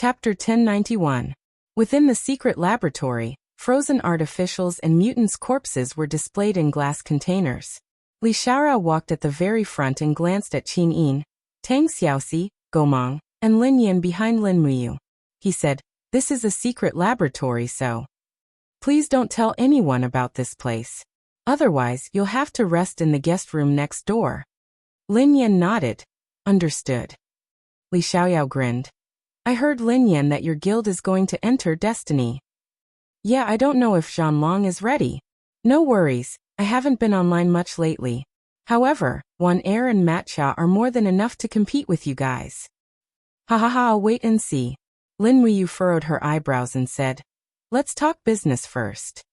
Chapter 1091. Within the secret laboratory, frozen artificials and mutants' corpses were displayed in glass containers. Li Xiaorao walked at the very front and glanced at Qin Yin, Tang Xiaoxi, Gomang, and Lin Yan behind Lin Muyu. He said, "This is a secret laboratory, so please don't tell anyone about this place. Otherwise, you'll have to rest in the guest room next door." Lin Yan nodded. "Understood." Li Xiaoyao grinned. "I heard, Lin Yan, that your guild is going to enter Destiny." "Yeah, I don't know if Zhanlong is ready." "No worries, I haven't been online much lately. However, Wan Er and Matcha are more than enough to compete with you guys." "Ha ha ha, I'll wait and see." Lin Muyu furrowed her eyebrows and said, "Let's talk business first."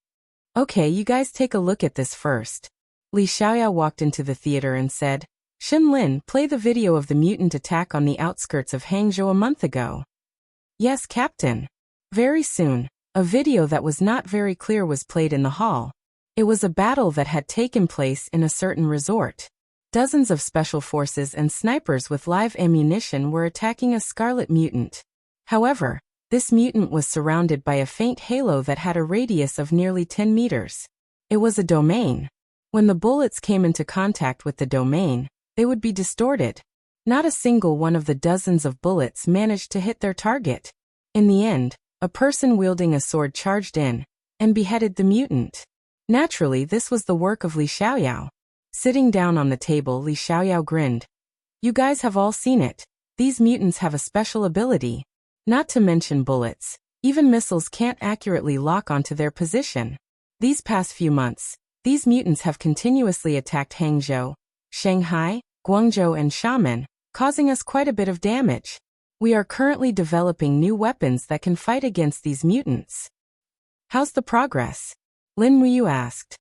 "Okay, you guys take a look at this first." Li Xiaoyao walked into the theater and said, "Shin Lin, play the video of the mutant attack on the outskirts of Hangzhou a month ago." "Yes, Captain." Very soon, a video that was not very clear was played in the hall. It was a battle that had taken place in a certain resort. Dozens of special forces and snipers with live ammunition were attacking a scarlet mutant. However, this mutant was surrounded by a faint halo that had a radius of nearly 10 meters. It was a domain. When the bullets came into contact with the domain, they would be distorted. Not a single one of the dozens of bullets managed to hit their target. In the end, a person wielding a sword charged in and beheaded the mutant. Naturally, this was the work of Li Xiaoyao. Sitting down on the table, Li Xiaoyao grinned. "You guys have all seen it. These mutants have a special ability. Not to mention bullets. Even missiles can't accurately lock onto their position. These past few months, these mutants have continuously attacked Hangzhou, Shanghai, Guangzhou and Xiamen, causing us quite a bit of damage. We are currently developing new weapons that can fight against these mutants." "How's the progress?" Lin Muyu asked.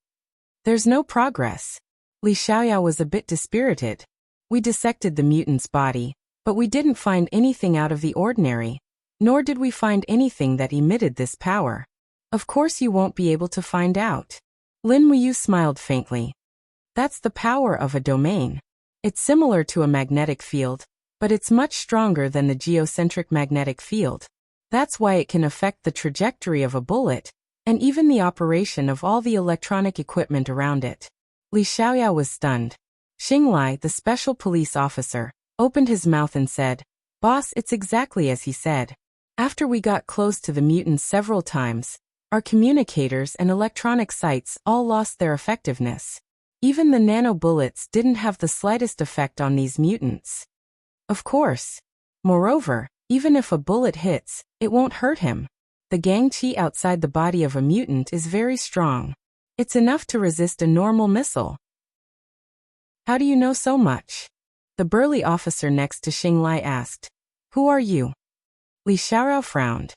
"There's no progress." Li Xiaoyao was a bit dispirited. "We dissected the mutant's body, but we didn't find anything out of the ordinary, nor did we find anything that emitted this power. Of course you won't be able to find out." Lin Muyu smiled faintly. "That's the power of a domain. It's similar to a magnetic field, but it's much stronger than the geocentric magnetic field. That's why it can affect the trajectory of a bullet, and even the operation of all the electronic equipment around it." Li Xiaoyao was stunned. Xinglai, the special police officer, opened his mouth and said, "Boss, it's exactly as he said. After we got close to the mutants several times, our communicators and electronic sites all lost their effectiveness. Even the nano bullets didn't have the slightest effect on these mutants. Of course. Moreover, even if a bullet hits, it won't hurt him. The gang qi outside the body of a mutant is very strong. It's enough to resist a normal missile." "How do you know so much?" The burly officer next to Xinglai asked. "Who are you?" Li Xiaorao frowned.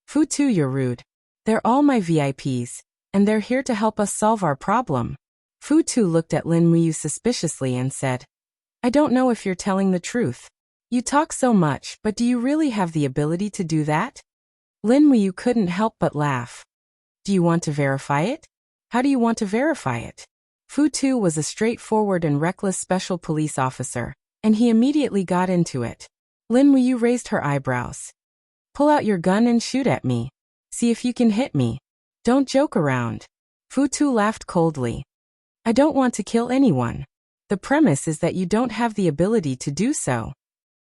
"Fu Tu, you're rude. They're all my VIPs, and they're here to help us solve our problem." Fu Tu looked at Lin Muyu suspiciously and said, "I don't know if you're telling the truth. You talk so much, but do you really have the ability to do that?" Lin Muyu couldn't help but laugh. "Do you want to verify it?" "How do you want to verify it?" Fu Tu was a straightforward and reckless special police officer, and he immediately got into it. Lin Muyu raised her eyebrows. "Pull out your gun and shoot at me. See if you can hit me. Don't joke around." Fu Tu laughed coldly. "I don't want to kill anyone. The premise is that you don't have the ability to do so."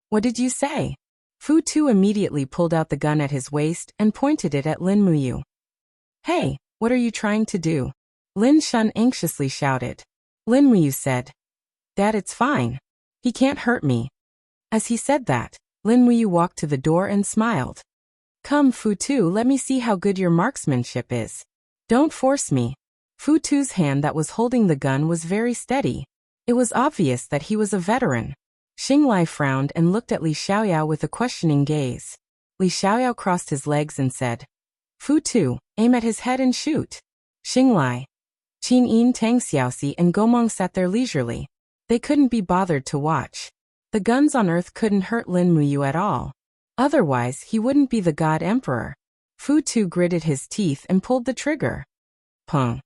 "What did you say?" Fu Tu immediately pulled out the gun at his waist and pointed it at Lin Muyu. "Hey, what are you trying to do?" Lin Shun anxiously shouted. Lin Muyu said, "Dad, it's fine. He can't hurt me." As he said that, Lin Muyu walked to the door and smiled. "Come, Fu Tu, let me see how good your marksmanship is. Don't force me." Fu Tu's hand that was holding the gun was very steady. It was obvious that he was a veteran. Xinglai frowned and looked at Li Xiaoyao with a questioning gaze. Li Xiaoyao crossed his legs and said, "Fu Tu, aim at his head and shoot." Xinglai, Qin Yin, Tang Xiaoxi and Gomang sat there leisurely. They couldn't be bothered to watch. The guns on Earth couldn't hurt Lin Muyu at all. Otherwise, he wouldn't be the God Emperor. Fu Tu gritted his teeth and pulled the trigger. Pung.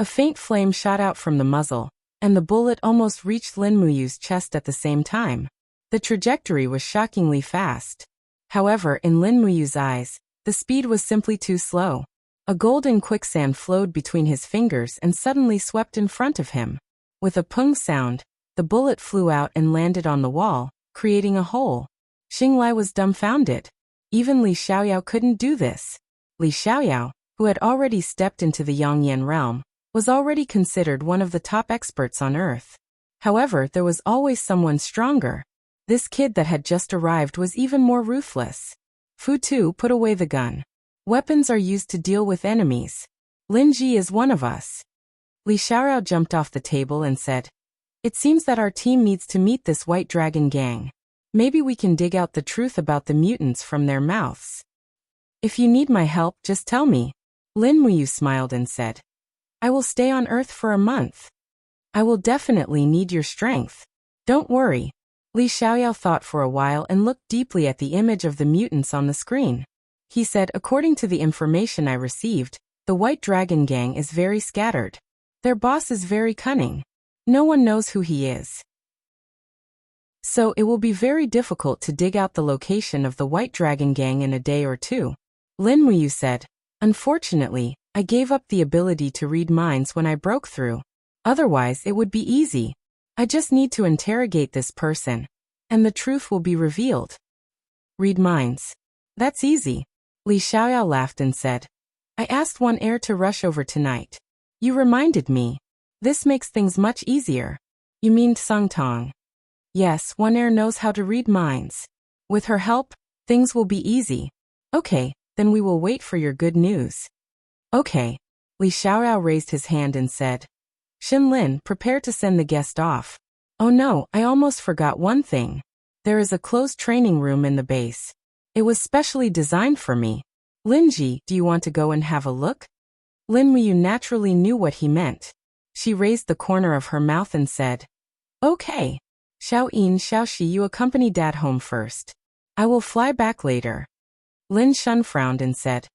A faint flame shot out from the muzzle, and the bullet almost reached Lin Muyu's chest at the same time. The trajectory was shockingly fast. However, in Lin Muyu's eyes, the speed was simply too slow. A golden quicksand flowed between his fingers and suddenly swept in front of him. With a pung sound, the bullet flew out and landed on the wall, creating a hole. Xinglai was dumbfounded. Even Li Xiaoyao couldn't do this. Li Xiaoyao, who had already stepped into the Yangyan realm, was already considered one of the top experts on Earth. However, there was always someone stronger. This kid that had just arrived was even more ruthless. Fu Tu put away the gun. Weapons are used to deal with enemies. Lin Ji is one of us. Li Xiaorao jumped off the table and said, "It seems that our team needs to meet this White Dragon gang. Maybe we can dig out the truth about the mutants from their mouths. If you need my help, just tell me." Lin Muyu smiled and said, "I will stay on Earth for a month. I will definitely need your strength. Don't worry." Li Xiaoyao thought for a while and looked deeply at the image of the mutants on the screen. He said, "According to the information I received, the White Dragon gang is very scattered. Their boss is very cunning. No one knows who he is. So it will be very difficult to dig out the location of the White Dragon gang in a day or two." Lin Muyu said, "Unfortunately, I gave up the ability to read minds when I broke through. Otherwise it would be easy. I just need to interrogate this person, and the truth will be revealed." "Read minds. That's easy." Li Xiaoyao laughed and said, "I asked one heir to rush over tonight. You reminded me. This makes things much easier." "You mean Sung Tong?" "Yes, one heir knows how to read minds. With her help, things will be easy." "Okay, then we will wait for your good news." "Okay." Li Xiaoyao raised his hand and said, "Xin Lin, prepare to send the guest off." "Oh no, I almost forgot one thing. There is a closed training room in the base. It was specially designed for me. Linji, do you want to go and have a look?" Lin Muyu naturally knew what he meant. She raised the corner of her mouth and said, "Okay. Xiao Yin, Xiao Shi, you accompany Dad home first. I will fly back later." Lin Shun frowned and said,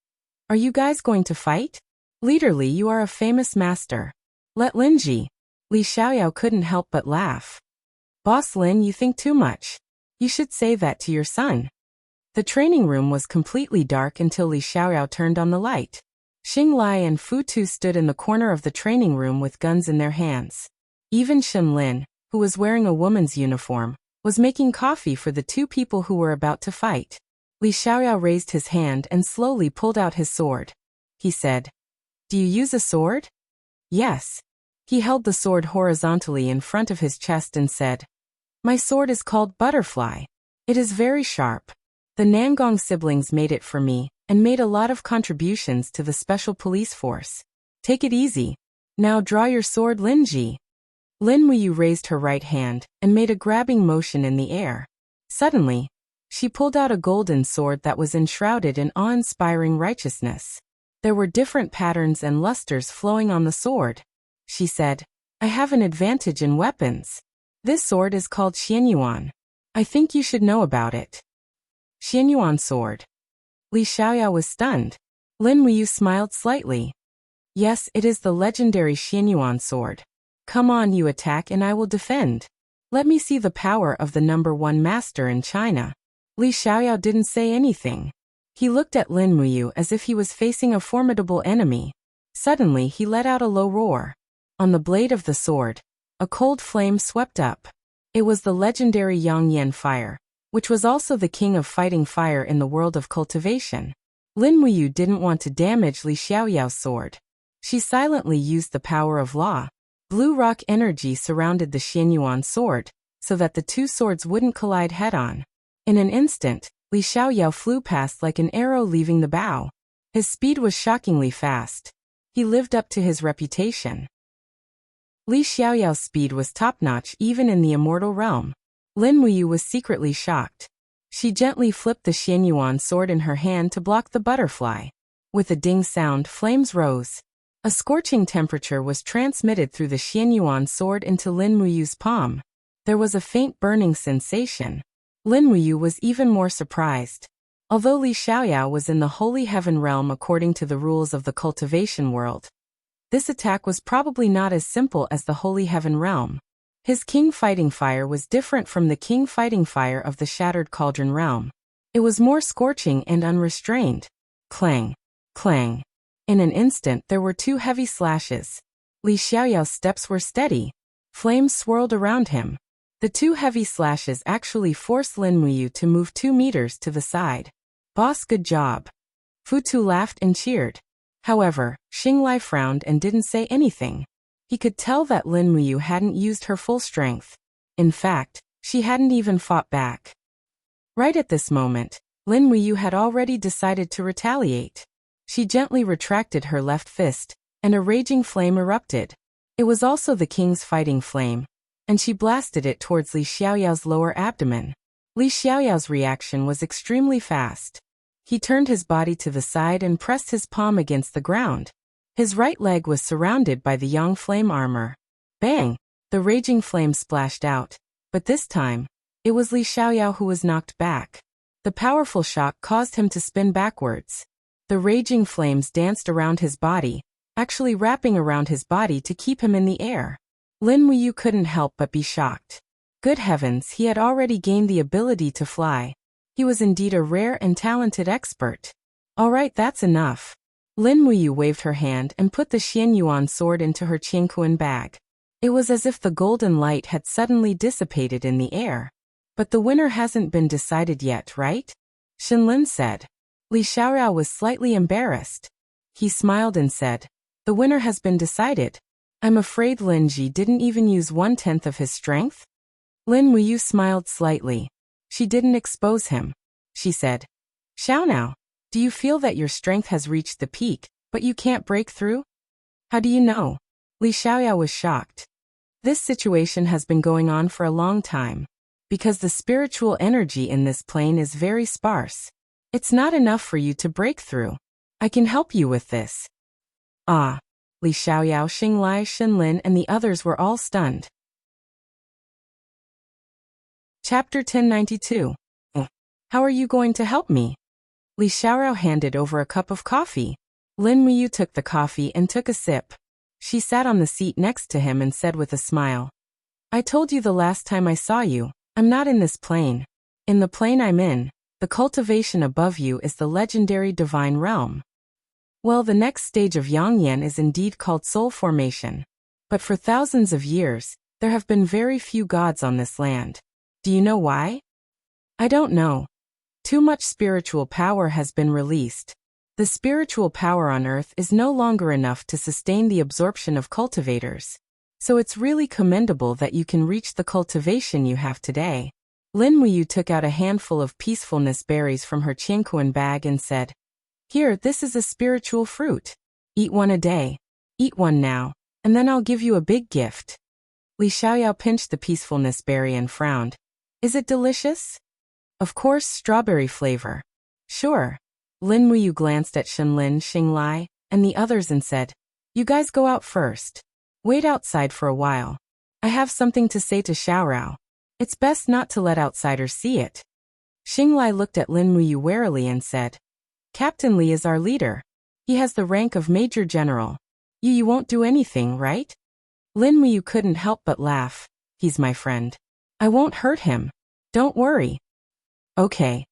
"Are you guys going to fight? Leader Li, you are a famous master. Let Linji." Li Xiaoyao couldn't help but laugh. "Boss Lin, you think too much. You should say that to your son." The training room was completely dark until Li Xiaoyao turned on the light. Xinglai and Fu Tu stood in the corner of the training room with guns in their hands. Even Xin Lin, who was wearing a woman's uniform, was making coffee for the two people who were about to fight. Li Xiaoyao raised his hand and slowly pulled out his sword. He said, "Do you use a sword?" "Yes." He held the sword horizontally in front of his chest and said, "My sword is called Butterfly. It is very sharp. The Nangong siblings made it for me and made a lot of contributions to the special police force. Take it easy. Now draw your sword, Linji." Lin Muyu raised her right hand and made a grabbing motion in the air. Suddenly, she pulled out a golden sword that was enshrouded in awe-inspiring righteousness. There were different patterns and lusters flowing on the sword. She said, "I have an advantage in weapons. This sword is called Xianyuan. I think you should know about it." Xianyuan sword. Li Xiaoyao was stunned. Lin Muyu smiled slightly. "Yes, it is the legendary Xianyuan sword. Come on, you attack and I will defend. Let me see the power of the #1 master in China." Li Xiaoyao didn't say anything. He looked at Lin Muyu as if he was facing a formidable enemy. Suddenly he let out a low roar. On the blade of the sword, a cold flame swept up. It was the legendary Yang Yan fire, which was also the king of fighting fire in the world of cultivation. Lin Muyu didn't want to damage Li Xiaoyao's sword. She silently used the power of law. Blue rock energy surrounded the Xianyuan sword, so that the two swords wouldn't collide head-on. In an instant, Li Xiaoyao flew past like an arrow leaving the bow. His speed was shockingly fast. He lived up to his reputation. Li Xiaoyao's speed was top-notch even in the immortal realm. Lin Muyu was secretly shocked. She gently flipped the Xianyuan sword in her hand to block the butterfly. With a ding sound, flames rose. A scorching temperature was transmitted through the Xianyuan sword into Lin Muyu's palm. There was a faint burning sensation. Lin Muyu was even more surprised. Although Li Xiaoyao was in the Holy Heaven realm according to the rules of the cultivation world, this attack was probably not as simple as the Holy Heaven realm. His King Fighting Fire was different from the King Fighting Fire of the Shattered Cauldron realm. It was more scorching and unrestrained. Clang, clang. In an instant there were 2 heavy slashes. Li Xiaoyao's steps were steady. Flames swirled around him. The 2 heavy slashes actually forced Lin Muyu to move 2 meters to the side. Boss, good job. Fu Tu laughed and cheered. However, Xinglai frowned and didn't say anything. He could tell that Lin Muyu hadn't used her full strength. In fact, she hadn't even fought back. Right at this moment, Lin Muyu had already decided to retaliate. She gently retracted her left fist, and a raging flame erupted. It was also the king's fighting flame, and she blasted it towards Li Xiaoyao's lower abdomen. Li Xiaoyao's reaction was extremely fast. He turned his body to the side and pressed his palm against the ground. His right leg was surrounded by the yang flame armor. Bang! The raging flame splashed out, but this time, it was Li Xiaoyao who was knocked back. The powerful shock caused him to spin backwards. The raging flames danced around his body, actually wrapping around his body to keep him in the air. Lin Muyu couldn't help but be shocked. Good heavens, he had already gained the ability to fly. He was indeed a rare and talented expert. All right, that's enough. Lin Muyu waved her hand and put the Xianyuan sword into her Qingkuan bag. It was as if the golden light had suddenly dissipated in the air. But the winner hasn't been decided yet, right? Shenlin said. Li Xiaoyao was slightly embarrassed. He smiled and said, the winner has been decided. I'm afraid Lin Ji didn't even use 1/10 of his strength? Lin Muyu smiled slightly. She didn't expose him. She said, Xiaonao, do you feel that your strength has reached the peak, but you can't break through? How do you know? Li Xiaoyao was shocked. This situation has been going on for a long time. Because the spiritual energy in this plane is very sparse. It's not enough for you to break through. I can help you with this. Ah. Li Xiaoyao, Xinglai, Shenlin, and the others were all stunned. Chapter 1092. How are you going to help me? Li Xiaoyao handed over a cup of coffee. Lin Muyu took the coffee and took a sip. She sat on the seat next to him and said with a smile, I told you the last time I saw you, I'm not in this plane. In the plane I'm in, the cultivation above you is the legendary divine realm. Well, the next stage of Yangyan is indeed called soul formation. But for thousands of years, there have been very few gods on this land. Do you know why? I don't know. Too much spiritual power has been released. The spiritual power on Earth is no longer enough to sustain the absorption of cultivators. So it's really commendable that you can reach the cultivation you have today. Lin Muyu took out a handful of peacefulness berries from her Qingkuan bag and said, Here, this is a spiritual fruit. Eat one a day. Eat one now, and then I'll give you a big gift. Li Xiaoyao pinched the peacefulness berry and frowned. Is it delicious? Of course, strawberry flavor. Sure. Lin Muyu glanced at Shenlin, Xinglai, and the others and said, You guys go out first. Wait outside for a while. I have something to say to Xiaorao. It's best not to let outsiders see it. Xinglai looked at Lin Muyu warily and said, Captain Li is our leader. He has the rank of Major General. You won't do anything, right? Lin Muyu couldn't help but laugh. He's my friend. I won't hurt him. Don't worry. Okay.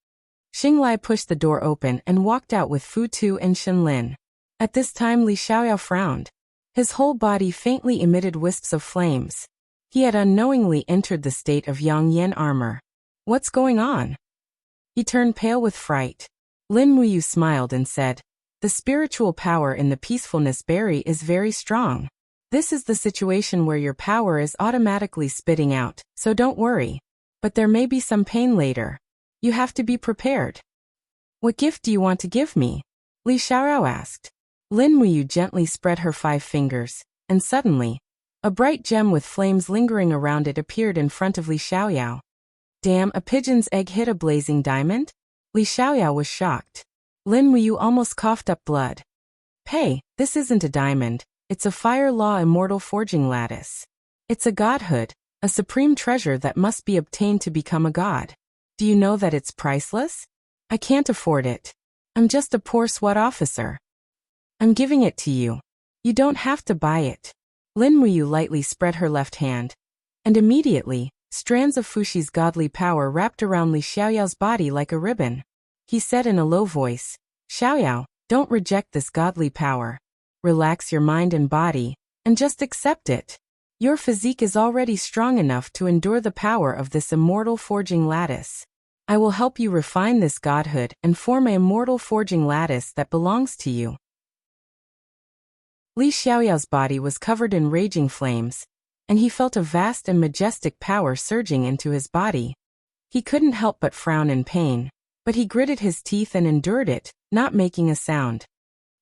Xinglai pushed the door open and walked out with Fu Tu and Shenlin. At this time Li Xiaoyao frowned. His whole body faintly emitted wisps of flames. He had unknowingly entered the state of Yang Yan armor. What's going on? He turned pale with fright. Lin Muyu smiled and said, The spiritual power in the peacefulness berry is very strong. This is the situation where your power is automatically spitting out, so don't worry. But there may be some pain later. You have to be prepared. What gift do you want to give me? Li Xiaorao asked. Lin Muyu gently spread her 5 fingers, and suddenly, a bright gem with flames lingering around it appeared in front of Li Xiaoyao. Damn, a pigeon's egg hit a blazing diamond? Li Xiaoyao was shocked. Lin Muyu almost coughed up blood. Hey, this isn't a diamond, it's a fire law immortal forging lattice. It's a godhood, a supreme treasure that must be obtained to become a god. Do you know that it's priceless? I can't afford it. I'm just a poor SWAT officer. I'm giving it to you. You don't have to buy it. Lin Muyu lightly spread her left hand. And immediately, strands of Fushi's godly power wrapped around Li Xiaoyao's body like a ribbon. He said in a low voice, Xiaoyao, don't reject this godly power. Relax your mind and body, and just accept it. Your physique is already strong enough to endure the power of this immortal forging lattice. I will help you refine this godhood and form an immortal forging lattice that belongs to you. Li Xiaoyao's body was covered in raging flames, and he felt a vast and majestic power surging into his body. He couldn't help but frown in pain, but he gritted his teeth and endured it, not making a sound.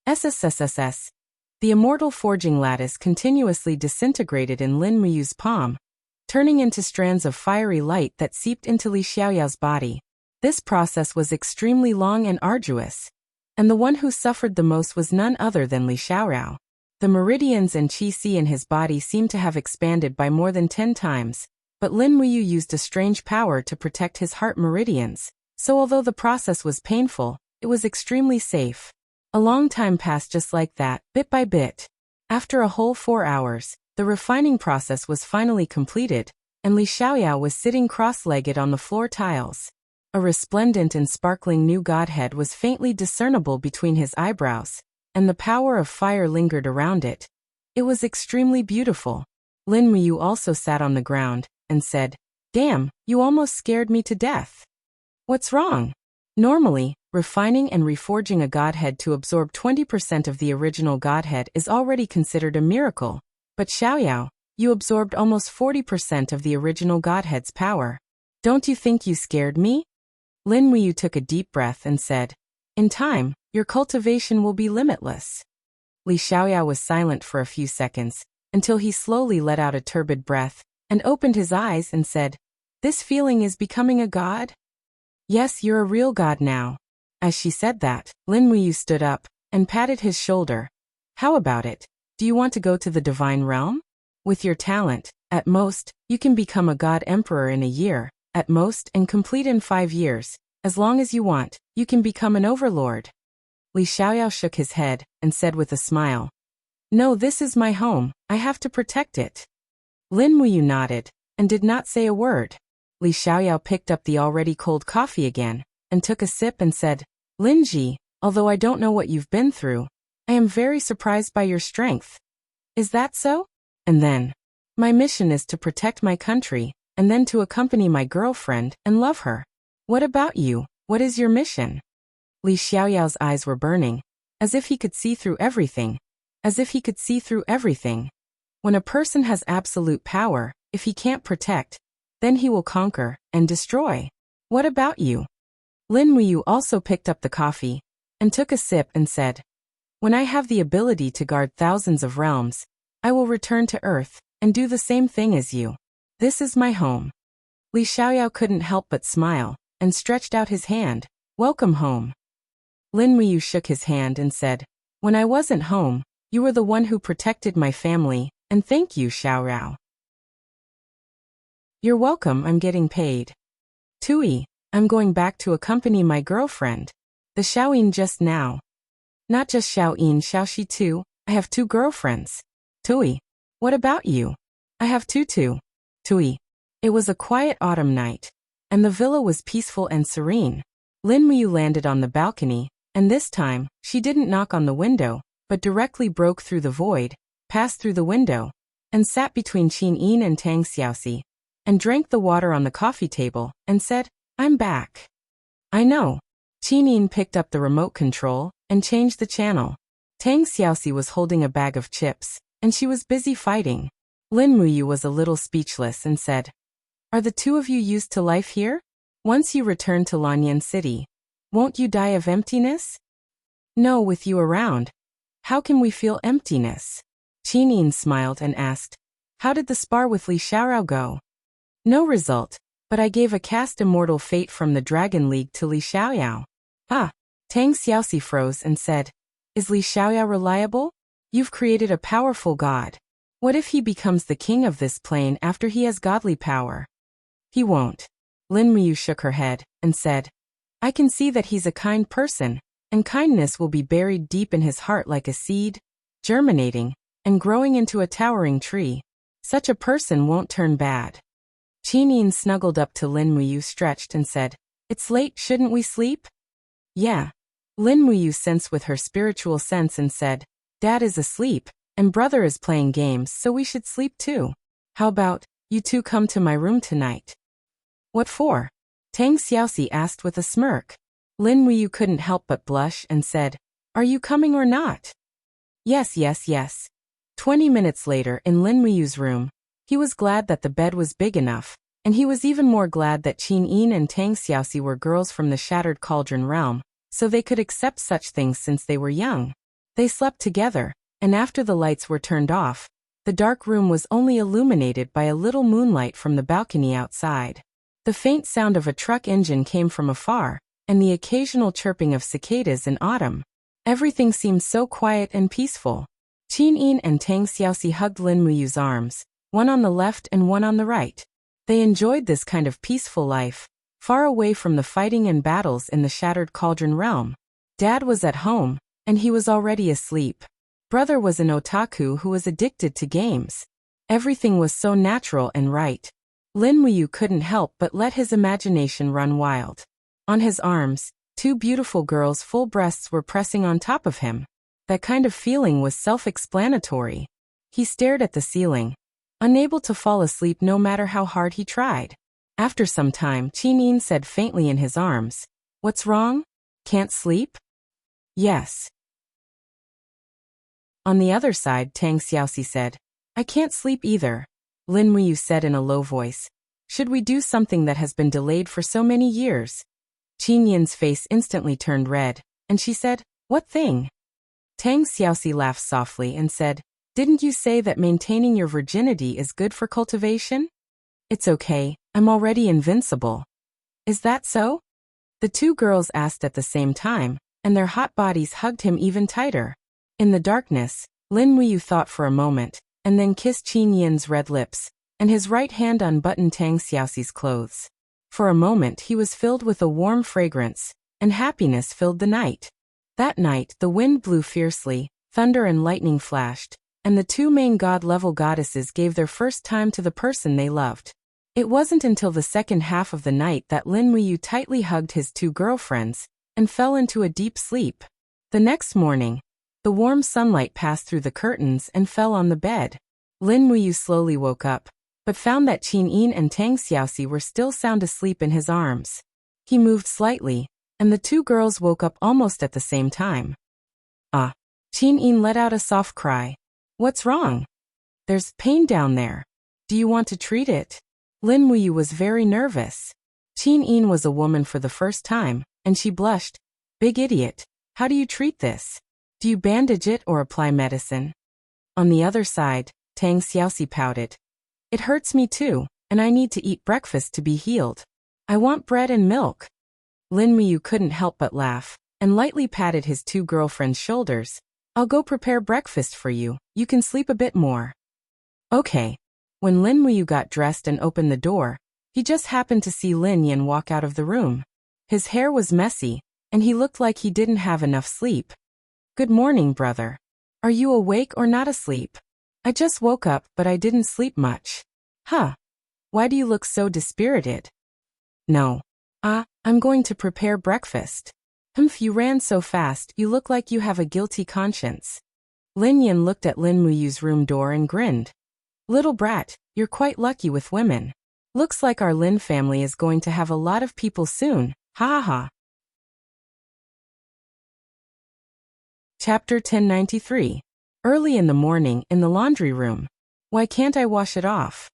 SSSSS. The immortal forging lattice continuously disintegrated in Lin Muyu's palm, turning into strands of fiery light that seeped into Li Xiaoyao's body. This process was extremely long and arduous, and the one who suffered the most was none other than Li Xiaoyao. The meridians and qi in his body seemed to have expanded by more than 10 times, but Lin Muyu used a strange power to protect his heart meridians, so although the process was painful, it was extremely safe. A long time passed just like that, bit by bit. After a whole 4 hours, the refining process was finally completed, and Li Xiaoyao was sitting cross-legged on the floor tiles. A resplendent and sparkling new godhead was faintly discernible between his eyebrows, and the power of fire lingered around it. It was extremely beautiful. Lin Muyu also sat on the ground, and said, Damn, you almost scared me to death. What's wrong? Normally, refining and reforging a godhead to absorb 20% of the original godhead is already considered a miracle, but Xiaoyao, you absorbed almost 40% of the original godhead's power. Don't you think you scared me? Lin Muyu took a deep breath and said, In time, your cultivation will be limitless. Li Xiaoyao was silent for a few seconds, until he slowly let out a turbid breath, and opened his eyes and said, This feeling is becoming a god? Yes, you're a real god now. As she said that, Lin Muyu stood up, and patted his shoulder. How about it? Do you want to go to the divine realm? With your talent, at most, you can become a god emperor in a year, at most, and complete in 5 years. As long as you want, you can become an overlord. Li Xiaoyao shook his head, and said with a smile, No, this is my home, I have to protect it. Lin Muyu nodded, and did not say a word. Li Xiaoyao picked up the already cold coffee again, and took a sip and said, Linji, although I don't know what you've been through, I am very surprised by your strength. Is that so? And then, my mission is to protect my country, and then to accompany my girlfriend and love her. What about you? What is your mission? Li Xiaoyao's eyes were burning, as if he could see through everything. As if he could see through everything. When a person has absolute power, if he can't protect, then he will conquer and destroy. What about you? Lin Muyu also picked up the coffee, and took a sip and said, When I have the ability to guard thousands of realms, I will return to Earth, and do the same thing as you. This is my home. Li Xiaoyao couldn't help but smile, and stretched out his hand. Welcome home. Lin Muyu shook his hand and said, When I wasn't home, you were the one who protected my family, and thank you, Xiaoyao. You're welcome, I'm getting paid. Tui, I'm going back to accompany my girlfriend. The Xiaoyin just now. Not just Xiaoyin, Xiaoxi too, I have 2 girlfriends. Tui, what about you? I have 2 too. Tui. It was a quiet autumn night, and the villa was peaceful and serene. Lin Muyu landed on the balcony, and this time, she didn't knock on the window, but directly broke through the void, passed through the window, and sat between Qin Yin and Tang Xiaoxi, and drank the water on the coffee table, and said, I'm back. I know. Qin Yin picked up the remote control, and changed the channel. Tang Xiaoxi was holding a bag of chips, and she was busy fighting. Lin Muyu was a little speechless and said, Are the 2 of you used to life here? Once you return to Lanyan City, won't you die of emptiness? No, with you around. How can we feel emptiness? Qin Yin smiled and asked, How did the spar with Li Xiaoyao go? No result, but I gave a cast immortal fate from the Dragon League to Li Xiaoyao. Ah, Tang Xiaoxi froze and said, Is Li Xiaoyao reliable? You've created a powerful god. What if he becomes the king of this plane after he has godly power? He won't. Lin Muyu shook her head, and said, I can see that he's a kind person, and kindness will be buried deep in his heart like a seed, germinating, and growing into a towering tree. Such a person won't turn bad. Qin Yin snuggled up to Lin Muyu, stretched and said, It's late, shouldn't we sleep? Yeah. Lin Muyu sensed with her spiritual sense and said, Dad is asleep, and brother is playing games, so we should sleep too. How about, you two come to my room tonight? What for? Tang Xiaoxi asked with a smirk. Lin Muyu couldn't help but blush and said, Are you coming or not? Yes, yes, yes. 20 minutes later in Lin Muyu's room, he was glad that the bed was big enough, and he was even more glad that Qin Yin and Tang Xiaoxi were girls from the Shattered Cauldron realm, so they could accept such things since they were young. They slept together, and after the lights were turned off, the dark room was only illuminated by a little moonlight from the balcony outside. The faint sound of a truck engine came from afar, and the occasional chirping of cicadas in autumn. Everything seemed so quiet and peaceful. Qin Yin and Tang Xiaoxi hugged Lin Muyu's arms, one on the left and one on the right. They enjoyed this kind of peaceful life, far away from the fighting and battles in the Shattered Cauldron realm. Dad was at home, and he was already asleep. Brother was an otaku who was addicted to games. Everything was so natural and right. Lin Muyu couldn't help but let his imagination run wild. On his arms, two beautiful girls' full breasts were pressing on top of him. That kind of feeling was self-explanatory. He stared at the ceiling, unable to fall asleep no matter how hard he tried. After some time, Qin Yin said faintly in his arms, What's wrong? Can't sleep? Yes. On the other side, Tang Xiaoxi said, I can't sleep either. Lin Muyu said in a low voice, Should we do something that has been delayed for so many years? Qin Yin's face instantly turned red, and she said, What thing? Tang Xiaoxi laughed softly and said, Didn't you say that maintaining your virginity is good for cultivation? It's okay, I'm already invincible. Is that so? The two girls asked at the same time, and their hot bodies hugged him even tighter. In the darkness, Lin Muyu thought for a moment, and then kissed Qin Yin's red lips, and his right hand unbuttoned Tang Xiaoxi's clothes. For a moment he was filled with a warm fragrance, and happiness filled the night. That night the wind blew fiercely, thunder and lightning flashed, and the two main god-level goddesses gave their first time to the person they loved. It wasn't until the second half of the night that Lin Muyu tightly hugged his two girlfriends, and fell into a deep sleep. The next morning, the warm sunlight passed through the curtains and fell on the bed. Lin Muyu slowly woke up, but found that Qin Yin and Tang Xiaoxi were still sound asleep in his arms. He moved slightly, and the two girls woke up almost at the same time. Ah! Qin Yin let out a soft cry. What's wrong? There's pain down there. Do you want to treat it? Lin Muyu was very nervous. Qin Yin was a woman for the first time, and she blushed. Big idiot. How do you treat this? Do you bandage it or apply medicine? On the other side, Tang Xiaoxi pouted. It hurts me too, and I need to eat breakfast to be healed. I want bread and milk. Lin Muyu couldn't help but laugh, and lightly patted his two girlfriends' shoulders. I'll go prepare breakfast for you, you can sleep a bit more. Okay. When Lin Muyu got dressed and opened the door, he just happened to see Lin Yin walk out of the room. His hair was messy, and he looked like he didn't have enough sleep. Good morning, brother. Are you awake or not asleep? I just woke up, but I didn't sleep much. Huh. Why do you look so dispirited? No. I'm going to prepare breakfast. You ran so fast, you look like you have a guilty conscience. Lin Yin looked at Lin Muyu's room door and grinned. Little brat, you're quite lucky with women. Looks like our Lin family is going to have a lot of people soon, ha ha ha. Chapter 1093. Early in the morning, in the laundry room. Why can't I wash it off?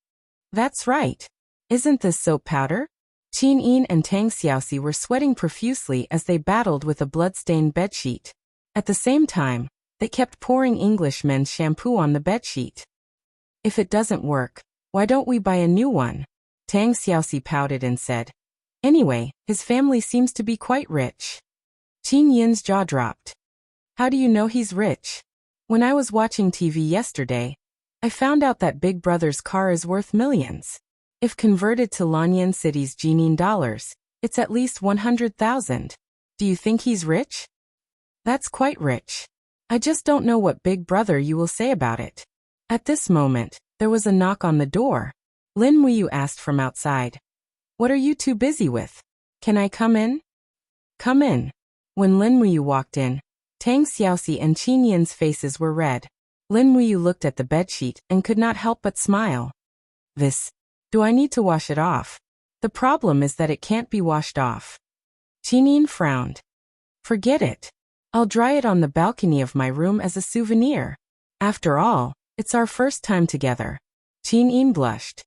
That's right. Isn't this soap powder? Qin Yin and Tang Xiaoxi were sweating profusely as they battled with a blood-stained bedsheet. At the same time, they kept pouring Englishmen's shampoo on the bedsheet. If it doesn't work, why don't we buy a new one? Tang Xiaoxi pouted and said. Anyway, his family seems to be quite rich. Qin Yin's jaw dropped. How do you know he's rich? When I was watching TV yesterday, I found out that Big Brother's car is worth millions. If converted to Lanyan City's Jinin dollars, it's at least 100,000. Do you think he's rich? That's quite rich. I just don't know what Big Brother you will say about it. At this moment, there was a knock on the door. Lin Muyu asked from outside. What are you two busy with? Can I come in? Come in. When Lin Muyu walked in, Tang Xiaoxi and Qin Yin's faces were red. Lin Muyu looked at the bedsheet and could not help but smile. Do I need to wash it off? The problem is that it can't be washed off. Qin Yin frowned. Forget it. I'll dry it on the balcony of my room as a souvenir. After all, it's our first time together. Qin Yin blushed.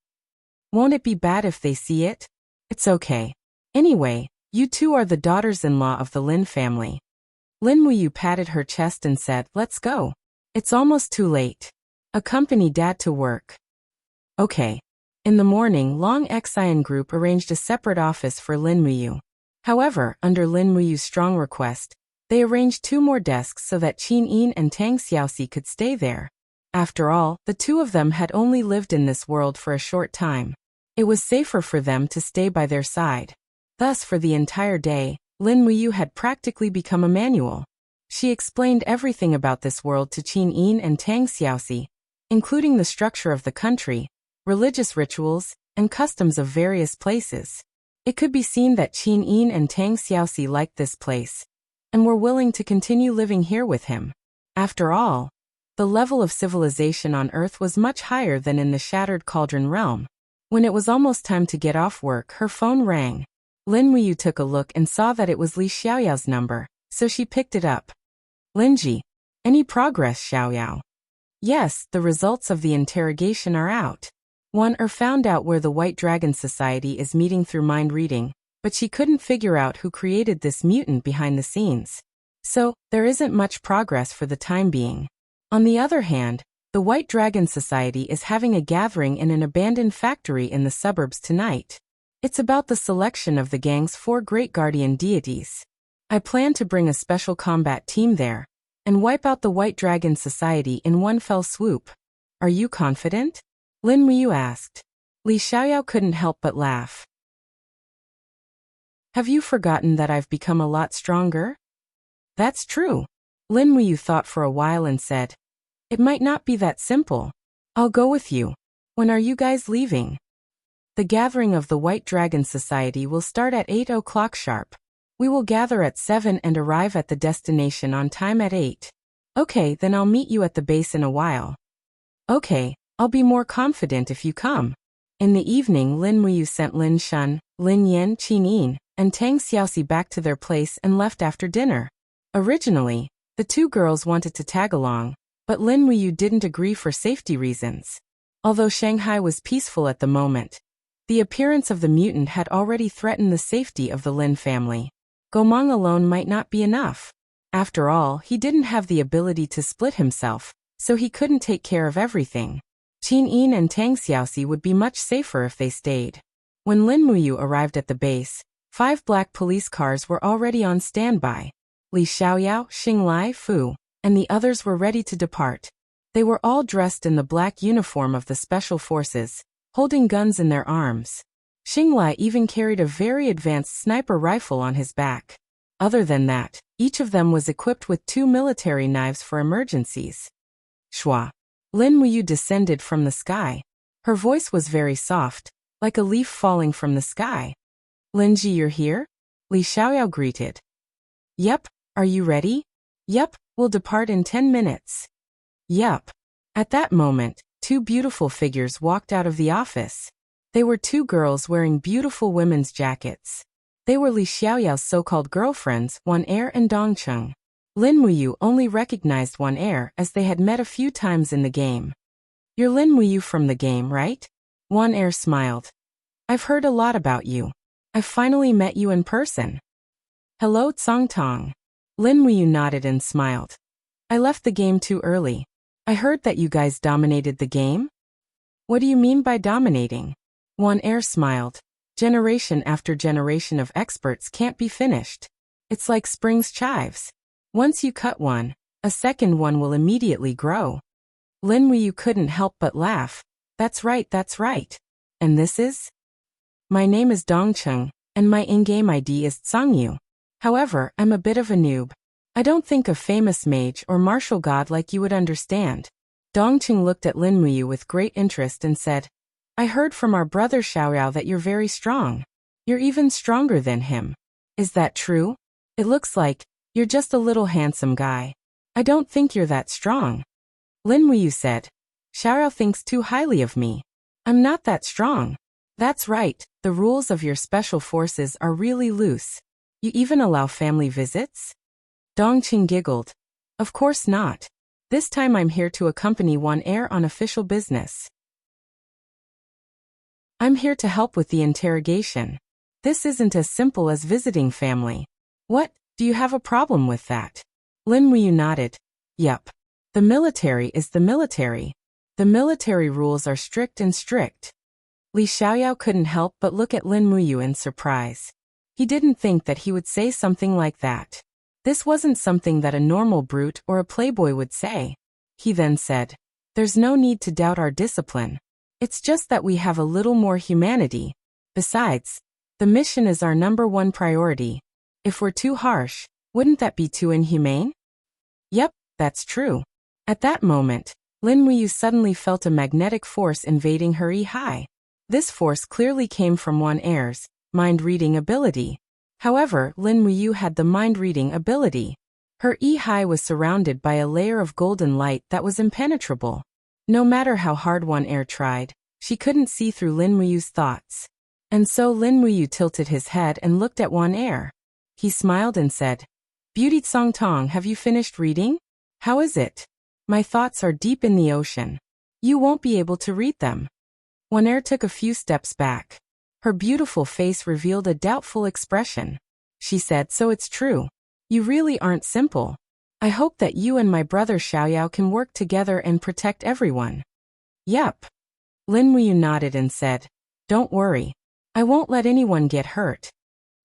Won't it be bad if they see it? It's okay. Anyway, you two are the daughters-in-law of the Lin family. Lin Muyu patted her chest and said, let's go. It's almost too late. Accompany Dad to work. Okay. In the morning, Long Xian Group arranged a separate office for Lin Muyu. However, under Lin Muyu's strong request, they arranged 2 more desks so that Qin Yin and Tang Xiaoxi could stay there. After all, the 2 of them had only lived in this world for a short time. It was safer for them to stay by their side. Thus, for the entire day, Lin Muyu had practically become a manual. She explained everything about this world to Qin Yin and Tang Xiaoxi, including the structure of the country, religious rituals, and customs of various places. It could be seen that Qin Yin and Tang Xiaoxi liked this place, and were willing to continue living here with him. After all, the level of civilization on Earth was much higher than in the Shattered Cauldron realm. When it was almost time to get off work, her phone rang. Lin Muyu took a look and saw that it was Li Xiaoyao's number, so she picked it up. Linji, any progress, Xiaoyao? Yes, the results of the interrogation are out. Found out where the White Dragon Society is meeting through mind reading, but she couldn't figure out who created this mutant behind the scenes. So, there isn't much progress for the time being. On the other hand, the White Dragon Society is having a gathering in an abandoned factory in the suburbs tonight. It's about the selection of the gang's 4 great guardian deities. I plan to bring a special combat team there, and wipe out the White Dragon Society in one fell swoop. Are you confident? Lin Muyu asked. Li Xiaoyao couldn't help but laugh. Have you forgotten that I've become a lot stronger? That's true. Lin Muyu thought for a while and said, it might not be that simple. I'll go with you. When are you guys leaving? The gathering of the White Dragon Society will start at 8 o'clock sharp. We will gather at 7 and arrive at the destination on time at 8. Okay, then I'll meet you at the base in a while. Okay, I'll be more confident if you come. In the evening, Lin Muyu sent Lin Shun, Lin Yan, Qin Yin, and Tang Xiaoxi back to their place and left after dinner. Originally, the 2 girls wanted to tag along, but Lin Muyu didn't agree for safety reasons. Although Shanghai was peaceful at the moment, the appearance of the mutant had already threatened the safety of the Lin family. Gomang alone might not be enough. After all, he didn't have the ability to split himself, so he couldn't take care of everything. Qin Yin and Tang Xiaoxi would be much safer if they stayed. When Lin Muyu arrived at the base, 5 black police cars were already on standby. Li Xiaoyao, Xinglai, Fu, and the others were ready to depart. They were all dressed in the black uniform of the special forces, holding guns in their arms. Xinglai even carried a very advanced sniper rifle on his back. Other than that, each of them was equipped with 2 military knives for emergencies. Shua. Lin Muyu descended from the sky. Her voice was very soft, like a leaf falling from the sky. Linji, you're here? Li Xiaoyao greeted. Yep, are you ready? Yep, we'll depart in 10 minutes. Yup. At that moment, 2 beautiful figures walked out of the office. They were 2 girls wearing beautiful women's jackets. They were Li Xiaoyao's so-called girlfriends, Wan Er and Dongcheng. Lin Muyu only recognized Wan Er as they had met a few times in the game. You're Lin Muyu from the game, right? Wan Er smiled. I've heard a lot about you. I've finally met you in person. Hello, Tsang Tong. Lin Muyu nodded and smiled. I left the game too early. I heard that you guys dominated the game? What do you mean by dominating? Wan Er smiled. Generation after generation of experts can't be finished. It's like spring's chives. Once you cut one, a second one will immediately grow. Lin Muyu couldn't help but laugh. That's right, that's right. And this is? My name is Dongcheng, and my in-game ID is Tsangyu. However, I'm a bit of a noob. I don't think a famous mage or martial god like you would understand. Dongcheng looked at Lin Muyu with great interest and said, I heard from our brother Xiaoyao that you're very strong. You're even stronger than him. Is that true? It looks like You're just a little handsome guy. I don't think you're that strong. Lin Muyu said. Xiaorao thinks too highly of me. I'm not that strong. That's right, the rules of your special forces are really loose. You even allow family visits? Dongqing giggled. Of course not. This time I'm here to accompany Wan Er on official business. I'm here to help with the interrogation. This isn't as simple as visiting family. What, do you have a problem with that? Lin Muyu nodded. Yup. The military is the military. The military rules are strict and strict. Li Xiaoyao couldn't help but look at Lin Muyu in surprise. He didn't think that he would say something like that. This wasn't something that a normal brute or a playboy would say. He then said, There's no need to doubt our discipline. It's just that we have a little more humanity. Besides, the mission is our #1 priority. If we're too harsh, wouldn't that be too inhumane? Yep, that's true. At that moment, Lin Muyu suddenly felt a magnetic force invading her Yi. This force clearly came from Wan Er's mind-reading ability. However, Lin Muyu had the mind-reading ability. Her Yi was surrounded by a layer of golden light that was impenetrable. No matter how hard Wan Er tried, she couldn't see through Lin Muyu's thoughts. And so Lin Muyu tilted his head and looked at Wan Er. He smiled and said, Beauty Tsongtong, have you finished reading? How is it? My thoughts are deep in the ocean. You won't be able to read them. Wan Er took a few steps back. Her beautiful face revealed a doubtful expression. She said, So it's true. You really aren't simple. I hope that you and my brother Xiaoyao can work together and protect everyone. Yep. Lin Muyu nodded and said, Don't worry. I won't let anyone get hurt.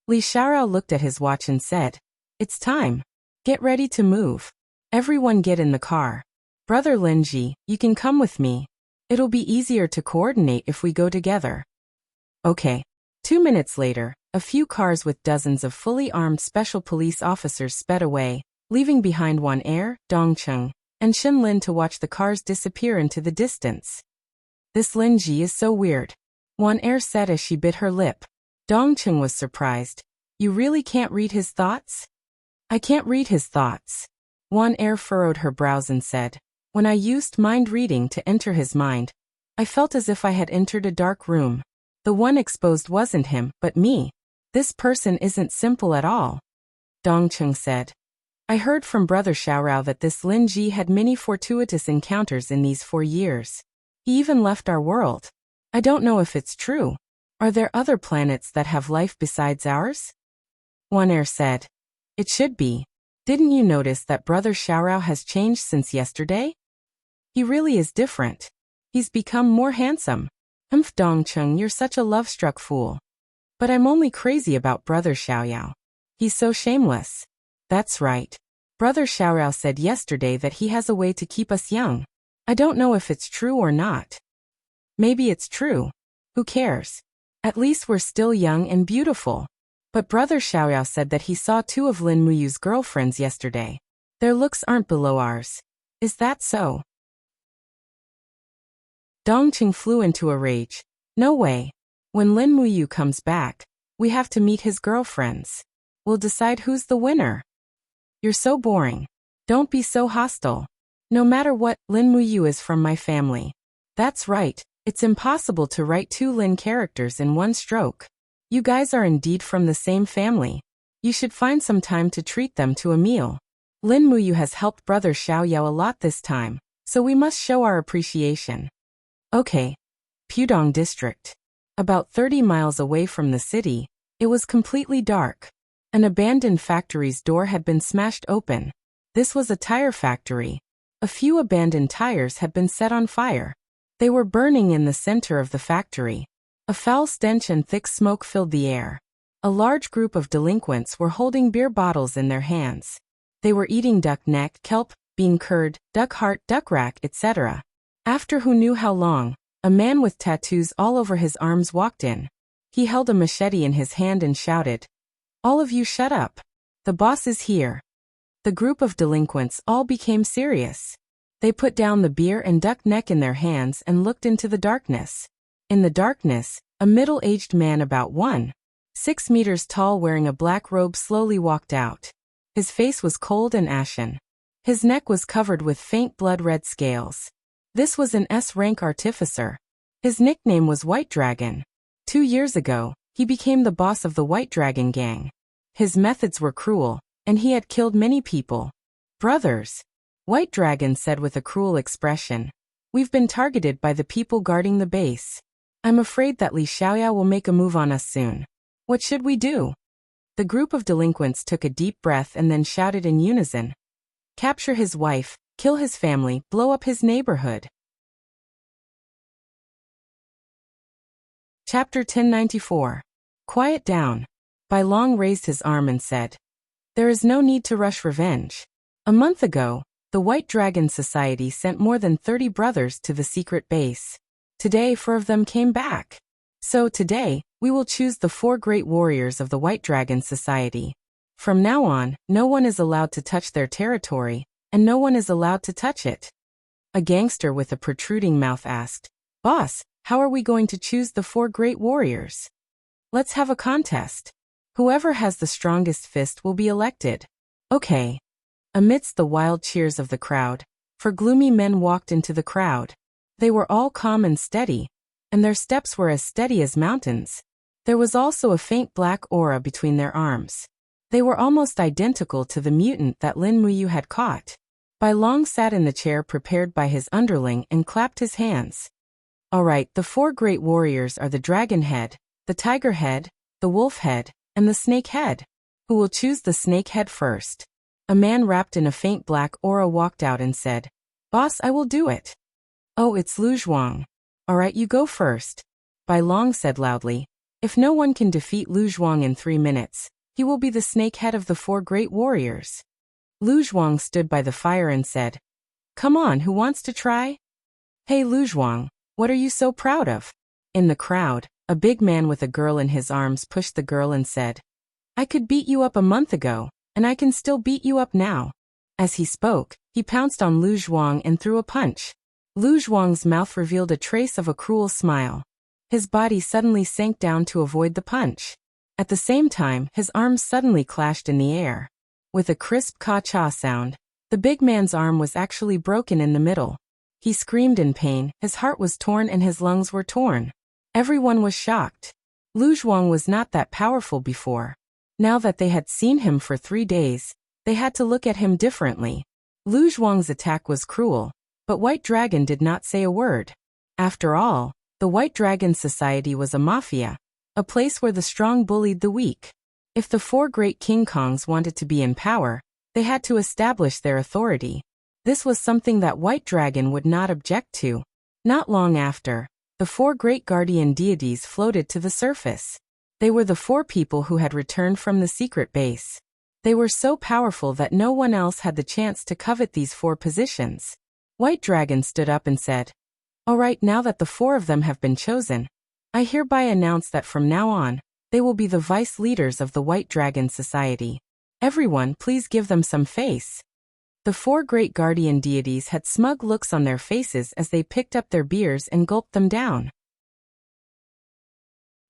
Li Xiaorao looked at his watch and said, It's time. Get ready to move. Everyone get in the car. Brother Linji, you can come with me. It'll be easier to coordinate if we go together. Okay. 2 minutes later, a few cars with dozens of fully armed special police officers sped away, leaving behind Wan Er, Dongqing, and Shen Lin to watch the cars disappear into the distance. This Linji is so weird. Wan Er said as she bit her lip. Dongqing was surprised. You really can't read his thoughts? I can't read his thoughts. Wan Er furrowed her brows and said, When I used mind reading to enter his mind, I felt as if I had entered a dark room. The one exposed wasn't him, but me. This person isn't simple at all. Dongqing said. I heard from Brother Xiaorao that this Lin Ji had many fortuitous encounters in these 4 years. He even left our world. I don't know if it's true. Are there other planets that have life besides ours? Wan Er said. It should be. Didn't you notice that Brother Xiaorao has changed since yesterday? He really is different. He's become more handsome. Dongqing, you're such a love-struck fool. But I'm only crazy about Brother Xiaoyao. He's so shameless. That's right. Brother Xiaorao said yesterday that he has a way to keep us young. I don't know if it's true or not. Maybe it's true. Who cares? At least we're still young and beautiful. But Brother Xiaoyao said that he saw 2 of Lin Muyu's girlfriends yesterday. Their looks aren't below ours. Is that so? Dongqing flew into a rage. No way. When Lin Muyu comes back, we have to meet his girlfriends. We'll decide who's the winner. You're so boring. Don't be so hostile. No matter what, Lin Muyu is from my family. That's right. It's impossible to write 2 Lin characters in one stroke. You guys are indeed from the same family. You should find some time to treat them to a meal. Lin Muyu has helped Brother Xiaoyao a lot this time, so we must show our appreciation. Okay. Pudong District. About 30 miles away from the city, it was completely dark. An abandoned factory's door had been smashed open. This was a tire factory. A few abandoned tires had been set on fire. They were burning in the center of the factory. A foul stench and thick smoke filled the air. A large group of delinquents were holding beer bottles in their hands. They were eating duck neck, kelp, bean curd, duck heart, duck rack, etc. After who knew how long, a man with tattoos all over his arms walked in. He held a machete in his hand and shouted, All of you shut up. The boss is here. The group of delinquents all became serious. They put down the beer and duck neck in their hands and looked into the darkness. In the darkness, a middle-aged man about 1.6 meters tall wearing a black robe slowly walked out. His face was cold and ashen. His neck was covered with faint blood-red scales. This was an S-rank artificer. His nickname was White Dragon. 2 years ago, he became the boss of the White Dragon gang. His methods were cruel, and he had killed many people. Brothers, White Dragon said with a cruel expression. We've been targeted by the people guarding the base. I'm afraid that Li Xiaoyao will make a move on us soon. What should we do? The group of delinquents took a deep breath and then shouted in unison. Capture his wife, kill his family, blow up his neighborhood. Chapter 1094. Quiet down. Bai Long raised his arm and said, there is no need to rush revenge. A month ago, the White Dragon Society sent more than 30 brothers to the secret base. Today 4 of them came back. So today, we will choose the 4 great warriors of the White Dragon Society. From now on, no one is allowed to touch their territory, and no one is allowed to touch it. A gangster with a protruding mouth asked, Boss, how are we going to choose the 4 great warriors? Let's have a contest. Whoever has the strongest fist will be elected. Okay. Amidst the wild cheers of the crowd, 4 gloomy men walked into the crowd. They were all calm and steady, and their steps were as steady as mountains. There was also a faint black aura between their arms. They were almost identical to the mutant that Lin Muyu had caught. Bai Long sat in the chair prepared by his underling and clapped his hands. All right, the 4 great warriors are the Dragon Head, the Tiger Head, the Wolf Head, and the Snake Head. Who will choose the Snake Head first? A man wrapped in a faint black aura walked out and said, Boss, I will do it. Oh, it's Lu Zhuang. All right, you go first. Bai Long said loudly, if no one can defeat Lu Zhuang in 3 minutes, he will be the Snake Head of the 4 great warriors. Lu Zhuang stood by the fire and said, Come on, who wants to try? Hey Lu Zhuang, what are you so proud of? In the crowd, a big man with a girl in his arms pushed the girl and said, I could beat you up a month ago, and I can still beat you up now. As he spoke, he pounced on Lu Zhuang and threw a punch. Lu Zhuang's mouth revealed a trace of a cruel smile. His body suddenly sank down to avoid the punch. At the same time, his arms suddenly clashed in the air. With a crisp ka-cha sound, the big man's arm was actually broken in the middle. He screamed in pain, his heart was torn and his lungs were torn. Everyone was shocked. Lu Zhuang was not that powerful before. Now that they had seen him for 3 days, they had to look at him differently. Lu Zhuang's attack was cruel, but White Dragon did not say a word. After all, the White Dragon Society was a mafia, a place where the strong bullied the weak. If the 4 great King Kongs wanted to be in power, they had to establish their authority. This was something that White Dragon would not object to. Not long after, the 4 great guardian deities floated to the surface. They were the 4 people who had returned from the secret base. They were so powerful that no one else had the chance to covet these 4 positions. White Dragon stood up and said, All right, now that the 4 of them have been chosen, I hereby announce that from now on, they will be the vice leaders of the White Dragon Society. Everyone, please give them some face. The 4 great guardian deities had smug looks on their faces as they picked up their beers and gulped them down.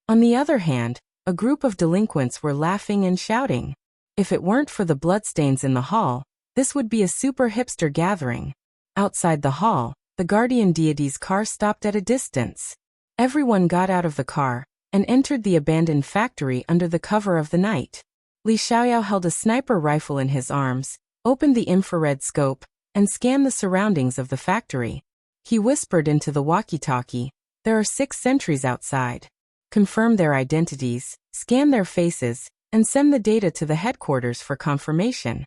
On the other hand, a group of delinquents were laughing and shouting. If it weren't for the bloodstains in the hall, this would be a super hipster gathering. Outside the hall, the guardian deity's car stopped at a distance. Everyone got out of the car and entered the abandoned factory under the cover of the night. Li Xiaoyao held a sniper rifle in his arms, opened the infrared scope, and scanned the surroundings of the factory. He whispered into the walkie-talkie, There are 6 sentries outside. Confirm their identities, scan their faces, and send the data to the headquarters for confirmation.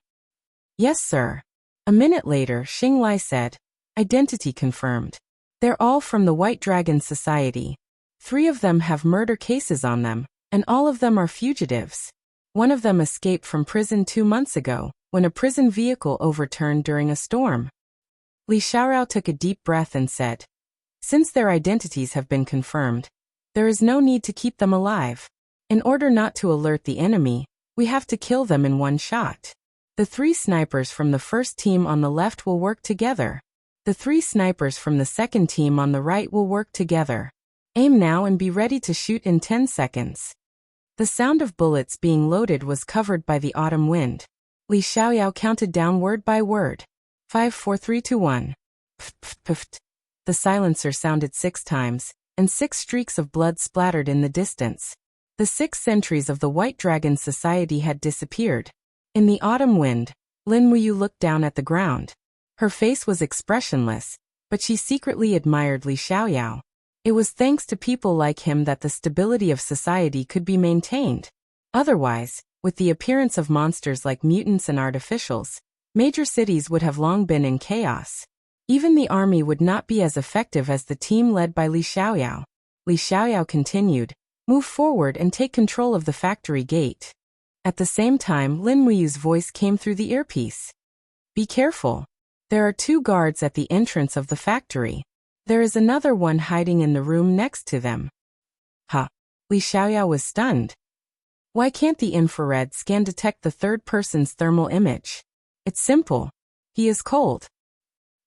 Yes, sir. A minute later, Xing Lai said, Identity confirmed. They're all from the White Dragon Society. 3 of them have murder cases on them, and all of them are fugitives. One of them escaped from prison 2 months ago, when a prison vehicle overturned during a storm. Li Xiaorao took a deep breath and said, Since their identities have been confirmed, there is no need to keep them alive. In order not to alert the enemy, we have to kill them in one shot. The 3 snipers from the first team on the left will work together. The 3 snipers from the second team on the right will work together. Aim now and be ready to shoot in 10 seconds. The sound of bullets being loaded was covered by the autumn wind. Li Xiaoyao counted down word by word. 5, 4, 3, 2, 1. Pft, pft, pft. The silencer sounded 6 times, and 6 streaks of blood splattered in the distance. The 6 sentries of the White Dragon Society had disappeared. In the autumn wind, Lin Wuyu looked down at the ground. Her face was expressionless, but she secretly admired Li Xiaoyao. It was thanks to people like him that the stability of society could be maintained. Otherwise, with the appearance of monsters like mutants and artificials, major cities would have long been in chaos. Even the army would not be as effective as the team led by Li Xiaoyao. Li Xiaoyao continued, "Move forward and take control of the factory gate." At the same time, Lin Wuyu's voice came through the earpiece. "Be careful. There are 2 guards at the entrance of the factory. There is another one hiding in the room next to them." Ha! Li Xiaoyao was stunned. Why can't the infrared scan detect the third person's thermal image? It's simple. He is cold.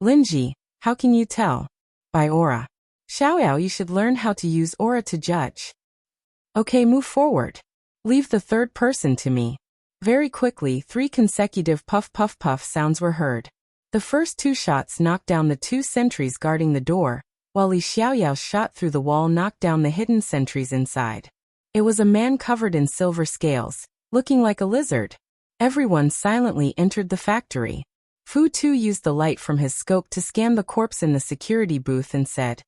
Linji, how can you tell? By aura. Xiaoyao, you should learn how to use aura to judge. Okay, move forward. Leave the third person to me. Very quickly, 3 consecutive puff puff puff sounds were heard. The first 2 shots knocked down the 2 sentries guarding the door, while Li Xiaoyao's shot through the wall knocked down the hidden sentries inside. It was a man covered in silver scales, looking like a lizard. Everyone silently entered the factory. Fu Tu used the light from his scope to scan the corpse in the security booth and said,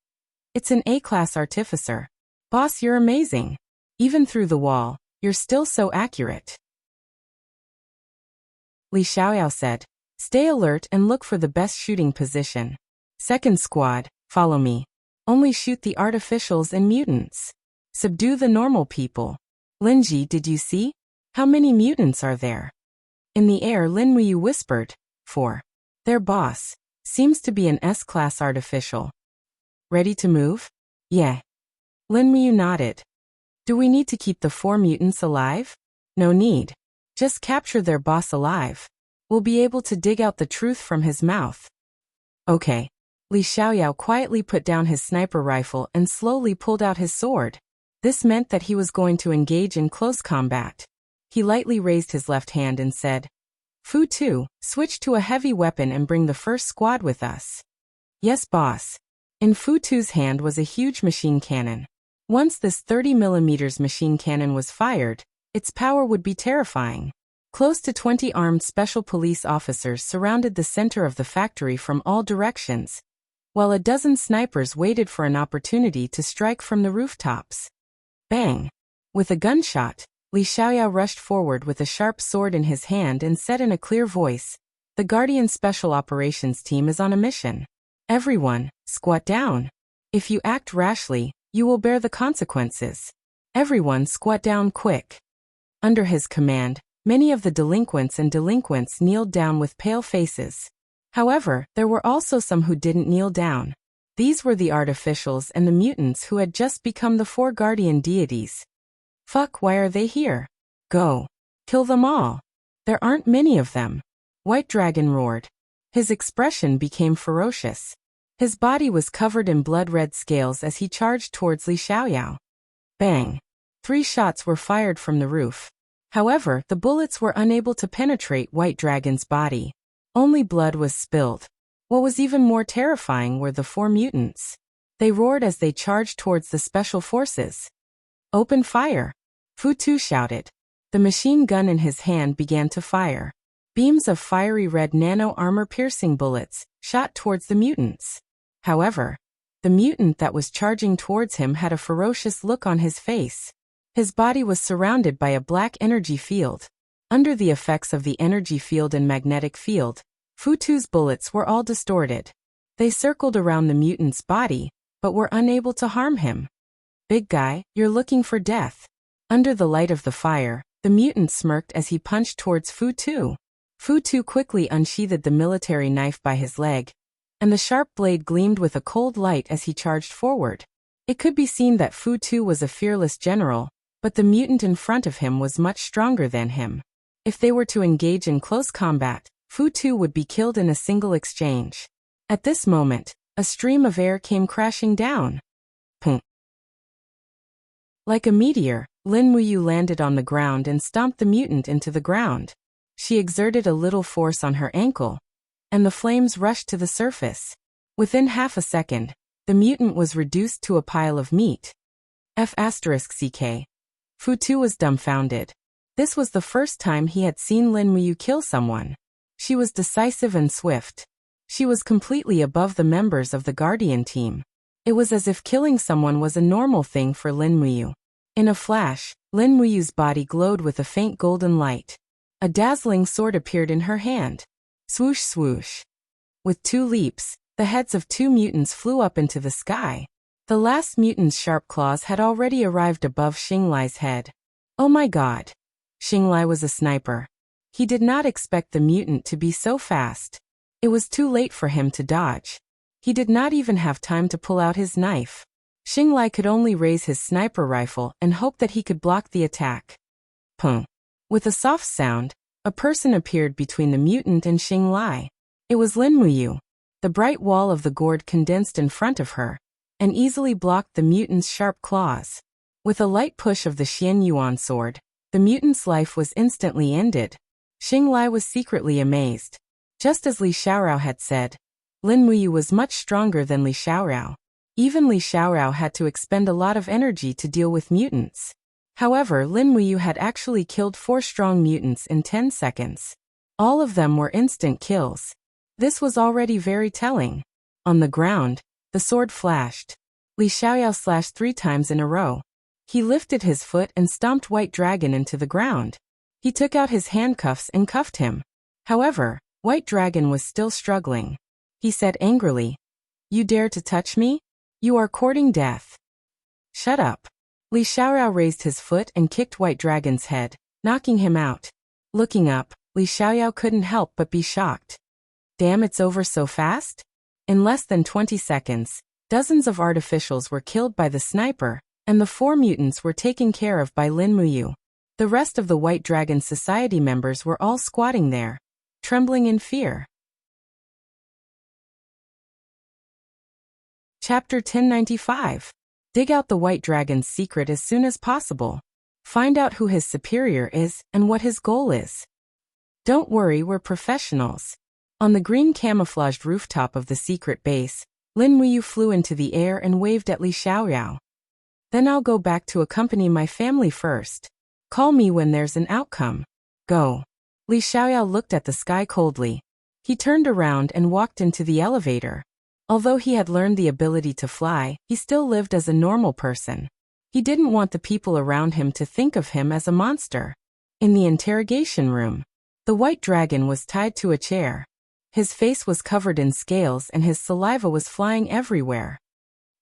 "It's an A-class artificer. Boss, you're amazing. Even through the wall, you're still so accurate." Li Xiaoyao said, "Stay alert and look for the best shooting position. Second squad, follow me. Only shoot the artificials and mutants. Subdue the normal people." "Linji, did you see? How many mutants are there?" In the air, Lin Wuyu whispered, 4. Their boss seems to be an S-class artificial. Ready to move? Yeah. Lin Wuyu nodded. Do we need to keep the 4 mutants alive? No need. Just capture their boss alive. We'll be able to dig out the truth from his mouth. Okay. Li Xiaoyao quietly put down his sniper rifle and slowly pulled out his sword. This meant that he was going to engage in close combat. He lightly raised his left hand and said, "Fu Tu, switch to a heavy weapon and bring the first squad with us." "Yes, boss." In Fu Tu's hand was a huge machine cannon. Once this 30mm machine cannon was fired, its power would be terrifying. Close to 20 armed special police officers surrounded the center of the factory from all directions, while a dozen snipers waited for an opportunity to strike from the rooftops. Bang! With a gunshot, Li Xiaoyao rushed forward with a sharp sword in his hand and said in a clear voice, "The Guardian Special Operations Team is on a mission. Everyone, squat down. If you act rashly, you will bear the consequences. Everyone squat down quick." Under his command, many of the delinquents kneeled down with pale faces. However, there were also some who didn't kneel down. These were the artificials and the mutants who had just become the 4 guardian deities. Fuck, why are they here? Go. Kill them all. There aren't many of them. White Dragon roared. His expression became ferocious. His body was covered in blood-red scales as he charged towards Li Xiaoyao. Bang! 3 shots were fired from the roof. However, the bullets were unable to penetrate White Dragon's body. Only blood was spilled. What was even more terrifying were the 4 mutants. They roared as they charged towards the special forces. "Open fire!" Fu Tu shouted. The machine gun in his hand began to fire. Beams of fiery red nano-armor-piercing bullets shot towards the mutants. However, the mutant that was charging towards him had a ferocious look on his face. His body was surrounded by a black energy field. Under the effects of the energy field and magnetic field, Fu Tu's bullets were all distorted. They circled around the mutant's body, but were unable to harm him. "Big guy, you're looking for death." Under the light of the fire, the mutant smirked as he punched towards Fu Tu. Fu Tu quickly unsheathed the military knife by his leg, and the sharp blade gleamed with a cold light as he charged forward. It could be seen that Fu Tu was a fearless general, but the mutant in front of him was much stronger than him. If they were to engage in close combat, Fu Tu would be killed in a single exchange. At this moment, a stream of air came crashing down. Pum. Like a meteor, Lin Wuyu landed on the ground and stomped the mutant into the ground. She exerted a little force on her ankle, and the flames rushed to the surface. Within half a second, the mutant was reduced to a pile of meat. F***ck. Fu Tu was dumbfounded. This was the first time he had seen Lin Muyu kill someone. She was decisive and swift. She was completely above the members of the Guardian team. It was as if killing someone was a normal thing for Lin Muyu. In a flash, Lin Muyu's body glowed with a faint golden light. A dazzling sword appeared in her hand. Swoosh swoosh. With 2 leaps, the heads of 2 mutants flew up into the sky. The last mutant's sharp claws had already arrived above Xinglai's head. Oh my god. Xinglai was a sniper. He did not expect the mutant to be so fast. It was too late for him to dodge. He did not even have time to pull out his knife. Xinglai could only raise his sniper rifle and hope that he could block the attack. Pum. With a soft sound, a person appeared between the mutant and Xinglai. It was Lin Muyu. The bright wall of the gourd condensed in front of her, and easily blocked the mutant's sharp claws. With a light push of the Xian Yuan sword, the mutant's life was instantly ended. Xinglai was secretly amazed. Just as Li Xiaorao had said, Lin Muyu was much stronger than Li Xiaorao. Even Li Xiaorao had to expend a lot of energy to deal with mutants. However, Lin Muyu had actually killed 4 strong mutants in 10 seconds. All of them were instant kills. This was already very telling. On the ground, the sword flashed. Li Xiaoyao slashed 3 times in a row. He lifted his foot and stomped White Dragon into the ground. He took out his handcuffs and cuffed him. However, White Dragon was still struggling. He said angrily, "You dare to touch me? You are courting death." "Shut up." Li Xiaorao raised his foot and kicked White Dragon's head, knocking him out. Looking up, Li Xiaoyao couldn't help but be shocked. Damn, it's over so fast? In less than 20 seconds, dozens of artificials were killed by the sniper, and the 4 mutants were taken care of by Lin Muyu. The rest of the White Dragon Society members were all squatting there, trembling in fear. Chapter 1095. Dig out the White Dragon's secret as soon as possible. Find out who his superior is and what his goal is. Don't worry, we're professionals. On the green camouflaged rooftop of the secret base, Lin Muyu flew into the air and waved at Li Xiaoyao. Then I'll go back to accompany my family first. Call me when there's an outcome. Go. Li Xiaoyao looked at the sky coldly. He turned around and walked into the elevator. Although he had learned the ability to fly, he still lived as a normal person. He didn't want the people around him to think of him as a monster. In the interrogation room, the White Dragon was tied to a chair. His face was covered in scales and his saliva was flying everywhere.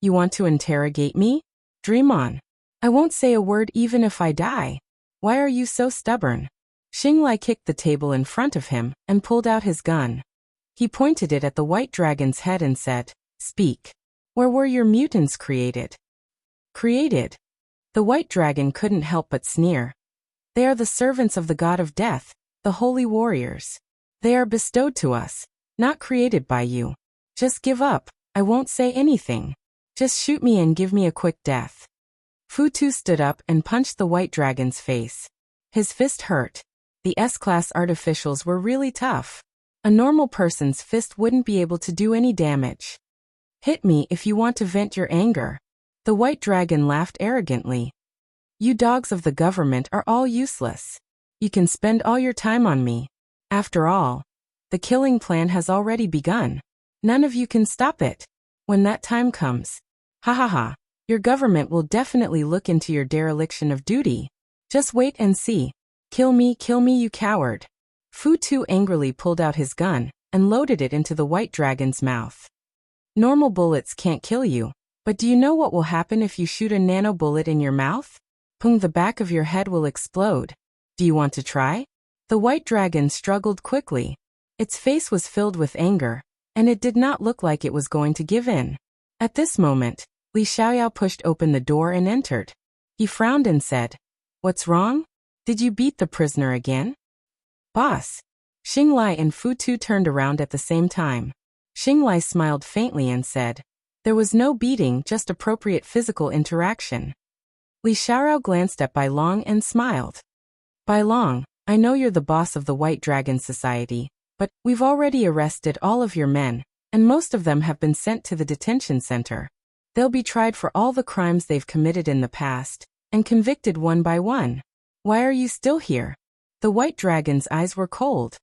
You want to interrogate me? Dream on. I won't say a word even if I die. Why are you so stubborn? Xinglai kicked the table in front of him and pulled out his gun. He pointed it at the White Dragon's head and said, "Speak. Where were your mutants created?" Created? The White Dragon couldn't help but sneer. They are the servants of the god of death, the holy warriors. They are bestowed to us, not created by you. Just give up, I won't say anything. Just shoot me and give me a quick death. Fu Tu stood up and punched the White Dragon's face. His fist hurt. The S-class artificials were really tough. A normal person's fist wouldn't be able to do any damage. Hit me if you want to vent your anger. The White Dragon laughed arrogantly. You dogs of the government are all useless. You can spend all your time on me. After all, the killing plan has already begun. None of you can stop it. When that time comes, ha ha ha, your government will definitely look into your dereliction of duty. Just wait and see. Kill me, you coward. Fu Tu angrily pulled out his gun and loaded it into the White Dragon's mouth. Normal bullets can't kill you, but do you know what will happen if you shoot a nano bullet in your mouth? Pung, the back of your head will explode. Do you want to try? The White Dragon struggled quickly. Its face was filled with anger, and it did not look like it was going to give in. At this moment, Li Xiaoyao pushed open the door and entered. He frowned and said, "What's wrong? Did you beat the prisoner again?" "Boss." Xinglai and Fu Tu turned around at the same time. Xinglai smiled faintly and said, "There was no beating, just appropriate physical interaction." Li Xiaorao glanced at Bai Long and smiled. "Bai Long, I know you're the boss of the White Dragon Society, but we've already arrested all of your men, and most of them have been sent to the detention center. They'll be tried for all the crimes they've committed in the past, and convicted one by one. Why are you still here? The White Dragon's eyes were cold.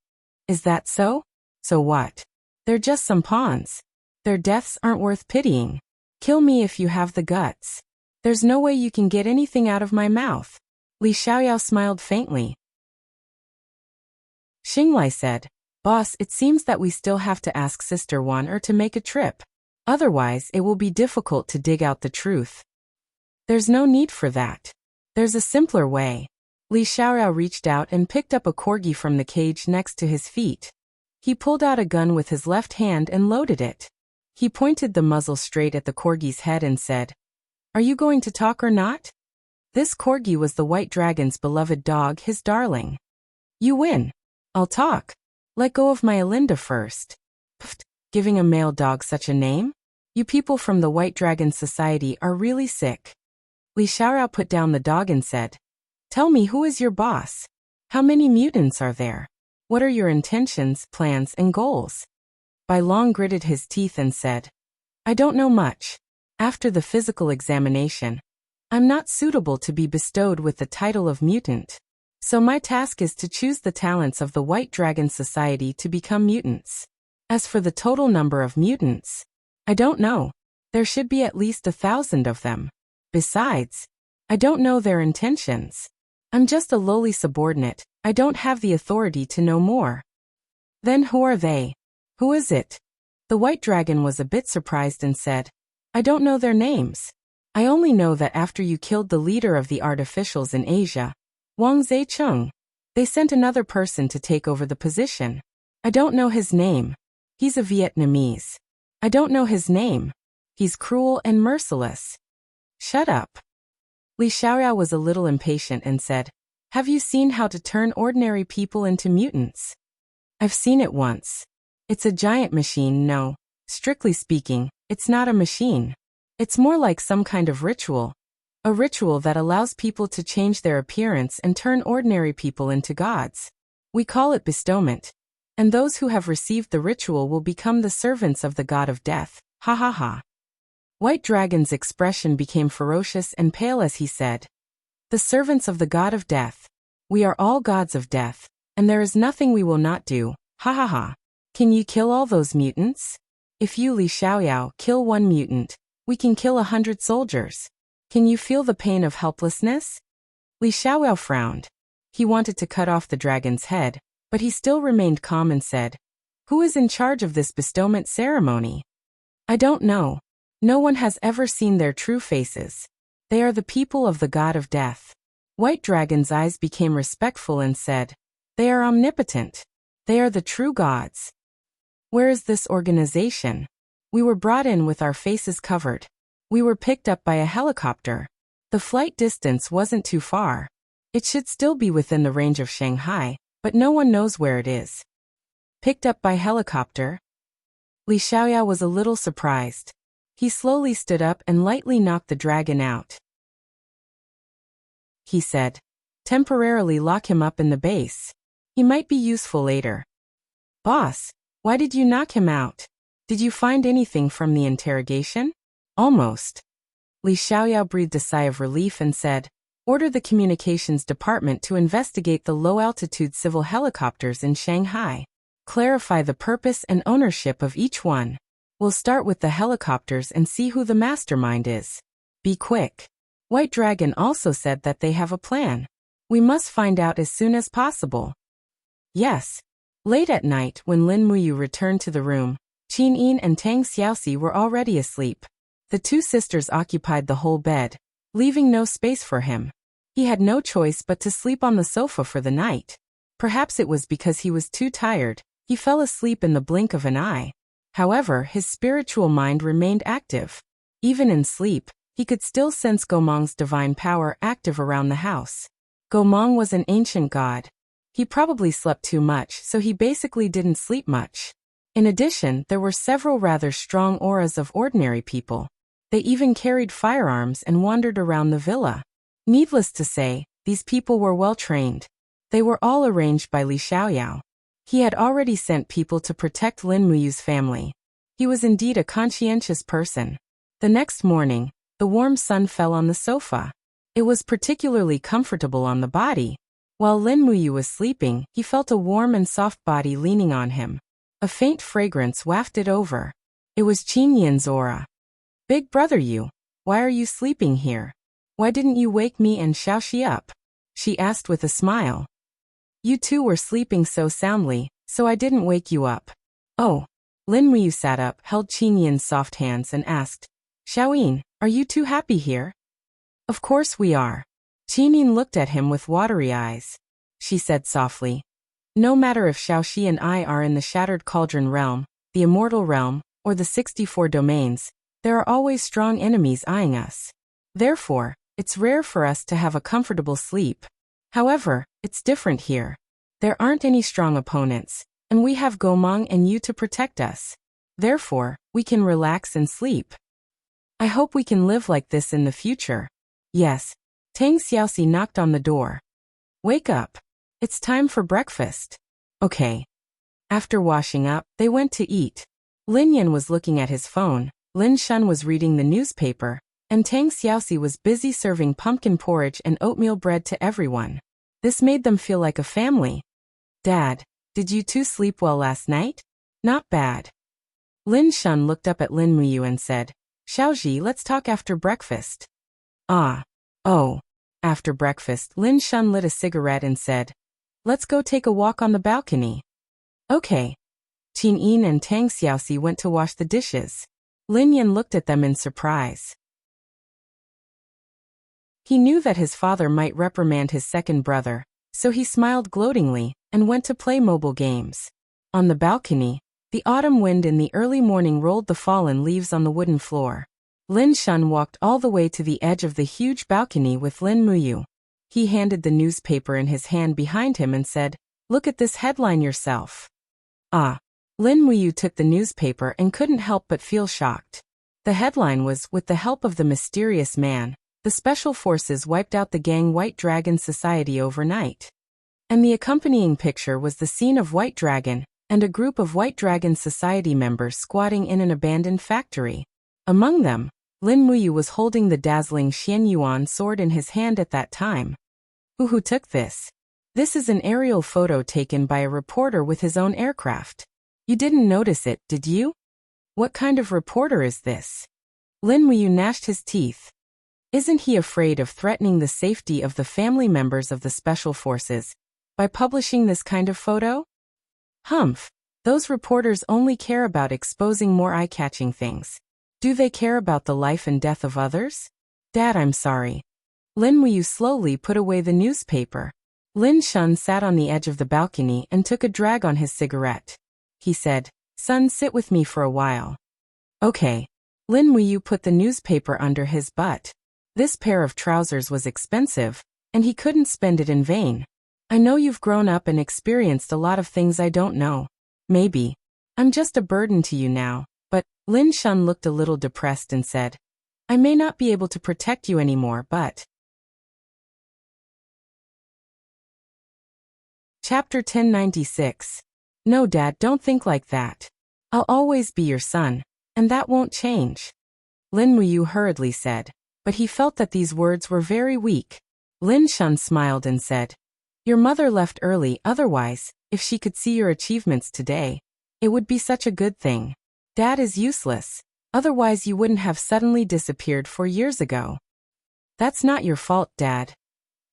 Is that so? So what? They're just some pawns. Their deaths aren't worth pitying. Kill me if you have the guts. There's no way you can get anything out of my mouth. Li Xiaoyao smiled faintly. Xinglai said, Boss, it seems that we still have to ask Sister Wan to make a trip. Otherwise, it will be difficult to dig out the truth. There's no need for that. There's a simpler way. Li Xiaoyao reached out and picked up a corgi from the cage next to his feet. He pulled out a gun with his left hand and loaded it. He pointed the muzzle straight at the corgi's head and said, Are you going to talk or not? This corgi was the White Dragon's beloved dog, his darling. You win. I'll talk. Let go of my Alinda first. Pfft, giving a male dog such a name? You people from the White Dragon Society are really sick. Li Xiaoyao put down the dog and said, Tell me, who is your boss? How many mutants are there? What are your intentions, plans, and goals? Bai Long gritted his teeth and said, I don't know much. After the physical examination, I'm not suitable to be bestowed with the title of mutant. So my task is to choose the talents of the White Dragon Society to become mutants. As for the total number of mutants, I don't know. There should be at least 1,000 of them. Besides, I don't know their intentions. I'm just a lowly subordinate. I don't have the authority to know more. Then who are they? Who is it? The White Dragon was a bit surprised and said, I don't know their names. I only know that after you killed the leader of the artificials in Asia, Wang Zecheng, they sent another person to take over the position. I don't know his name. He's a Vietnamese. I don't know his name. He's cruel and merciless. Shut up. Li Xiaoyao was a little impatient and said, Have you seen how to turn ordinary people into mutants? I've seen it once. It's a giant machine. No, strictly speaking, it's not a machine. It's more like some kind of ritual. A ritual that allows people to change their appearance and turn ordinary people into gods. We call it bestowment. And those who have received the ritual will become the servants of the god of death. Ha ha ha. White Dragon's expression became ferocious and pale as he said, The servants of the god of death. We are all gods of death, and there is nothing we will not do. Ha ha ha. Can you kill all those mutants? If you, Li Xiaoyao, kill one mutant, we can kill 100 soldiers. Can you feel the pain of helplessness? Li Xiaoyao frowned. He wanted to cut off the dragon's head, but he still remained calm and said, Who is in charge of this bestowment ceremony? I don't know. No one has ever seen their true faces. They are the people of the god of death. White Dragon's eyes became respectful and said, They are omnipotent. They are the true gods. Where is this organization? We were brought in with our faces covered. We were picked up by a helicopter. The flight distance wasn't too far. It should still be within the range of Shanghai, but no one knows where it is. Picked up by helicopter? Li Xiaoyao was a little surprised. He slowly stood up and lightly knocked the dragon out. He said, Temporarily lock him up in the base. He might be useful later. Boss, why did you knock him out? Did you find anything from the interrogation? Almost. Li Xiaoyao breathed a sigh of relief and said, Order the communications department to investigate the low-altitude civil helicopters in Shanghai. Clarify the purpose and ownership of each one. We'll start with the helicopters and see who the mastermind is. Be quick. White Dragon also said that they have a plan. We must find out as soon as possible. Yes. Late at night, when Lin Muyu returned to the room, Qin Yin and Tang Xiaoxi were already asleep. The two sisters occupied the whole bed, leaving no space for him. He had no choice but to sleep on the sofa for the night. Perhaps it was because he was too tired. He fell asleep in the blink of an eye. However, his spiritual mind remained active. Even in sleep, he could still sense Gomang's divine power active around the house. Gomang was an ancient god. He probably slept too much, so he basically didn't sleep much. In addition, there were several rather strong auras of ordinary people. They even carried firearms and wandered around the villa. Needless to say, these people were well trained. They were all arranged by Li Xiaoyao. He had already sent people to protect Lin Muyu's family. He was indeed a conscientious person. The next morning, the warm sun fell on the sofa. It was particularly comfortable on the body. While Lin Muyu was sleeping, he felt a warm and soft body leaning on him. A faint fragrance wafted over. It was Qin Yin's aura. "Big brother you, why are you sleeping here? Why didn't you wake me and Xiaoxi up?" she asked with a smile. "You two were sleeping so soundly, so I didn't wake you up." "Oh." Lin Muyu sat up, held Qin Yin's soft hands and asked, "Xiaoyin, are you two happy here?" "Of course we are." Qin Yin looked at him with watery eyes. She said softly, "No matter if Xiaoxi and I are in the Shattered Cauldron realm, the Immortal realm, or the 64 domains, there are always strong enemies eyeing us. Therefore, it's rare for us to have a comfortable sleep. However, it's different here. There aren't any strong opponents, and we have Gomang and you to protect us. Therefore, we can relax and sleep. I hope we can live like this in the future." "Yes." Tang Xiaoxi knocked on the door. "Wake up. It's time for breakfast." "Okay." After washing up, they went to eat. Lin Yan was looking at his phone, Lin Shun was reading the newspaper, and Tang Xiaoxi was busy serving pumpkin porridge and oatmeal bread to everyone. This made them feel like a family. "Dad, did you two sleep well last night?" "Not bad." Lin Shun looked up at Lin Muyu and said, "Xiaoji, let's talk after breakfast." "Ah. Oh." After breakfast, Lin Shun lit a cigarette and said, "Let's go take a walk on the balcony." "Okay." Qin Yin and Tang Xiaoxi went to wash the dishes. Lin Yan looked at them in surprise. He knew that his father might reprimand his second brother, so he smiled gloatingly and went to play mobile games. On the balcony, the autumn wind in the early morning rolled the fallen leaves on the wooden floor. Lin Shun walked all the way to the edge of the huge balcony with Lin Muyu. He handed the newspaper in his hand behind him and said, "Look at this headline yourself." "Ah." Lin Muyu took the newspaper and couldn't help but feel shocked. The headline was, "With the help of the mysterious man, the Special Forces wiped out the gang White Dragon Society overnight." And the accompanying picture was the scene of White Dragon and a group of White Dragon Society members squatting in an abandoned factory. Among them, Lin Muyu was holding the dazzling Xian Yuan sword in his hand at that time. Who took this? This is an aerial photo taken by a reporter with his own aircraft. You didn't notice it, did you? What kind of reporter is this? Lin Muyu gnashed his teeth. Isn't he afraid of threatening the safety of the family members of the Special Forces by publishing this kind of photo? Humph, those reporters only care about exposing more eye-catching things. Do they care about the life and death of others? Dad, I'm sorry. Lin Muyu slowly put away the newspaper. Lin Shun sat on the edge of the balcony and took a drag on his cigarette. He said, "Son, sit with me for a while." "Okay." Lin Muyu put the newspaper under his butt. This pair of trousers was expensive, and he couldn't spend it in vain. "I know you've grown up and experienced a lot of things I don't know. Maybe I'm just a burden to you now, but..." Lin Shun looked a little depressed and said, "I may not be able to protect you anymore, but..." Chapter 1096. No, Dad, don't think like that. I'll always be your son, and that won't change. Lin Muyu hurriedly said, but he felt that these words were very weak. Lin Shun smiled and said, "Your mother left early, otherwise, if she could see your achievements today, it would be such a good thing. Dad is useless, otherwise you wouldn't have suddenly disappeared 4 years ago." "That's not your fault, Dad.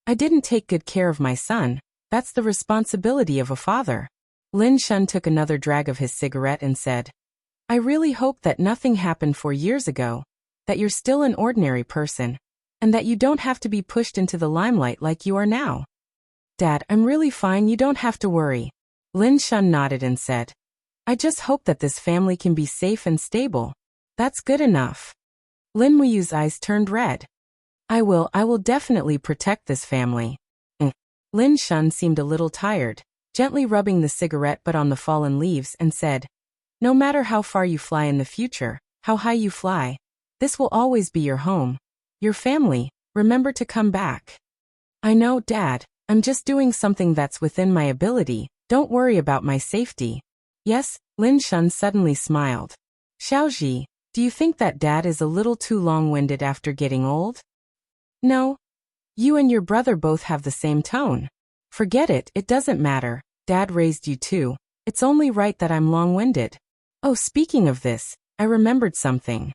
I didn't take good care of my son, that's the responsibility of a father." Lin Shun took another drag of his cigarette and said, "I really hope that nothing happened 4 years ago, that you're still an ordinary person, and that you don't have to be pushed into the limelight like you are now." "Dad, I'm really fine, you don't have to worry." Lin Shun nodded and said, "I just hope that this family can be safe and stable. That's good enough." Lin Muyu's eyes turned red. I will definitely protect this family." Lin Shun seemed a little tired, gently rubbing the cigarette butt on the fallen leaves and said, "No matter how far you fly in the future, how high you fly, this will always be your home. Your family, remember to come back." "I know, Dad, I'm just doing something that's within my ability, don't worry about my safety. Yes, Lin Shun suddenly smiled. Xiaoji, do you think that Dad is a little too long-winded after getting old? No. You and your brother both have the same tone. Forget it, it doesn't matter. Dad raised you too. It's only right that I'm long-winded. Oh, speaking of this, I remembered something.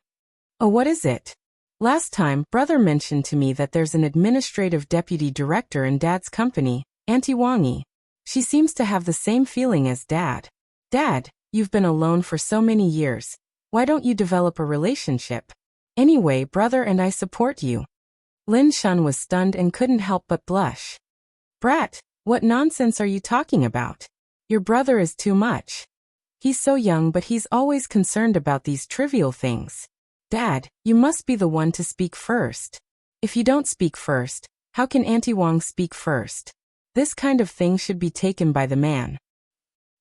Oh, what is it? Last time, brother mentioned to me that there's an administrative deputy director in Dad's company, Auntie Wangi. She seems to have the same feeling as Dad. Dad, you've been alone for so many years. Why don't you develop a relationship? Anyway, brother and I support you. Lin Shun was stunned and couldn't help but blush. Brat, what nonsense are you talking about? Your brother is too much. He's so young, but he's always concerned about these trivial things. Dad, you must be the one to speak first. If you don't speak first, how can Auntie Wang speak first? This kind of thing should be taken by the man.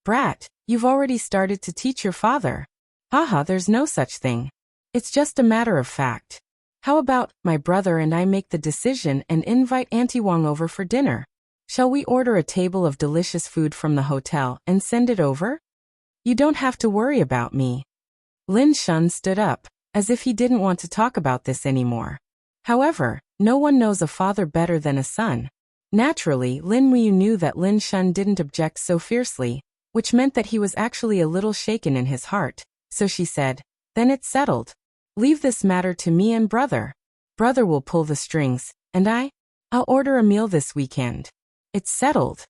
Brat, you've already started to teach your father. Haha, there's no such thing. It's just a matter of fact. How about my brother and I make the decision and invite Auntie Wang over for dinner? Shall we order a table of delicious food from the hotel and send it over? You don't have to worry about me. Lin Shun stood up, as if he didn't want to talk about this anymore. However, no one knows a father better than a son. Naturally, Lin Muyu knew that Lin Shun didn't object so fiercely, which meant that he was actually a little shaken in his heart. So she said, then it's settled. Leave this matter to me and brother. Brother will pull the strings, and I'll order a meal this weekend. It's settled.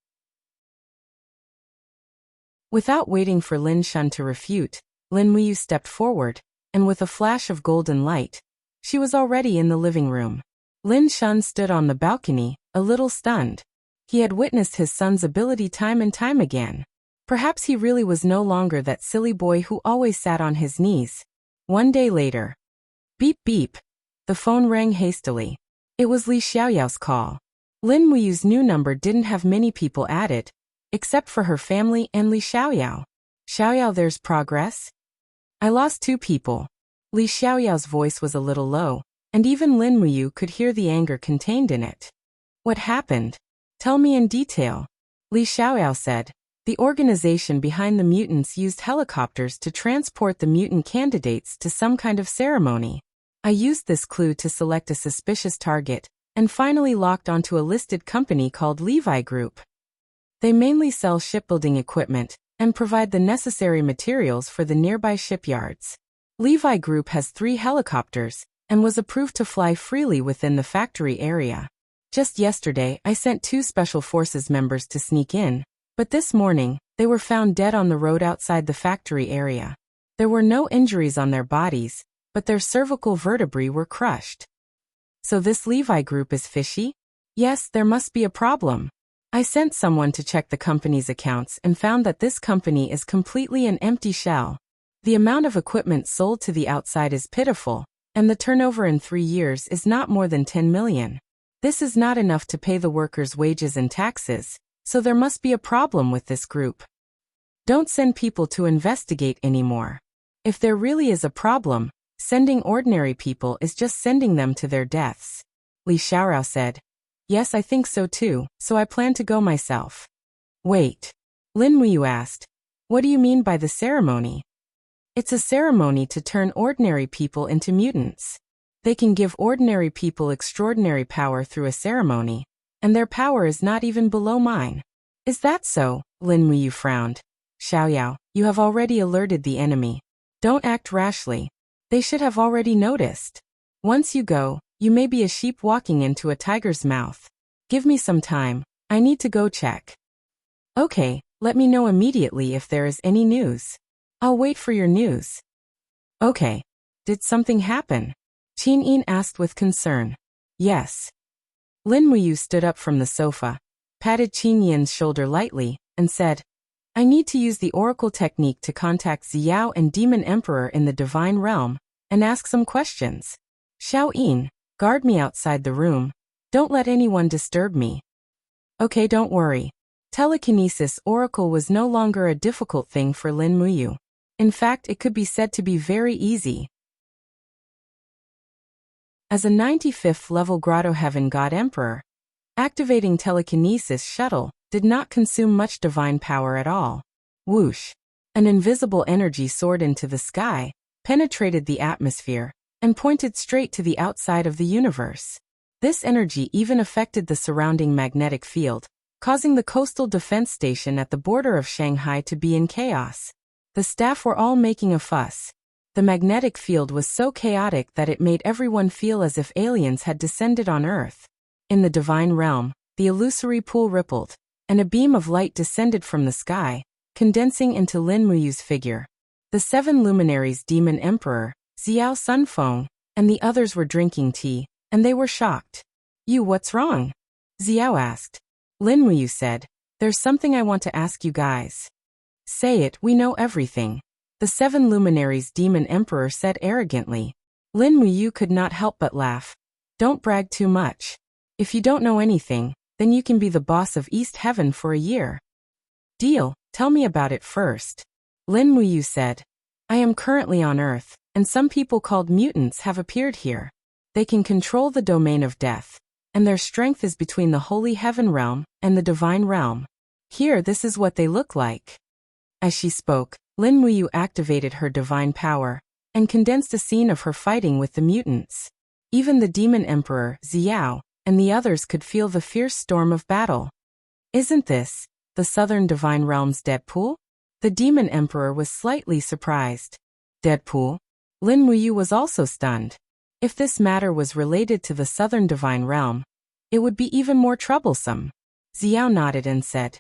Without waiting for Lin Shun to refute, Lin Muyu stepped forward, and with a flash of golden light, she was already in the living room. Lin Shun stood on the balcony, a little stunned. He had witnessed his son's ability time and time again. Perhaps he really was no longer that silly boy who always sat on his knees. One day later. Beep beep. The phone rang hastily. It was Li Xiaoyao's call. Lin Muyu's new number didn't have many people added, except for her family and Li Xiaoyao. Xiaoyao, there's progress? I lost 2 people. Li Xiaoyao's voice was a little low, and even Lin Muyu could hear the anger contained in it. What happened? Tell me in detail. Li Xiaoyao said. The organization behind the mutants used helicopters to transport the mutant candidates to some kind of ceremony. I used this clue to select a suspicious target, and finally locked onto a listed company called Levi Group. They mainly sell shipbuilding equipment, and provide the necessary materials for the nearby shipyards. Levi Group has 3 helicopters, and was approved to fly freely within the factory area. Just yesterday, I sent 2 Special Forces members to sneak in, but this morning, they were found dead on the road outside the factory area. There were no injuries on their bodies, but their cervical vertebrae were crushed. So this Levi Group is fishy? Yes, there must be a problem. I sent someone to check the company's accounts and found that this company is completely an empty shell. The amount of equipment sold to the outside is pitiful, and the turnover in 3 years is not more than 10 million. This is not enough to pay the workers' wages and taxes, so there must be a problem with this group. Don't send people to investigate anymore. If there really is a problem, sending ordinary people is just sending them to their deaths. Li Xiaorao said. Yes, I think so too, so I plan to go myself. Wait. Lin Muyu asked. What do you mean by the ceremony? It's a ceremony to turn ordinary people into mutants. They can give ordinary people extraordinary power through a ceremony, and their power is not even below mine. Is that so? Lin Muyu frowned. Xiaoyao, you have already alerted the enemy. Don't act rashly. They should have already noticed. Once you go, you may be a sheep walking into a tiger's mouth. Give me some time. I need to go check. Okay, let me know immediately if there is any news. I'll wait for your news. Okay. Did something happen? Qin Yin asked with concern. Yes. Lin Muyu stood up from the sofa, patted Qin Yin's shoulder lightly, and said, I need to use the oracle technique to contact Xiao and Demon Emperor in the Divine Realm, and ask some questions. Xiao Yin, guard me outside the room. Don't let anyone disturb me. Okay, don't worry. Telekinesis oracle was no longer a difficult thing for Lin Muyu. In fact, it could be said to be very easy. As a 95th level Grotto Heaven God Emperor, Activating telekinesis shuttle did not consume much divine power at all. Whoosh! An invisible energy soared into the sky, penetrated the atmosphere, and pointed straight to the outside of the universe. This energy even affected the surrounding magnetic field, causing the coastal defense station at the border of Shanghai to be in chaos. The staff were all making a fuss. The magnetic field was so chaotic that it made everyone feel as if aliens had descended on Earth. In the divine realm, the illusory pool rippled, and a beam of light descended from the sky, condensing into Lin Muyu's figure. The 7 luminaries Demon Emperor, Xiao Sunfeng, and the others were drinking tea, and they were shocked. "You, what's wrong?" Xiao asked. Lin Muyu said, "There's something I want to ask you guys." "Say it, we know everything," the 7 luminaries Demon Emperor said arrogantly. Lin Muyu could not help but laugh. "Don't brag too much. If you don't know anything, then you can be the boss of East Heaven for a year." "Deal, tell me about it first," Lin Muyu said. "I am currently on Earth, and some people called mutants have appeared here. They can control the domain of death, and their strength is between the Holy Heaven realm and the Divine realm. Here, this is what they look like." As she spoke, Lin Muyu activated her divine power and condensed a scene of her fighting with the mutants. Even the Demon Emperor, Xiao, and the others could feel the fierce storm of battle. "Isn't this the Southern Divine Realm's Deadpool?" The Demon Emperor was slightly surprised. "Deadpool?" Lin Muyu was also stunned. If this matter was related to the Southern Divine Realm, it would be even more troublesome. Xiao nodded and said,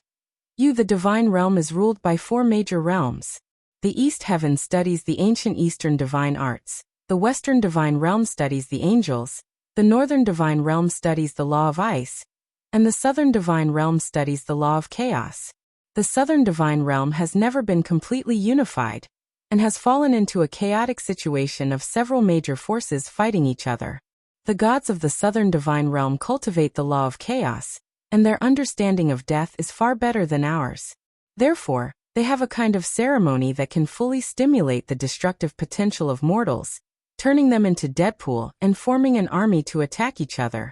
The Divine Realm is ruled by 4 major realms. The East Heaven studies the ancient Eastern Divine Arts, the Western Divine Realm studies the angels, the Northern Divine Realm studies the law of ice, and the Southern Divine Realm studies the law of chaos. The Southern Divine Realm has never been completely unified, and has fallen into a chaotic situation of several major forces fighting each other. The gods of the Southern Divine Realm cultivate the law of chaos, and their understanding of death is far better than ours. Therefore, they have a kind of ceremony that can fully stimulate the destructive potential of mortals, turning them into Deadpool and forming an army to attack each other.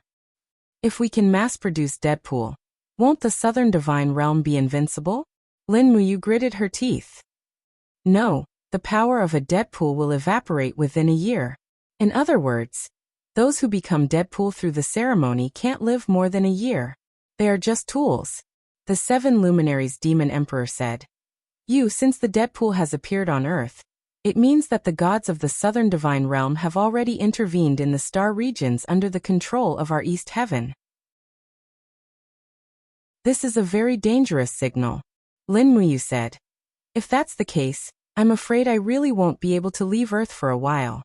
If we can mass-produce Deadpool, won't the Southern Divine Realm be invincible? Lin Muyu gritted her teeth. No, the power of a Deadpool will evaporate within a year. In other words, those who become Deadpool through the ceremony can't live more than a year. They are just tools. The 7 luminaries Demon Emperor said. Since the Deadpool has appeared on Earth, it means that the gods of the Southern Divine Realm have already intervened in the star regions under the control of our East Heaven. This is a very dangerous signal, Lin Muyu said. If that's the case, I'm afraid I really won't be able to leave Earth for a while.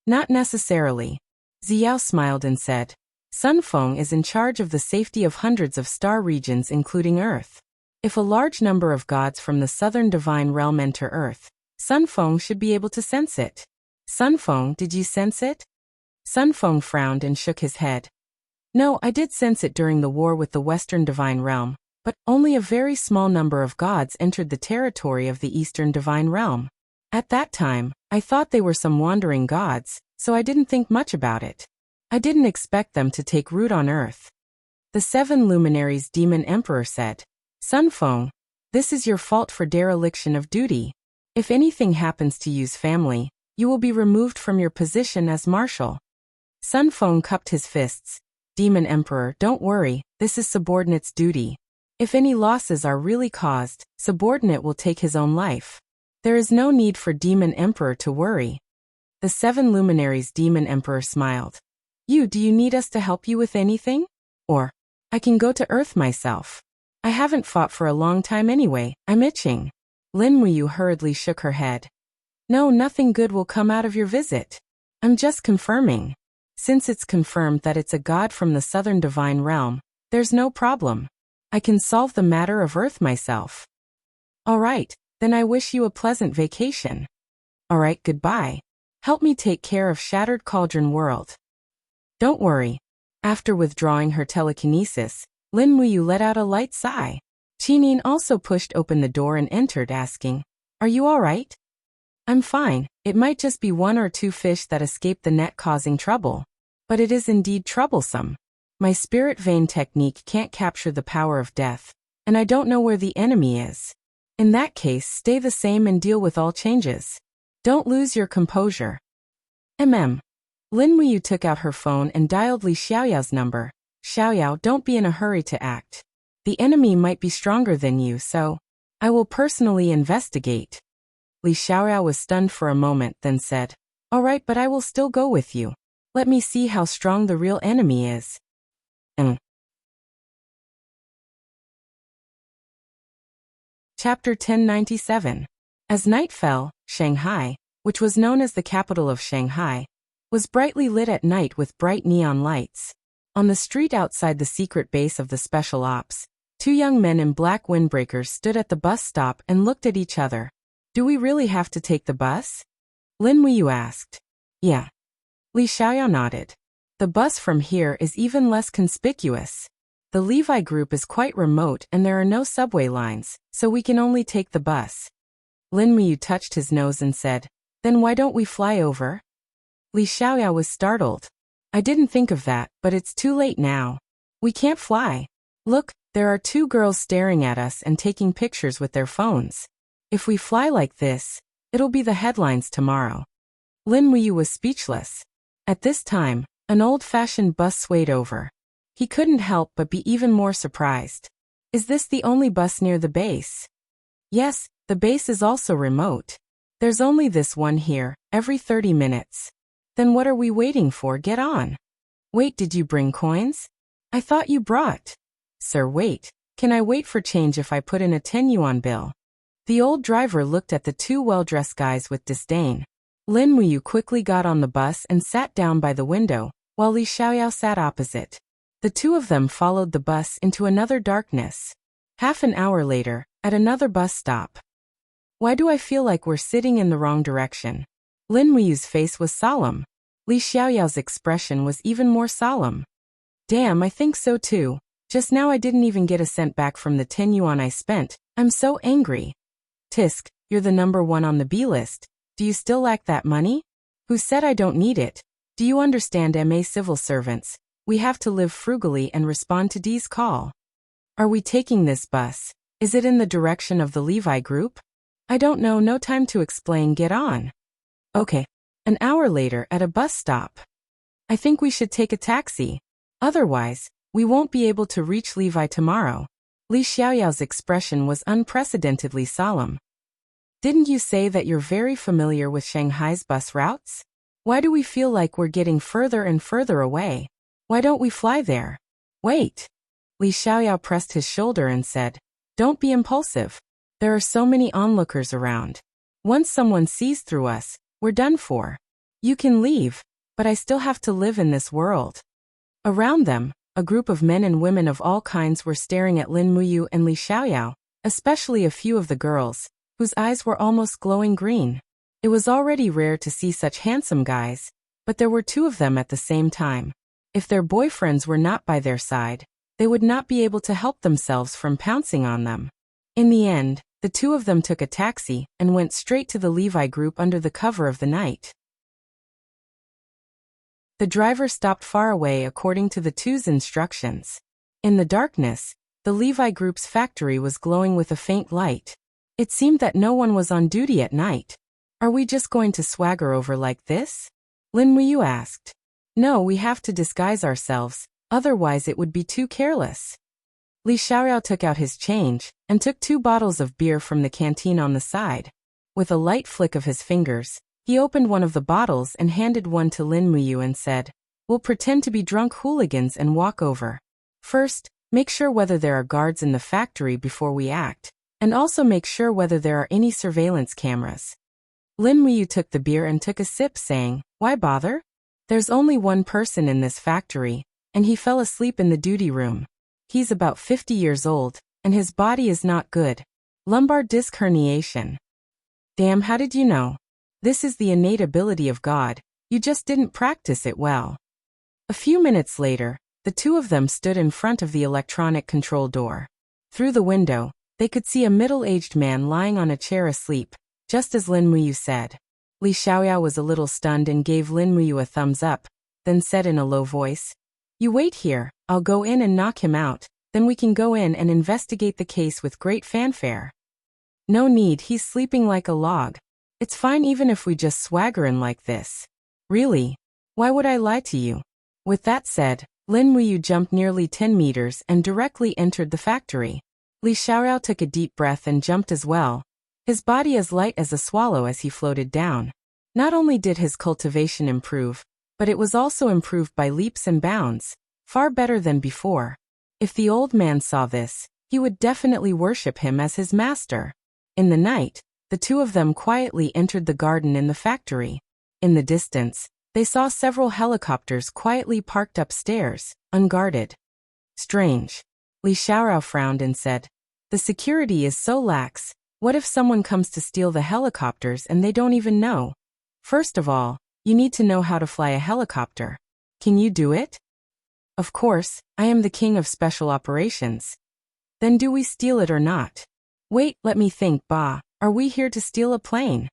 Not necessarily. Xiao smiled and said, Sunfeng is in charge of the safety of hundreds of star regions including Earth. If a large number of gods from the Southern Divine Realm enter Earth, Sunfeng should be able to sense it. Sunfeng, did you sense it? Sunfeng frowned and shook his head. No, I did sense it during the war with the Western Divine Realm, but only a very small number of gods entered the territory of the Eastern Divine Realm. At that time, I thought they were some wandering gods, so I didn't think much about it. I didn't expect them to take root on Earth. The 7 luminaries Demon Emperor said, Sunfeng, this is your fault for dereliction of duty. If anything happens to Yu's family, you will be removed from your position as marshal. Sunfeng cupped his fists. Demon Emperor, don't worry, this is subordinate's duty. If any losses are really caused, subordinate will take his own life. There is no need for Demon Emperor to worry. The 7 luminaries Demon Emperor smiled. Do you need us to help you with anything? Or, I can go to Earth myself. I haven't fought for a long time anyway, I'm itching. Lin Muyu hurriedly shook her head. No, nothing good will come out of your visit. I'm just confirming. Since it's confirmed that it's a god from the Southern Divine Realm, there's no problem. I can solve the matter of Earth myself. All right, then I wish you a pleasant vacation. All right, goodbye. Help me take care of Shattered Cauldron World. Don't worry. After withdrawing her telekinesis, Lin Muyu let out a light sigh. Qinin also pushed open the door and entered, asking, Are you all right? I'm fine. It might just be 1 or 2 fish that escaped the net causing trouble. But it is indeed troublesome. My spirit vein technique can't capture the power of death, and I don't know where the enemy is. In that case, stay the same and deal with all changes. Don't lose your composure. Lin Muyu took out her phone and dialed Li Xiaoyao's number. Xiaoyao, don't be in a hurry to act. The enemy might be stronger than you, so I will personally investigate. Li Xiaoyao was stunned for a moment, then said, all right, but I will still go with you. Let me see how strong the real enemy is. Chapter 1097. As night fell, Shanghai, which was known as the capital of Shanghai, was brightly lit at night with bright neon lights. On the street outside the secret base of the Special Ops, two young men in black windbreakers stood at the bus stop and looked at each other. Do we really have to take the bus? Lin Muyu asked. Yeah. Li Xiaoyao nodded. The bus from here is even less conspicuous. The Levi group is quite remote and there are no subway lines, so we can only take the bus. Lin Muyu touched his nose and said, then why don't we fly over? Li Xiaoyao was startled. I didn't think of that, but it's too late now. We can't fly. Look, there are two girls staring at us and taking pictures with their phones. If we fly like this, it'll be the headlines tomorrow. Lin Muyu was speechless. At this time, an old-fashioned bus swayed over. He couldn't help but be even more surprised. Is this the only bus near the base? Yes, the base is also remote. There's only this one here, every 30 minutes. Then what are we waiting for? Get on. Wait, did you bring coins? I thought you brought. Sir, wait. Can I wait for change if I put in a 10 yuan bill? The old driver looked at the two well-dressed guys with disdain. Lin Muyu quickly got on the bus and sat down by the window, while Li Xiaoyao sat opposite. The two of them followed the bus into another darkness. Half an hour later, at another bus stop. Why do I feel like we're sitting in the wrong direction? Lin Muyu's face was solemn. Li Xiaoyao's expression was even more solemn. Damn, I think so too. Just now I didn't even get a cent back from the 10 yuan I spent. I'm so angry. Tisk, you're the number one on the B list. Do you still lack that money? Who said I don't need it? Do you understand, MA civil servants? We have to live frugally and respond to D's call. Are we taking this bus? Is it in the direction of the Levi group? I don't know, no time to explain, get on. Okay. An hour later at a bus stop. I think we should take a taxi. Otherwise, we won't be able to reach Levi tomorrow. Li Xiaoyao's expression was unprecedentedly solemn. Didn't you say that you're very familiar with Shanghai's bus routes? Why do we feel like we're getting further and further away? Why don't we fly there? Wait. Li Xiaoyao pressed his shoulder and said, don't be impulsive. There are so many onlookers around. Once someone sees through us, we're done for. You can leave, but I still have to live in this world. Around them, a group of men and women of all kinds were staring at Lin Muyu and Li Xiaoyao, especially a few of the girls, whose eyes were almost glowing green. It was already rare to see such handsome guys, but there were two of them at the same time. If their boyfriends were not by their side, they would not be able to help themselves from pouncing on them. In the end, the two of them took a taxi and went straight to the Levi group under the cover of the night. The driver stopped far away according to the two's instructions. In the darkness, the Levi group's factory was glowing with a faint light. It seemed that no one was on duty at night. Are we just going to swagger over like this? Lin Muyu asked. No, we have to disguise ourselves, otherwise it would be too careless. Li Xiaoyao took out his change and took 2 bottles of beer from the canteen on the side. With a light flick of his fingers, he opened one of the bottles and handed one to Lin Muyu and said, we'll pretend to be drunk hooligans and walk over. First, make sure whether there are guards in the factory before we act, and also make sure whether there are any surveillance cameras. Lin Muyu took the beer and took a sip, saying, why bother? There's only one person in this factory, and he fell asleep in the duty room. He's about 50 years old, and his body is not good. Lumbar disc herniation. Damn, how did you know? This is the innate ability of God, you just didn't practice it well. A few minutes later, the two of them stood in front of the electronic control door. Through the window, they could see a middle-aged man lying on a chair asleep, just as Lin Muyu said. Li Xiaoyao was a little stunned and gave Lin Muyu a thumbs up, then said in a low voice, You wait here, I'll go in and knock him out, then we can go in and investigate the case with great fanfare. No need, he's sleeping like a log. It's fine even if we just swagger in like this. Really? Why would I lie to you? With that said, Lin Wuyu jumped nearly 10 meters and directly entered the factory. Li Xiaoyao took a deep breath and jumped as well, his body as light as a swallow as he floated down. Not only did his cultivation improve, but it was also improved by leaps and bounds, far better than before. If the old man saw this, he would definitely worship him as his master. In the night, the two of them quietly entered the garden in the factory. In the distance, they saw several helicopters quietly parked upstairs, unguarded. Strange. Li Xiaorao frowned and said, "The security is so lax. What if someone comes to steal the helicopters and they don't even know? First of all, you need to know how to fly a helicopter. Can you do it?" "Of course, I am the king of special operations." "Then do we steal it or not?" "Wait, let me think, Ba. Are we here to steal a plane?"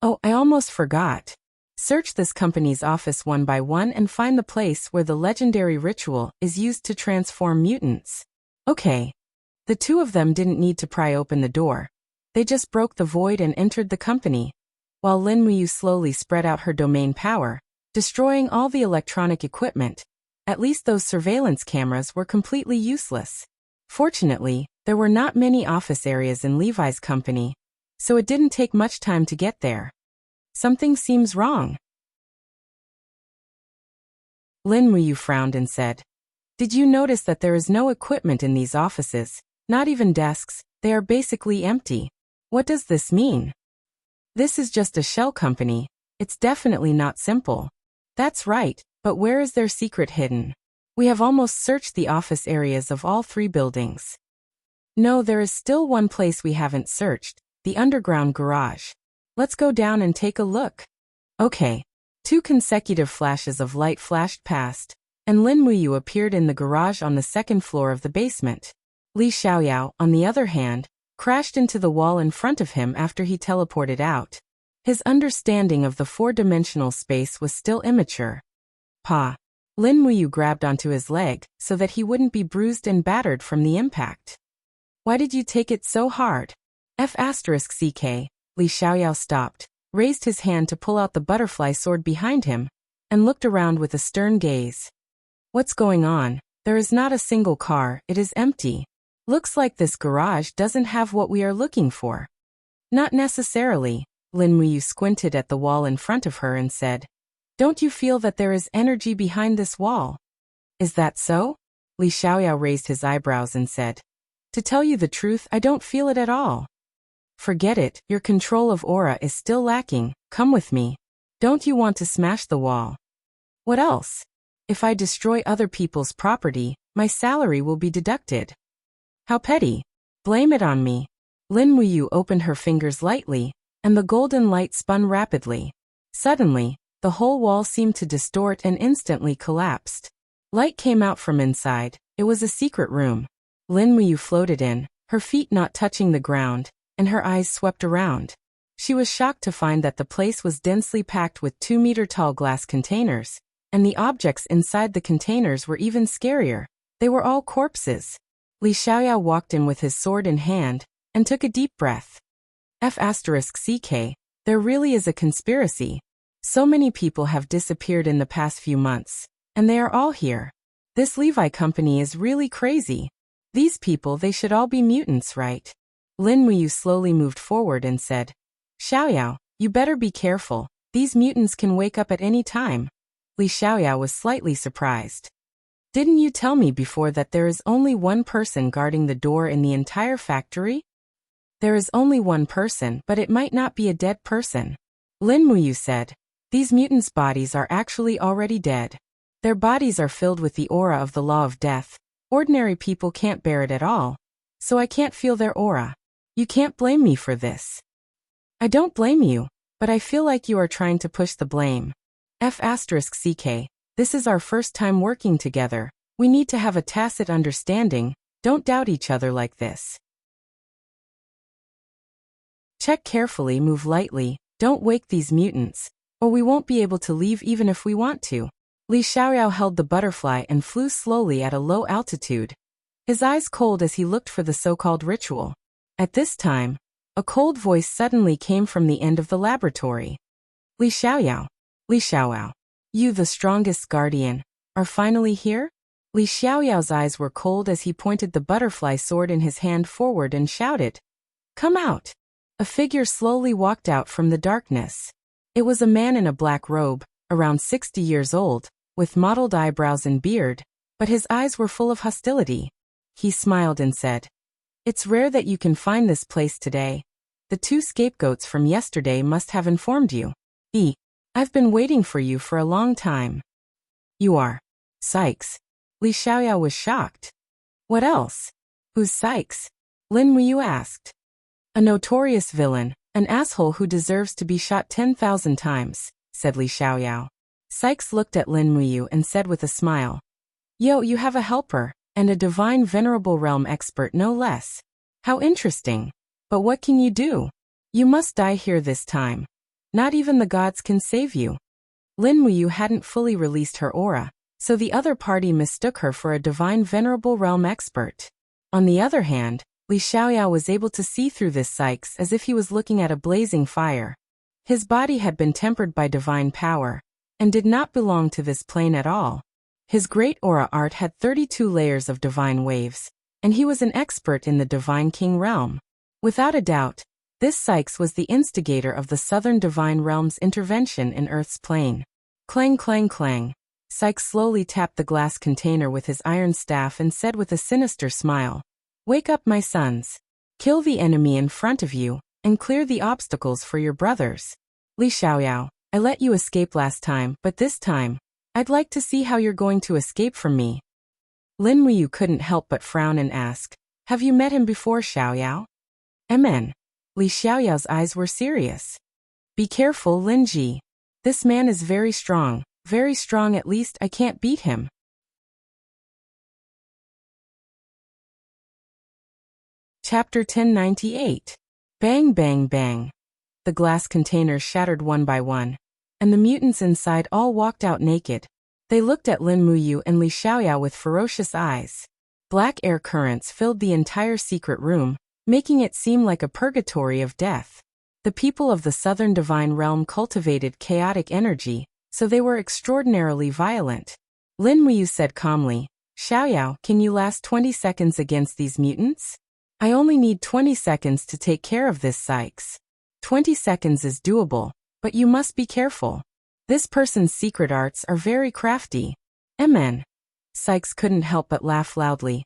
"Oh, I almost forgot. Search this company's office one by one and find the place where the legendary ritual is used to transform mutants." "Okay." The two of them didn't need to pry open the door. They just broke the void and entered the company, while Lin Wuyu slowly spread out her domain power, destroying all the electronic equipment. At least those surveillance cameras were completely useless. Fortunately, there were not many office areas in Levi's company, so it didn't take much time to get there. Something seems wrong. Lin Wuyu frowned and said, "Did you notice that there is no equipment in these offices, not even desks? They are basically empty. What does this mean?" "This is just a shell company. It's definitely not simple." "That's right, but where is their secret hidden? We have almost searched the office areas of all 3 buildings." "No, there is still one place we haven't searched, the underground garage. Let's go down and take a look." Okay. 2 consecutive flashes of light flashed past, and Lin Wuyu appeared in the garage on the 2nd floor of the basement. Li Xiaoyao, on the other hand, crashed into the wall in front of him after he teleported out. His understanding of the 4-dimensional space was still immature. "Pa." Lin Wuyu grabbed onto his leg so that he wouldn't be bruised and battered from the impact. "Why did you take it so hard?" F***ck. Li Xiaoyao stopped, raised his hand to pull out the butterfly sword behind him, and looked around with a stern gaze. "What's going on? There is not a single car, it is empty. Looks like this garage doesn't have what we are looking for." "Not necessarily." Lin Wuyu squinted at the wall in front of her and said, "Don't you feel that there is energy behind this wall?" "Is that so?" Li Xiaoyao raised his eyebrows and said, "To tell you the truth, I don't feel it at all." "Forget it, your control of aura is still lacking. Come with me. Don't you want to smash the wall?" "What else? If I destroy other people's property, my salary will be deducted." "How petty. Blame it on me." Lin Wuyu opened her fingers lightly, and the golden light spun rapidly. Suddenly, the whole wall seemed to distort and instantly collapsed. Light came out from inside. It was a secret room. Lin Wuyu floated in, her feet not touching the ground, and her eyes swept around. She was shocked to find that the place was densely packed with 2-meter-tall glass containers, and the objects inside the containers were even scarier. They were all corpses. Li Xiaoyao walked in with his sword in hand, and took a deep breath. F***ck, there really is a conspiracy. So many people have disappeared in the past few months, and they are all here. This Levi company is really crazy. These people, they should all be mutants, right? Lin Wuyu slowly moved forward and said, "Xiaoyao, you better be careful. These mutants can wake up at any time." Li Xiaoyao was slightly surprised. "Didn't you tell me before that there is only one person guarding the door in the entire factory?" "There is only one person, but it might not be a dead person," Lin Wuyu said. "These mutants' bodies are actually already dead. Their bodies are filled with the aura of the law of death. Ordinary people can't bear it at all, so I can't feel their aura. You can't blame me for this." "I don't blame you, but I feel like you are trying to push the blame. F***ck, this is our first time working together. We need to have a tacit understanding. Don't doubt each other like this. Check carefully, move lightly, don't wake these mutants, or we won't be able to leave even if we want to." Li Xiaoyao held the butterfly and flew slowly at a low altitude, his eyes cold as he looked for the so-called ritual. At this time, a cold voice suddenly came from the end of the laboratory. Li Xiaoyao. Li Xiaoyao. You, the strongest guardian, are finally here? Li Xiaoyao's eyes were cold as he pointed the butterfly sword in his hand forward and shouted, "Come out!" A figure slowly walked out from the darkness. It was a man in a black robe, around 60 years old, with mottled eyebrows and beard, but his eyes were full of hostility. He smiled and said, "It's rare that you can find this place today. The 2 scapegoats from yesterday must have informed you. I've been waiting for you for a long time." "You are Sykes." Li Xiaoyao was shocked. "What else? Who's Sykes?" Lin Muyu asked. "A notorious villain, an asshole who deserves to be shot 10,000 times, said Li Xiaoyao. Sykes looked at Lin Muyu and said with a smile, "Yo, you have a helper, and a divine venerable realm expert no less. How interesting. But what can you do? You must die here this time. Not even the gods can save you." Lin Muyu hadn't fully released her aura, so the other party mistook her for a divine venerable realm expert. On the other hand, Li Xiaoyao was able to see through this Sykes as if he was looking at a blazing fire. His body had been tempered by divine power, and did not belong to this plane at all. His great aura art had 32 layers of divine waves, and he was an expert in the divine king realm. Without a doubt, this Sykes was the instigator of the Southern Divine Realm's intervention in Earth's plane. Clang clang clang. Sykes slowly tapped the glass container with his iron staff and said with a sinister smile, "Wake up, my sons. Kill the enemy in front of you, and clear the obstacles for your brothers. Li Xiaoyao, I let you escape last time, but this time, I'd like to see how you're going to escape from me." Lin Muyu couldn't help but frown and ask, "Have you met him before, Xiaoyao?" "Amen." Li Xiaoyao's eyes were serious. "Be careful, Lin Ji. This man is very strong, at least I can't beat him." Chapter 1098. Bang bang bang. The glass containers shattered one by one, and the mutants inside all walked out naked. They looked at Lin Muyu and Li Xiaoyao with ferocious eyes. Black air currents filled the entire secret room, making it seem like a purgatory of death. The people of the Southern Divine Realm cultivated chaotic energy, so they were extraordinarily violent. Lin Muyu said calmly, "Xiaoyao, can you last 20 seconds against these mutants?" "I only need 20 seconds to take care of this, Sykes." 20 seconds is doable, but you must be careful. This person's secret arts are very crafty. Amen. Sykes couldn't help but laugh loudly.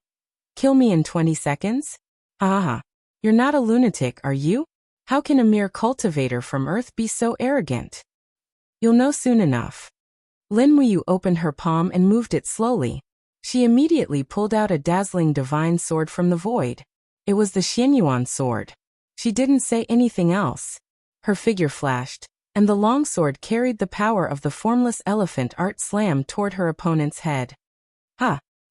"Kill me in 20 seconds? Ha. You're not a lunatic, are you? How can a mere cultivator from Earth be so arrogant?" "You'll know soon enough." Lin Muyu opened her palm and moved it slowly. She immediately pulled out a dazzling divine sword from the void. It was the Xianyuan sword. She didn't say anything else. Her figure flashed, and the long sword carried the power of the formless elephant art slammed toward her opponent's head.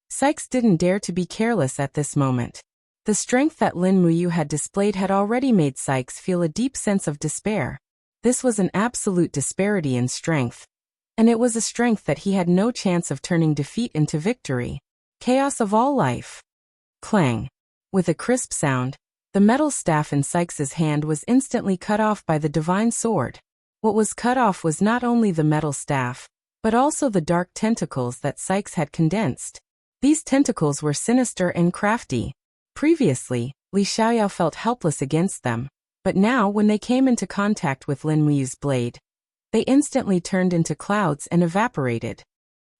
Sykes didn't dare to be careless at this moment. The strength that Lin Muyu had displayed had already made Sykes feel a deep sense of despair. This was an absolute disparity in strength, and it was a strength that he had no chance of turning defeat into victory. Chaos of all life. Clang. With a crisp sound, the metal staff in Sykes's hand was instantly cut off by the divine sword. What was cut off was not only the metal staff, but also the dark tentacles that Sykes had condensed. These tentacles were sinister and crafty. Previously, Li Xiaoyao felt helpless against them, but now when they came into contact with Lin Muyu's blade, they instantly turned into clouds and evaporated.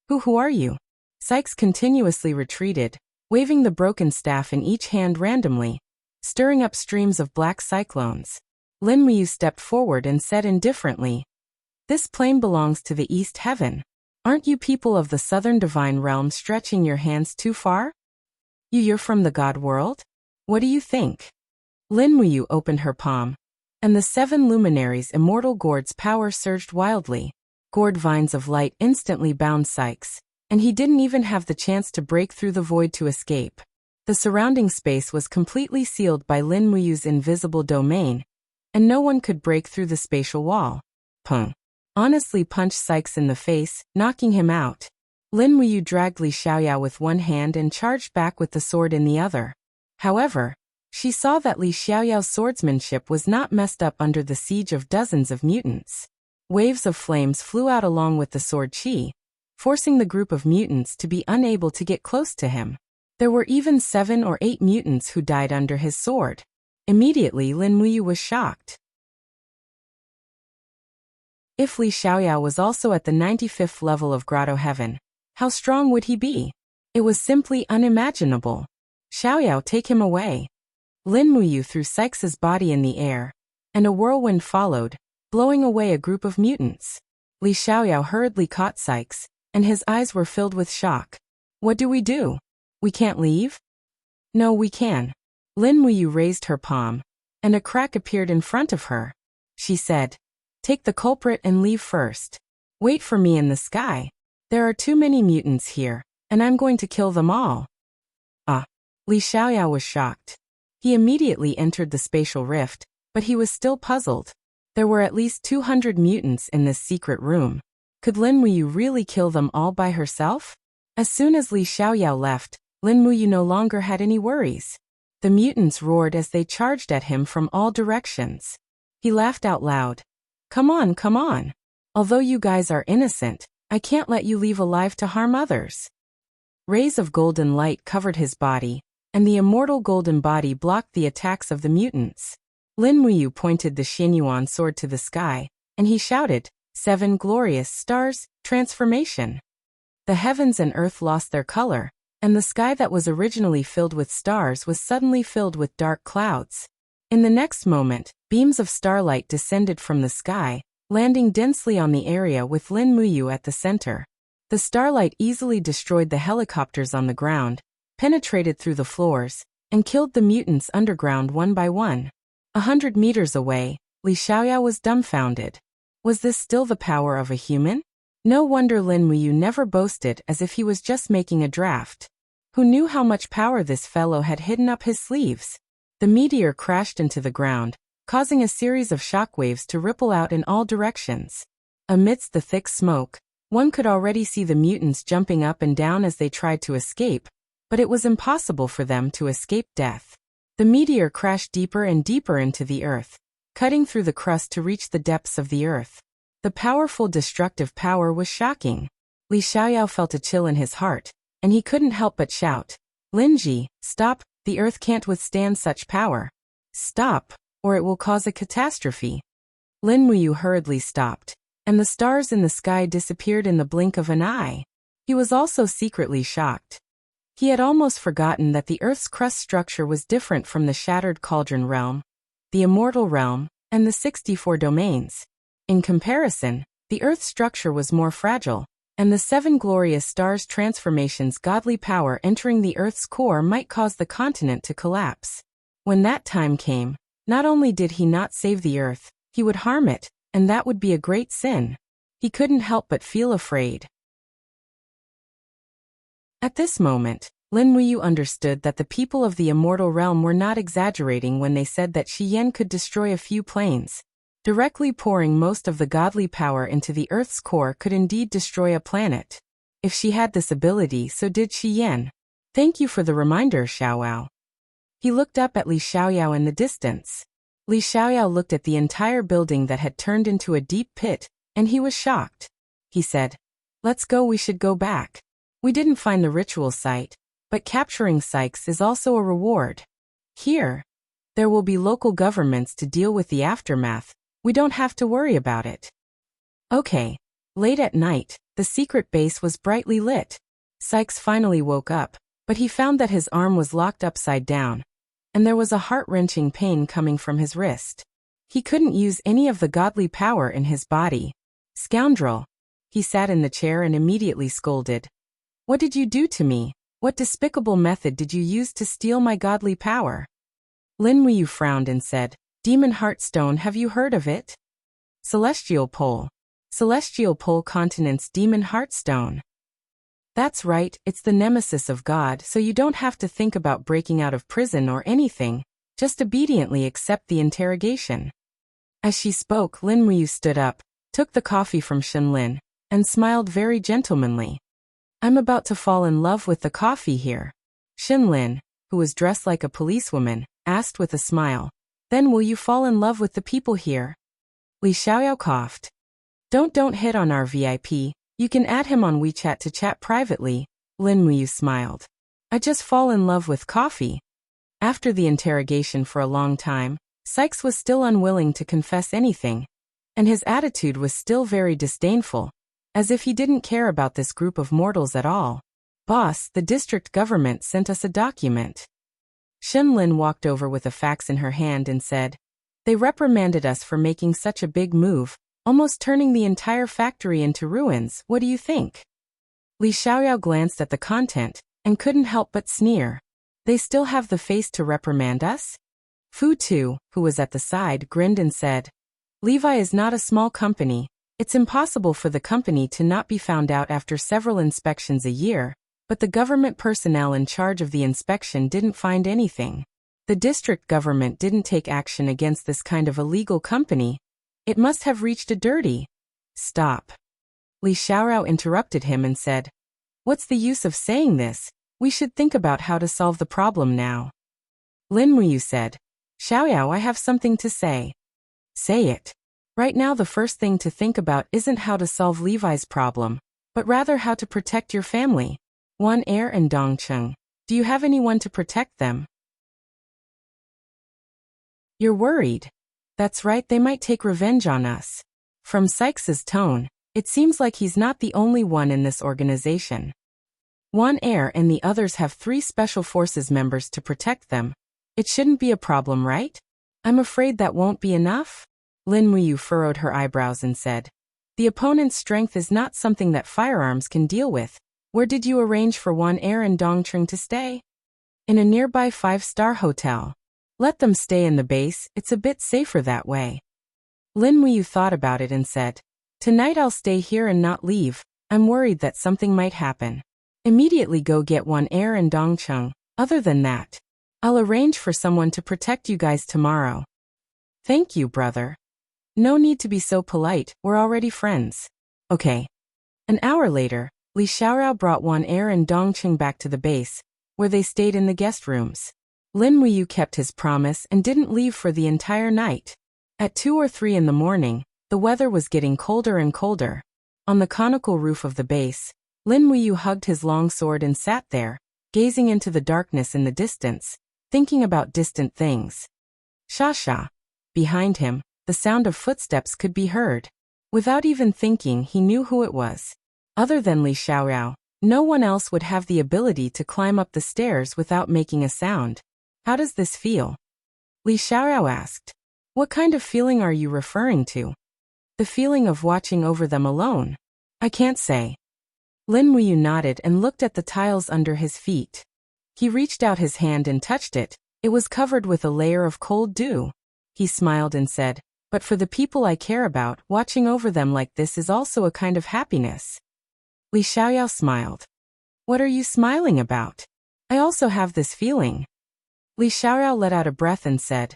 Who are you?" Sykes continuously retreated, waving the broken staff in each hand randomly, stirring up streams of black cyclones. Lin Muyu stepped forward and said indifferently, "This plane belongs to the East Heaven. Aren't you people of the Southern Divine Realm stretching your hands too far? You're from the God world? What do you think?" Lin Muyu opened her palm, and the 7 luminaries' immortal gourd's power surged wildly. Gourd vines of light instantly bound Sykes, and he didn't even have the chance to break through the void to escape. The surrounding space was completely sealed by Lin Muyu's invisible domain, and no one could break through the spatial wall. Pung. honestly punched Sykes in the face, knocking him out. Lin Wuyu dragged Li Xiaoyao with one hand and charged back with the sword in the other. However, she saw that Li Xiaoyao's swordsmanship was not messed up under the siege of dozens of mutants. Waves of flames flew out along with the sword chi, forcing the group of mutants to be unable to get close to him. There were even 7 or 8 mutants who died under his sword. Immediately, Lin Wuyu was shocked. If Li Xiaoyao was also at the 95th level of Grotto Heaven, how strong would he be? It was simply unimaginable. Xiaoyao, take him away. Lin Wuyu threw Sykes' body in the air, and a whirlwind followed, blowing away a group of mutants. Li Xiaoyao hurriedly caught Sykes, and his eyes were filled with shock. What do? We can't leave? No, we can. Lin Wuyu raised her palm, and a crack appeared in front of her. She said, take the culprit and leave first. Wait for me in the sky. There are too many mutants here, and I'm going to kill them all. Li Xiaoyao was shocked. He immediately entered the spatial rift, but he was still puzzled. There were at least 200 mutants in this secret room. Could Lin Wuyu really kill them all by herself? As soon as Li Xiaoyao left, Lin Wuyu no longer had any worries. The mutants roared as they charged at him from all directions. He laughed out loud. Come on, come on. Although you guys are innocent, I can't let you leave alive to harm others. Rays of golden light covered his body, and the immortal golden body blocked the attacks of the mutants. Lin Wuyu pointed the Xinyuan sword to the sky, and he shouted, 7 glorious stars, transformation. The heavens and earth lost their color, and the sky that was originally filled with stars was suddenly filled with dark clouds. In the next moment, beams of starlight descended from the sky, landing densely on the area with Lin Wuyu at the center. The starlight easily destroyed the helicopters on the ground, penetrated through the floors, and killed the mutants underground one by one. 100 meters away, Li Xiaoyao was dumbfounded. Was this still the power of a human? No wonder Lin Wuyu never boasted as if he was just making a draft. Who knew how much power this fellow had hidden up his sleeves? The meteor crashed into the ground, causing a series of shockwaves to ripple out in all directions. Amidst the thick smoke, one could already see the mutants jumping up and down as they tried to escape, but it was impossible for them to escape death. The meteor crashed deeper and deeper into the earth, cutting through the crust to reach the depths of the earth. The powerful destructive power was shocking. Li Xiaoyao felt a chill in his heart, and he couldn't help but shout, Linji, stop, the earth can't withstand such power. Stop, or it will cause a catastrophe. Lin Wuyu hurriedly stopped, and the stars in the sky disappeared in the blink of an eye. He was also secretly shocked. He had almost forgotten that the Earth's crust structure was different from the Shattered Cauldron realm, the Immortal realm, and the 64 domains. In comparison, the Earth's structure was more fragile, and the 7 glorious stars' transformation's godly power entering the Earth's core might cause the continent to collapse. When that time came, not only did he not save the Earth, he would harm it, and that would be a great sin. He couldn't help but feel afraid. At this moment, Lin Wuyu understood that the people of the Immortal Realm were not exaggerating when they said that Shi Yan could destroy a few planes. Directly pouring most of the godly power into the Earth's core could indeed destroy a planet. If she had this ability, so did Shi Yan. Thank you for the reminder, Xiaoyao. He looked up at Li Xiaoyao in the distance. Li Xiaoyao looked at the entire building that had turned into a deep pit, and he was shocked. He said, Let's go, we should go back. We didn't find the ritual site, but capturing Sykes is also a reward. Here, there will be local governments to deal with the aftermath. We don't have to worry about it. Okay. Late at night, the secret base was brightly lit. Sykes finally woke up, but he found that his arm was locked upside down, and there was a heart-wrenching pain coming from his wrist. He couldn't use any of the godly power in his body. Scoundrel! He sat in the chair and immediately scolded. What did you do to me? What despicable method did you use to steal my godly power? Lin Wuyu frowned and said, Demon Heartstone, have you heard of it? Celestial Pole. Celestial Pole Continent's Demon Heartstone. That's right, it's the nemesis of God, so you don't have to think about breaking out of prison or anything, just obediently accept the interrogation. As she spoke, Lin Wuyu stood up, took the coffee from Shenlin, and smiled very gentlemanly. I'm about to fall in love with the coffee here. Shenlin, who was dressed like a policewoman, asked with a smile. Then will you fall in love with the people here? Li Xiaoyao coughed. Don't hit on our VIP, you can add him on WeChat to chat privately, Lin Muyu smiled. I just fall in love with coffee. After the interrogation for a long time, Sykes was still unwilling to confess anything, and his attitude was still very disdainful, as if he didn't care about this group of mortals at all. Boss, the district government sent us a document. Shenlin walked over with a fax in her hand and said, they reprimanded us for making such a big move, almost turning the entire factory into ruins. What do you think? Li Xiaoyao glanced at the content and couldn't help but sneer. They still have the face to reprimand us? Fu Tu, who was at the side, grinned and said, Levi is not a small company. It's impossible for the company to not be found out after several inspections a year, but the government personnel in charge of the inspection didn't find anything. The district government didn't take action against this kind of illegal company. It must have reached a dirty. Stop. Li Xiaorao interrupted him and said, what's the use of saying this? We should think about how to solve the problem now. Lin Muyu said, Xiaoyao, I have something to say. Say it. Right now the first thing to think about isn't how to solve Levi's problem, but rather how to protect your family. Wan Er and Dongcheng. Do you have anyone to protect them? You're worried. That's right, they might take revenge on us. From Sykes's tone, it seems like he's not the only one in this organization. Wan Er and the others have 3 special forces members to protect them. It shouldn't be a problem, right? I'm afraid that won't be enough? Lin Muyu furrowed her eyebrows and said, the opponent's strength is not something that firearms can deal with. Where did you arrange for Wan Er and Dongcheng to stay? In a nearby 5-star hotel. Let them stay in the base, it's a bit safer that way. Lin Muyu thought about it and said, tonight I'll stay here and not leave. I'm worried that something might happen. Immediately go get Wan Er and Dongcheng. Other than that, I'll arrange for someone to protect you guys tomorrow. Thank you, brother. No need to be so polite, we're already friends. Okay. An hour later, Li Xiaorao brought Wan Er and Dongcheng back to the base, where they stayed in the guest rooms. Lin Muyu kept his promise and didn't leave for the entire night. At 2 or 3 in the morning, the weather was getting colder and colder. On the conical roof of the base, Lin Muyu hugged his long sword and sat there, gazing into the darkness in the distance, thinking about distant things. Sha. Behind him, the sound of footsteps could be heard. Without even thinking, he knew who it was. Other than Li Xiaorao, no one else would have the ability to climb up the stairs without making a sound. How does this feel? Li Xiaorao asked. What kind of feeling are you referring to? The feeling of watching over them alone. I can't say. Lin Muyu nodded and looked at the tiles under his feet. He reached out his hand and touched it. It was covered with a layer of cold dew. He smiled and said, but for the people I care about, watching over them like this is also a kind of happiness. Li Xiaoyao smiled. What are you smiling about? I also have this feeling. Li Xiaorao let out a breath and said,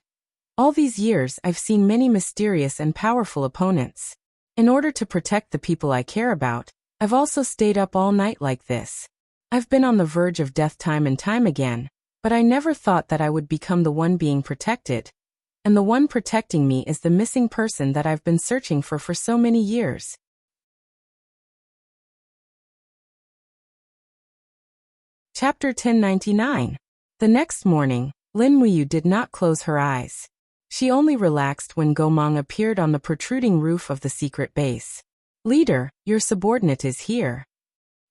all these years I've seen many mysterious and powerful opponents. In order to protect the people I care about, I've also stayed up all night like this. I've been on the verge of death time and time again, but I never thought that I would become the one being protected. And the one protecting me is the missing person that I've been searching for so many years. Chapter 1099. The next morning, Lin Muyu did not close her eyes. She only relaxed when Gomang appeared on the protruding roof of the secret base. Leader, your subordinate is here.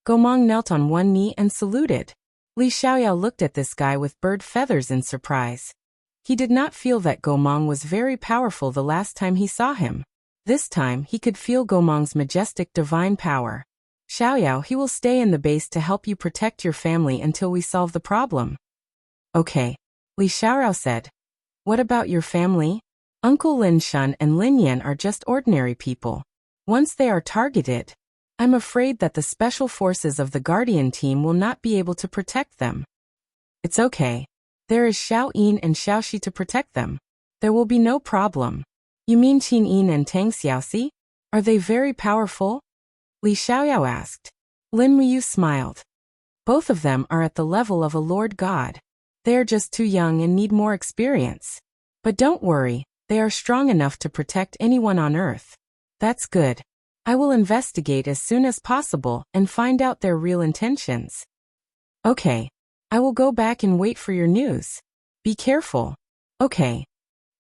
Gomang knelt on one knee and saluted. Li Xiaoyao looked at this guy with bird feathers in surprise. He did not feel that Gomang was very powerful the last time he saw him. This time he could feel Gomang's majestic divine power. Xiaoyao, he will stay in the base to help you protect your family until we solve the problem. Okay. Li Xiaorao said. What about your family? Uncle Lin Shun and Lin Yan are just ordinary people. Once they are targeted, I'm afraid that the special forces of the Guardian team will not be able to protect them. It's okay. There is Xiao Yin and Xiao Shi to protect them. There will be no problem. You mean Qin Yin and Tang Xiaoxi? Are they very powerful? Li Xiaoyao asked. Lin Muyu smiled. Both of them are at the level of a lord god. They are just too young and need more experience. But don't worry, they are strong enough to protect anyone on Earth. That's good. I will investigate as soon as possible and find out their real intentions. Okay. I will go back and wait for your news. Be careful. Okay.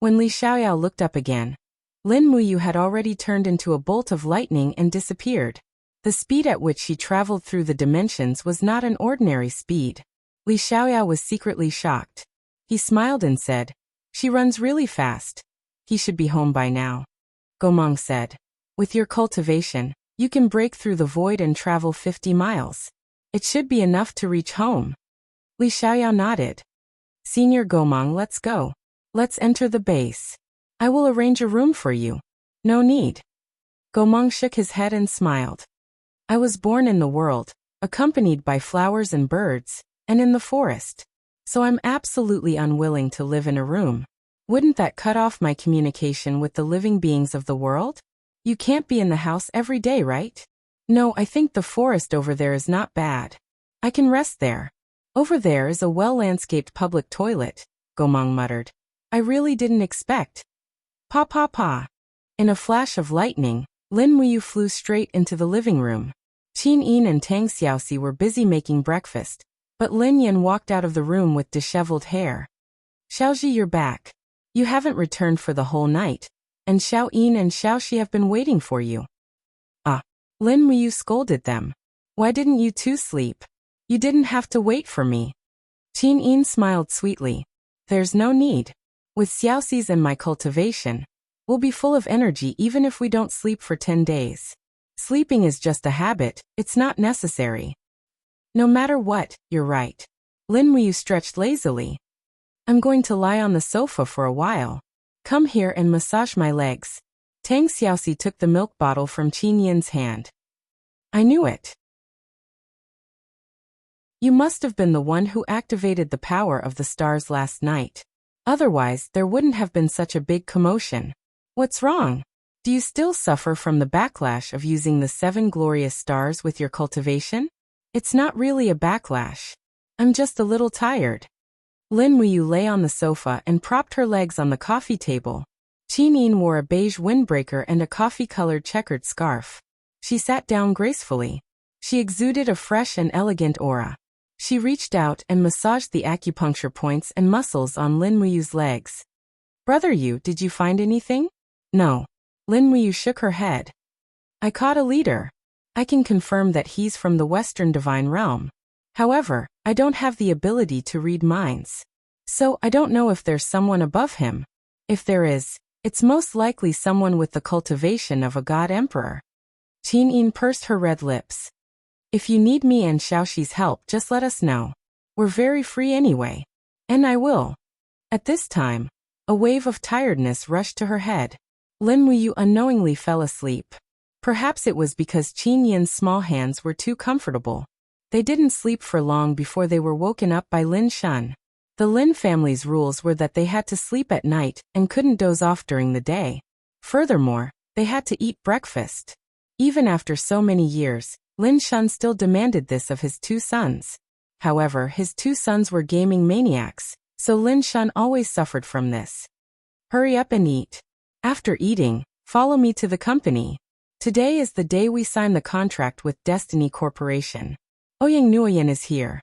When Li Xiaoyao looked up again, Lin Muyu had already turned into a bolt of lightning and disappeared. The speed at which she traveled through the dimensions was not an ordinary speed. Li Xiaoyao was secretly shocked. He smiled and said, "She runs really fast. He should be home by now." Gomang said, "With your cultivation, you can break through the void and travel 50 miles. It should be enough to reach home." Li Xiaoyao nodded. "Senior Gomang, let's go. Let's enter the base. I will arrange a room for you." "No need." Gomang shook his head and smiled. "I was born in the world, accompanied by flowers and birds, and in the forest. So I'm absolutely unwilling to live in a room. Wouldn't that cut off my communication with the living beings of the world? You can't be in the house every day, right?" "No, I think the forest over there is not bad. I can rest there. Over there is a well-landscaped public toilet," Gomang muttered. "I really didn't expect." Pa pa pa. In a flash of lightning, Lin Muyu flew straight into the living room. Qin Yin and Tang Xiaoxi were busy making breakfast, but Lin Yan walked out of the room with disheveled hair. "Xiaoxi, you're back. You haven't returned for the whole night, and Xiao Yin and Xiaoxi have been waiting for you." "Ah." Lin Muyu scolded them. "Why didn't you two sleep? You didn't have to wait for me." Qin Yin smiled sweetly. "There's no need. With Xiaoxi's and my cultivation, we'll be full of energy even if we don't sleep for 10 days. Sleeping is just a habit, it's not necessary." "No matter what, you're right." Lin Muyu stretched lazily. "I'm going to lie on the sofa for a while. Come here and massage my legs." Tang Xiaoxi took the milk bottle from Qin Yin's hand. "I knew it. You must have been the one who activated the power of the stars last night. Otherwise, there wouldn't have been such a big commotion. What's wrong? Do you still suffer from the backlash of using the 7 glorious stars with your cultivation?" "It's not really a backlash. I'm just a little tired." Lin Muyu lay on the sofa and propped her legs on the coffee table. Qin Yin wore a beige windbreaker and a coffee-colored checkered scarf. She sat down gracefully. She exuded a fresh and elegant aura. She reached out and massaged the acupuncture points and muscles on Lin Muyu's legs. "Brother Yu, did you find anything?" "No." Lin Muyu shook her head. "I caught a leader. I can confirm that he's from the Western Divine Realm. However, I don't have the ability to read minds. So I don't know if there's someone above him. If there is, it's most likely someone with the cultivation of a god emperor." Qin Yin pursed her red lips. "If you need me and Xiaoxi's help, just let us know. We're very free anyway." "And I will." At this time, a wave of tiredness rushed to her head. Lin Muyu unknowingly fell asleep. Perhaps it was because Qin Yin's small hands were too comfortable. They didn't sleep for long before they were woken up by Lin Shun. The Lin family's rules were that they had to sleep at night and couldn't doze off during the day. Furthermore, they had to eat breakfast. Even after so many years, Lin Shun still demanded this of his 2 sons. However, his 2 sons were gaming maniacs, so Lin Shun always suffered from this. "Hurry up and eat. After eating, follow me to the company. Today is the day we sign the contract with Destiny Corporation. Ouyang Nguyen is here.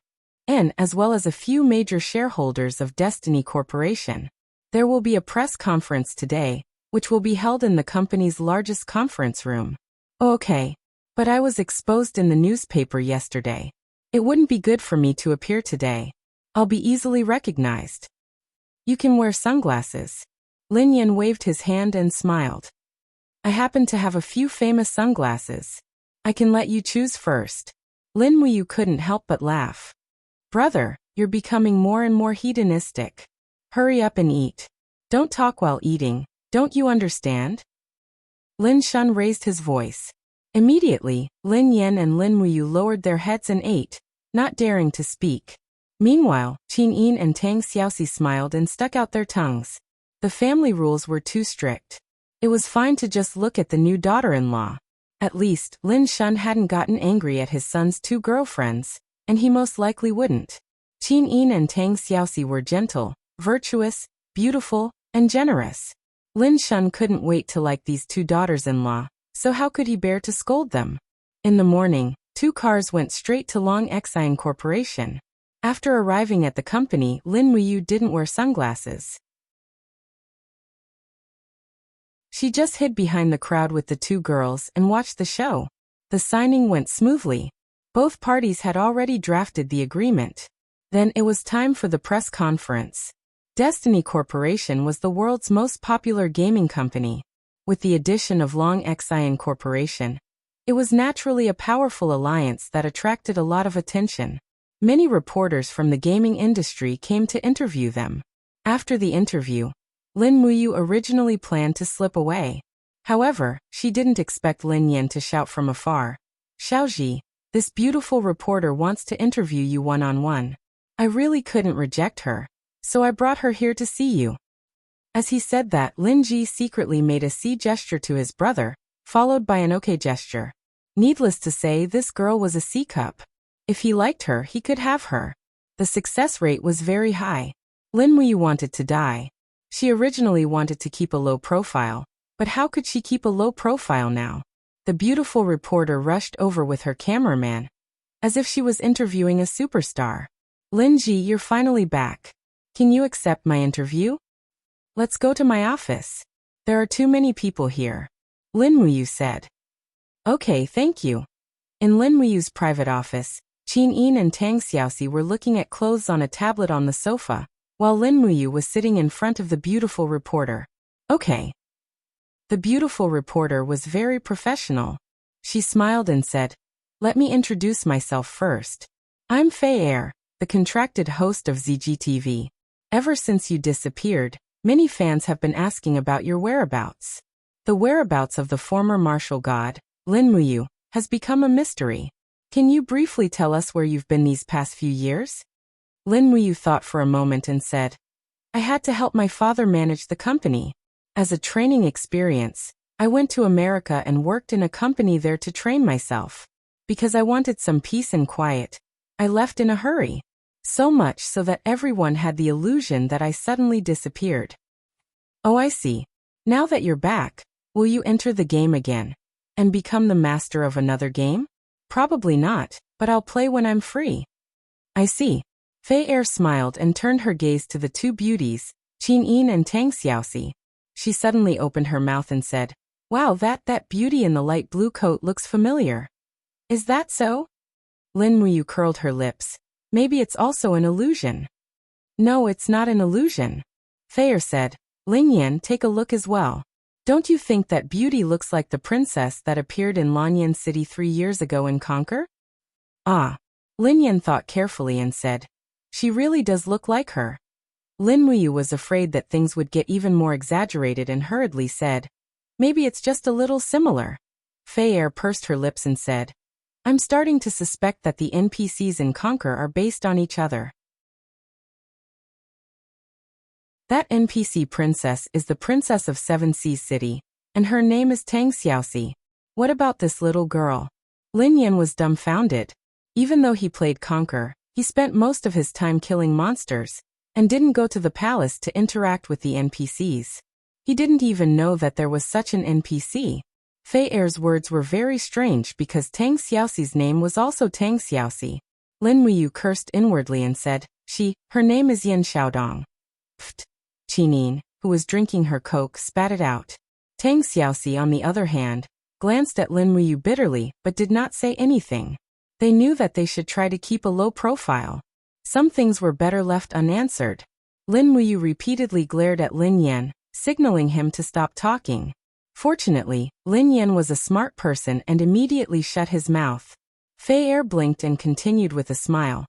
And as well as a few major shareholders of Destiny Corporation. There will be a press conference today, which will be held in the company's largest conference room." "Okay. But I was exposed in the newspaper yesterday. It wouldn't be good for me to appear today. I'll be easily recognized." "You can wear sunglasses." Lin Yan waved his hand and smiled. "I happen to have a few famous sunglasses. I can let you choose first." Lin Muyu couldn't help but laugh. "Brother, you're becoming more and more hedonistic. Hurry up and eat. Don't talk while eating, don't you understand?" Lin Shun raised his voice. Immediately, Lin Yan and Lin Muyu lowered their heads and ate, not daring to speak. Meanwhile, Qin Yin and Tang Xiaoxi smiled and stuck out their tongues. The family rules were too strict. It was fine to just look at the new daughter-in-law. At least, Lin Shun hadn't gotten angry at his son's two girlfriends, and he most likely wouldn't. Qin Yin and Tang Xiaoxi were gentle, virtuous, beautiful, and generous. Lin Shun couldn't wait to like these two daughters-in-law, so how could he bear to scold them? In the morning, two cars went straight to Long Xian Corporation. After arriving at the company, Lin Muyu didn't wear sunglasses. She just hid behind the crowd with the two girls and watched the show. The signing went smoothly. Both parties had already drafted the agreement. Then it was time for the press conference. Destiny Corporation was the world's most popular gaming company. With the addition of Long Xian Corporation, it was naturally a powerful alliance that attracted a lot of attention. Many reporters from the gaming industry came to interview them. After the interview, Lin Muyu originally planned to slip away. However, she didn't expect Lin Yan to shout from afar, "Xiaoji, this beautiful reporter wants to interview you one-on-one. I really couldn't reject her, so I brought her here to see you." As he said that, Lin Ji secretly made a C gesture to his brother, followed by an OK gesture. Needless to say, this girl was a C-cup. If he liked her, he could have her. The success rate was very high. Lin Muyu wanted to die. She originally wanted to keep a low profile, but how could she keep a low profile now? The beautiful reporter rushed over with her cameraman, as if she was interviewing a superstar. "Lin Ji, you're finally back. Can you accept my interview? Let's go to my office. There are too many people here," Lin Muyu said. "Okay, thank you." In Lin Muyu's private office, Qin Yin and Tang Xiaoxi were looking at clothes on a tablet on the sofa, while Lin Muyu was sitting in front of the beautiful reporter. "Okay." The beautiful reporter was very professional. She smiled and said, "Let me introduce myself first. I'm Fei Er, the contracted host of ZGTV. Ever since you disappeared, many fans have been asking about your whereabouts. The whereabouts of the former martial god, Lin Muyu, has become a mystery. Can you briefly tell us where you've been these past few years?" Lin Muyu thought for a moment and said, "I had to help my father manage the company. As a training experience, I went to America and worked in a company there to train myself. Because I wanted some peace and quiet, I left in a hurry. So much so that everyone had the illusion that I suddenly disappeared." "Oh, I see. Now that you're back, will you enter the game again and become the master of another game?" "Probably not, but I'll play when I'm free." "I see." Fei Er smiled and turned her gaze to the two beauties, Qin Yin and Tang Xiaoxi. She suddenly opened her mouth and said, "Wow, that beauty in the light blue coat looks familiar. Is that so?" Lin Muyu curled her lips. "Maybe it's also an illusion." "No, it's not an illusion." Fei Er said, "Lin Yan, take a look as well. Don't you think that beauty looks like the princess that appeared in Lanyan City 3 years ago in Conquer?" "Ah." Lin Yan thought carefully and said, "She really does look like her." Lin Muyu was afraid that things would get even more exaggerated and hurriedly said, "Maybe it's just a little similar." Fei Er pursed her lips and said, "I'm starting to suspect that the NPCs in Conquer are based on each other. That NPC princess is the princess of Seven Seas City, and her name is Tang Xiaoxi. What about this little girl?" Lin Yan was dumbfounded. Even though he played Conquer, he spent most of his time killing monsters, and didn't go to the palace to interact with the NPCs. He didn't even know that there was such an NPC. Fei Er's words were very strange because Tang Xiaoxi's name was also Tang Xiaoxi. Lin Muyu cursed inwardly and said, her name is Yin Xiaodong." Pfft. Qinin, who was drinking her coke, spat it out. Tang Xiaoxi, on the other hand, glanced at Lin Muyu bitterly but did not say anything. They knew that they should try to keep a low profile. Some things were better left unanswered. Lin Muyu repeatedly glared at Lin Yan, signaling him to stop talking. Fortunately, Lin Yan was a smart person and immediately shut his mouth. Fei Er blinked and continued with a smile.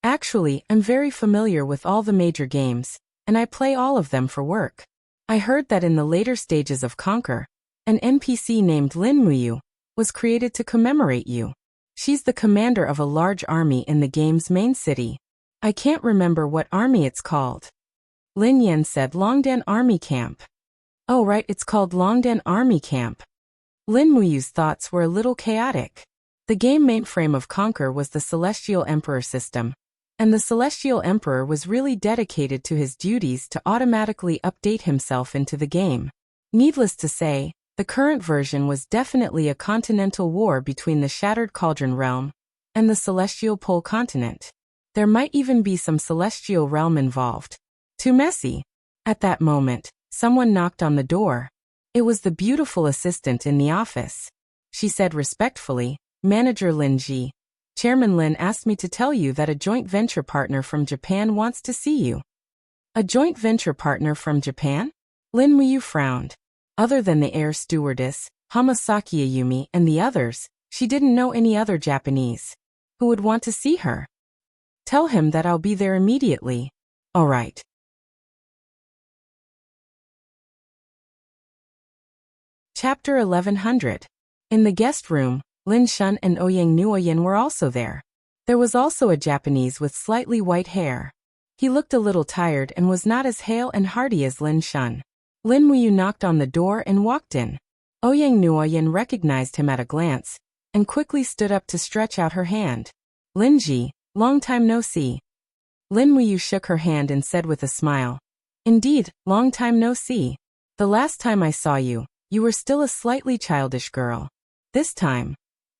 "Actually, I'm very familiar with all the major games, and I play all of them for work. I heard that in the later stages of Conquer, an NPC named Lin Muyu was created to commemorate you. She's the commander of a large army in the game's main city. I can't remember what army it's called." Lin Yan said, "Longdan Army Camp." Oh right, it's called Longdan Army Camp. Lin Muyu's thoughts were a little chaotic. The game mainframe of Conquer was the Celestial Emperor system, and the Celestial Emperor was really dedicated to his duties to automatically update himself into the game. Needless to say, the current version was definitely a continental war between the Shattered Cauldron Realm and the Celestial Pole Continent. There might even be some Celestial Realm involved. Too messy. At that moment, someone knocked on the door. It was the beautiful assistant in the office. She said respectfully, "Manager Lin Ji. Chairman Lin asked me to tell you that a joint venture partner from Japan wants to see you." A joint venture partner from Japan? Lin Muyu frowned. Other than the air stewardess, Hamasaki Ayumi, and the others, she didn't know any other Japanese who would want to see her. "Tell him that I'll be there immediately." "All right." Chapter 1100. In the guest room, Lin Shun and Ouyang Nuoyin were also there. There was also a Japanese with slightly white hair. He looked a little tired and was not as hale and hearty as Lin Shun. Lin Muyu knocked on the door and walked in. Ouyang Nuoyin recognized him at a glance, and quickly stood up to stretch out her hand. "Lin Ji, long time no see." Lin Muyu shook her hand and said with a smile, "Indeed, long time no see. The last time I saw you, you were still a slightly childish girl. This time,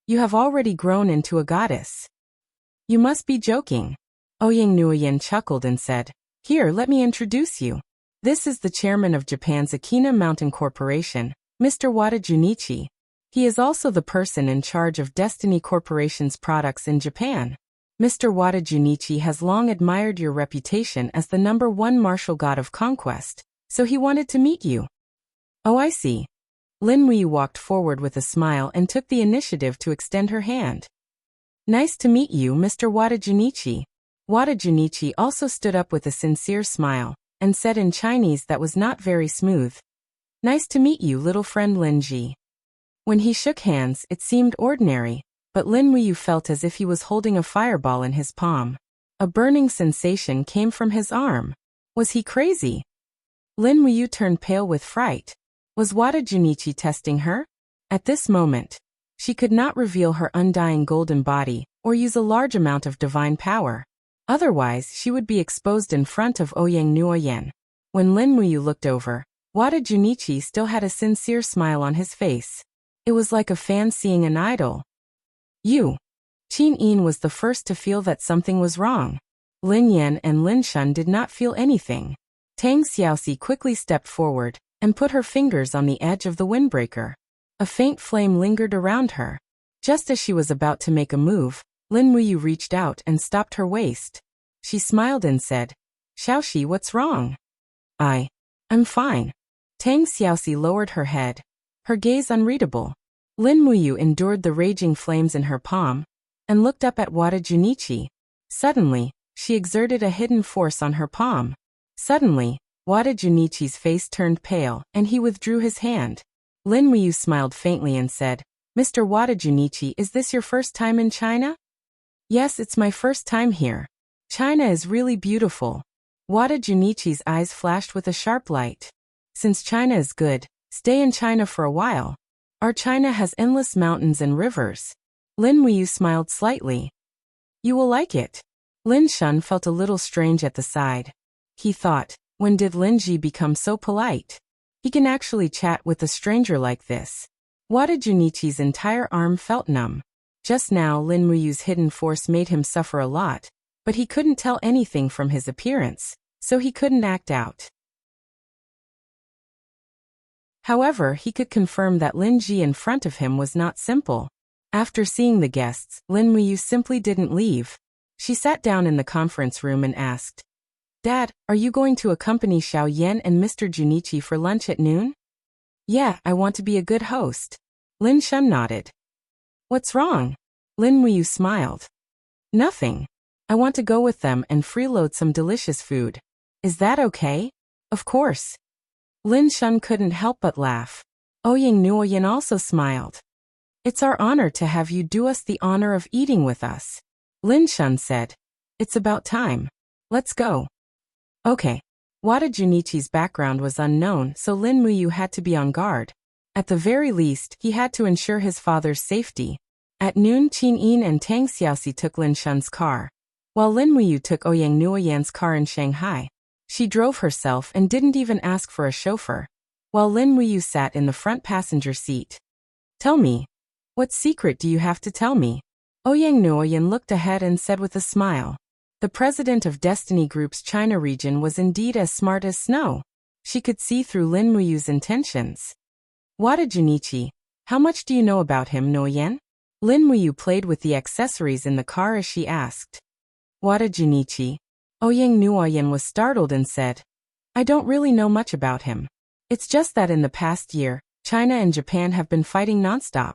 you have already grown into a goddess. You must be joking." Ouyang Nuoyin chuckled and said, "Here, let me introduce you. This is the chairman of Japan's Akina Mountain Corporation, Mr. Wada Junichi. He is also the person in charge of Destiny Corporation's products in Japan. Mr. Wada Junichi has long admired your reputation as the #1 martial god of conquest, so he wanted to meet you." "Oh, I see." Lin Muyu walked forward with a smile and took the initiative to extend her hand. "Nice to meet you, Mr. Wada Junichi." Wada Junichi also stood up with a sincere smile, and said in Chinese that was not very smooth, "Nice to meet you, little friend Lin Ji." When he shook hands, it seemed ordinary, but Lin Muyu felt as if he was holding a fireball in his palm. A burning sensation came from his arm. Was he crazy? Lin Muyu turned pale with fright. Was Wada Junichi testing her? At this moment, she could not reveal her undying golden body, or use a large amount of divine power. Otherwise, she would be exposed in front of Ouyang Nuoyin. When Lin Muyu looked over, Wada Junichi still had a sincere smile on his face. It was like a fan seeing an idol. "You." Qin Yin was the first to feel that something was wrong. Lin Yan and Lin Shun did not feel anything. Tang Xiaoxi quickly stepped forward and put her fingers on the edge of the windbreaker. A faint flame lingered around her. Just as she was about to make a move, Lin Muyu reached out and stopped her waist. She smiled and said, "Xiaoxi, what's wrong?" I'm fine." Tang Xiaoxi lowered her head, her gaze unreadable. Lin Muyu endured the raging flames in her palm and looked up at Wada Junichi. Suddenly, she exerted a hidden force on her palm. Suddenly, Wada Junichi's face turned pale and he withdrew his hand. Lin Muyu smiled faintly and said, "Mr. Wada Junichi, is this your first time in China?" "Yes, it's my first time here. China is really beautiful." Wada Junichi's eyes flashed with a sharp light. "Since China is good, stay in China for a while. Our China has endless mountains and rivers." Lin Muyu smiled slightly. "You will like it." Lin Shun felt a little strange at the side. He thought, when did Lin Ji become so polite? He can actually chat with a stranger like this. Wada Junichi's entire arm felt numb. Just now Lin Muyu's hidden force made him suffer a lot, but he couldn't tell anything from his appearance, so he couldn't act out. However, he could confirm that Lin Ji in front of him was not simple. After seeing the guests, Lin Muyu simply didn't leave. She sat down in the conference room and asked, "Dad, are you going to accompany Xiao Yan and Mr. Junichi for lunch at noon?" "Yeah, I want to be a good host." Lin Shun nodded. "What's wrong?" Lin Muyu smiled. "Nothing. I want to go with them and freeload some delicious food. Is that okay?" "Of course." Lin Shun couldn't help but laugh. Ouyang Nuoyin also smiled. "It's our honor to have you do us the honor of eating with us." Lin Shun said, "It's about time. Let's go." "Okay." Wada Junichi's background was unknown, so Lin Muyu had to be on guard. At the very least, he had to ensure his father's safety. At noon, Qin Yin and Tang Xiaoxi took Lin Shun's car, while Lin Muyu took Ouyang Nuoyan's car in Shanghai. She drove herself and didn't even ask for a chauffeur, while Lin Muyu sat in the front passenger seat. Tell me, what secret do you have to tell me? Ouyang Nuoyan looked ahead and said with a smile. The president of Destiny Group's China region was indeed as smart as snow. She could see through Lin Muyu's intentions. Wada Junichi, how much do you know about him, Nuoyan? Lin Muyu played with the accessories in the car as she asked. Wada Junichi. Ouyang Nuoyan was startled and said, I don't really know much about him. It's just that in the past year, China and Japan have been fighting nonstop.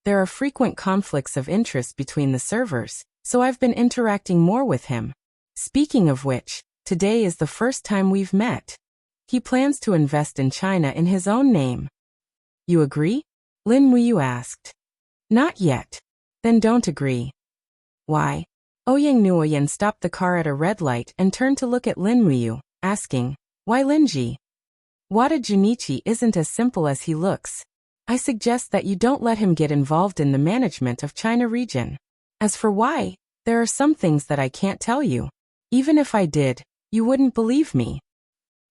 There are frequent conflicts of interest between the servers, so I've been interacting more with him. Speaking of which, today is the first time we've met. He plans to invest in China in his own name. You agree? Lin Muyu asked. Not yet. Then don't agree. Why? Ouyang Nuoyan stopped the car at a red light and turned to look at Lin Muyu, asking, Why Linji? Wada Junichi isn't as simple as he looks. I suggest that you don't let him get involved in the management of China region. As for why, there are some things that I can't tell you. Even if I did, you wouldn't believe me.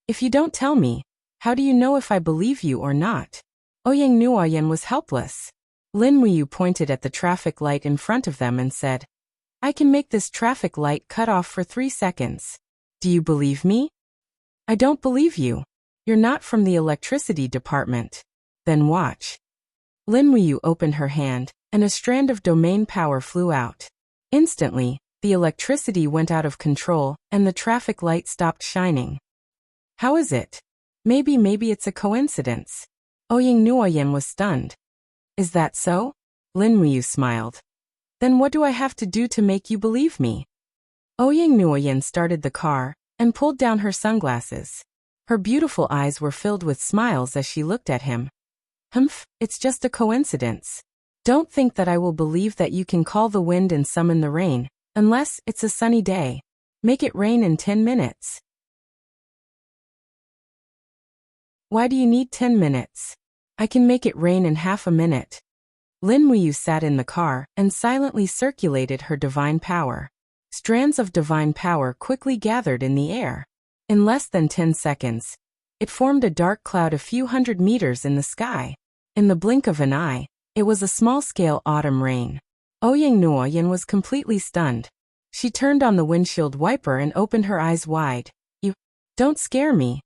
If you don't tell me, how do you know if I believe you or not? Ouyang Nuoyan was helpless. Lin Muyu pointed at the traffic light in front of them and said, I can make this traffic light cut off for 3 seconds. Do you believe me? I don't believe you. You're not from the electricity department. Then watch. Lin Muyu opened her hand, and a strand of domain power flew out. Instantly, the electricity went out of control, and the traffic light stopped shining. How is it? Maybe it's a coincidence. Ouyang Nuoyan was stunned. Is that so? Lin Muyu smiled. Then what do I have to do to make you believe me? Ouyang Nuoyan started the car, and pulled down her sunglasses. Her beautiful eyes were filled with smiles as she looked at him. Humph, it's just a coincidence. Don't think that I will believe that you can call the wind and summon the rain, unless it's a sunny day. Make it rain in 10 minutes. Why do you need 10 minutes? I can make it rain in half a minute. Lin Muyu sat in the car and silently circulated her divine power. Strands of divine power quickly gathered in the air. In less than 10 seconds, it formed a dark cloud a few hundred meters in the sky. In the blink of an eye, it was a small-scale autumn rain. Ouyang Nuoyan was completely stunned. She turned on the windshield wiper and opened her eyes wide. You don't scare me.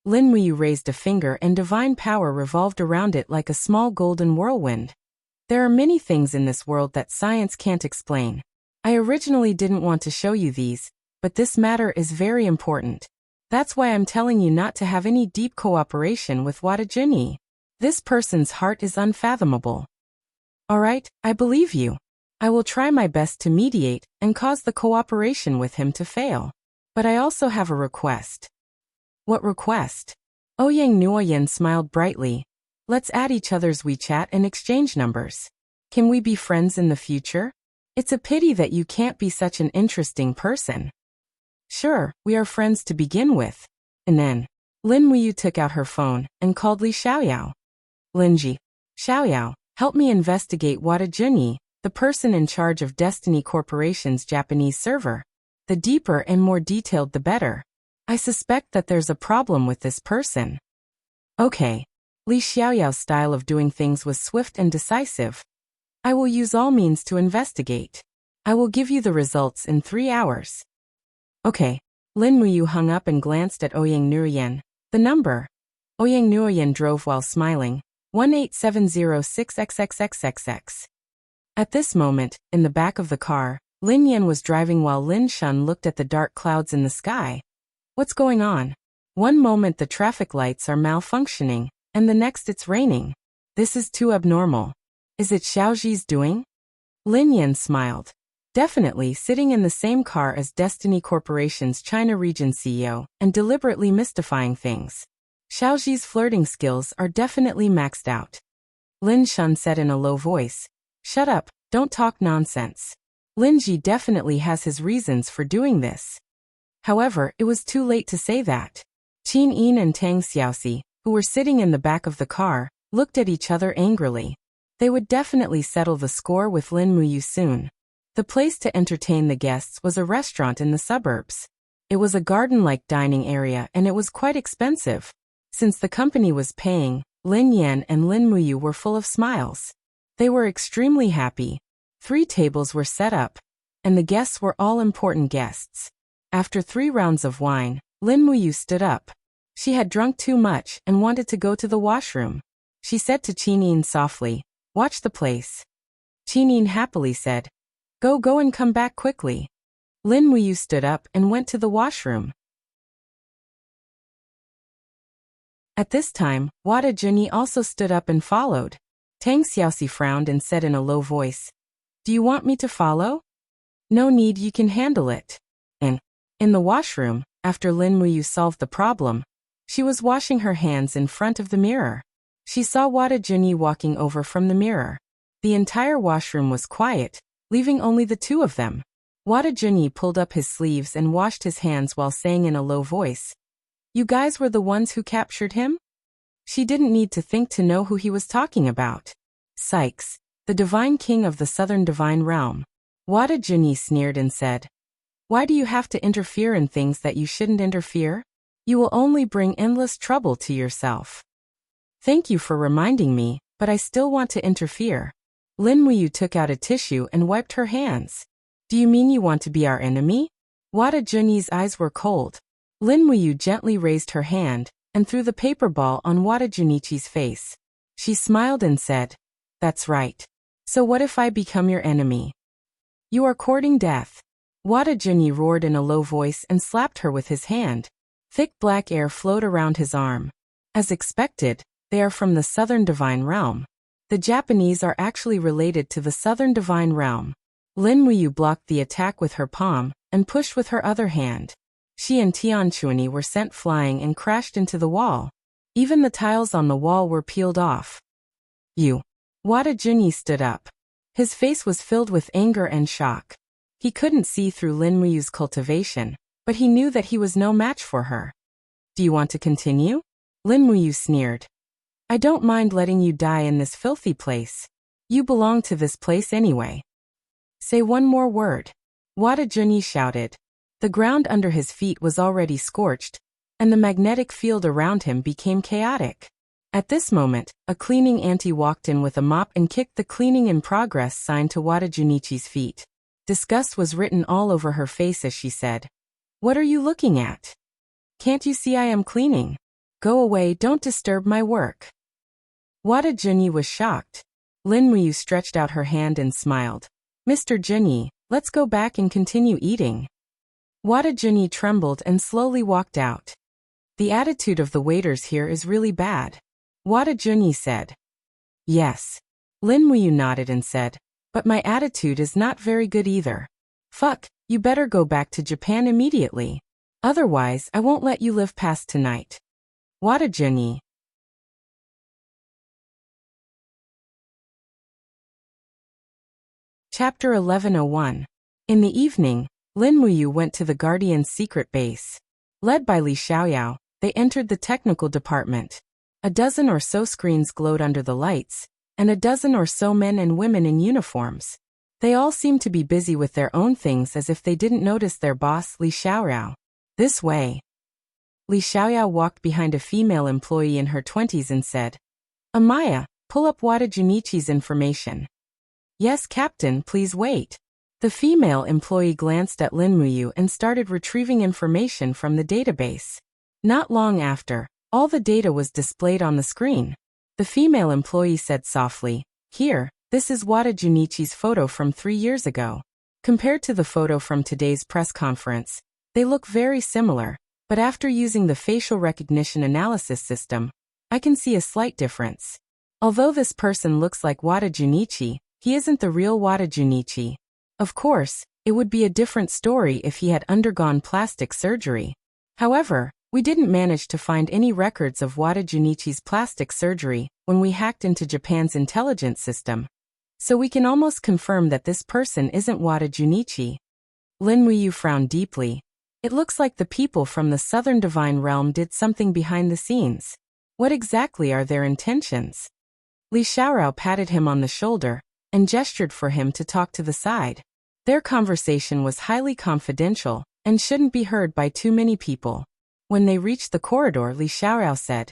Lin Muyu raised a finger and divine power revolved around it like a small golden whirlwind. There are many things in this world that science can't explain. I originally didn't want to show you these, but this matter is very important. That's why I'm telling you not to have any deep cooperation with Wada Juni. This person's heart is unfathomable. Alright, I believe you. I will try my best to mediate and cause the cooperation with him to fail. But I also have a request. What request? Ouyang Nuoyan smiled brightly. Let's add each other's WeChat and exchange numbers. Can we be friends in the future? It's a pity that you can't be such an interesting person. Sure, we are friends to begin with. And then, Lin Muyu took out her phone and called Li Xiaoyao. Linji. Xiaoyao, help me investigate Wada Juni, the person in charge of Destiny Corporation's Japanese server. The deeper and more detailed the better. I suspect that there's a problem with this person. Okay. Li Xiaoyao's style of doing things was swift and decisive. I will use all means to investigate. I will give you the results in 3 hours. Okay. Lin Muyu hung up and glanced at Ouyang Nuoyan. The number. Ouyang Nuoyan drove while smiling. 18706XXXXX. At this moment, in the back of the car, Lin Yan was driving while Lin Shun looked at the dark clouds in the sky. What's going on? One moment the traffic lights are malfunctioning, and the next it's raining. This is too abnormal. Is it Xiaoji's doing? Lin Yan smiled. Definitely sitting in the same car as Destiny Corporation's China region CEO and deliberately mystifying things. Xiaoji's flirting skills are definitely maxed out. Lin Shun said in a low voice. Shut up, don't talk nonsense. Linji definitely has his reasons for doing this. However, it was too late to say that. Qin Yin and Tang Xiaoxi, who were sitting in the back of the car, looked at each other angrily. They would definitely settle the score with Lin Muyu soon. The place to entertain the guests was a restaurant in the suburbs. It was a garden-like dining area and it was quite expensive. Since the company was paying, Lin Yan and Lin Muyu were full of smiles. They were extremely happy. 3 tables were set up, and the guests were all important guests. After 3 rounds of wine, Lin Muyu stood up. She had drunk too much and wanted to go to the washroom. She said to Qin Yin softly, "Watch the place." Qin Yin happily said, Go and come back quickly." Lin Muyu stood up and went to the washroom. At this time, Wada Junyi also stood up and followed. Tang Xiaoxi frowned and said in a low voice, "Do you want me to follow?" "No need, you can handle it." In the washroom, after Lin Muyu solved the problem, she was washing her hands in front of the mirror. She saw Wada Junyi walking over from the mirror. The entire washroom was quiet, leaving only the 2 of them. Wada Junyi pulled up his sleeves and washed his hands while saying in a low voice, "You guys were the ones who captured him?" She didn't need to think to know who he was talking about. Sykes, the divine king of the southern divine realm. Wada Junyi sneered and said, "Why do you have to interfere in things that you shouldn't interfere? You will only bring endless trouble to yourself." "Thank you for reminding me, but I still want to interfere." Lin Muyu took out a tissue and wiped her hands. "Do you mean you want to be our enemy?" Wada Junyi's eyes were cold. Lin Muyu gently raised her hand and threw the paper ball on Wada Junichi's face. She smiled and said, "That's right. So what if I become your enemy?" "You are courting death." Wada Junyi roared in a low voice and slapped her with his hand. Thick black air flowed around his arm. As expected, they are from the southern divine realm. The Japanese are actually related to the southern divine realm. Lin Muyu blocked the attack with her palm and pushed with her other hand. She and Tianquan were sent flying and crashed into the wall. Even the tiles on the wall were peeled off. "You." Wada Junyi stood up. His face was filled with anger and shock. He couldn't see through Lin Muyu's cultivation, but he knew that he was no match for her. "Do you want to continue?" Lin Muyu sneered. "I don't mind letting you die in this filthy place. You belong to this place anyway." "Say one more word." Wada Junyi shouted. The ground under his feet was already scorched, and the magnetic field around him became chaotic. At this moment, a cleaning auntie walked in with a mop and kicked the cleaning in progress sign to Wada Junichi's feet. Disgust was written all over her face as she said, "What are you looking at? Can't you see I am cleaning? Go away, don't disturb my work." Wada Junyi was shocked. Lin Muyu stretched out her hand and smiled. "Mr. Junyi, let's go back and continue eating." Wada Junyi trembled and slowly walked out. "The attitude of the waiters here is really bad," Wada Junyi said. "Yes." Lin Muyu nodded and said, "But my attitude is not very good either. Fuck, you better go back to Japan immediately. Otherwise, I won't let you live past tonight." Wada Junyi. Chapter 1101. In the evening, Lin Muyu went to the Guardian's secret base. Led by Li Xiaoyao, they entered the technical department. A dozen or so screens glowed under the lights, and a dozen or so men and women in uniforms. They all seemed to be busy with their own things as if they didn't notice their boss, Li Xiaoyao. "This way." Li Xiaoyao walked behind a female employee in her 20s and said, "Amaya, pull up Wada Junichi's information." "Yes, Captain, please wait." The female employee glanced at Lin Muyu and started retrieving information from the database. Not long after, all the data was displayed on the screen. The female employee said softly, "Here, this is Wada Junichi's photo from 3 years ago. Compared to the photo from today's press conference, they look very similar, but after using the facial recognition analysis system, I can see a slight difference. Although this person looks like Wada Junichi, he isn't the real Wada Junichi. Of course, it would be a different story if he had undergone plastic surgery. However, we didn't manage to find any records of Wada Junichi's plastic surgery when we hacked into Japan's intelligence system. So we can almost confirm that this person isn't Wada Junichi." Lin Muyu frowned deeply. It looks like the people from the southern divine realm did something behind the scenes. What exactly are their intentions? Li Xiaorao patted him on the shoulder and gestured for him to talk to the side. Their conversation was highly confidential and shouldn't be heard by too many people. When they reached the corridor, Li Xiaorao said,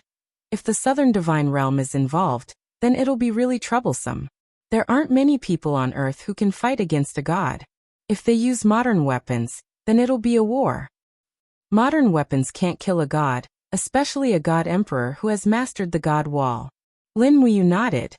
"If the southern divine realm is involved, then it'll be really troublesome. There aren't many people on Earth who can fight against a god. If they use modern weapons, then it'll be a war. Modern weapons can't kill a god, especially a god emperor who has mastered the god wall." Lin Wuyu nodded.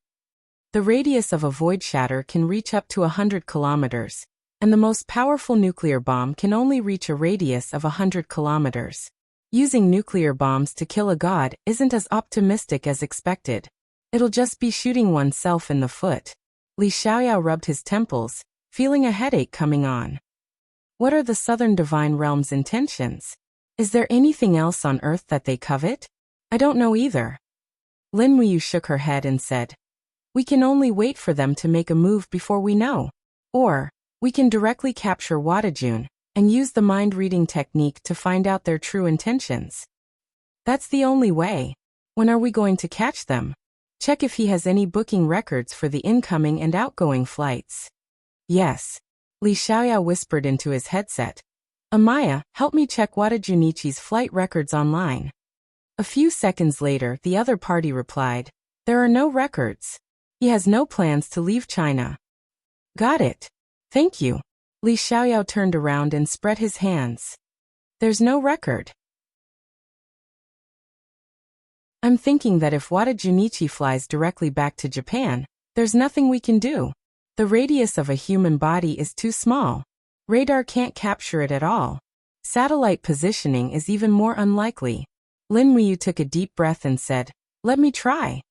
The radius of a void shatter can reach up to 100 kilometers, and the most powerful nuclear bomb can only reach a radius of 100 kilometers. Using nuclear bombs to kill a god isn't as optimistic as expected. It'll just be shooting oneself in the foot. Li Xiaoyao rubbed his temples, feeling a headache coming on. What are the southern divine realm's intentions? Is there anything else on Earth that they covet? I don't know either. Lin Wuyu shook her head and said, "We can only wait for them to make a move before we know. Or, we can directly capture Wadajun and use the mind-reading technique to find out their true intentions. That's the only way. When are we going to catch them? Check if he has any booking records for the incoming and outgoing flights." "Yes." Li Xiaoyao whispered into his headset. "Amaya, help me check Wadajunichi's flight records online." A few seconds later, the other party replied, "There are no records. He has no plans to leave China." "Got it. Thank you." Li Xiaoyao turned around and spread his hands. "There's no record. I'm thinking that if Wada Junichi flies directly back to Japan, there's nothing we can do. The radius of a human body is too small. Radar can't capture it at all. Satellite positioning is even more unlikely." Lin Wuyu took a deep breath and said, "Let me try."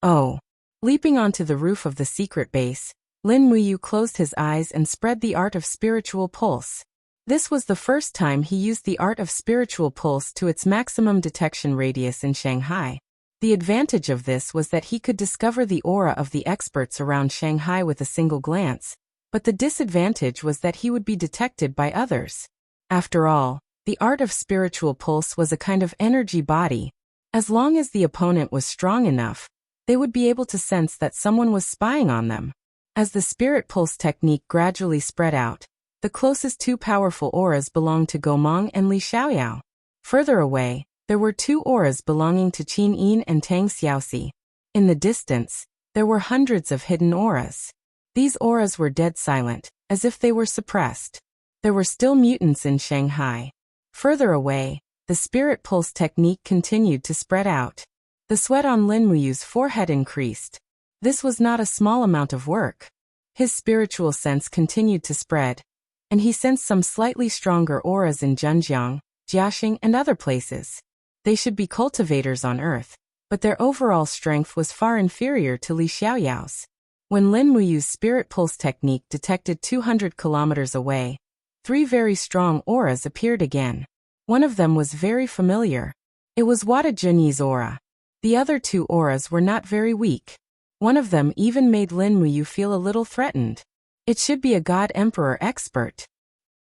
Oh. Leaping onto the roof of the secret base, Lin Wuyu closed his eyes and spread the art of spiritual pulse. This was the first time he used the art of spiritual pulse to its maximum detection radius in Shanghai. The advantage of this was that he could discover the aura of the experts around Shanghai with a single glance, but the disadvantage was that he would be detected by others. After all, the art of spiritual pulse was a kind of energy body. As long as the opponent was strong enough, they would be able to sense that someone was spying on them. As the spirit pulse technique gradually spread out, the closest two powerful auras belonged to Gomong and Li Xiaoyao. Further away, there were two auras belonging to Qin Yin and Tang Xiaoxi. In the distance, there were hundreds of hidden auras. These auras were dead silent, as if they were suppressed. There were still mutants in Shanghai. Further away, the spirit pulse technique continued to spread out. The sweat on Lin Wuyu's forehead increased. This was not a small amount of work. His spiritual sense continued to spread, and he sensed some slightly stronger auras in Zhenjiang, Jiaxing, and other places. They should be cultivators on Earth, but their overall strength was far inferior to Li Xiaoyao's. When Lin Wuyu's spirit pulse technique detected 200 kilometers away, three very strong auras appeared again. One of them was very familiar. It was Wada Junyi's aura. The other two auras were not very weak. One of them even made Lin Wuyu feel a little threatened. It should be a God Emperor expert.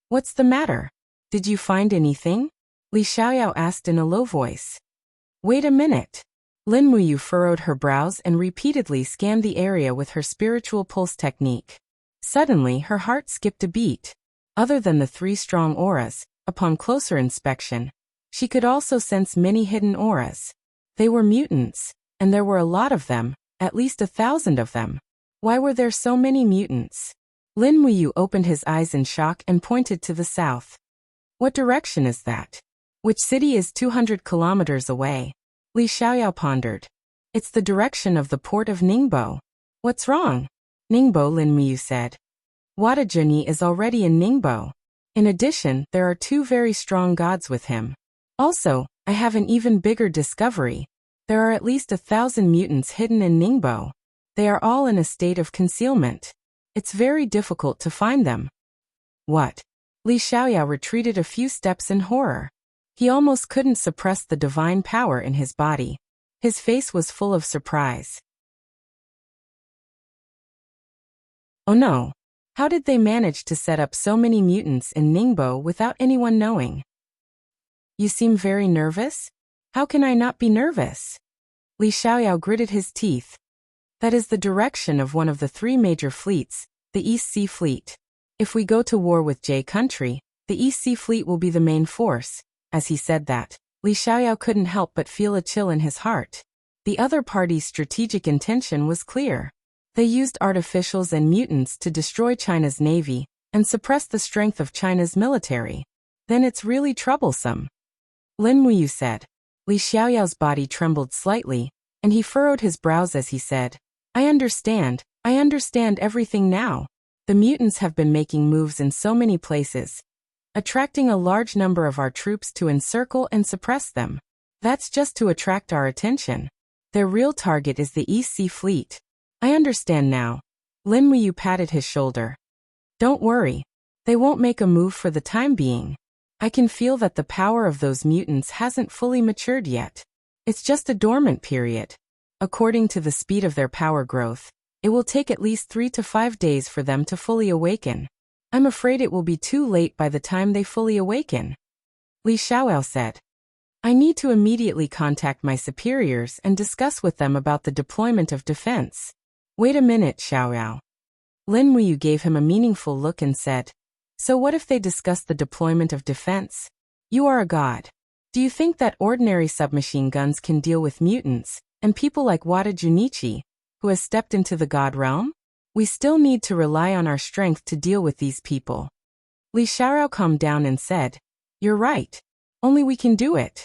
"What's the matter? Did you find anything?" Li Xiaoyao asked in a low voice. "Wait a minute." Lin Wuyu furrowed her brows and repeatedly scanned the area with her spiritual pulse technique. Suddenly, her heart skipped a beat. Other than the three strong auras, upon closer inspection, she could also sense many hidden auras. They were mutants, and there were a lot of them, at least 1,000 of them. Why were there so many mutants? Lin Wuyu opened his eyes in shock and pointed to the south. "What direction is that? Which city is 200 kilometers away?" Li Xiaoyao pondered. "It's the direction of the port of Ningbo." "What's wrong?" "Ningbo," Lin Wuyu said. "Wada Junyi is already in Ningbo. In addition, there are two very strong gods with him. Also, I have an even bigger discovery. There are at least 1,000 mutants hidden in Ningbo. They are all in a state of concealment. It's very difficult to find them." "What?" Li Xiaoyao retreated a few steps in horror. He almost couldn't suppress the divine power in his body. His face was full of surprise. "Oh no. How did they manage to set up so many mutants in Ningbo without anyone knowing? You seem very nervous? How can I not be nervous? Li Xiaoyao gritted his teeth. That is the direction of one of the three major fleets, the East Sea Fleet. If we go to war with Jay country, the East Sea Fleet will be the main force. As he said that, Li Xiaoyao couldn't help but feel a chill in his heart. The other party's strategic intention was clear. They used artificials and mutants to destroy China's navy and suppress the strength of China's military. Then it's really troublesome. Lin Muyu said. Li Xiaoyao's body trembled slightly, and he furrowed his brows as he said, I understand everything now. The mutants have been making moves in so many places, attracting a large number of our troops to encircle and suppress them. That's just to attract our attention. Their real target is the East Sea Fleet. I understand now. Lin Muyu patted his shoulder. Don't worry. They won't make a move for the time being. I can feel that the power of those mutants hasn't fully matured yet. It's just a dormant period. According to the speed of their power growth, it will take at least 3 to 5 days for them to fully awaken. I'm afraid it will be too late by the time they fully awaken. Li Xiaoyao said. I need to immediately contact my superiors and discuss with them about the deployment of defense. Wait a minute, Xiaoyao. Lin Muyu gave him a meaningful look and said, So what if they discuss the deployment of defense? You are a god. Do you think that ordinary submachine guns can deal with mutants, and people like Wada Junichi, who has stepped into the god realm? We still need to rely on our strength to deal with these people. Li Xiaoyao calmed down and said, You're right. Only we can do it.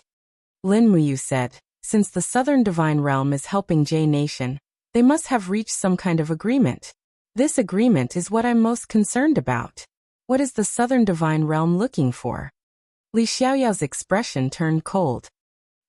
Lin Muyu said, Since the Southern Divine Realm is helping Jay Nation, they must have reached some kind of agreement. This agreement is what I'm most concerned about. What is the Southern Divine Realm looking for? Li Xiaoyao's expression turned cold.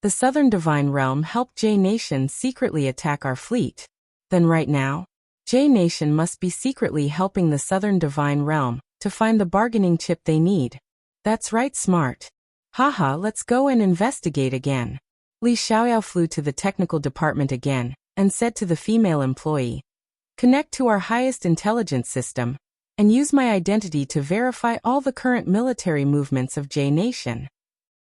The Southern Divine Realm helped Jay Nation secretly attack our fleet. Then right now, Jay Nation must be secretly helping the Southern Divine Realm to find the bargaining chip they need. That's right, smart. Haha, let's go and investigate again. Li Xiaoyao flew to the technical department again and said to the female employee, Connect to our highest intelligence system and use my identity to verify all the current military movements of Jay Nation.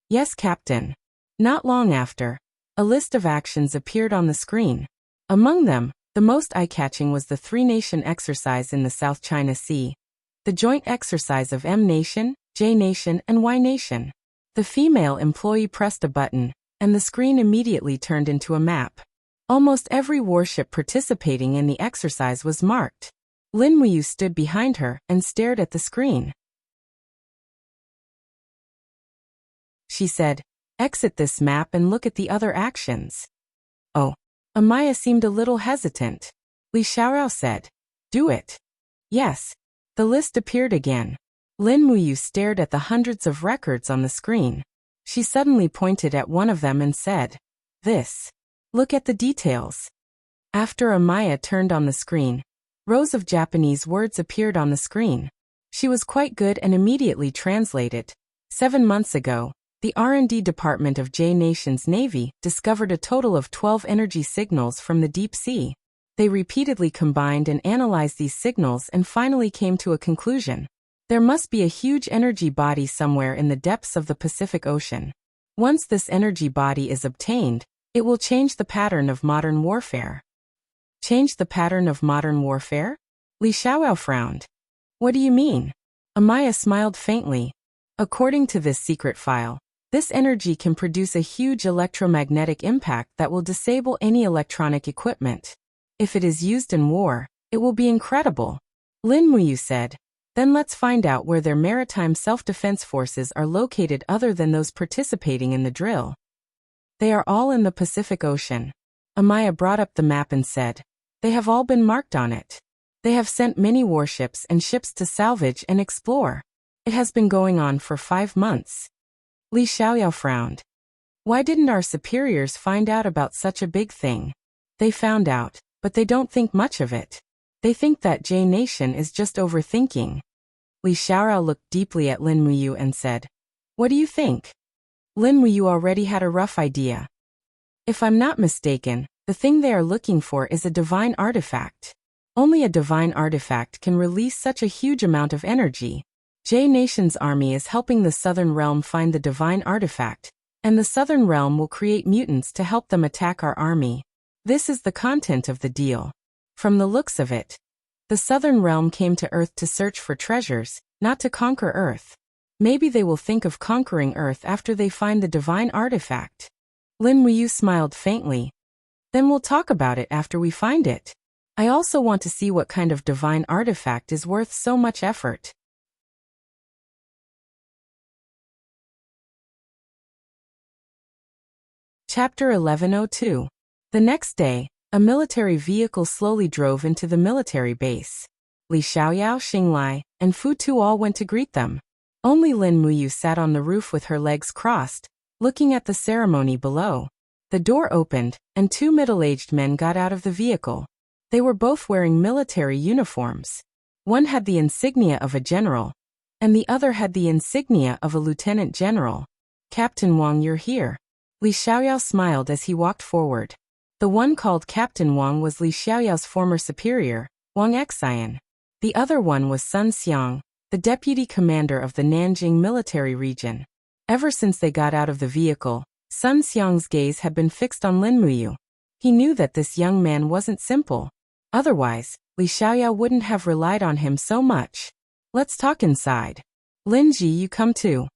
Yes, Captain. Not long after, a list of actions appeared on the screen. Among them, the most eye-catching was the three-nation exercise in the South China Sea, the joint exercise of M Nation, J Nation, and Y Nation. The female employee pressed a button, and the screen immediately turned into a map. Almost every warship participating in the exercise was marked. Lin Muyu stood behind her and stared at the screen. She said, Exit this map and look at the other actions. Oh. Amaya seemed a little hesitant. Li Xiaoyao said, Do it. Yes. The list appeared again. Lin Muyu stared at the hundreds of records on the screen. She suddenly pointed at one of them and said, This. Look at the details. After Amaya turned on the screen, rows of Japanese words appeared on the screen. She was quite good and immediately translated. 7 months ago, the R&D department of Jay Nation's Navy discovered a total of 12 energy signals from the deep sea. They repeatedly combined and analyzed these signals and finally came to a conclusion. There must be a huge energy body somewhere in the depths of the Pacific Ocean. Once this energy body is obtained, it will change the pattern of modern warfare. Change the pattern of modern warfare? Li Xiaoyao frowned. What do you mean? Amaya smiled faintly. According to this secret file, this energy can produce a huge electromagnetic impact that will disable any electronic equipment. If it is used in war, it will be incredible. Lin Muyu said, Then let's find out where their maritime self-defense forces are located other than those participating in the drill. They are all in the Pacific Ocean. Amaya brought up the map and said, They have all been marked on it. They have sent many warships and ships to salvage and explore. It has been going on for 5 months. Li Xiaoyao frowned. Why didn't our superiors find out about such a big thing? They found out, but they don't think much of it. They think that Jay Nation is just overthinking. Li Xiaoyao looked deeply at Lin Muyu and said, What do you think? Lin Muyu already had a rough idea. If I'm not mistaken, the thing they are looking for is a divine artifact. Only a divine artifact can release such a huge amount of energy. J Nation's army is helping the Southern Realm find the divine artifact, and the Southern Realm will create mutants to help them attack our army. This is the content of the deal. From the looks of it, the Southern Realm came to Earth to search for treasures, not to conquer Earth. Maybe they will think of conquering Earth after they find the divine artifact. Lin Wuyu smiled faintly. Then we'll talk about it after we find it. I also want to see what kind of divine artifact is worth so much effort. Chapter 1102. The next day, a military vehicle slowly drove into the military base. Li Xiaoyao, Xinglai, and Fu Tu all went to greet them. Only Lin Wuyu sat on the roof with her legs crossed, looking at the ceremony below. The door opened, and two middle-aged men got out of the vehicle. They were both wearing military uniforms. One had the insignia of a general, and the other had the insignia of a lieutenant general. Captain Wang, you're here. Li Xiaoyao smiled as he walked forward. The one called Captain Wang was Li Xiaoyao's former superior, Wang Xian. The other one was Sun Xiang, the deputy commander of the Nanjing military region. Ever since they got out of the vehicle, Sun Xiang's gaze had been fixed on Lin Wuyu. He knew that this young man wasn't simple. Otherwise, Li Xiaoyao wouldn't have relied on him so much. Let's talk inside. Lin Ji, you come too.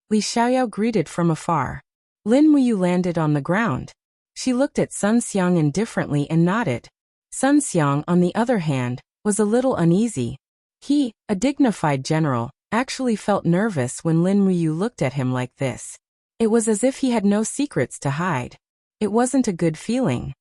Li Xiaoyao greeted from afar. Lin Wuyu landed on the ground. She looked at Sun Xiang indifferently and nodded. Sun Xiang, on the other hand, was a little uneasy. He, a dignified general, actually felt nervous when Lin Wuyu looked at him like this. It was as if he had no secrets to hide. It wasn't a good feeling.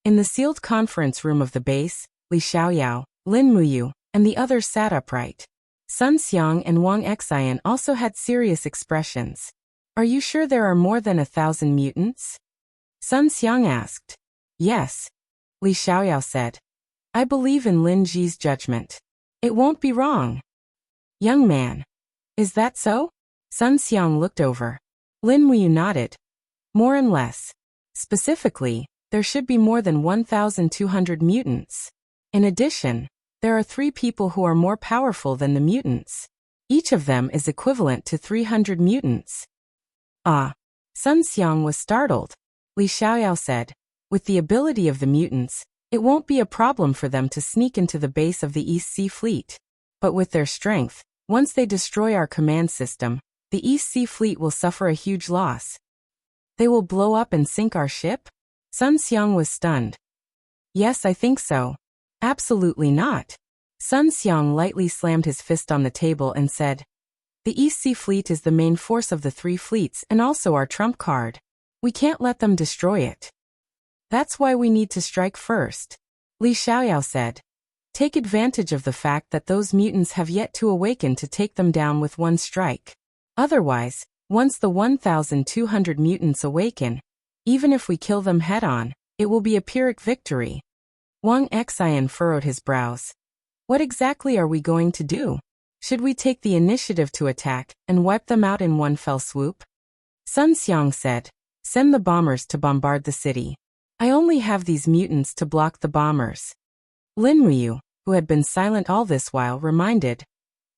In the sealed conference room of the base, Li Xiaoyao, Lin Wuyu, and the others sat upright. Sun Xiang and Wang Xian also had serious expressions. Are you sure there are more than 1,000 mutants? Sun Xiang asked. Yes. Li Xiaoyao said. I believe in Lin Ji's judgment. It won't be wrong. Young man. Is that so? Sun Xiang looked over. Lin Wuyu nodded. More and less. Specifically, there should be more than 1,200 mutants. In addition, there are 3 people who are more powerful than the mutants. Each of them is equivalent to 300 mutants. Ah. Sun Xiang was startled. Li Xiaoyao said, with the ability of the mutants, it won't be a problem for them to sneak into the base of the East Sea Fleet. But with their strength, once they destroy our command system, the East Sea Fleet will suffer a huge loss. They will blow up and sink our ship? Sun Xiang was stunned. Yes, I think so. Absolutely not. Sun Xiang lightly slammed his fist on the table and said, the East Sea Fleet is the main force of the 3 fleets and also our trump card. We can't let them destroy it. That's why we need to strike first. Li Xiaoyao said. Take advantage of the fact that those mutants have yet to awaken to take them down with one strike. Otherwise, once the 1,200 mutants awaken, even if we kill them head-on, it will be a Pyrrhic victory. Wang Xian furrowed his brows. What exactly are we going to do? Should we take the initiative to attack and wipe them out in one fell swoop? Sun Xiang said, send the bombers to bombard the city. I only have these mutants to block the bombers. Lin Wuyu, who had been silent all this while, reminded,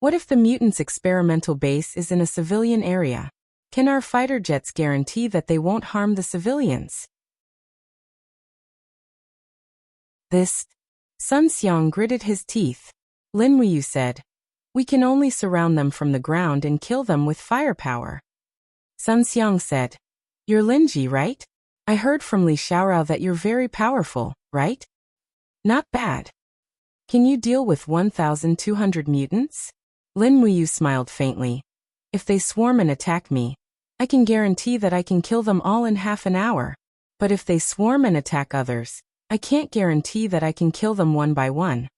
what if the mutants' experimental base is in a civilian area? Can our fighter jets guarantee that they won't harm the civilians? Sun Xiang gritted his teeth. Lin Wuyu said, we can only surround them from the ground and kill them with firepower. Sun Xiang said, you're Lin Ji, right? I heard from Li Xiaorao that you're very powerful, right? Not bad. Can you deal with 1,200 mutants? Lin Wuyu smiled faintly. If they swarm and attack me, I can guarantee that I can kill them all in half an hour. But if they swarm and attack others, I can't guarantee that I can kill them one by one.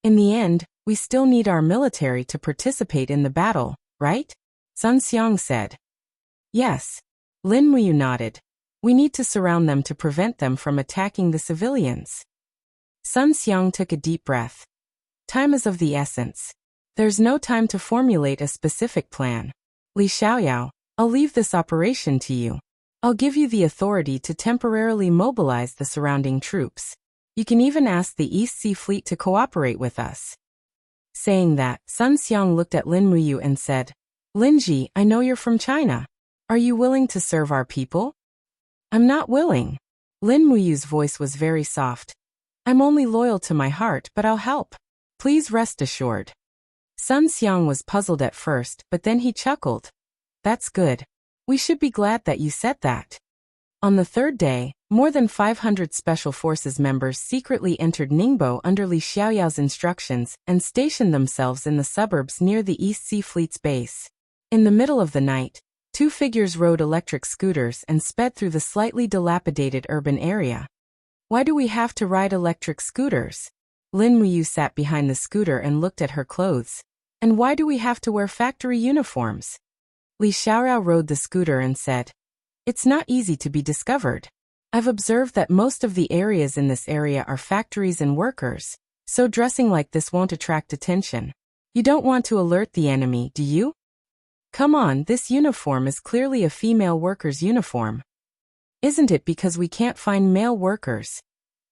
In the end, we still need our military to participate in the battle, right? Sun Xiang said. Yes. Lin Wuyu nodded. We need to surround them to prevent them from attacking the civilians. Sun Xiang took a deep breath. Time is of the essence. There's no time to formulate a specific plan. Li Xiaoyao, I'll leave this operation to you. I'll give you the authority to temporarily mobilize the surrounding troops. You can even ask the East Sea Fleet to cooperate with us." Saying that, Sun Xiang looked at Lin Muyu and said, "Linji, I know you're from China. Are you willing to serve our people?" "I'm not willing." Lin Muyu's voice was very soft. "I'm only loyal to my heart, but I'll help. Please rest assured." Sun Xiang was puzzled at first, but then he chuckled. "That's good. We should be glad that you said that." On the third day, more than 500 Special Forces members secretly entered Ningbo under Li Xiaoyao's instructions and stationed themselves in the suburbs near the East Sea Fleet's base. In the middle of the night, two figures rode electric scooters and sped through the slightly dilapidated urban area. "Why do we have to ride electric scooters?" Lin Muyu sat behind the scooter and looked at her clothes. "And why do we have to wear factory uniforms?" Li Xiaoyao rode the scooter and said, "It's not easy to be discovered. I've observed that most of the areas in this area are factories and workers, so dressing like this won't attract attention. You don't want to alert the enemy, do you? Come on, this uniform is clearly a female worker's uniform. Isn't it because we can't find male workers?"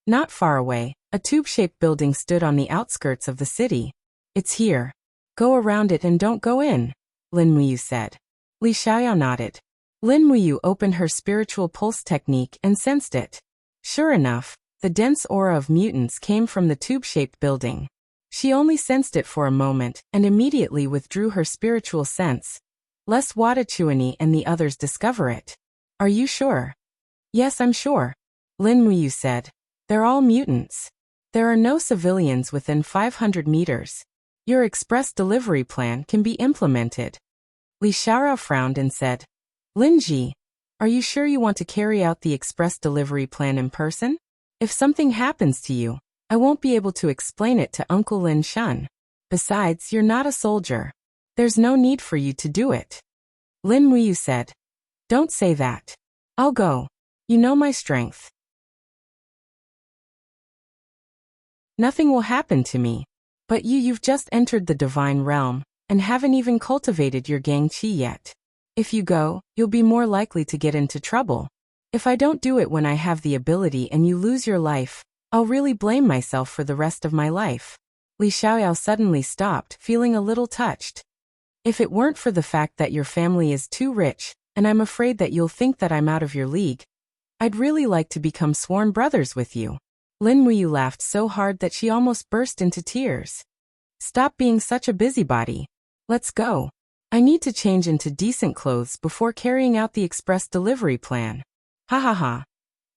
Not far away, a tube-shaped building stood on the outskirts of the city. "It's here. Go around it and don't go in," Lin Muyu said. Li Xiaoyao nodded. Lin Muyu opened her spiritual pulse technique and sensed it. Sure enough, the dense aura of mutants came from the tube-shaped building. She only sensed it for a moment and immediately withdrew her spiritual sense. Lest Wadachuani and the others discover it. "Are you sure?" "Yes, I'm sure," Lin Muyu said. "They're all mutants. There are no civilians within 500 meters. Your express delivery plan can be implemented." Li Xiaoyao frowned and said, "Linji, are you sure you want to carry out the express delivery plan in person? If something happens to you, I won't be able to explain it to Uncle Lin Shun. Besides, you're not a soldier. There's no need for you to do it." Lin Muyu said, "Don't say that. I'll go. You know my strength. Nothing will happen to me. But you've just entered the divine realm, and haven't even cultivated your gang qi yet. If you go, you'll be more likely to get into trouble. If I don't do it when I have the ability and you lose your life, I'll really blame myself for the rest of my life." Li Xiaoyao suddenly stopped, feeling a little touched. "If it weren't for the fact that your family is too rich, and I'm afraid that you'll think that I'm out of your league, I'd really like to become sworn brothers with you." Lin Muyu laughed so hard that she almost burst into tears. "Stop being such a busybody. Let's go. I need to change into decent clothes before carrying out the express delivery plan." Ha ha ha.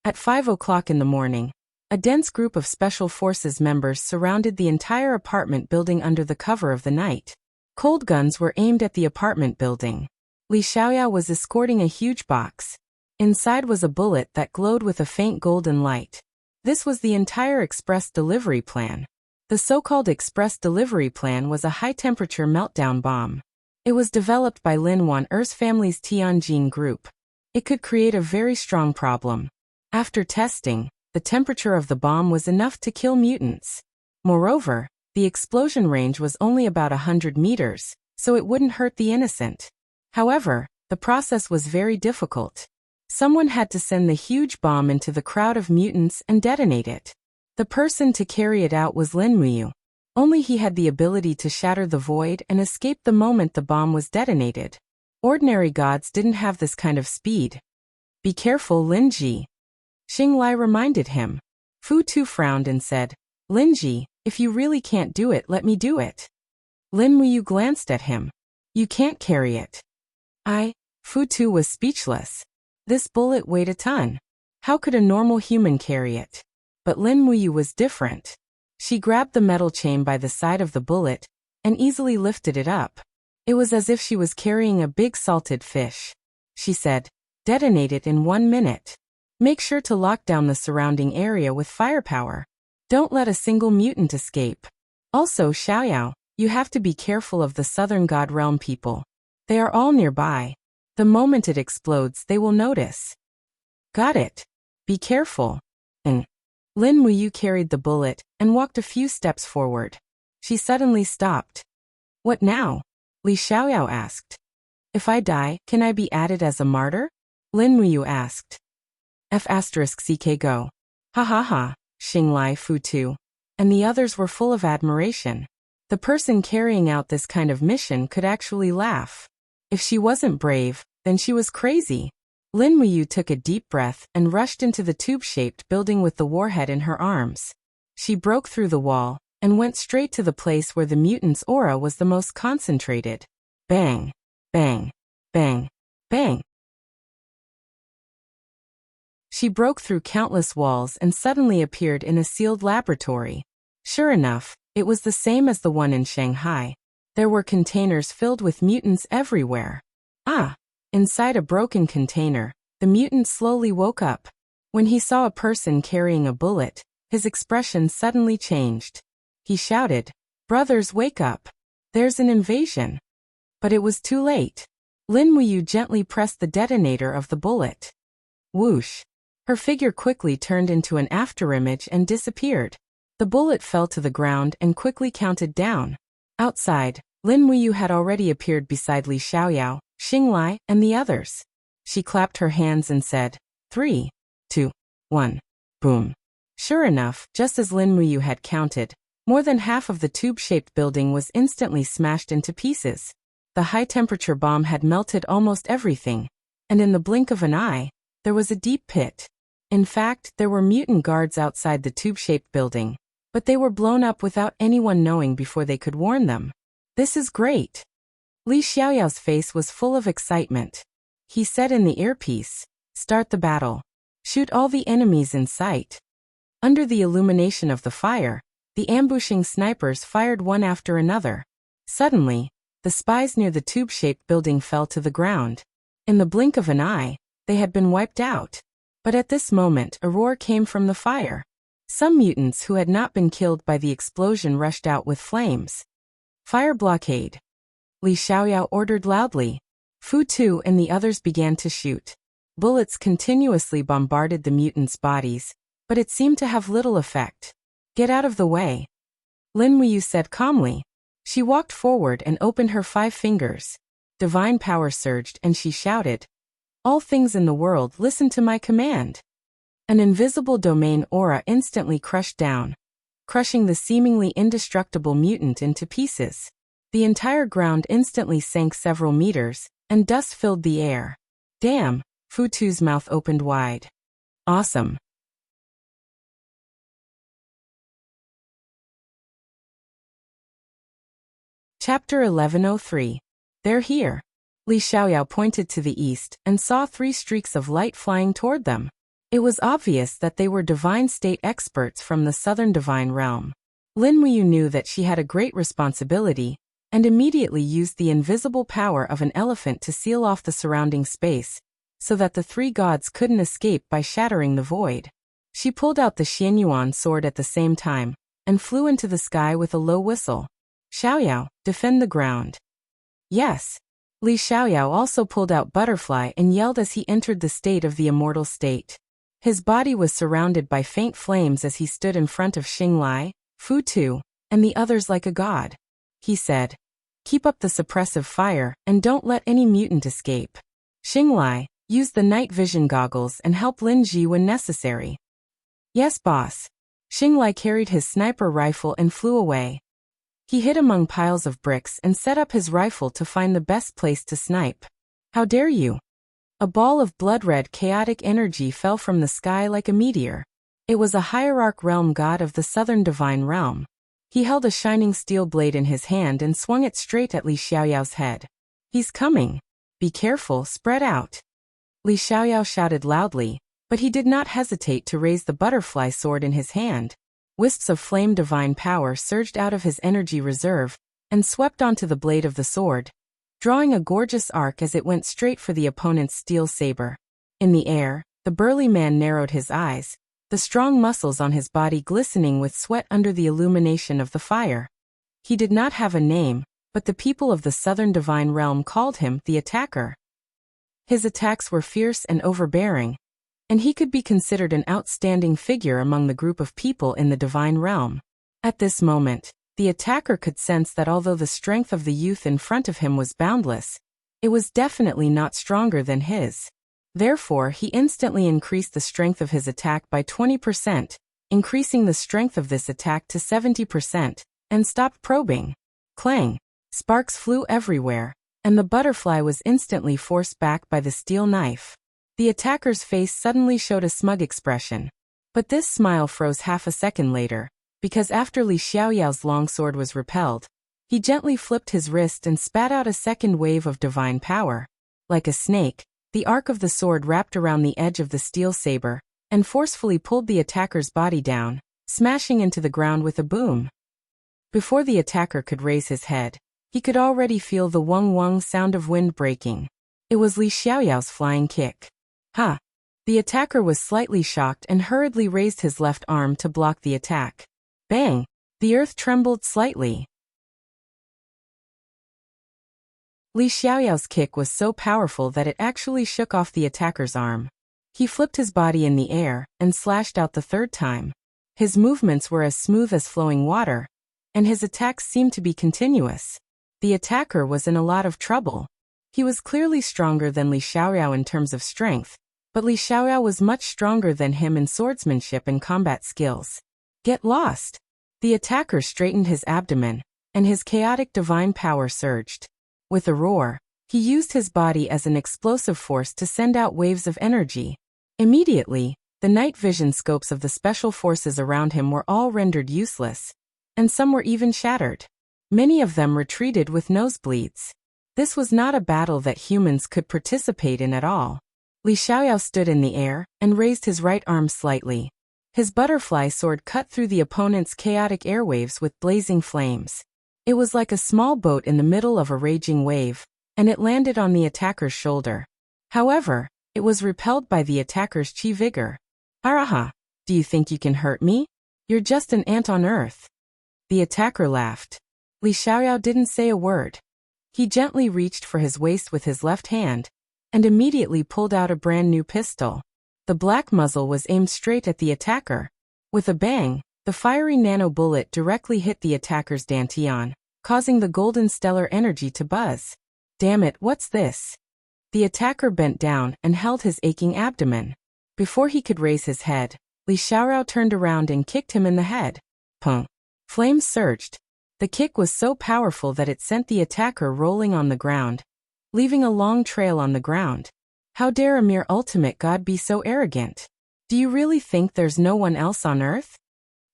At 5 o'clock in the morning, a dense group of Special Forces members surrounded the entire apartment building under the cover of the night. Cold guns were aimed at the apartment building. Li Xiaoyao was escorting a huge box. Inside was a bullet that glowed with a faint golden light. This was the entire express delivery plan. The so-called express delivery plan was a high-temperature meltdown bomb. It was developed by Lin Wan-er's family's Tianjin group. It could create a very strong problem. After testing, the temperature of the bomb was enough to kill mutants. Moreover, the explosion range was only about 100 meters, so it wouldn't hurt the innocent. However, the process was very difficult. Someone had to send the huge bomb into the crowd of mutants and detonate it. The person to carry it out was Lin Muyu. Only he had the ability to shatter the void and escape the moment the bomb was detonated. Ordinary gods didn't have this kind of speed. "Be careful, Linji," Xing Lai reminded him. Fu Tu frowned and said, "Linji, if you really can't do it, let me do it." Lin Muyu glanced at him. "You can't carry it." Fu Tu was speechless. This bullet weighed a ton. How could a normal human carry it? But Lin Muyu was different. She grabbed the metal chain by the side of the bullet and easily lifted it up. It was as if she was carrying a big salted fish. She said, "Detonate it in 1 minute. Make sure to lock down the surrounding area with firepower. Don't let a single mutant escape. Also, Xiaoyao, you have to be careful of the Southern God Realm people. They are all nearby. The moment it explodes, they will notice." "Got it. Be careful." And Lin Muyu carried the bullet and walked a few steps forward. She suddenly stopped. "What now?" Li Xiaoyao asked. "If I die, can I be added as a martyr?" Lin Muyu asked. F*ck go. Ha ha ha, Xinglai, Fu Tu, and the others were full of admiration. The person carrying out this kind of mission could actually laugh. If she wasn't brave, then she was crazy. Lin Muyu took a deep breath and rushed into the tube-shaped building with the warhead in her arms. She broke through the wall and went straight to the place where the mutant's aura was the most concentrated. Bang! Bang! Bang! Bang! She broke through countless walls and suddenly appeared in a sealed laboratory. Sure enough, it was the same as the one in Shanghai. There were containers filled with mutants everywhere. Ah! Inside a broken container, the mutant slowly woke up. When he saw a person carrying a bullet, his expression suddenly changed. He shouted, "Brothers, wake up! There's an invasion!" But it was too late. Lin Muyu gently pressed the detonator of the bullet. Whoosh! Her figure quickly turned into an afterimage and disappeared. The bullet fell to the ground and quickly counted down. Outside, Lin Muyu had already appeared beside Li Xiaoyao, Xinglai, and the others. She clapped her hands and said, 3, 2, 1, boom. Sure enough, just as Lin Muyu had counted, more than half of the tube-shaped building was instantly smashed into pieces. The high-temperature bomb had melted almost everything, and in the blink of an eye, there was a deep pit. In fact, there were mutant guards outside the tube-shaped building, but they were blown up without anyone knowing before they could warn them. This is great. Li Xiaoyao's face was full of excitement. He said in the earpiece, "Start the battle. Shoot all the enemies in sight." Under the illumination of the fire, the ambushing snipers fired one after another. Suddenly, the spies near the tube-shaped building fell to the ground. In the blink of an eye, they had been wiped out. But at this moment, a roar came from the fire. Some mutants who had not been killed by the explosion rushed out with flames. Fire blockade. Li Xiaoyao ordered loudly. Fu Tu and the others began to shoot. Bullets continuously bombarded the mutants' bodies, but it seemed to have little effect. Get out of the way, Lin Muyu said calmly. She walked forward and opened her 5 fingers. Divine power surged and she shouted, "All things in the world, listen to my command." An invisible domain aura instantly crushed down, crushing the seemingly indestructible mutant into pieces. The entire ground instantly sank several meters, and dust filled the air. Damn, Fu Tu's mouth opened wide. Awesome. Chapter 1103. They're here. Li Xiaoyao pointed to the east and saw 3 streaks of light flying toward them. It was obvious that they were divine state experts from the southern divine realm. Lin Muyu knew that she had a great responsibility, and immediately used the invisible power of an elephant to seal off the surrounding space, so that the 3 gods couldn't escape by shattering the void. She pulled out the Xianyuan sword at the same time, and flew into the sky with a low whistle. Xiaoyao, defend the ground. Yes. Li Xiaoyao also pulled out Butterfly and yelled as he entered the state of the immortal state. His body was surrounded by faint flames as he stood in front of Xinglai, Fu Tu, and the others like a god. He said, "Keep up the suppressive fire and don't let any mutant escape. Xinglai, use the night vision goggles and help Lin Ji when necessary." Yes, boss. Xinglai carried his sniper rifle and flew away. He hid among piles of bricks and set up his rifle to find the best place to snipe. How dare you? A ball of blood-red chaotic energy fell from the sky like a meteor. It was a hierarch realm god of the southern divine realm. He held a shining steel blade in his hand and swung it straight at Li Xiaoyao's head. "He's coming. Be careful, spread out." Li Xiaoyao shouted loudly, but he did not hesitate to raise the butterfly sword in his hand. Wisps of flame divine power surged out of his energy reserve and swept onto the blade of the sword, drawing a gorgeous arc as it went straight for the opponent's steel saber. In the air, the burly man narrowed his eyes, the strong muscles on his body glistening with sweat under the illumination of the fire. He did not have a name, but the people of the southern divine realm called him the Attacker. His attacks were fierce and overbearing, and he could be considered an outstanding figure among the group of people in the divine realm. At this moment, the Attacker could sense that although the strength of the youth in front of him was boundless, it was definitely not stronger than his. Therefore, he instantly increased the strength of his attack by 20%, increasing the strength of this attack to 70%, and stopped probing. Clang! Sparks flew everywhere, and the butterfly was instantly forced back by the steel knife. The attacker's face suddenly showed a smug expression. But this smile froze half a second later, because after Li Xiaoyao's longsword was repelled, he gently flipped his wrist and spat out a second wave of divine power. Like a snake, the arc of the sword wrapped around the edge of the steel saber, and forcefully pulled the attacker's body down, smashing into the ground with a boom. Before the attacker could raise his head, he could already feel the wung-wung sound of wind breaking. It was Li Xiaoyao's flying kick. Ha! The attacker was slightly shocked and hurriedly raised his left arm to block the attack. Bang! The earth trembled slightly. Li Xiaoyao's kick was so powerful that it actually shook off the attacker's arm. He flipped his body in the air and slashed out the third time. His movements were as smooth as flowing water, and his attacks seemed to be continuous. The attacker was in a lot of trouble. He was clearly stronger than Li Xiaoyao in terms of strength, but Li Xiaoyao was much stronger than him in swordsmanship and combat skills. Get lost! The attacker straightened his abdomen, and his chaotic divine power surged. With a roar, he used his body as an explosive force to send out waves of energy. Immediately, the night vision scopes of the special forces around him were all rendered useless, and some were even shattered. Many of them retreated with nosebleeds. This was not a battle that humans could participate in at all. Li Xiaoyao stood in the air and raised his right arm slightly. His butterfly sword cut through the opponent's chaotic airwaves with blazing flames. It was like a small boat in the middle of a raging wave, and it landed on the attacker's shoulder. However, it was repelled by the attacker's chi vigor. Araha! Do you think you can hurt me? You're just an ant on earth. The attacker laughed. Li Xiaoyao didn't say a word. He gently reached for his waist with his left hand, and immediately pulled out a brand new pistol. The black muzzle was aimed straight at the attacker. With a bang, the fiery nano bullet directly hit the attacker's dantian, causing the golden stellar energy to buzz. Damn it, what's this? The attacker bent down and held his aching abdomen. Before he could raise his head, Li Xiaoyao turned around and kicked him in the head. Pung! Flames surged. The kick was so powerful that it sent the attacker rolling on the ground, leaving a long trail on the ground. How dare a mere ultimate god be so arrogant? Do you really think there's no one else on earth?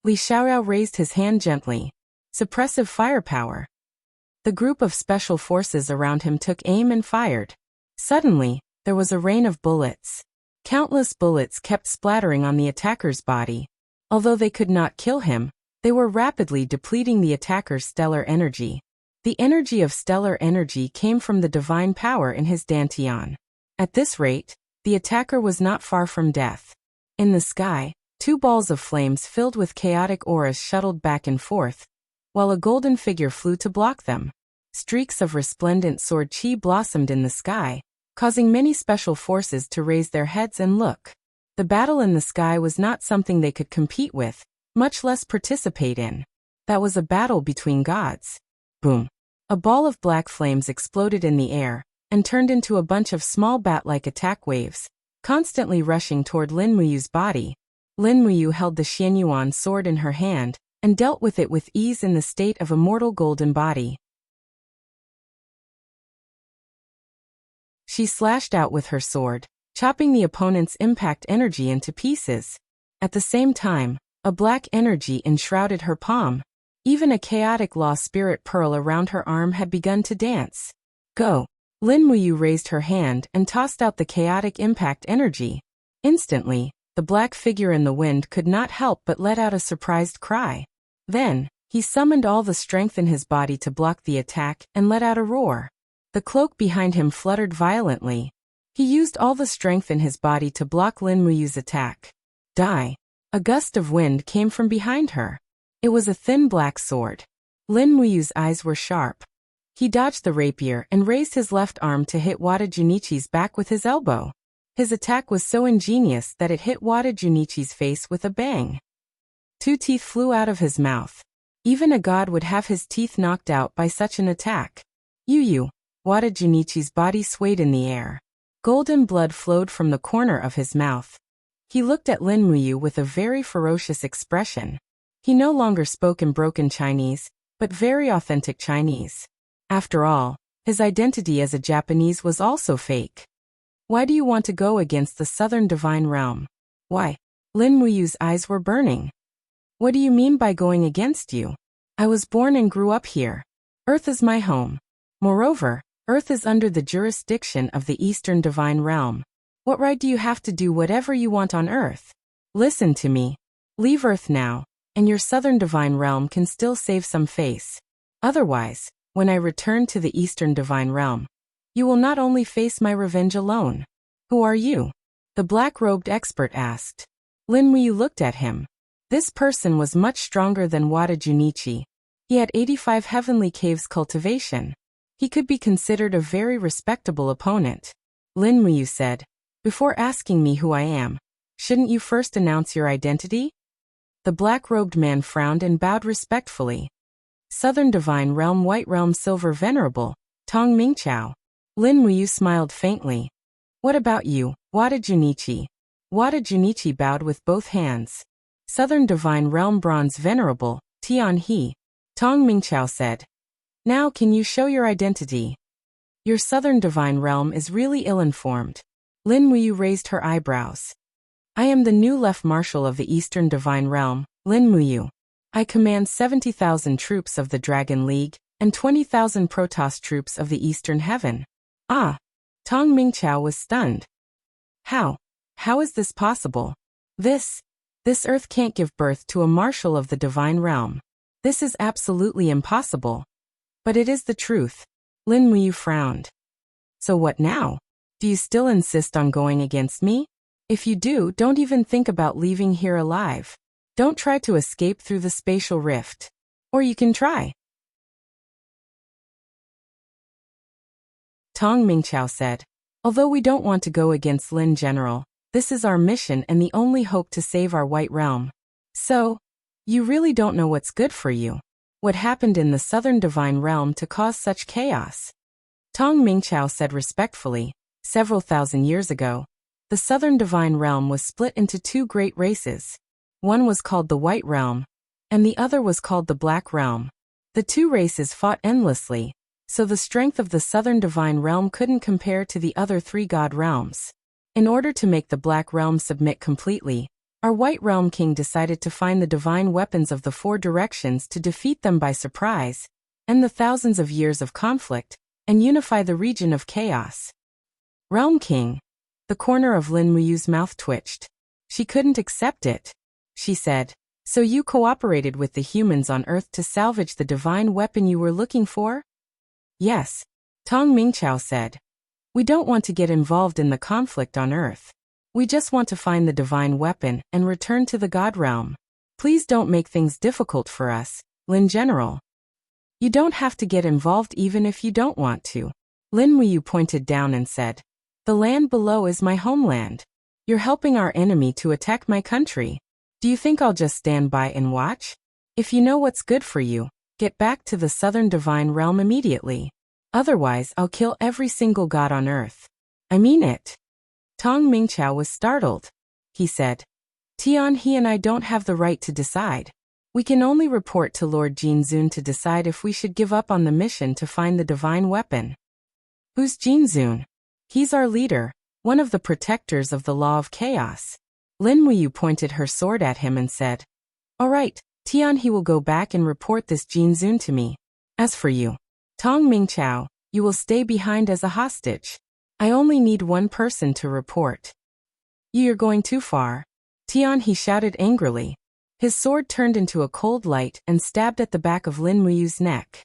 Li Xiaoyao raised his hand gently. Suppressive firepower. The group of special forces around him took aim and fired. Suddenly, there was a rain of bullets. Countless bullets kept splattering on the attacker's body. Although they could not kill him, they were rapidly depleting the attacker's stellar energy. The energy of stellar energy came from the divine power in his dantian. At this rate, the attacker was not far from death. In the sky, two balls of flames filled with chaotic auras shuttled back and forth, while a golden figure flew to block them. Streaks of resplendent sword chi blossomed in the sky, causing many special forces to raise their heads and look. The battle in the sky was not something they could compete with, much less participate in. That was a battle between gods. Boom! A ball of black flames exploded in the air, and turned into a bunch of small bat-like attack waves, constantly rushing toward Lin Muyu's body. Lin Muyu held the Xianyuan sword in her hand, and dealt with it with ease in the state of a mortal golden body. She slashed out with her sword, chopping the opponent's impact energy into pieces. At the same time, a black energy enshrouded her palm. Even a chaotic law spirit pearl around her arm had begun to dance. Go! Lin Muyu raised her hand and tossed out the chaotic impact energy. Instantly, the black figure in the wind could not help but let out a surprised cry. Then, he summoned all the strength in his body to block the attack and let out a roar. The cloak behind him fluttered violently. He used all the strength in his body to block Lin Muyu's attack. Die! A gust of wind came from behind her. It was a thin black sword. Lin Muyu's eyes were sharp. He dodged the rapier and raised his left arm to hit Wada Junichi's back with his elbow. His attack was so ingenious that it hit Wada Junichi's face with a bang. Two teeth flew out of his mouth. Even a god would have his teeth knocked out by such an attack. Yu! Wada Junichi's body swayed in the air. Golden blood flowed from the corner of his mouth. He looked at Lin Muyu with a very ferocious expression. He no longer spoke in broken Chinese, but very authentic Chinese. After all, his identity as a Japanese was also fake. Why do you want to go against the Southern Divine Realm? Why? Lin Muyu's eyes were burning. What do you mean by going against you? I was born and grew up here. Earth is my home. Moreover, Earth is under the jurisdiction of the Eastern Divine Realm. What right do you have to do whatever you want on Earth? Listen to me. Leave Earth now, and your Southern Divine Realm can still save some face. Otherwise, when I return to the Eastern Divine Realm, you will not only face my revenge alone. Who are you? The black-robed expert asked. Lin Muyu looked at him. This person was much stronger than Wada Junichi. He had 85 heavenly caves cultivation. He could be considered a very respectable opponent. Lin Muyu said, before asking me who I am, shouldn't you first announce your identity? The black-robed man frowned and bowed respectfully. Southern Divine Realm White Realm Silver Venerable, Tong Mingqiao. Lin Muyu smiled faintly. What about you, Wada Junichi? Wada Junichi bowed with both hands. Southern Divine Realm Bronze Venerable, Tian He. Tong Mingqiao said. Now can you show your identity? Your Southern Divine Realm is really ill-informed. Lin Muyu raised her eyebrows. I am the new Left Marshal of the Eastern Divine Realm, Lin Muyu. I command 70,000 troops of the Dragon League, and 20,000 Protoss troops of the Eastern Heaven. Ah! Tong Mingqiao was stunned. How? How is this possible? This Earth can't give birth to a Marshal of the Divine Realm. This is absolutely impossible. But it is the truth. Lin Muyu frowned. So what now? Do you still insist on going against me? If you do, don't even think about leaving here alive. Don't try to escape through the spatial rift. Or you can try. Tong Mingqiao said. Although we don't want to go against Lin General, this is our mission and the only hope to save our White Realm. So, you really don't know what's good for you. What happened in the Southern Divine Realm to cause such chaos? Tong Mingqiao said respectfully, several thousand years ago, the Southern Divine Realm was split into two great races. One was called the White Realm, and the other was called the Black Realm. The two races fought endlessly, so the strength of the Southern Divine Realm couldn't compare to the other three God realms. In order to make the Black Realm submit completely, our White Realm King decided to find the divine weapons of the four directions to defeat them by surprise, end the thousands of years of conflict, and unify the region of chaos. Realm King. The corner of Lin Muyu's mouth twitched. She couldn't accept it. She said, so you cooperated with the humans on Earth to salvage the divine weapon you were looking for? Yes. Tong Mingqiao said. We don't want to get involved in the conflict on Earth. We just want to find the divine weapon and return to the God realm. Please don't make things difficult for us, Lin General. You don't have to get involved even if you don't want to. Lin Muyu pointed down and said, the land below is my homeland. You're helping our enemy to attack my country. Do you think I'll just stand by and watch? If you know what's good for you, get back to the Southern Divine Realm immediately. Otherwise, I'll kill every single god on Earth. I mean it. Tong Mingqiao was startled. He said, Tian He and I don't have the right to decide. We can only report to Lord Jinzun to decide if we should give up on the mission to find the divine weapon. Who's Jinzun? He's our leader, one of the protectors of the law of chaos. Lin Muyu pointed her sword at him and said, all right, Tian He will go back and report this Jinzun to me. As for you, Tong Mingqiao, you will stay behind as a hostage. I only need one person to report. You're going too far. Tian He shouted angrily. His sword turned into a cold light and stabbed at the back of Lin Muyu's neck.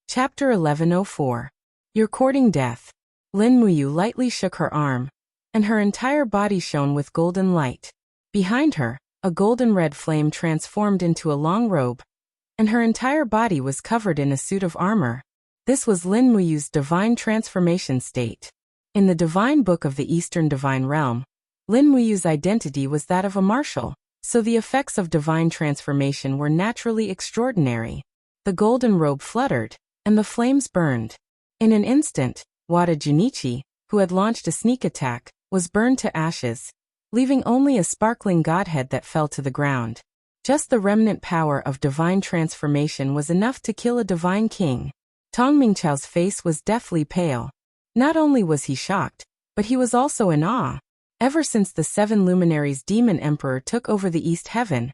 Chapter 1104. You're courting death. Lin Muyu lightly shook her arm, and her entire body shone with golden light. Behind her, a golden red flame transformed into a long robe, and her entire body was covered in a suit of armor. This was Lin Muyu's divine transformation state. In the divine book of the Eastern Divine Realm, Lin Muyu's identity was that of a marshal, so the effects of divine transformation were naturally extraordinary. The golden robe fluttered, and the flames burned. In an instant, Wada Junichi, who had launched a sneak attack, was burned to ashes, leaving only a sparkling godhead that fell to the ground. Just the remnant power of divine transformation was enough to kill a divine king. Tong Mingchao's face was deathly pale. Not only was he shocked, but he was also in awe. Ever since the 7 luminaries demon emperor took over the East Heaven,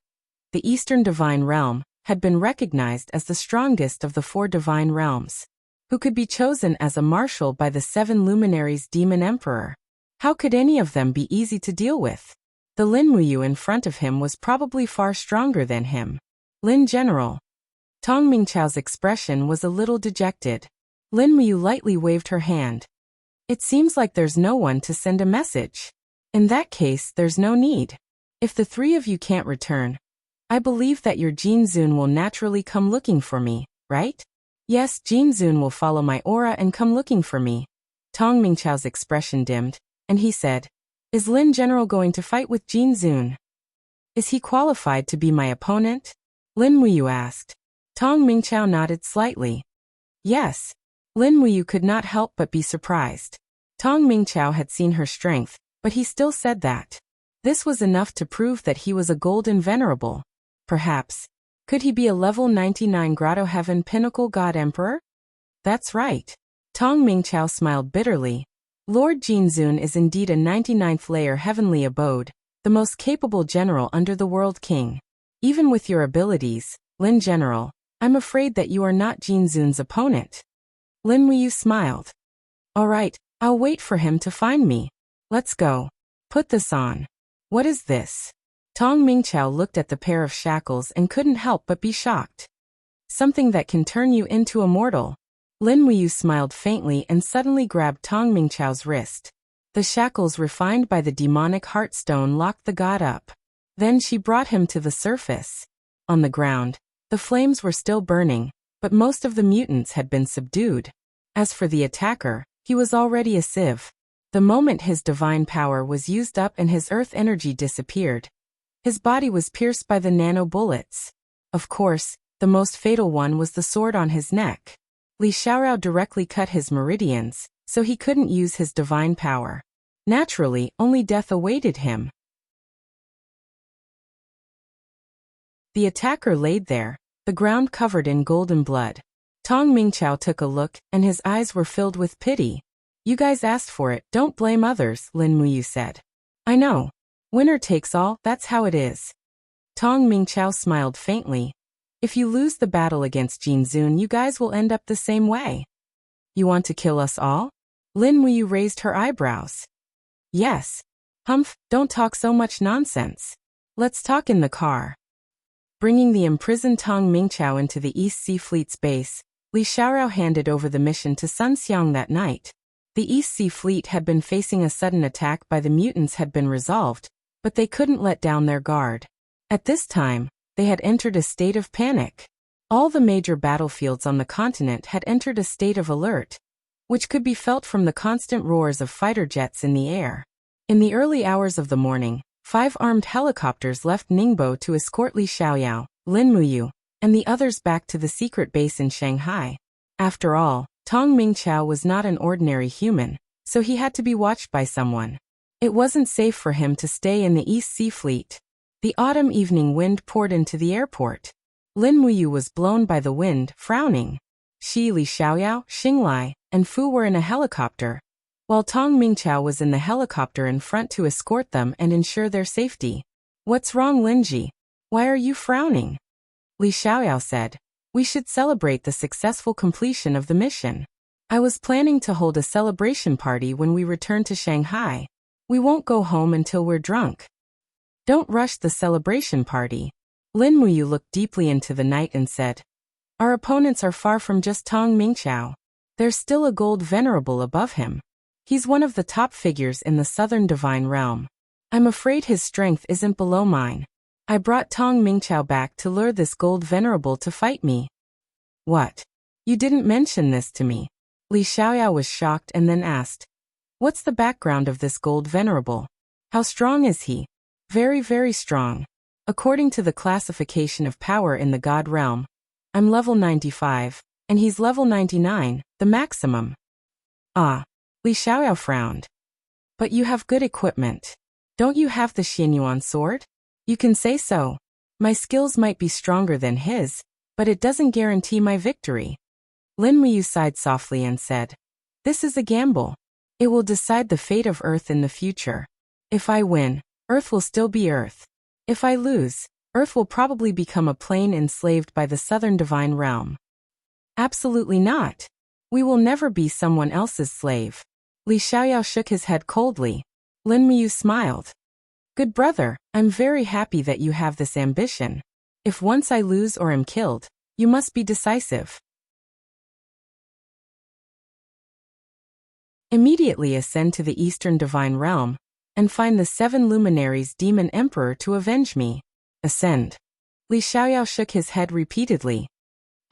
the Eastern Divine Realm had been recognized as the strongest of the 4 divine realms, who could be chosen as a marshal by the 7 luminaries demon emperor. How could any of them be easy to deal with? The Lin Muyu in front of him was probably far stronger than him. Lin General. Tong Mingchao's expression was a little dejected. Lin Muyu lightly waved her hand. It seems like there's no one to send a message. In that case, there's no need. If the 3 of you can't return, I believe that your Jinzun will naturally come looking for me, right? Yes, Jinzun will follow my aura and come looking for me. Tong Mingchao's expression dimmed, and he said, Is Lin General going to fight with Jinzun? Is he qualified to be my opponent? Lin Muyu asked. Tong Mingchao nodded slightly. Yes. Lin Muyu could not help but be surprised. Tong Mingchao had seen her strength, but he still said that. This was enough to prove that he was a golden venerable. Perhaps. Could he be a level 99 Grotto Heaven Pinnacle God Emperor? That's right. Tong Mingchao smiled bitterly. Lord Jinzun is indeed a 99th layer heavenly abode, the most capable general under the World King. Even with your abilities, Lin General, I'm afraid that you are not Jinzun's opponent. Lin Muyu smiled. All right, I'll wait for him to find me. Let's go. Put this on. What is this? Tong Mingchao looked at the pair of shackles and couldn't help but be shocked. Something that can turn you into a mortal. Lin Muyu smiled faintly and suddenly grabbed Tong Mingchao's wrist. The shackles refined by the demonic heartstone locked the god up. Then she brought him to the surface. On the ground, the flames were still burning, but most of the mutants had been subdued. As for the attacker, he was already a sieve. The moment his divine power was used up and his earth energy disappeared, his body was pierced by the nano bullets. Of course, the most fatal one was the sword on his neck. Li Xiaorao directly cut his meridians, so he couldn't use his divine power. Naturally, only death awaited him. The attacker laid there, the ground covered in golden blood. Tong Mingchao took a look, and his eyes were filled with pity. You guys asked for it, don't blame others, Lin Muyu said. I know. Winner takes all, that's how it is. Tong Mingchao smiled faintly. If you lose the battle against Jinzun, you guys will end up the same way. You want to kill us all? Lin Muyu raised her eyebrows. Yes. Humph, don't talk so much nonsense. Let's talk in the car. Bringing the imprisoned Tong Mingchao into the East Sea Fleet's base, Li Xiaorao handed over the mission to Sun Xiang that night. The East Sea Fleet had been facing a sudden attack by the mutants had been resolved, but they couldn't let down their guard. At this time, they had entered a state of panic. All the major battlefields on the continent had entered a state of alert, which could be felt from the constant roars of fighter jets in the air. In the early hours of the morning, 5 armed helicopters left Ningbo to escort Li Xiaoyao, Lin Muyu, and the others back to the secret base in Shanghai. After all, Tong Mingchao was not an ordinary human, so he had to be watched by someone. It wasn't safe for him to stay in the East Sea Fleet. The autumn evening wind poured into the airport. Lin Muyu was blown by the wind, frowning. Shi, Li Xiaoyao, Xinglai, and Fu were in a helicopter, while Tong Mingchao was in the helicopter in front to escort them and ensure their safety. What's wrong, Linji? Why are you frowning? Li Xiaoyao said. We should celebrate the successful completion of the mission. I was planning to hold a celebration party when we return to Shanghai. We won't go home until we're drunk. Don't rush the celebration party. Lin Muyu looked deeply into the night and said, Our opponents are far from just Tong Mingchao. There's still a gold venerable above him. He's one of the top figures in the Southern Divine Realm. I'm afraid his strength isn't below mine. I brought Tong Mingchao back to lure this gold venerable to fight me. What? You didn't mention this to me. Li Xiaoyao was shocked and then asked, What's the background of this gold venerable? How strong is he? Very, very strong. According to the classification of power in the God realm, I'm level 95, And he's level 99, the maximum. Ah. Li Xiaoyao frowned. But you have good equipment. Don't you have the Xianyuan sword? You can say so. My skills might be stronger than his, but it doesn't guarantee my victory. Lin Muyu sighed softly and said, This is a gamble. It will decide the fate of Earth in the future. If I win, Earth will still be Earth. If I lose, Earth will probably become a plane enslaved by the Southern Divine Realm. Absolutely not. We will never be someone else's slave. Li Xiaoyao shook his head coldly. Lin Muyu smiled. Good brother, I'm very happy that you have this ambition. If once I lose or am killed, you must be decisive. Immediately ascend to the Eastern Divine Realm, and find the 7 luminaries Demon Emperor to avenge me. Ascend. Li Xiaoyao shook his head repeatedly.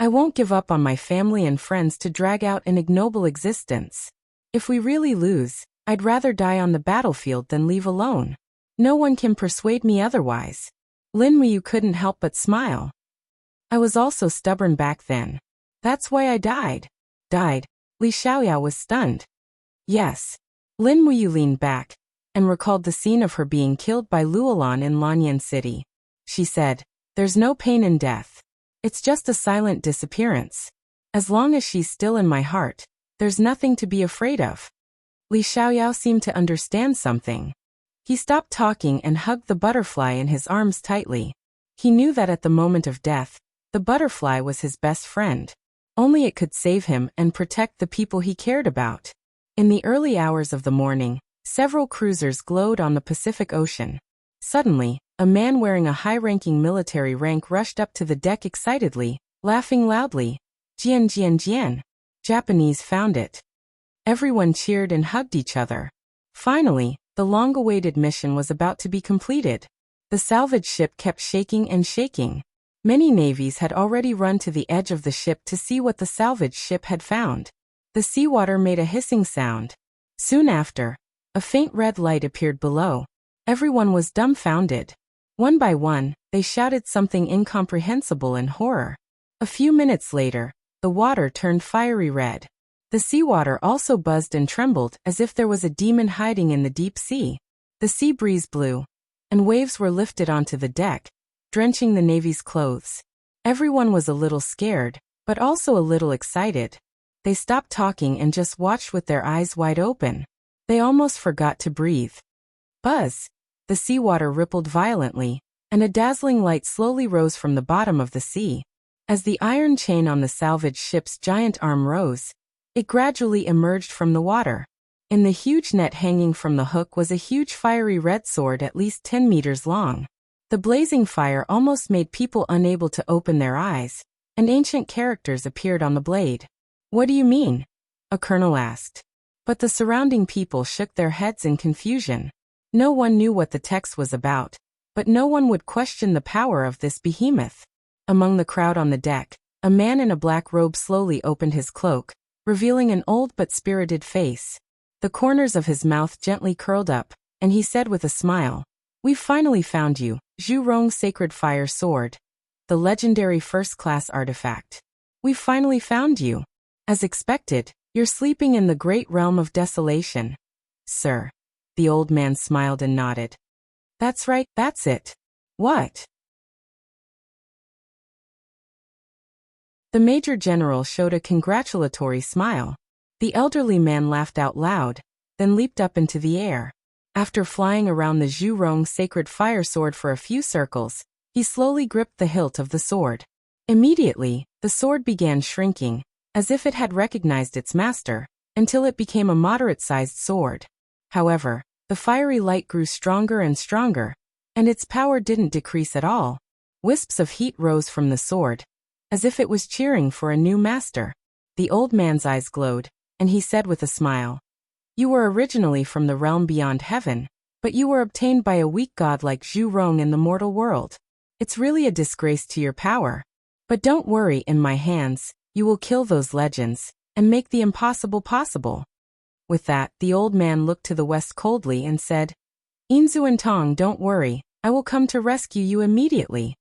I won't give up on my family and friends to drag out an ignoble existence. If we really lose, I'd rather die on the battlefield than leave alone. No one can persuade me otherwise. Lin Muyu couldn't help but smile. I was also stubborn back then. That's why I died. Died? Li Xiaoyao was stunned. Yes. Lin Muyu leaned back, and recalled the scene of her being killed by Luolan in Lanyan City. She said, There's no pain in death. It's just a silent disappearance. As long as she's still in my heart, there's nothing to be afraid of. Li Xiaoyao seemed to understand something. He stopped talking and hugged the butterfly in his arms tightly. He knew that at the moment of death, the butterfly was his best friend. Only it could save him and protect the people he cared about. In the early hours of the morning, several cruisers glowed on the Pacific Ocean. Suddenly, a man wearing a high-ranking military rank rushed up to the deck excitedly, laughing loudly. Jian Jian Jian. Japanese found it. Everyone cheered and hugged each other. Finally, the long-awaited mission was about to be completed. The salvage ship kept shaking and shaking. Many navies had already run to the edge of the ship to see what the salvage ship had found. The seawater made a hissing sound. Soon after, a faint red light appeared below. Everyone was dumbfounded. One by one, they shouted something incomprehensible in horror. A few minutes later, the water turned fiery red. The seawater also buzzed and trembled as if there was a demon hiding in the deep sea. The sea breeze blew, and waves were lifted onto the deck, drenching the Navy's clothes. Everyone was a little scared, but also a little excited. They stopped talking and just watched with their eyes wide open. They almost forgot to breathe. Buzz! The seawater rippled violently, and a dazzling light slowly rose from the bottom of the sea. As the iron chain on the salvage ship's giant arm rose, it gradually emerged from the water. In the huge net hanging from the hook was a huge fiery red sword at least 10 meters long. The blazing fire almost made people unable to open their eyes, and ancient characters appeared on the blade. What do you mean? A colonel asked. But the surrounding people shook their heads in confusion. No one knew what the text was about, but no one would question the power of this behemoth. Among the crowd on the deck, a man in a black robe slowly opened his cloak, revealing an old but spirited face. The corners of his mouth gently curled up, and he said with a smile, We've finally found you, Zhu Rong Sacred Fire Sword, the legendary first-class artifact. We've finally found you. As expected, you're sleeping in the great realm of desolation. Sir. The old man smiled and nodded. That's right, that's it. What? The Major General showed a congratulatory smile. The elderly man laughed out loud, then leaped up into the air. After flying around the Zhu Rong Sacred Fire Sword for a few circles, he slowly gripped the hilt of the sword. Immediately, the sword began shrinking, as if it had recognized its master, until it became a moderate-sized sword. However, the fiery light grew stronger and stronger, and its power didn't decrease at all. Wisps of heat rose from the sword, as if it was cheering for a new master. The old man's eyes glowed, and he said with a smile, You were originally from the realm beyond heaven, but you were obtained by a weak god like Zhu Rong in the mortal world. It's really a disgrace to your power. But don't worry, in my hands, you will kill those legends, and make the impossible possible. With that, the old man looked to the west coldly and said, Inzu and Tong, don't worry, I will come to rescue you immediately.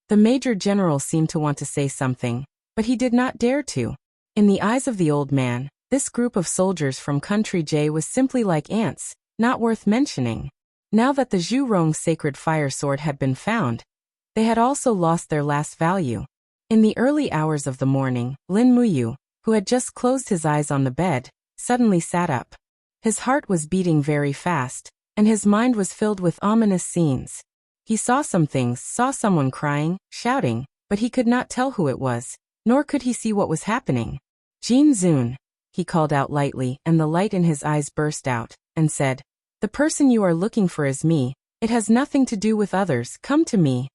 The Major General seemed to want to say something, but he did not dare to. In the eyes of the old man, this group of soldiers from Country J was simply like ants, not worth mentioning. Now that the Zhurong sacred fire sword had been found, they had also lost their last value. In the early hours of the morning, Lin Muyu, who had just closed his eyes on the bed, suddenly sat up. His heart was beating very fast, and his mind was filled with ominous scenes. He saw some things, saw someone crying, shouting, but he could not tell who it was, nor could he see what was happening. Jin Zun, he called out lightly, and the light in his eyes burst out, and said, "The person you are looking for is me. It has nothing to do with others. Come to me."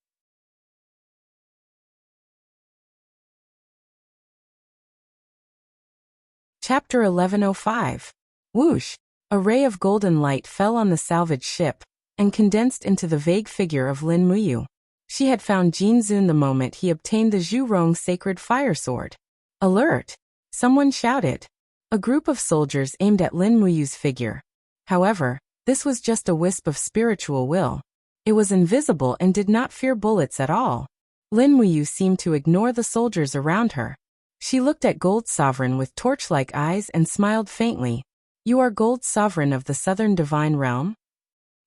Chapter 1105. Whoosh! A ray of golden light fell on the salvage ship, and condensed into the vague figure of Lin Muyu. She had found Jin Zun the moment he obtained the Zhurong sacred fire sword. "Alert!" someone shouted. A group of soldiers aimed at Lin Muyu's figure. However, this was just a wisp of spiritual will. It was invisible and did not fear bullets at all. Lin Muyu seemed to ignore the soldiers around her. She looked at Gold Sovereign with torch-like eyes and smiled faintly. "You are Gold Sovereign of the Southern Divine Realm?"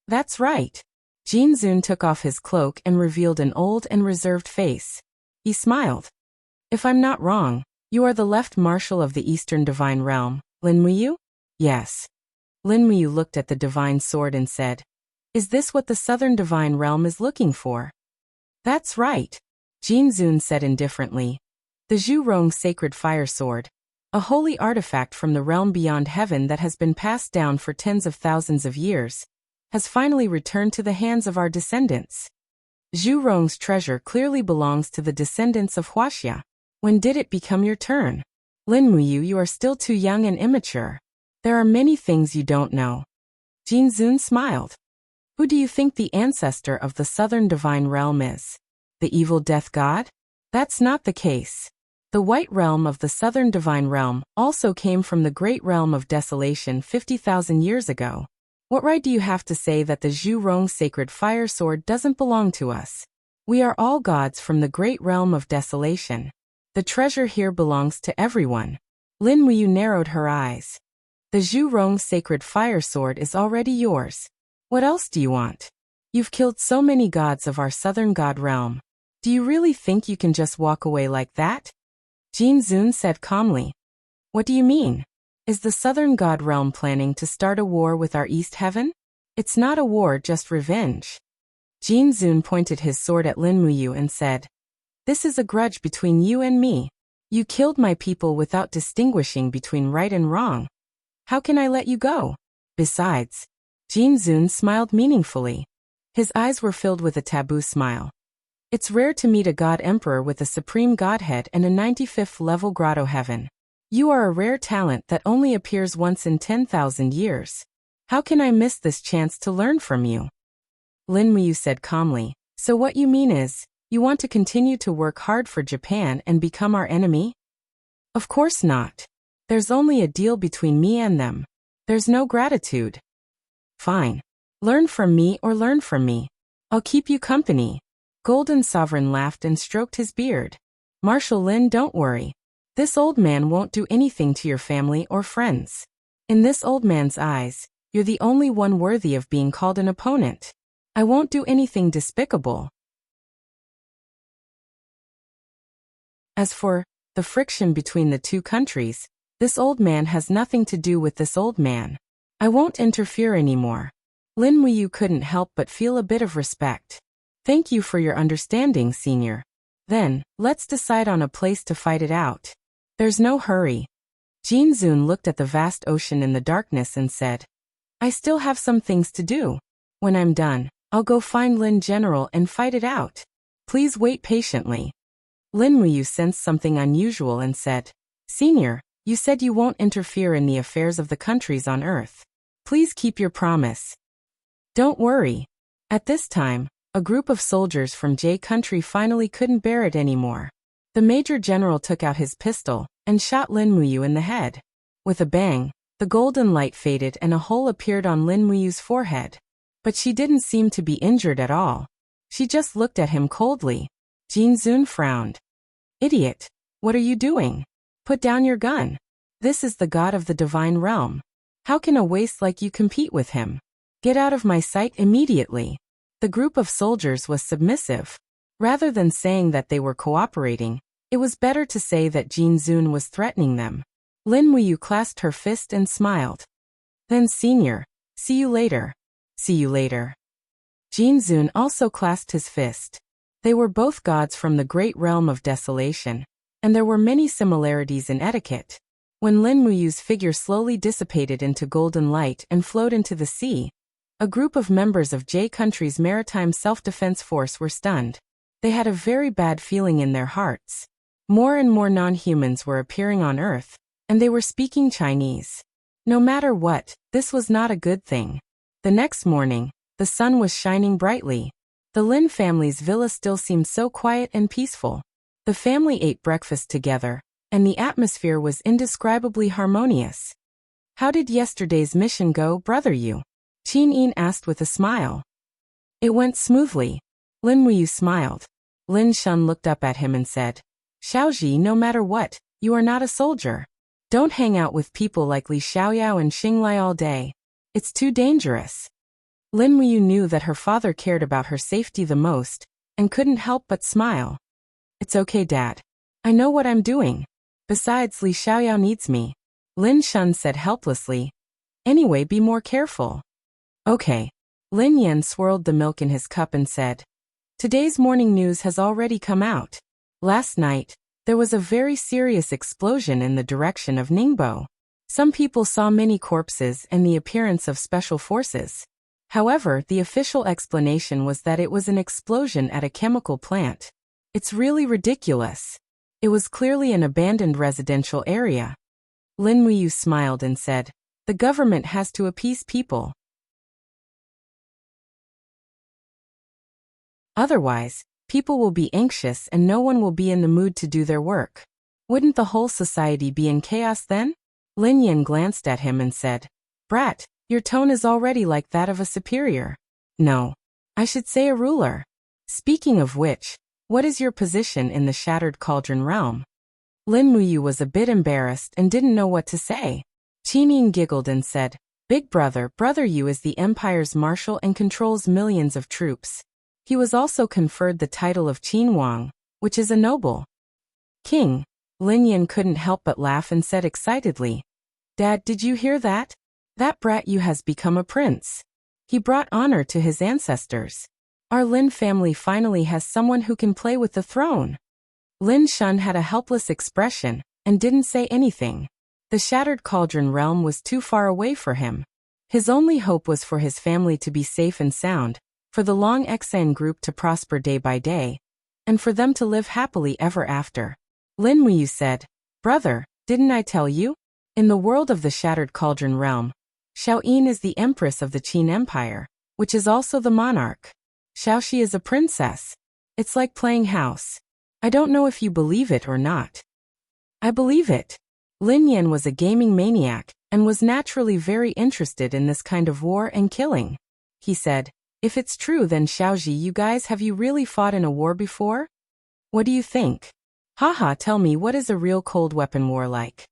"That's right." Jin Zun took off his cloak and revealed an old and reserved face. He smiled. "If I'm not wrong, you are the Left Marshal of the Eastern Divine Realm, Lin Muyu?" "Yes." Lin Muyu looked at the divine sword and said, "Is this what the Southern Divine Realm is looking for?" "That's right," Jin Zun said indifferently. "The Zhurong sacred fire sword, a holy artifact from the realm beyond heaven that has been passed down for tens of thousands of years, has finally returned to the hands of our descendants. Zhurong's treasure clearly belongs to the descendants of Wuxia. When did it become your turn? Lin Muyu, you are still too young and immature. There are many things you don't know." Jin Zun smiled. "Who do you think the ancestor of the Southern Divine Realm is? The evil death god? That's not the case. The White Realm of the Southern Divine Realm also came from the Great Realm of Desolation 50,000 years ago. What right do you have to say that the Zhurong sacred fire sword doesn't belong to us? We are all gods from the Great Realm of Desolation. The treasure here belongs to everyone." Lin Muyu narrowed her eyes. "The Zhurong sacred fire sword is already yours. What else do you want? You've killed so many gods of our Southern God realm. Do you really think you can just walk away like that?" Jin Zun said calmly. "What do you mean? Is the Southern God realm planning to start a war with our East Heaven? It's not a war, just revenge." Jin Zun pointed his sword at Lin Muyu and said, "This is a grudge between you and me. You killed my people without distinguishing between right and wrong. How can I let you go? Besides," Jin Zun smiled meaningfully. His eyes were filled with a taboo smile. "It's rare to meet a god emperor with a supreme godhead and a 95th level grotto heaven. You are a rare talent that only appears once in 10,000 years. How can I miss this chance to learn from you?" Lin Muyu said calmly, "So what you mean is, you want to continue to work hard for Japan and become our enemy?" "Of course not. There's only a deal between me and them. There's no gratitude." "Fine. Learn from me or learn from me. I'll keep you company." Golden Sovereign laughed and stroked his beard. "Marshal Lin, don't worry. This old man won't do anything to your family or friends. In this old man's eyes, you're the only one worthy of being called an opponent. I won't do anything despicable." As for the friction between the two countries, this old man has nothing to do with this old man. I won't interfere anymore. Lin Muyu couldn't help but feel a bit of respect. "Thank you for your understanding, senior. Then, let's decide on a place to fight it out. There's no hurry." Jin Zun looked at the vast ocean in the darkness and said, "I still have some things to do. When I'm done, I'll go find Lin General and fight it out. Please wait patiently." Lin Muyu sensed something unusual and said, "Senior, you said you won't interfere in the affairs of the countries on Earth. Please keep your promise." "Don't worry." At this time, a group of soldiers from J Country finally couldn't bear it anymore. The Major General took out his pistol and shot Lin Muyu in the head. With a bang, the golden light faded and a hole appeared on Lin Muyu's forehead. But she didn't seem to be injured at all. She just looked at him coldly. Jin Zun frowned. "Idiot. What are you doing? Put down your gun. This is the god of the divine realm. How can a waste like you compete with him? Get out of my sight immediately. The group of soldiers was submissive. Rather than saying that they were cooperating, it was better to say that Jin Zun was threatening them. Lin Muyu clasped her fist and smiled. Then senior, see you later. See you later. Jin Zun also clasped his fist. They were both gods from the great realm of desolation, and there were many similarities in etiquette. When Lin Muyu's figure slowly dissipated into golden light and flowed into the sea, a group of members of J Country's maritime self-defense force were stunned. They had a very bad feeling in their hearts. More and more non-humans were appearing on Earth, and they were speaking Chinese. No matter what, this was not a good thing. The next morning, the sun was shining brightly. The Lin family's villa still seemed so quiet and peaceful. The family ate breakfast together, and the atmosphere was indescribably harmonious. How did yesterday's mission go, brother Yu? Qin Yin asked with a smile. It went smoothly. Lin Muyu smiled. Lin Shun looked up at him and said, Xiaoji, no matter what, you are not a soldier. Don't hang out with people like Li Xiaoyao and Xinglai all day. It's too dangerous. Lin Muyu knew that her father cared about her safety the most, and couldn't help but smile. It's okay, Dad. I know what I'm doing. Besides, Li Xiaoyao needs me. Lin Shun said helplessly. Anyway, be more careful. Okay. Lin Yan swirled the milk in his cup and said, Today's morning news has already come out. Last night, there was a very serious explosion in the direction of Ningbo. Some people saw many corpses and the appearance of special forces. However, the official explanation was that it was an explosion at a chemical plant. It's really ridiculous. It was clearly an abandoned residential area. Lin Muyu smiled and said, The government has to appease people. Otherwise, people will be anxious and no one will be in the mood to do their work. Wouldn't the whole society be in chaos then? Lin Yan glanced at him and said, Brat, your tone is already like that of a superior. No. I should say a ruler. Speaking of which, what is your position in the Shattered Cauldron realm? Lin Muyu was a bit embarrassed and didn't know what to say. Qin Yin giggled and said, Big brother, brother Yu is the empire's marshal and controls millions of troops. He was also conferred the title of Qin Wang, which is a noble. King. Lin Yan couldn't help but laugh and said excitedly, Dad, did you hear that? That brat Yu has become a prince. He brought honor to his ancestors. Our Lin family finally has someone who can play with the throne. Lin Shun had a helpless expression and didn't say anything. The Shattered Cauldron realm was too far away for him. His only hope was for his family to be safe and sound, for the Long Xan group to prosper day by day, and for them to live happily ever after. Lin Muyu said, Brother, didn't I tell you? In the world of the Shattered Cauldron realm, Xiaoyin is the empress of the Qin Empire, which is also the monarch. Xiaoxi is a princess. It's like playing house. I don't know if you believe it or not. I believe it. Lin Yan was a gaming maniac, and was naturally very interested in this kind of war and killing. He said, If it's true then Xiaoji, you guys, have you really fought in a war before? What do you think? Haha, tell me, what is a real cold weapon war like?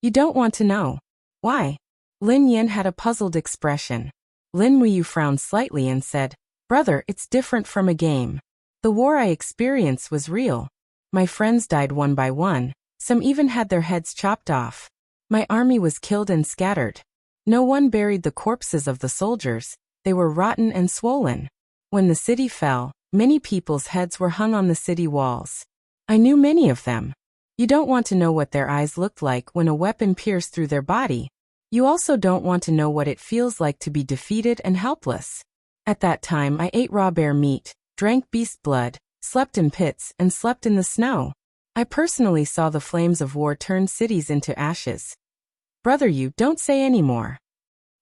You don't want to know. Why? Lin Yan had a puzzled expression. Lin Muyu frowned slightly and said, Brother, it's different from a game. The war I experienced was real. My friends died one by one, some even had their heads chopped off. My army was killed and scattered. No one buried the corpses of the soldiers, they were rotten and swollen. When the city fell, many people's heads were hung on the city walls. I knew many of them. You don't want to know what their eyes looked like when a weapon pierced through their body. You also don't want to know what it feels like to be defeated and helpless. At that time I ate raw bear meat, drank beast blood, slept in pits, and slept in the snow. I personally saw the flames of war turn cities into ashes. Brother, you don't say any more.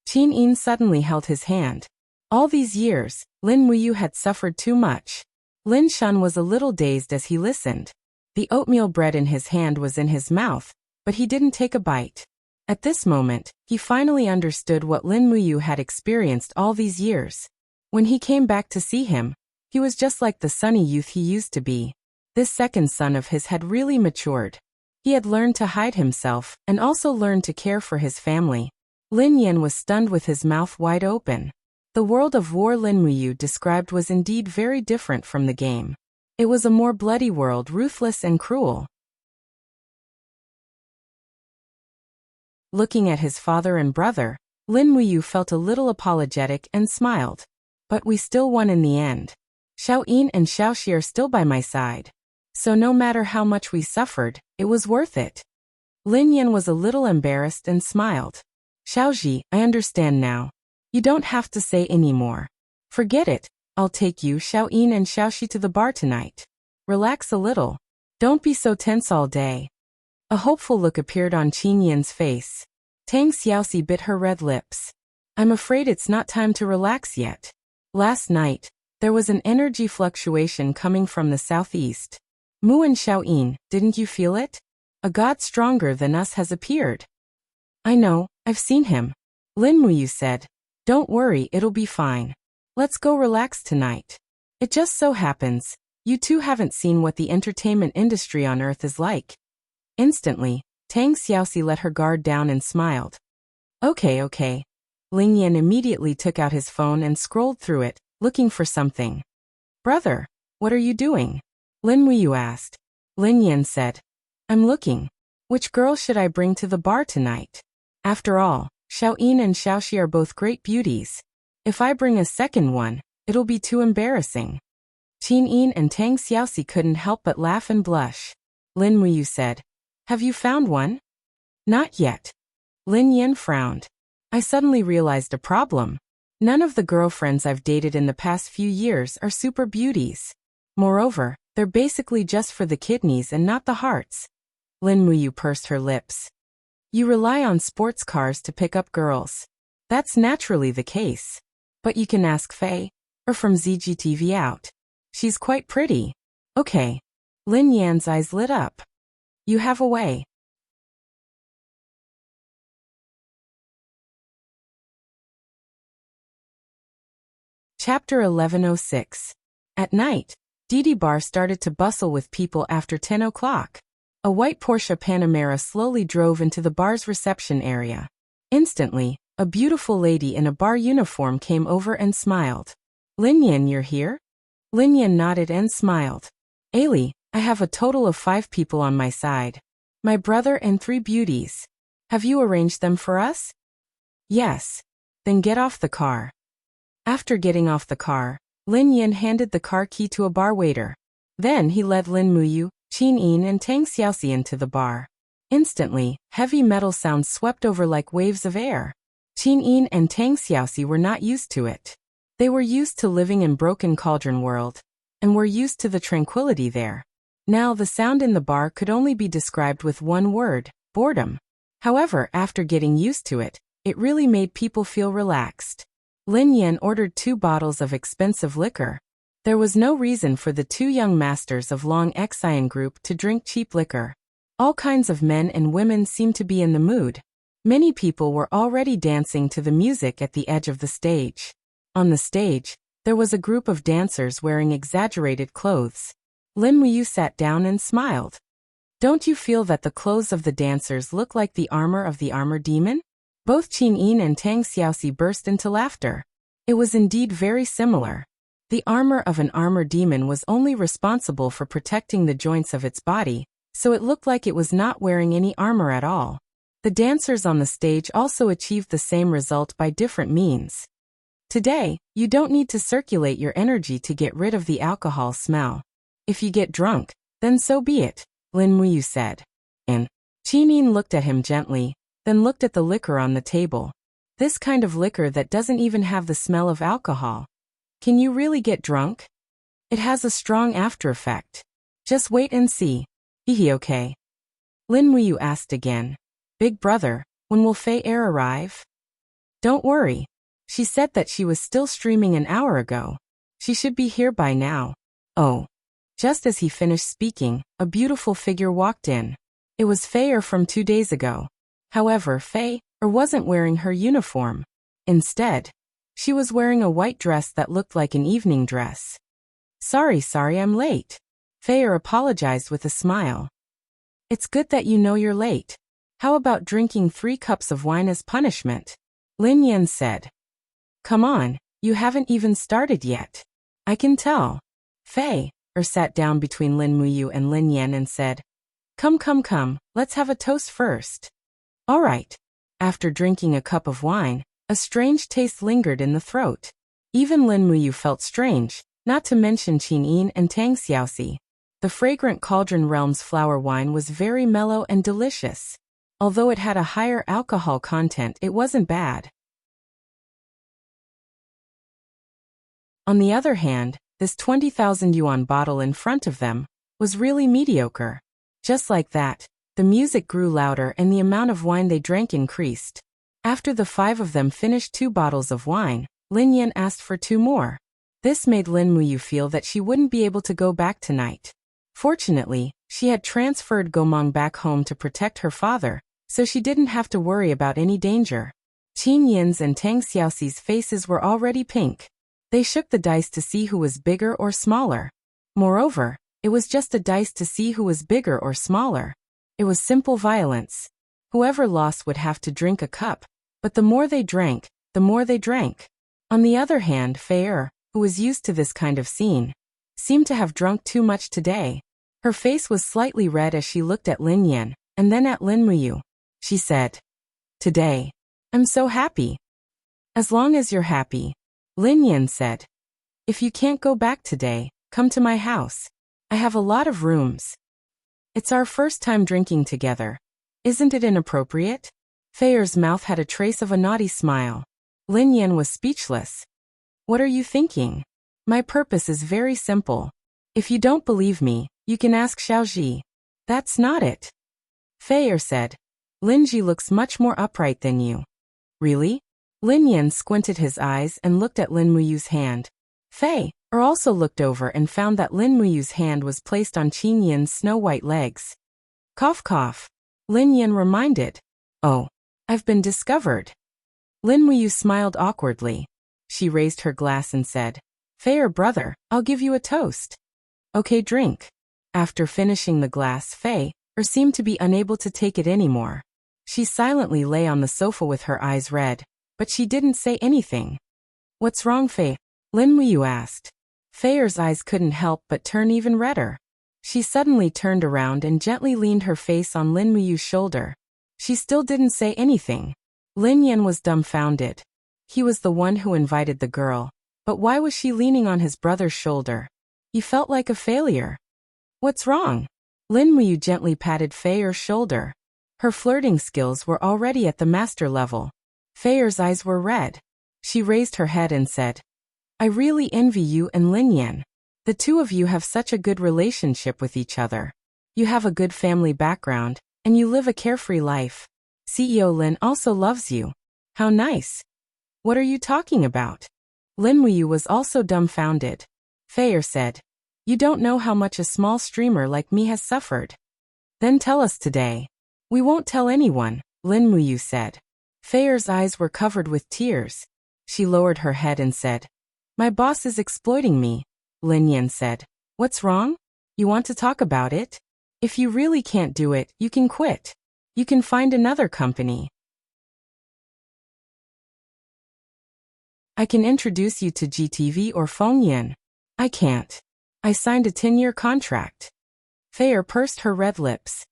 Qin Yin suddenly held his hand. All these years, Lin Muyu had suffered too much. Lin Shun was a little dazed as he listened. The oatmeal bread in his hand was in his mouth, but he didn't take a bite. At this moment, he finally understood what Lin Muyu had experienced all these years. When he came back to see him, he was just like the sunny youth he used to be. This second son of his had really matured. He had learned to hide himself, and also learned to care for his family. Lin Yan was stunned with his mouth wide open. The world of war Lin Muyu described was indeed very different from the game. It was a more bloody world, ruthless and cruel. Looking at his father and brother, Lin Muyu felt a little apologetic and smiled. But we still won in the end. Xiao Yin and Xiao Xi are still by my side. So no matter how much we suffered, it was worth it. Lin Yan was a little embarrassed and smiled. Xiao Xi, I understand now. You don't have to say anymore. Forget it. I'll take you, Xiao Yin and Xiao Xi, to the bar tonight. Relax a little. Don't be so tense all day. A hopeful look appeared on Qin Yan's face. Tang Xiaoxi bit her red lips. I'm afraid it's not time to relax yet. Last night, there was an energy fluctuation coming from the southeast. Mu and Xiao Yin, didn't you feel it? A god stronger than us has appeared. I know, I've seen him. Lin Muyu said. Don't worry, it'll be fine. Let's go relax tonight. It just so happens, you two haven't seen what the entertainment industry on Earth is like. Instantly, Tang Xiaoxi let her guard down and smiled. Okay. Lin Yan immediately took out his phone and scrolled through it, looking for something. Brother, what are you doing? Lin Muyu asked. Lin Yan said. I'm looking. Which girl should I bring to the bar tonight? After all, Xiao Yin and Xiao Xi are both great beauties. If I bring a second one, it'll be too embarrassing. Qin Yin and Tang Xiaoxi couldn't help but laugh and blush. Lin Muyu said. Have you found one? Not yet. Lin Yan frowned. I suddenly realized a problem. None of the girlfriends I've dated in the past few years are super beauties. Moreover, they're basically just for the kidneys and not the hearts. Lin Muyu pursed her lips. You rely on sports cars to pick up girls. That's naturally the case. But you can ask Faye, or from ZGTV out. She's quite pretty. Okay. Lin Yan's eyes lit up. You have a way. Chapter 1106. At night, Didi Bar started to bustle with people after 10 o'clock. A white Porsche Panamera slowly drove into the bar's reception area. Instantly, a beautiful lady in a bar uniform came over and smiled. Lin Yan, you're here? Lin Yan nodded and smiled. Ailey, I have a total of 5 people on my side. My brother and 3 beauties. Have you arranged them for us? Yes. Then get off the car. After getting off the car, Lin Yan handed the car key to a bar waiter. Then he led Lin Muyu, Qin Yin and Tang Xiaoxi into the bar. Instantly, heavy metal sounds swept over like waves of air. Qin Yin and Tang Xiaoxi were not used to it. They were used to living in Broken Cauldron World, and were used to the tranquility there. Now the sound in the bar could only be described with one word, boredom. However, after getting used to it, it really made people feel relaxed. Lin Yan ordered 2 bottles of expensive liquor. There was no reason for the 2 young masters of Long Xian Group to drink cheap liquor. All kinds of men and women seemed to be in the mood. Many people were already dancing to the music at the edge of the stage. On the stage, there was a group of dancers wearing exaggerated clothes. Lin Muyu sat down and smiled. Don't you feel that the clothes of the dancers look like the armor of the armor demon? Both Qin Yin and Tang Xiaoxi burst into laughter. It was indeed very similar. The armor of an armor demon was only responsible for protecting the joints of its body, so it looked like it was not wearing any armor at all. The dancers on the stage also achieved the same result by different means. Today, you don't need to circulate your energy to get rid of the alcohol smell. If you get drunk, then so be it, Lin Muyu said. And Qin Yin looked at him gently, then looked at the liquor on the table. This kind of liquor that doesn't even have the smell of alcohol. Can you really get drunk? It has a strong after effect. Just wait and see. Hehe, okay. Lin Muyu asked again. Big brother, when will Fei Air arrive? Don't worry. She said that she was still streaming an hour ago. She should be here by now. Oh. Just as he finished speaking, a beautiful figure walked in. It was Fei Air from 2 days ago. However, Fei Air wasn't wearing her uniform. Instead, she was wearing a white dress that looked like an evening dress. Sorry, I'm late. Fei Air apologized with a smile. It's good that you know you're late. How about drinking 3 cups of wine as punishment? Lin Yan said. Come on, you haven't even started yet. I can tell. Fei sat down between Lin Muyu and Lin Yan and said, Come, let's have a toast first. All right. After drinking a cup of wine, a strange taste lingered in the throat. Even Lin Muyu felt strange, not to mention Qin Yin and Tang Xiaoxi. The fragrant Cauldron Realm's flower wine was very mellow and delicious. Although it had a higher alcohol content, it wasn't bad. On the other hand, this 20,000 yuan bottle in front of them was really mediocre. Just like that, the music grew louder and the amount of wine they drank increased. After the 5 of them finished 2 bottles of wine, Lin Yan asked for 2 more. This made Lin Muyu feel that she wouldn't be able to go back tonight. Fortunately, she had transferred Gomang back home to protect her father, so she didn't have to worry about any danger. Qin Yin's and Tang Xiaoxi's faces were already pink. They shook the dice to see who was bigger or smaller. Moreover, it was just a dice to see who was bigger or smaller. It was simple violence. Whoever lost would have to drink a cup, but the more they drank, the more they drank. On the other hand, Fei, who was used to this kind of scene, seemed to have drunk too much today. Her face was slightly red as she looked at Lin Yan, and then at Lin Muyu. She said, Today, I'm so happy. As long as you're happy, Lin Yan said. If you can't go back today, come to my house. I have a lot of rooms. It's our first time drinking together. Isn't it inappropriate? Fei's mouth had a trace of a naughty smile. Lin Yan was speechless. What are you thinking? My purpose is very simple. If you don't believe me, you can ask Xiaoji. That's not it. Fei said. Linji looks much more upright than you. Really? Lin Yan squinted his eyes and looked at Lin Muyu's hand. Fei also looked over and found that Lin Muyu's hand was placed on Qin Yin's snow-white legs. Cough cough. Lin Yan reminded. Oh, I've been discovered. Lin Muyu smiled awkwardly. She raised her glass and said, Fei brother, I'll give you a toast. Okay, drink. After finishing the glass, Fei seemed to be unable to take it anymore. She silently lay on the sofa with her eyes red, but she didn't say anything. What's wrong, Fei? Lin Muyu asked. Fei's eyes couldn't help but turn even redder. She suddenly turned around and gently leaned her face on Lin Muyu's shoulder. She still didn't say anything. Lin Yan was dumbfounded. He was the one who invited the girl, but why was she leaning on his brother's shoulder? He felt like a failure. What's wrong? Lin Muyu gently patted Fei's shoulder. Her flirting skills were already at the master level. Fei's eyes were red. She raised her head and said, I really envy you and Lin Yan. The two of you have such a good relationship with each other. You have a good family background, and you live a carefree life. CEO Lin also loves you. How nice. What are you talking about? Lin Muyu was also dumbfounded. Fei said, You don't know how much a small streamer like me has suffered. Then tell us today. We won't tell anyone, Lin Muyu said. Fei's eyes were covered with tears. She lowered her head and said, My boss is exploiting me. Lin Yan said, What's wrong? You want to talk about it? If you really can't do it, you can quit. You can find another company. I can introduce you to GTV or Fengyan. I can't. I signed a 10-year contract. Fei pursed her red lips.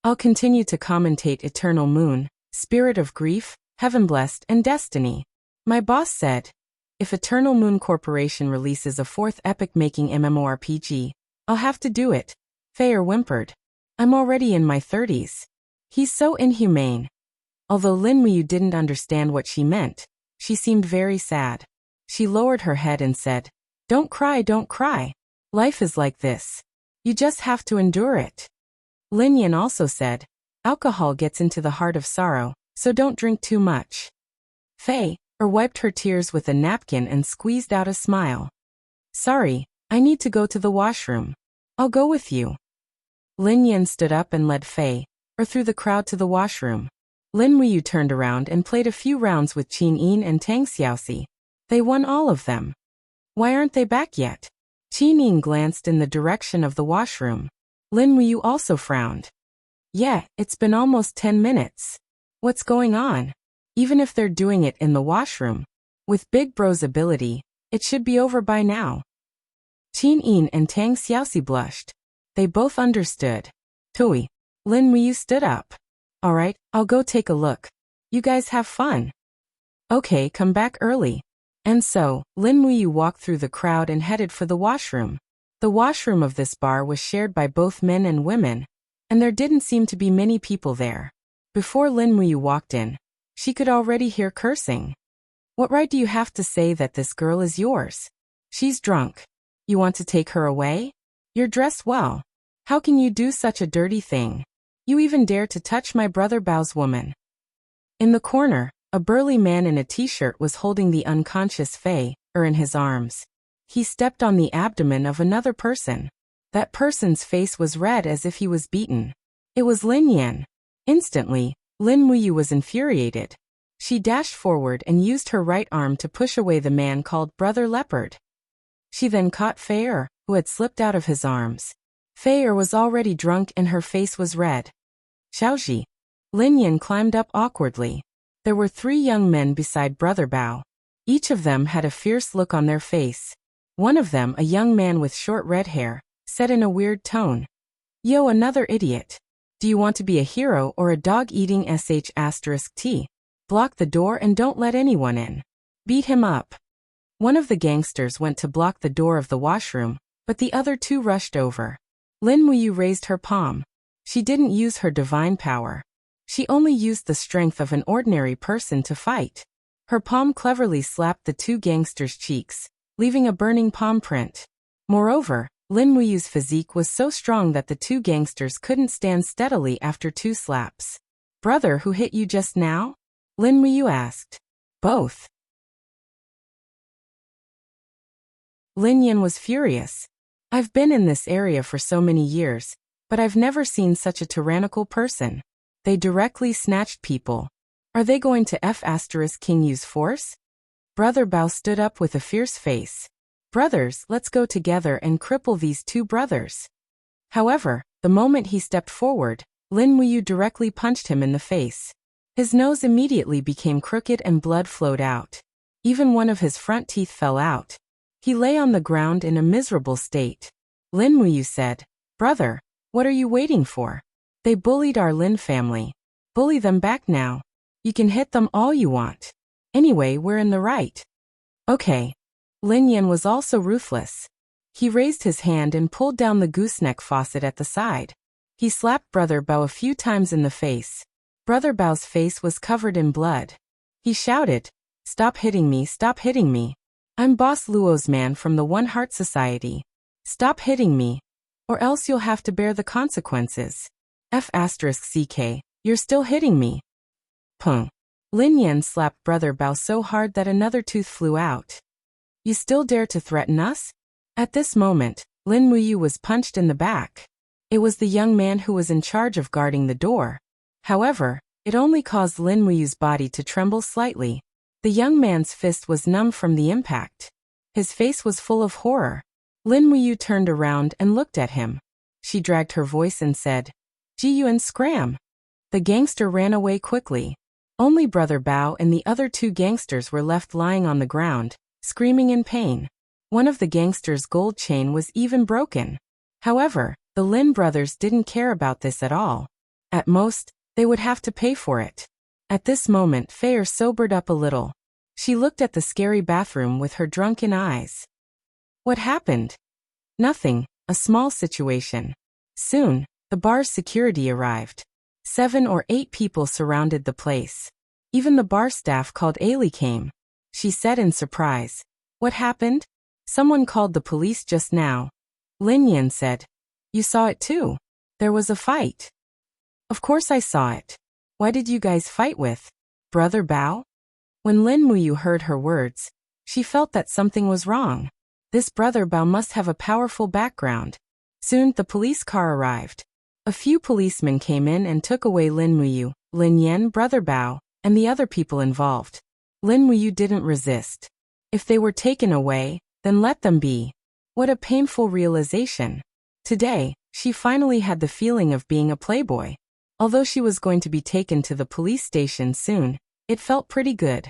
I'll continue to commentate Eternal Moon, Spirit of Grief, Heaven Blessed, and Destiny. My boss said, if Eternal Moon Corporation releases a 4th epic-making MMORPG, I'll have to do it. Fei whimpered. I'm already in my 30s. He's so inhumane. Although Lin Muyu didn't understand what she meant, she seemed very sad. She lowered her head and said, Don't cry, don't cry. Life is like this. You just have to endure it. Lin Yan also said, Alcohol gets into the heart of sorrow, so don't drink too much. Fei wiped her tears with a napkin and squeezed out a smile. Sorry, I need to go to the washroom. I'll go with you. Lin Yan stood up and led Fei through the crowd to the washroom. Lin Muyu turned around and played a few rounds with Qin Yin and Tang Xiaoxi. They won all of them. Why aren't they back yet? Qin Yin glanced in the direction of the washroom. Lin Muyu also frowned. Yeah, it's been almost 10 minutes. What's going on? Even if they're doing it in the washroom, with Big Bro's ability, it should be over by now. Qin Yin and Tang Xiaoxi blushed. They both understood. Tui. Lin Muyu stood up. Alright, I'll go take a look. You guys have fun. Okay, come back early. And so, Lin Muyu walked through the crowd and headed for the washroom. The washroom of this bar was shared by both men and women, and there didn't seem to be many people there. Before Lin Muyu walked in, she could already hear cursing. What right do you have to say that this girl is yours? She's drunk. You want to take her away? You're dressed well. How can you do such a dirty thing? You even dare to touch my brother Bao's woman. In the corner, a burly man in a t-shirt was holding the unconscious Fei in his arms. He stepped on the abdomen of another person. That person's face was red as if he was beaten. It was Lin Yan. Instantly, Lin Muyu was infuriated. She dashed forward and used her right arm to push away the man called Brother Leopard. She then caught Fei, who had slipped out of his arms. Fei was already drunk and her face was red. Xiaoji. Lin Yan climbed up awkwardly. There were 3 young men beside Brother Bao. Each of them had a fierce look on their face. One of them, a young man with short red hair, said in a weird tone. Yo, another idiot. Do you want to be a hero or a dog eating sh*t? Block the door and don't let anyone in. Beat him up. One of the gangsters went to block the door of the washroom, but the other 2 rushed over. Lin Muyu raised her palm. She didn't use her divine power. She only used the strength of an ordinary person to fight. Her palm cleverly slapped the 2 gangsters' cheeks, leaving a burning palm print. Moreover, Lin Muyu's physique was so strong that the 2 gangsters couldn't stand steadily after 2 slaps. Brother, who hit you just now? Lin Muyu asked. Both. Lin Yan was furious. I've been in this area for so many years, but I've never seen such a tyrannical person. They directly snatched people. Are they going to King use force? Brother Bao stood up with a fierce face. Brothers, let's go together and cripple these 2 brothers. However, the moment he stepped forward, Lin Muyu directly punched him in the face. His nose immediately became crooked and blood flowed out. Even one of his front teeth fell out. He lay on the ground in a miserable state. Lin Muyu said, Brother, what are you waiting for? They bullied our Lin family. Bully them back now. You can hit them all you want. Anyway, we're in the right. Okay. Lin Yan was also ruthless. He raised his hand and pulled down the gooseneck faucet at the side. He slapped Brother Bao a few times in the face. Brother Bao's face was covered in blood. He shouted, Stop hitting me, stop hitting me. I'm Boss Luo's man from the One Heart Society. Stop hitting me, or else you'll have to bear the consequences. F***ck, you're still hitting me. Pung. Lin Yan slapped Brother Bao so hard that another tooth flew out. You still dare to threaten us? At this moment, Lin Muyu was punched in the back. It was the young man who was in charge of guarding the door. However, it only caused Lin Muyu's body to tremble slightly. The young man's fist was numb from the impact. His face was full of horror. Lin Muyu turned around and looked at him. She dragged her voice and said, Ji-Yuan scram. The gangster ran away quickly. Only Brother Bao and the other 2 gangsters were left lying on the ground, screaming in pain. One of the gangsters' gold chain was even broken. However, the Lin brothers didn't care about this at all. At most, they would have to pay for it. At this moment, Fei sobered up a little. She looked at the scary bathroom with her drunken eyes. What happened? Nothing, a small situation. Soon, the bar's security arrived. 7 or 8 people surrounded the place. Even the bar staff called Ailey came. She said in surprise, What happened? Someone called the police just now. Lin Yan said, You saw it too. There was a fight. Of course I saw it. Why did you guys fight with Brother Bao? When Lin Muyu heard her words, she felt that something was wrong. This Brother Bao must have a powerful background. Soon, the police car arrived. A few policemen came in and took away Lin Muyu, Lin Yan, Brother Bao, and the other people involved. Lin Muyu didn't resist. If they were taken away, then let them be. What a painful realization. Today, she finally had the feeling of being a playboy. Although she was going to be taken to the police station soon, it felt pretty good.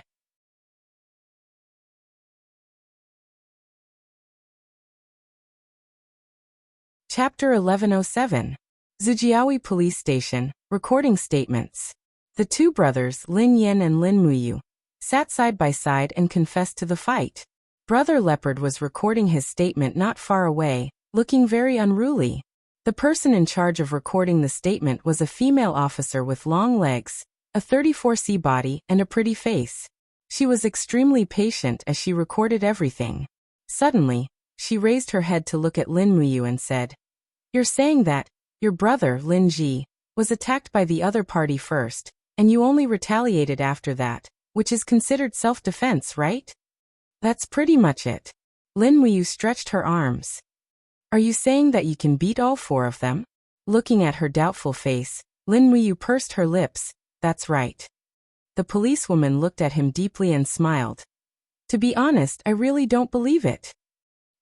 Chapter 1107. Zujiawi Police Station, Recording Statements. The two brothers, Lin Yan and Lin Muyu, sat side by side and confessed to the fight. Brother Leopard was recording his statement not far away, looking very unruly. The person in charge of recording the statement was a female officer with long legs, a 34C body, and a pretty face. She was extremely patient as she recorded everything. Suddenly, she raised her head to look at Lin Muyu and said, "You're saying that your brother, Lin Ji, was attacked by the other party first, and you only retaliated after that, which is considered self-defense, right?" "That's pretty much it." Lin Muyu stretched her arms. "Are you saying that you can beat all four of them?" Looking at her doubtful face, Lin Muyu pursed her lips. "That's right." The policewoman looked at him deeply and smiled. "To be honest, I really don't believe it."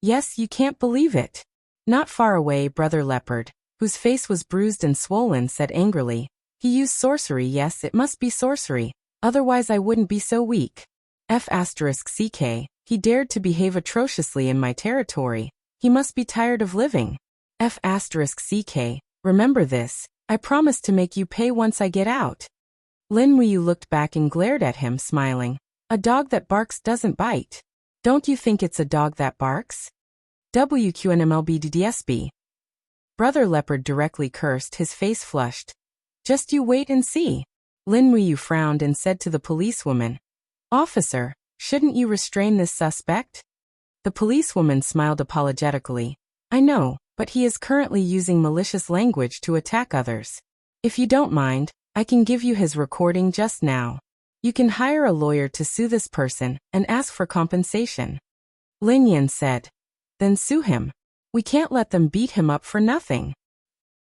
"Yes, you can't believe it." Not far away, Brother Leopard, whose face was bruised and swollen, said angrily, "He used sorcery. Yes, it must be sorcery. Otherwise I wouldn't be so weak. F***ck, he dared to behave atrociously in my territory. He must be tired of living. F***ck, remember this, I promise to make you pay once I get out." Lin Muyu looked back and glared at him, smiling. "A dog that barks doesn't bite. Don't you think it's a dog that barks?" WQNMLBDDSB. Brother Leopard directly cursed, his face flushed. "Just you wait and see." Lin Muyu frowned and said to the policewoman, "Officer, shouldn't you restrain this suspect?" The policewoman smiled apologetically. "I know, but he is currently using malicious language to attack others. If you don't mind, I can give you his recording just now. You can hire a lawyer to sue this person and ask for compensation." Lin Yan said. "Then sue him. We can't let them beat him up for nothing."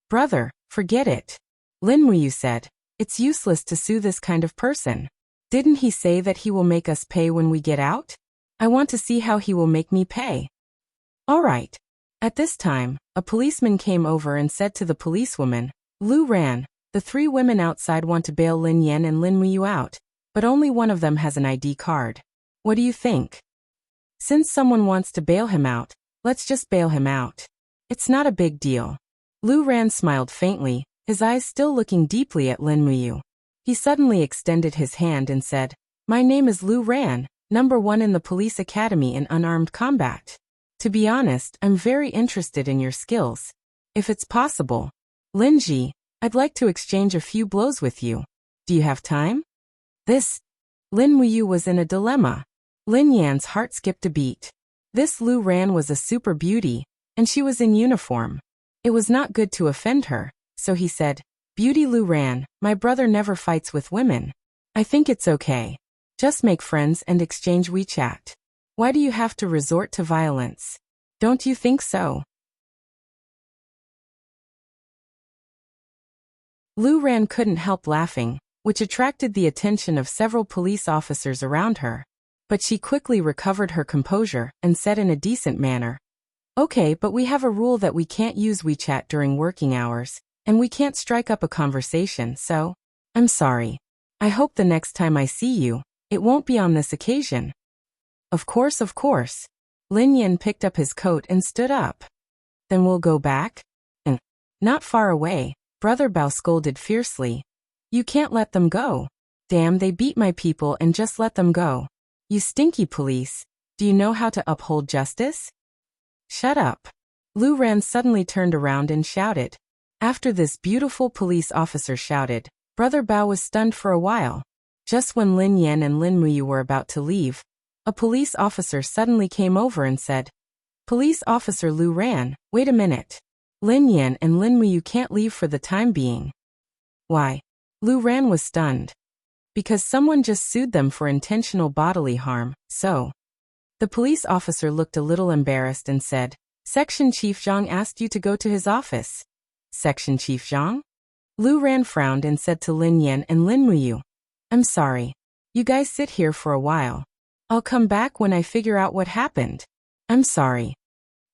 "Brother, forget it." Lin Muyu said. "It's useless to sue this kind of person. Didn't he say that he will make us pay when we get out? I want to see how he will make me pay." "All right." At this time, a policeman came over and said to the policewoman, "Lu Ran, the three women outside want to bail Lin Yan and Lin Muyu out, but only one of them has an ID card. What do you think? Since someone wants to bail him out, let's just bail him out. It's not a big deal." Lu Ran smiled faintly, his eyes still looking deeply at Lin Muyu. He suddenly extended his hand and said, "My name is Lu Ran, #1 in the police academy in unarmed combat. To be honest, I'm very interested in your skills. If it's possible, Lin Ji, I'd like to exchange a few blows with you. Do you have time?" Lin Muyu was in a dilemma. Lin Yan's heart skipped a beat. This Lu Ran was a super beauty, and she was in uniform. It was not good to offend her, so he said, "Beauty Lu Ran, my brother never fights with women. I think it's okay. Just make friends and exchange WeChat. Why do you have to resort to violence? Don't you think so?" Lu Ran couldn't help laughing, which attracted the attention of several police officers around her. But she quickly recovered her composure and said in a decent manner, "Okay, but we have a rule that we can't use WeChat during working hours, and we can't strike up a conversation, so I'm sorry. I hope the next time I see you, it won't be on this occasion." Of course. Lin Yan picked up his coat and stood up. "Then we'll go back?" And not far away, Brother Bao scolded fiercely. "You can't let them go. Damn, they beat my people and just let them go. You stinky police, do you know how to uphold justice?" "Shut up." Lu Ran suddenly turned around and shouted. After this beautiful police officer shouted, Brother Bao was stunned for a while. Just when Lin Yan and Lin Muyu were about to leave, a police officer suddenly came over and said, "Police Officer Lu Ran, wait a minute. Lin Yan and Lin Muyu can't leave for the time being." "Why?" Lu Ran was stunned. "Because someone just sued them for intentional bodily harm, so." The police officer looked a little embarrassed and said, "Section Chief Zhang asked you to go to his office." "Section Chief Zhang?" Lu Ran frowned and said to Lin Yan and Lin Muyu, "I'm sorry. You guys sit here for a while. I'll come back when I figure out what happened. I'm sorry."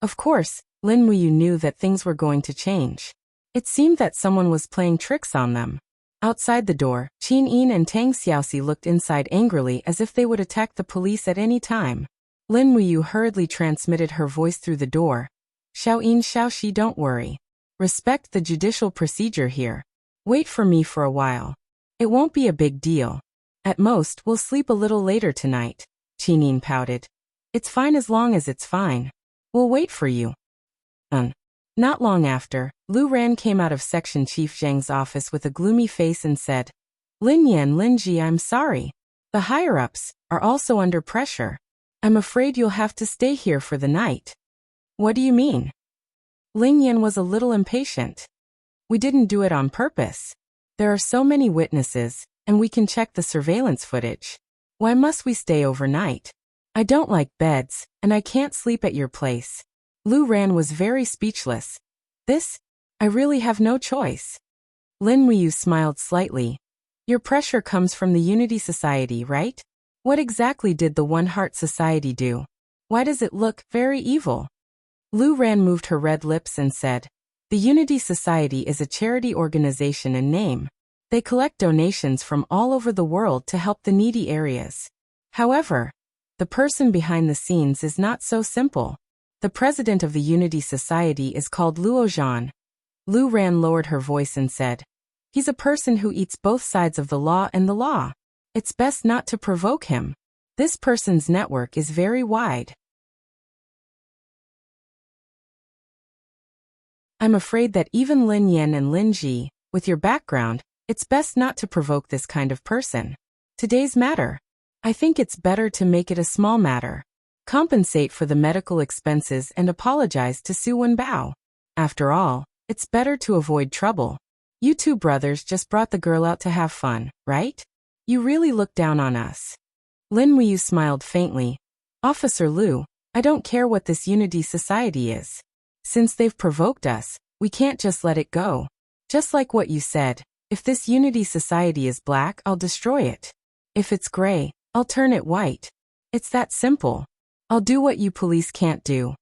Of course, Lin Muyu knew that things were going to change. It seemed that someone was playing tricks on them. Outside the door, Qin Yin and Tang Xiaoxi looked inside angrily as if they would attack the police at any time. Lin Wuyu hurriedly transmitted her voice through the door. Xiao Yin Xiaoxi, don't worry. Respect the judicial procedure here. Wait for me for a while. It won't be a big deal. At most, we'll sleep a little later tonight. Qin Yin pouted. It's fine as long as it's fine. We'll wait for you. Not long after, Lu Ran came out of Section Chief Zhang's office with a gloomy face and said, Lin Yan, Lin Ji, I'm sorry. The higher-ups are also under pressure. I'm afraid you'll have to stay here for the night. What do you mean? Lin Yan was a little impatient. We didn't do it on purpose. There are so many witnesses, and we can check the surveillance footage. Why must we stay overnight? I don't like beds, and I can't sleep at your place. Lu Ran was very speechless. I really have no choice. Lin Wuyu smiled slightly. Your pressure comes from the Unity Society, right? What exactly did the One Heart Society do? Why does it look very evil? Lu Ran moved her red lips and said, the Unity Society is a charity organization in name. They collect donations from all over the world to help the needy areas. However, the person behind the scenes is not so simple. The president of the Unity Society is called Luo Zhan. Lu Ran lowered her voice and said, he's a person who eats both sides of the law and the law. It's best not to provoke him. This person's network is very wide. I'm afraid that even Lin Yan and Lin Ji, with your background, it's best not to provoke this kind of person. Today's matter. I think it's better to make it a small matter. Compensate for the medical expenses and apologize to Su Wenbao. After all, it's better to avoid trouble. You two brothers just brought the girl out to have fun, right? You really look down on us. Lin Wuyu smiled faintly. Officer Lu, I don't care what this Unity Society is. Since they've provoked us, we can't just let it go. Just like what you said, if this Unity Society is black, I'll destroy it. If it's gray, I'll turn it white. It's that simple. I'll do what you police can't do.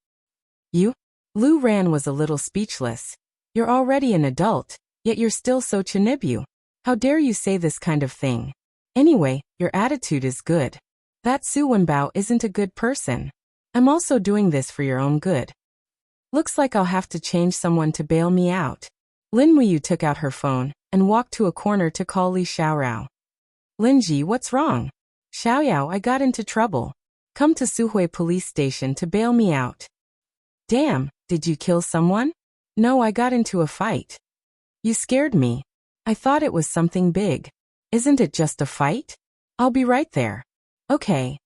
You? Lu Ran was a little speechless. You're already an adult, yet you're still so chinibu. How dare you say this kind of thing? Anyway, your attitude is good. That Su Wenbao isn't a good person. I'm also doing this for your own good. Looks like I'll have to change someone to bail me out. Lin Wuyu took out her phone and walked to a corner to call Li Xiaorao. Linji, what's wrong? Xiaoyao, I got into trouble. Come to Suhui police station to bail me out. Damn, did you kill someone? No, I got into a fight. You scared me. I thought it was something big. Isn't it just a fight? I'll be right there. Okay.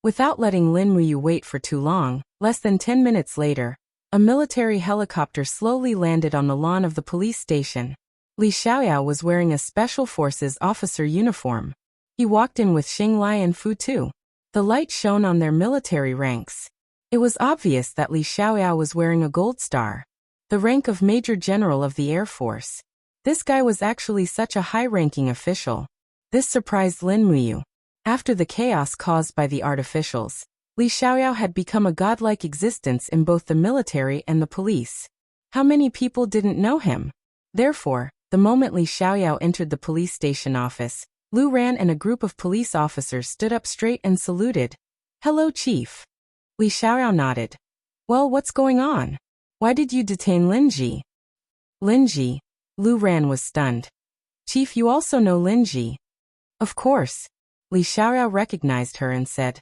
Without letting Lin Wuyu wait for too long, less than 10 minutes later, a military helicopter slowly landed on the lawn of the police station. Li Xiaoyao was wearing a Special Forces officer uniform. He walked in with Xing Lai and Fu Tu. The light shone on their military ranks. It was obvious that Li Xiaoyao was wearing a gold star, the rank of Major General of the Air Force. This guy was actually such a high-ranking official. This surprised Lin Wuyu. After the chaos caused by the artificials, Li Xiaoyao had become a godlike existence in both the military and the police. How many people didn't know him? Therefore, the moment Li Xiaoyao entered the police station office, Lu Ran and a group of police officers stood up straight and saluted. Hello, Chief. Li Xiaoyao nodded. Well, what's going on? Why did you detain Linji? Linji? Lu Ran was stunned. Chief, you also know Linji? Of course. Li Xiaoyao recognized her and said,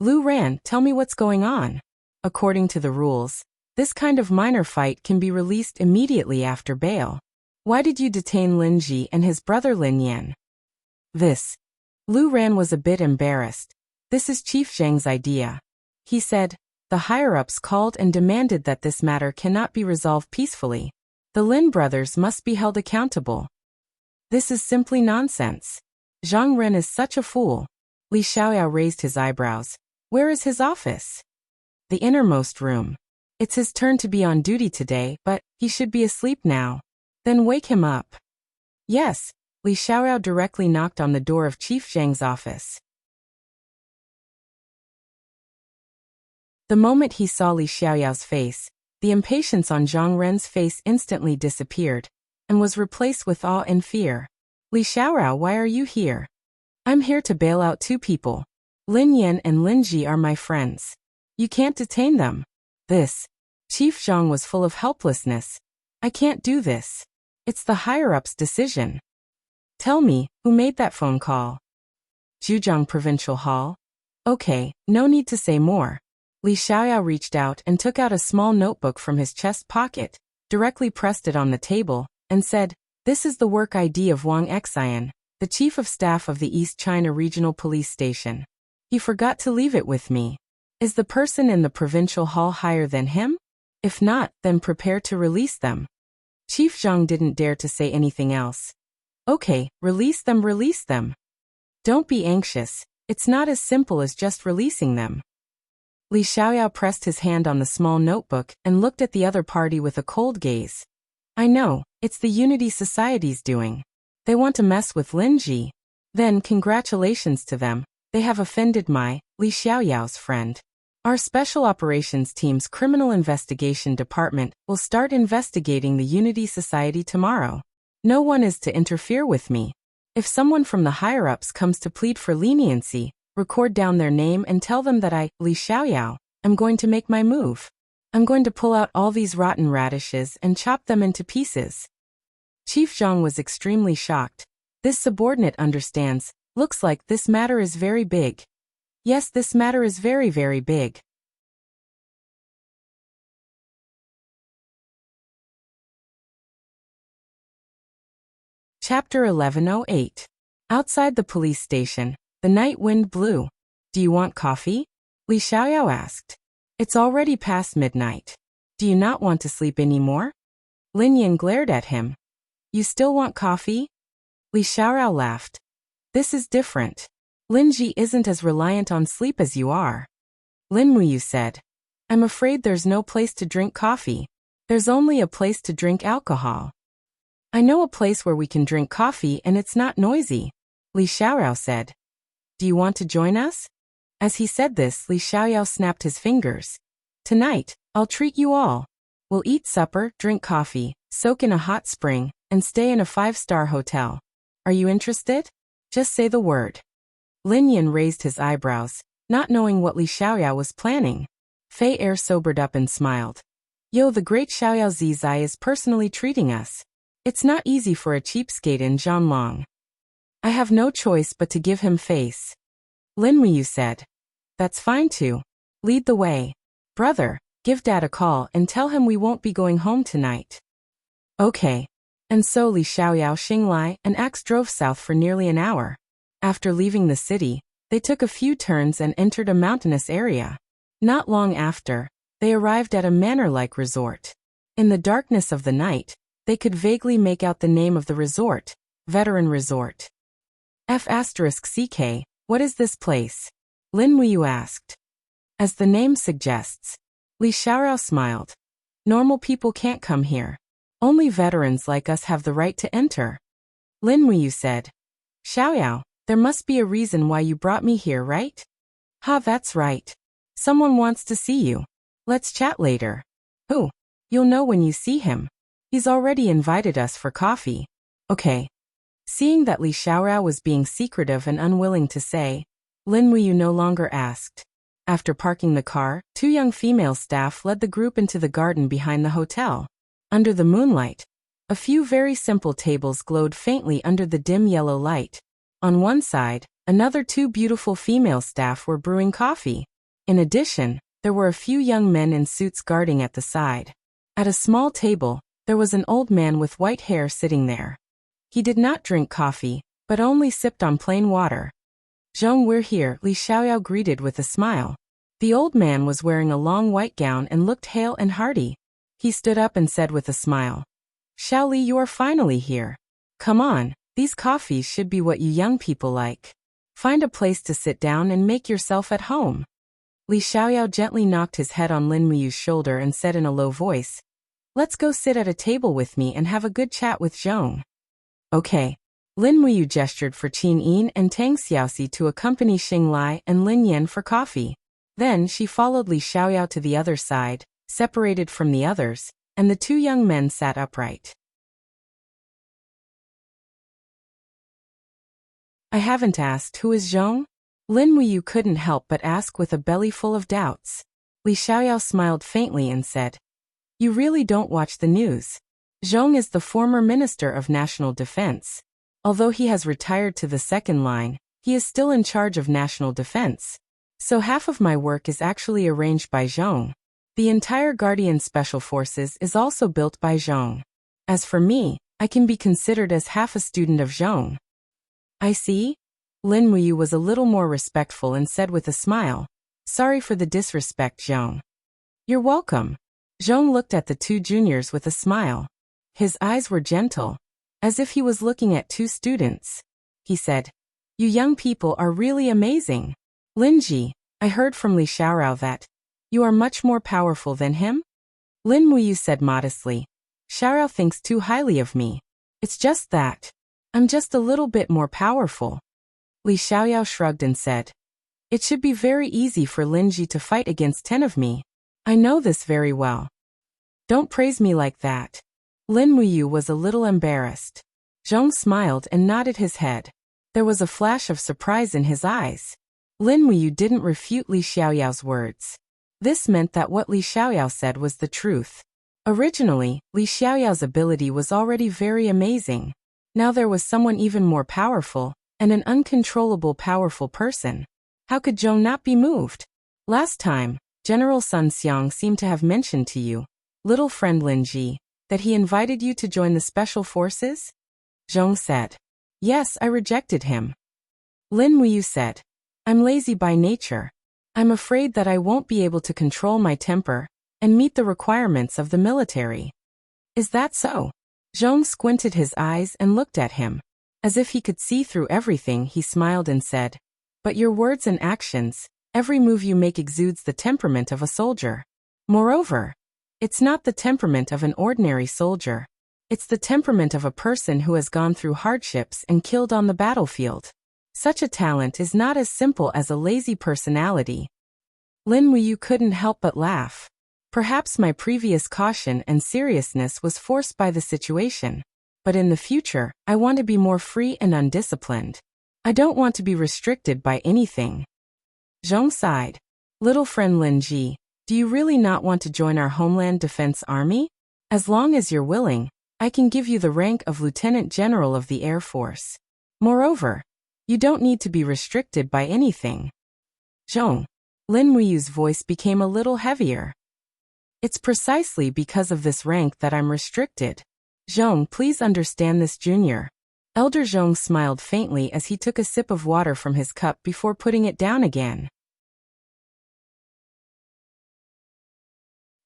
Lu Ran, tell me what's going on. According to the rules, this kind of minor fight can be released immediately after bail. Why did you detain Linji and his brother Lin Yan? Lu Ran was a bit embarrassed. This is Chief Zhang's idea. He said, the higher-ups called and demanded that this matter cannot be resolved peacefully. The Lin brothers must be held accountable. This is simply nonsense. Zhang Ren is such a fool. Li Xiaoyao raised his eyebrows. Where is his office? The innermost room. It's his turn to be on duty today, but he should be asleep now. Then wake him up. Yes. Li Xiaoyao directly knocked on the door of Chief Zhang's office. The moment he saw Li Xiaoyao's face, the impatience on Zhang Ren's face instantly disappeared, and was replaced with awe and fear. Li Xiaorao, why are you here? I'm here to bail out two people. Lin Yan and Lin Ji are my friends. You can't detain them. This. Chief Zhang was full of helplessness. I can't do this. It's the higher-ups' decision. Tell me, who made that phone call? Zhujiang Provincial Hall? Okay, no need to say more. Li Xiaoyao reached out and took out a small notebook from his chest pocket, directly pressed it on the table, and said, "This is the work ID of Wang Xian, the Chief of Staff of the East China Regional Police Station. He forgot to leave it with me. Is the person in the provincial hall higher than him? If not, then prepare to release them." Chief Zhang didn't dare to say anything else. Okay, release them, release them. Don't be anxious, it's not as simple as just releasing them. Li Xiaoyao pressed his hand on the small notebook and looked at the other party with a cold gaze. I know, it's the Unity Society's doing. They want to mess with Lin Ji. Then congratulations to them, they have offended my, Li Xiaoyao's friend. Our Special Operations Team's Criminal Investigation Department will start investigating the Unity Society tomorrow. No one is to interfere with me. If someone from the higher-ups comes to plead for leniency, record down their name and tell them that I, Li Xiaoyao, am going to make my move. I'm going to pull out all these rotten radishes and chop them into pieces. Chief Zhang was extremely shocked. This subordinate understands. Looks like this matter is very big. Yes, this matter is very, very big. Chapter 1108. Outside the police station, the night wind blew. Do you want coffee? Li Xiaoyao asked. It's already past midnight. Do you not want to sleep anymore? Lin Yan glared at him. You still want coffee? Li Xiaoyao laughed. This is different. Lin Ji isn't as reliant on sleep as you are. Lin Muyu said. I'm afraid there's no place to drink coffee. There's only a place to drink alcohol. I know a place where we can drink coffee and it's not noisy, Li Xiaoyao said. Do you want to join us? As he said this, Li Xiaoyao snapped his fingers. Tonight, I'll treat you all. We'll eat supper, drink coffee, soak in a hot spring, and stay in a 5-star hotel. Are you interested? Just say the word. Lin Yan raised his eyebrows, not knowing what Li Xiaoyao was planning. Fei Er sobered up and smiled. Yo, the great Xiaoyao Zizai is personally treating us. It's not easy for a cheapskate in Zhanlong. I have no choice but to give him face. Lin Muyu said. That's fine too. Lead the way. Brother, give Dad a call and tell him we won't be going home tonight. Okay. And so Li Xiaoyao, Xinglai, and Axe drove south for nearly an hour. After leaving the city, they took a few turns and entered a mountainous area. Not long after, they arrived at a manor-like resort. In the darkness of the night, they could vaguely make out the name of the resort, Veteran Resort. F*CK, what is this place? Lin Muyu asked. As the name suggests. Li Xiaoyao smiled. Normal people can't come here. Only veterans like us have the right to enter. Lin Muyu said. Xiaoyao, there must be a reason why you brought me here, right? Ha, that's right. Someone wants to see you. Let's chat later. Who? You'll know when you see him. He's already invited us for coffee. Okay. Seeing that Li Xiaoyao was being secretive and unwilling to say, Lin Muyu no longer asked. After parking the car, 2 young female staff led the group into the garden behind the hotel. Under the moonlight, a few very simple tables glowed faintly under the dim yellow light. On one side, another 2 beautiful female staff were brewing coffee. In addition, there were a few young men in suits guarding at the side. At a small table, there was an old man with white hair sitting there. He did not drink coffee, but only sipped on plain water. Zhong, we're here, Li Xiaoyao greeted with a smile. The old man was wearing a long white gown and looked hale and hearty. He stood up and said with a smile. Xiao Li, you are finally here. Come on, these coffees should be what you young people like. Find a place to sit down and make yourself at home. Li Xiaoyao gently knocked his head on Lin Muyu's shoulder and said in a low voice. Let's go sit at a table with me and have a good chat with Zhong. Okay. Lin Muyu gestured for Qin Yin and Tang Xiaoxi to accompany Xinglai and Lin Yan for coffee. Then she followed Li Xiaoyao to the other side, separated from the others, and the 2 young men sat upright. I haven't asked who is Zhong? Lin Wuyu couldn't help but ask with a belly full of doubts. Li Xiaoyao smiled faintly and said, You really don't watch the news. Zhong is the former Minister of National Defense. Although he has retired to the second line, he is still in charge of national defense. So half of my work is actually arranged by Zhong. The entire Guardian Special Forces is also built by Zhong. As for me, I can be considered as half a student of Zhong. I see. Lin Wuyu was a little more respectful and said with a smile, Sorry for the disrespect, Zhong. You're welcome. Zhong looked at the two juniors with a smile. His eyes were gentle, as if he was looking at two students. He said, You young people are really amazing. Linji, I heard from Li Xiaorao that you are much more powerful than him? Lin Wuyu said modestly, Xiaorao thinks too highly of me. It's just that I'm just a little bit more powerful. Li Xiaoyao shrugged and said, It should be very easy for Linji to fight against 10 of me. I know this very well. Don't praise me like that. Lin Wuyu was a little embarrassed. Zhong smiled and nodded his head. There was a flash of surprise in his eyes. Lin Wuyu didn't refute Li Xiaoyao's words. This meant that what Li Xiaoyao said was the truth. Originally, Li Xiaoyao's ability was already very amazing. Now there was someone even more powerful, and an uncontrollable powerful person. How could Zhong not be moved? Last time, General Sun Xiang seemed to have mentioned to you, little friend Lin Ji, that he invited you to join the special forces? Zhong said. Yes, I rejected him. Lin Wuyu said, I'm lazy by nature. I'm afraid that I won't be able to control my temper and meet the requirements of the military. Is that so? Zhong squinted his eyes and looked at him. As if he could see through everything, he smiled and said, But your words and actions, every move you make exudes the temperament of a soldier. Moreover, it's not the temperament of an ordinary soldier. It's the temperament of a person who has gone through hardships and killed on the battlefield. Such a talent is not as simple as a lazy personality. Lin Wuyu couldn't help but laugh. Perhaps my previous caution and seriousness was forced by the situation. But in the future, I want to be more free and undisciplined. I don't want to be restricted by anything. Zhong sighed. Little friend Lin Ji, do you really not want to join our Homeland Defense Army? As long as you're willing, I can give you the rank of Lieutenant General of the Air Force. Moreover, you don't need to be restricted by anything. Zhong. Lin Wuyu's voice became a little heavier. It's precisely because of this rank that I'm restricted. Zhong, please understand this, Junior. Elder Zhong smiled faintly as he took a sip of water from his cup before putting it down again.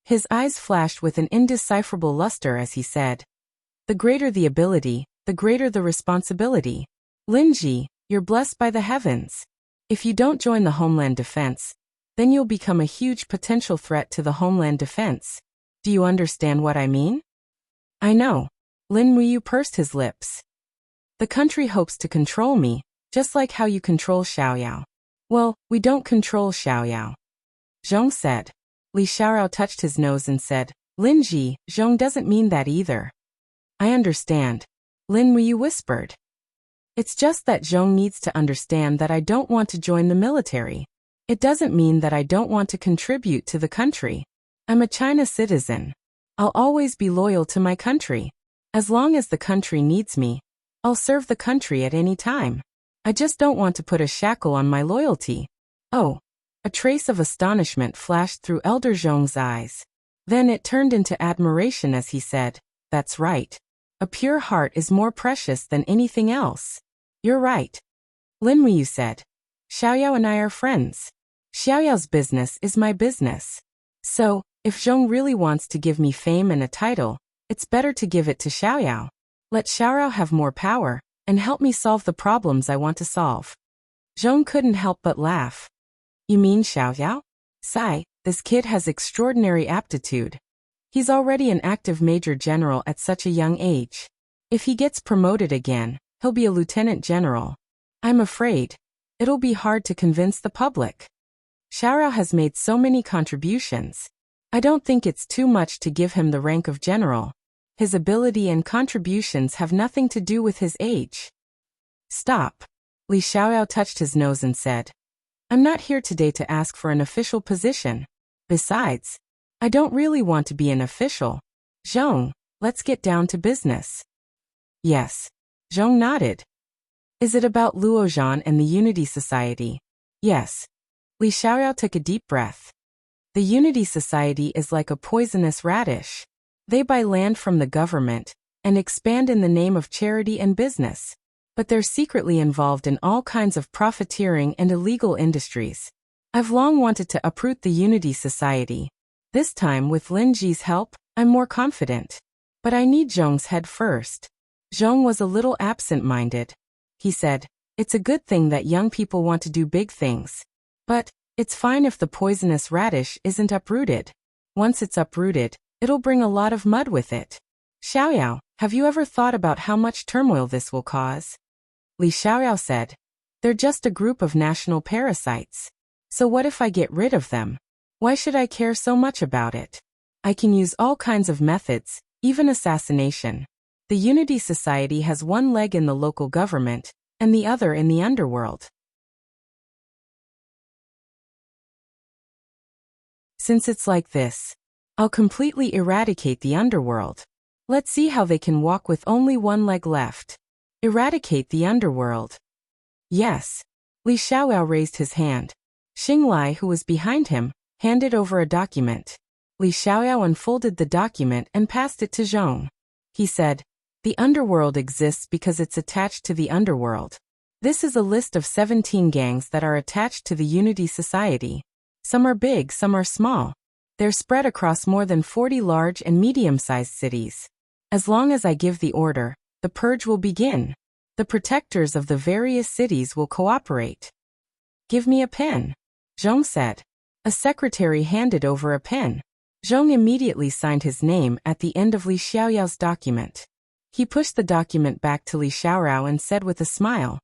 His eyes flashed with an indecipherable luster as he said, The greater the ability, the greater the responsibility. Linji, you're blessed by the heavens. If you don't join the Homeland Defense, then you'll become a huge potential threat to the Homeland Defense. Do you understand what I mean? I know. Lin Wuyu pursed his lips. The country hopes to control me, just like how you control Xiaoyao. Well, we don't control Xiaoyao. Zhong said. Li Xiaorao touched his nose and said, Linji, Zhong doesn't mean that either. I understand. Lin Wuyu whispered. It's just that Zhong needs to understand that I don't want to join the military. It doesn't mean that I don't want to contribute to the country. I'm a China citizen. I'll always be loyal to my country. As long as the country needs me, I'll serve the country at any time. I just don't want to put a shackle on my loyalty. Oh. A trace of astonishment flashed through Elder Zhong's eyes. Then it turned into admiration as he said, That's right. A pure heart is more precious than anything else. You're right. Lin Wuyu said. Xiaoyao and I are friends. Xiaoyao's business is my business. So, if Zhong really wants to give me fame and a title, it's better to give it to Xiaoyao. Let Xiaoyao have more power, and help me solve the problems I want to solve. Zhong couldn't help but laugh. You mean Xiaoyao? Sigh, this kid has extraordinary aptitude. He's already an active major general at such a young age. If he gets promoted again, he'll be a lieutenant general. I'm afraid it'll be hard to convince the public. Xiaoyao has made so many contributions. I don't think it's too much to give him the rank of general. His ability and contributions have nothing to do with his age. Stop. Li Xiaoyao touched his nose and said, I'm not here today to ask for an official position. Besides, I don't really want to be an official. Zhong, let's get down to business. Yes. Zhong nodded. Is it about Luozhan and the Unity Society? Yes. Li Xiaoyao took a deep breath. The Unity Society is like a poisonous radish. They buy land from the government and expand in the name of charity and business. But they're secretly involved in all kinds of profiteering and illegal industries. I've long wanted to uproot the Unity Society. This time, with Lin Ji's help, I'm more confident. But I need Zhong's head first. Zhong was a little absent-minded. He said, it's a good thing that young people want to do big things. But it's fine if the poisonous radish isn't uprooted. Once it's uprooted, it'll bring a lot of mud with it. Xiaoyao, have you ever thought about how much turmoil this will cause? Li Xiaoyao said, they're just a group of national parasites. So what if I get rid of them? Why should I care so much about it? I can use all kinds of methods, even assassination. The Unity Society has one leg in the local government, and the other in the underworld. Since it's like this, I'll completely eradicate the underworld. Let's see how they can walk with only one leg left. Eradicate the underworld. Yes. Li Xiaoyao raised his hand. Xinglai, who was behind him, handed over a document. Li Xiaoyao unfolded the document and passed it to Zhong. He said, the underworld exists because it's attached to the underworld. This is a list of 17 gangs that are attached to the Unity Society. Some are big, some are small. They're spread across more than 40 large and medium-sized cities. As long as I give the order, the purge will begin. The protectors of the various cities will cooperate. Give me a pen, Zhong said. A secretary handed over a pen. Zhong immediately signed his name at the end of Li Xiaoyao's document. He pushed the document back to Li Xiaoyao and said with a smile,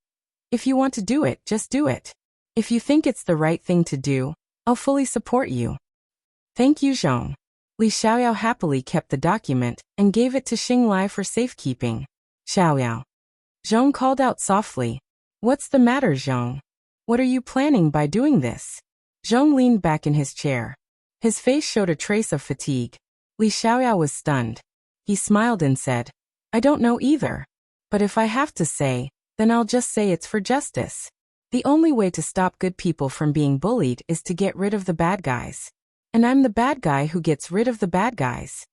if you want to do it, just do it. If you think it's the right thing to do, I'll fully support you. Thank you, Zhong. Li Xiaoyao happily kept the document and gave it to Xinglai for safekeeping. Xiaoyao. Zhong called out softly. What's the matter, Zhong? What are you planning by doing this? Zhong leaned back in his chair. His face showed a trace of fatigue. Li Xiaoyao was stunned. He smiled and said, I don't know either. But if I have to say, then I'll just say it's for justice. The only way to stop good people from being bullied is to get rid of the bad guys. And I'm the bad guy who gets rid of the bad guys.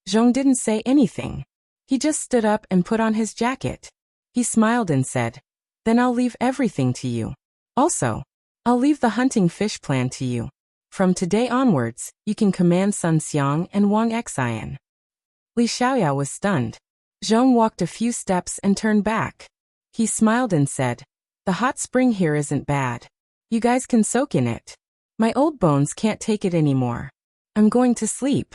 Zhong didn't say anything. He just stood up and put on his jacket. He smiled and said, then I'll leave everything to you. Also, I'll leave the hunting fish plan to you. From today onwards, you can command Sun Xiang and Wang Xian. Li Xiaoyao was stunned. Zhong walked a few steps and turned back. He smiled and said, the hot spring here isn't bad. You guys can soak in it. My old bones can't take it anymore. I'm going to sleep.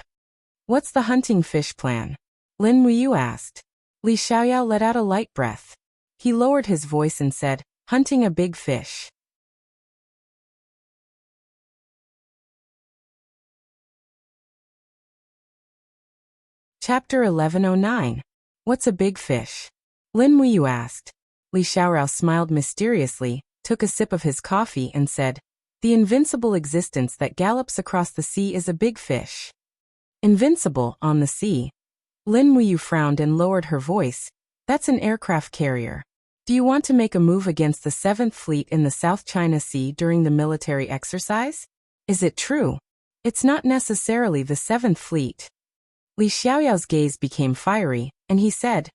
What's the hunting fish plan? Lin Wuyu asked. Li Xiaoyao let out a light breath. He lowered his voice and said, hunting a big fish. Chapter 1109. What's a big fish? Lin Wuyu asked. Li Xiaoyao smiled mysteriously, took a sip of his coffee and said, the invincible existence that gallops across the sea is a big fish. Invincible on the sea. Lin Wuyu frowned and lowered her voice. That's an aircraft carrier. Do you want to make a move against the 7th Fleet in the South China Sea during the military exercise? Is it true? It's not necessarily the 7th Fleet. Li Xiaoyao's gaze became fiery, and he said,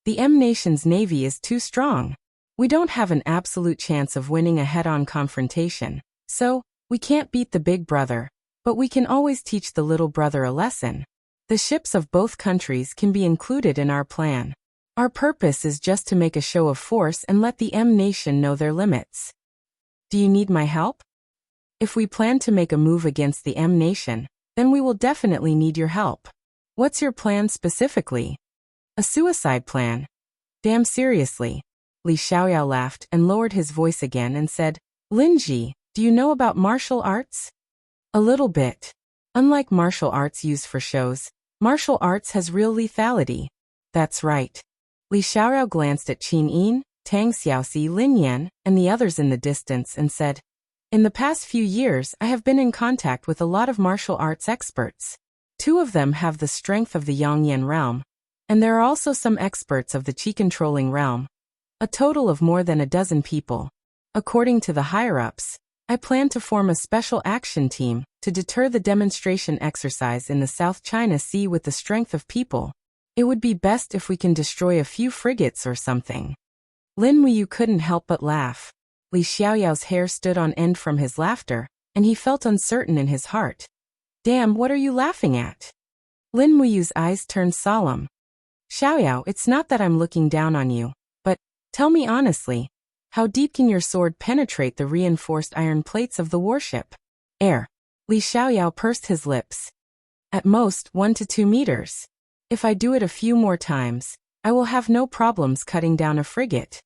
the M nation's navy is too strong. We don't have an absolute chance of winning a head-on confrontation. So, we can't beat the big brother, but we can always teach the little brother a lesson. The ships of both countries can be included in our plan. Our purpose is just to make a show of force and let the M nation know their limits. Do you need my help? If we plan to make a move against the M nation, then we will definitely need your help. What's your plan specifically? A suicide plan? Damn seriously. Li Xiaoyao laughed and lowered his voice again and said, Linji, do you know about martial arts? A little bit. Unlike martial arts used for shows, martial arts has real lethality. That's right. Li Xiaoyao glanced at Qin Yin, Tang Xiaoxi, Lin Yan, and the others in the distance and said, "In the past few years I have been in contact with a lot of martial arts experts. 2 of them have the strength of the Yangyan realm, and there are also some experts of the Qi-controlling realm. A total of more than a dozen people. According to the higher-ups, I plan to form a special action team to deter the demonstration exercise in the South China Sea with the strength of people. It would be best if we can destroy a few frigates or something." Lin Wuyu couldn't help but laugh. Li Xiaoyao's hair stood on end from his laughter, and he felt uncertain in his heart. "Damn, what are you laughing at?" Lin Wuyu's eyes turned solemn. "Xiaoyao, it's not that I'm looking down on you, but, tell me honestly, how deep can your sword penetrate the reinforced iron plates of the warship?" Li Xiaoyao pursed his lips. "At most 1 to 2 meters. If I do it a few more times, I will have no problems cutting down a frigate.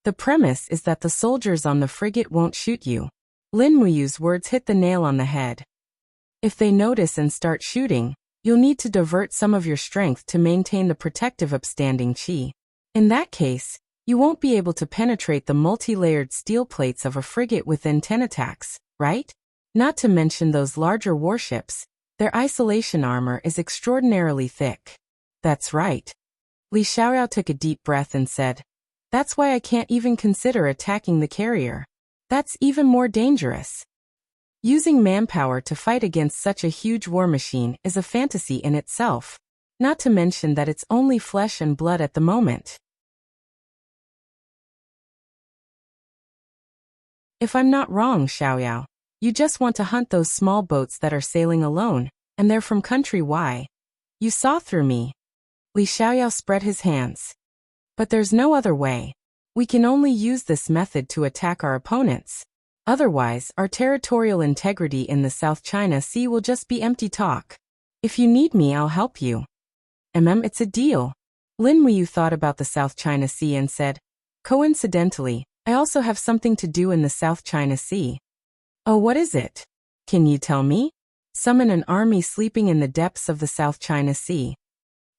The premise is that the soldiers on the frigate won't shoot you." Lin Wuyu's words hit the nail on the head. "If they notice and start shooting, you'll need to divert some of your strength to maintain the protective upstanding qi. In that case, you won't be able to penetrate the multi-layered steel plates of a frigate within 10 attacks, right? Not to mention those larger warships, their isolation armor is extraordinarily thick." "That's right." Li Xiaoyao took a deep breath and said, "That's why I can't even consider attacking the carrier. That's even more dangerous. Using manpower to fight against such a huge war machine is a fantasy in itself, not to mention that it's only flesh and blood at the moment. If I'm not wrong, Xiaoyao, you just want to hunt those small boats that are sailing alone, and they're from country Y. You saw through me." Li Xiaoyao spread his hands. "But there's no other way. We can only use this method to attack our opponents. Otherwise, our territorial integrity in the South China Sea will just be empty talk. If you need me, I'll help you." It's a deal." Lin Wuyu thought about the South China Sea and said, "Coincidentally, I also have something to do in the South China Sea." "Oh, what is it? Can you tell me?" "Summon an army sleeping in the depths of the South China Sea."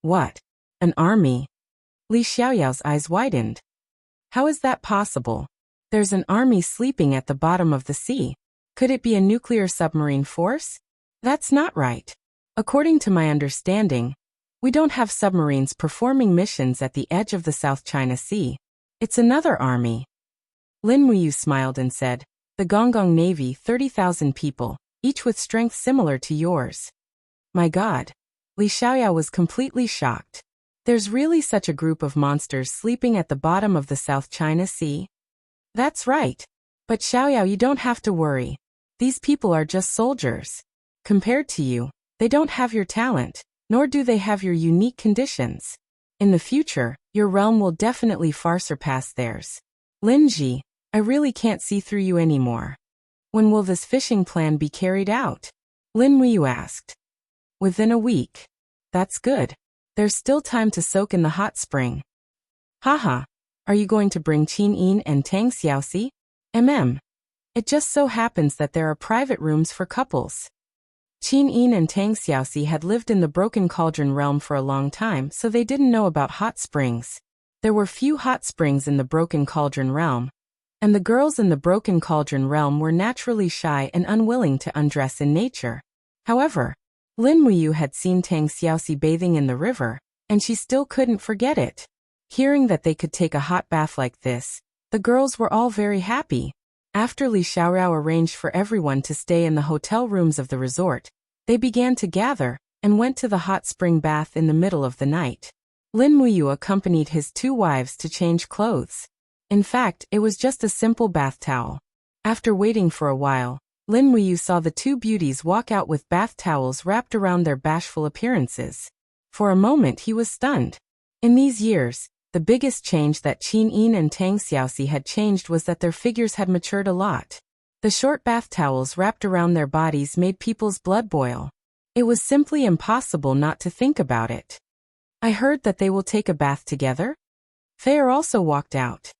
"What? An army?" Li Xiaoyao's eyes widened. "How is that possible? There's an army sleeping at the bottom of the sea. Could it be a nuclear submarine force? That's not right. According to my understanding, we don't have submarines performing missions at the edge of the South China Sea. It's another army." Lin Wuyu smiled and said, "The Gonggong Navy, 30,000 people, each with strength similar to yours." "My God." Li Xiaoyao was completely shocked. "There's really such a group of monsters sleeping at the bottom of the South China Sea?" "That's right. But Xiaoyao, you don't have to worry. These people are just soldiers. Compared to you, they don't have your talent, nor do they have your unique conditions. In the future, your realm will definitely far surpass theirs. Linji, I really can't see through you anymore. When will this fishing plan be carried out?" Lin Wuyu asked. "Within a week." "That's good. There's still time to soak in the hot spring." "Haha. Are you going to bring Qin Yin and Tang Xiaoxi?" It just so happens that there are private rooms for couples." Qin Yin and Tang Xiaoxi had lived in the Broken Cauldron realm for a long time, so they didn't know about hot springs. There were few hot springs in the Broken Cauldron realm, and the girls in the Broken Cauldron realm were naturally shy and unwilling to undress in nature. However, Lin Wuyu had seen Tang Xiaoxi bathing in the river, and she still couldn't forget it. Hearing that they could take a hot bath like this, the girls were all very happy. After Li Xiaoyao arranged for everyone to stay in the hotel rooms of the resort, they began to gather and went to the hot spring bath in the middle of the night. Lin Wuyu accompanied his 2 wives to change clothes. In fact, it was just a simple bath towel. After waiting for a while, Lin Wuyu saw the 2 beauties walk out with bath towels wrapped around their bashful appearances. For a moment he was stunned. In these years, the biggest change that Qin Yin and Tang Xiaoxi had changed was that their figures had matured a lot. The short bath towels wrapped around their bodies made people's blood boil. It was simply impossible not to think about it. "I heard that they will take a bath together?" Fair also walked out.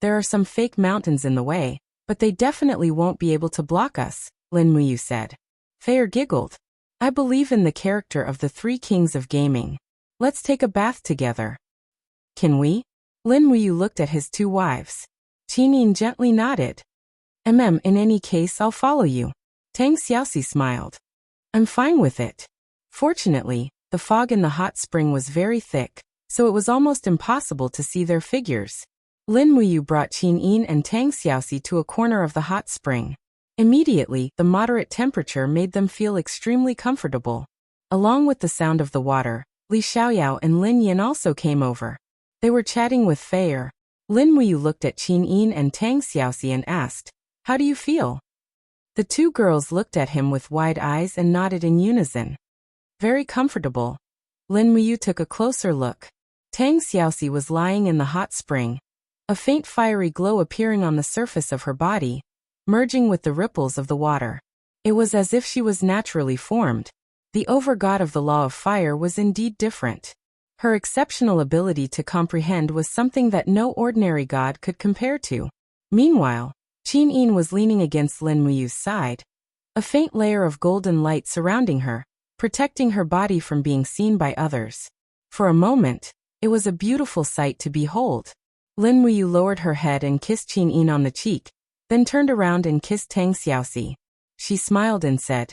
There are some fake mountains in the way, but they definitely won't be able to block us," Lin Wuyu said. Fair giggled. "I believe in the character of the 3 kings of gaming. Let's take a bath together. Can we? Lin Wuyu looked at his two wives. Qin gently nodded. In any case I'll follow you. Tang Xiaoxi smiled. I'm fine with it. Fortunately, the fog in the hot spring was very thick, so it was almost impossible to see their figures. Lin Wuyu brought Qin and Tang Xiaoxi to a corner of the hot spring. Immediately, the moderate temperature made them feel extremely comfortable. Along with the sound of the water, Li Xiaoyao and Lin Yin also came over. They were chatting with Fei. Lin Wuyu looked at Qin and Tang Xiaoxi and asked, "How do you feel?" The two girls looked at him with wide eyes and nodded in unison. Very comfortable. Lin Wuyu took a closer look. Tang Xiaoxi was lying in the hot spring, a faint fiery glow appearing on the surface of her body, merging with the ripples of the water. It was as if she was naturally formed. The overgod of the law of fire was indeed different. Her exceptional ability to comprehend was something that no ordinary god could compare to. Meanwhile, Qin was leaning against Lin Wuyu's side, a faint layer of golden light surrounding her, protecting her body from being seen by others. For a moment, it was a beautiful sight to behold. Lin Wuyu lowered her head and kissed Qin on the cheek, then turned around and kissed Tang Xiaoxi. She smiled and said,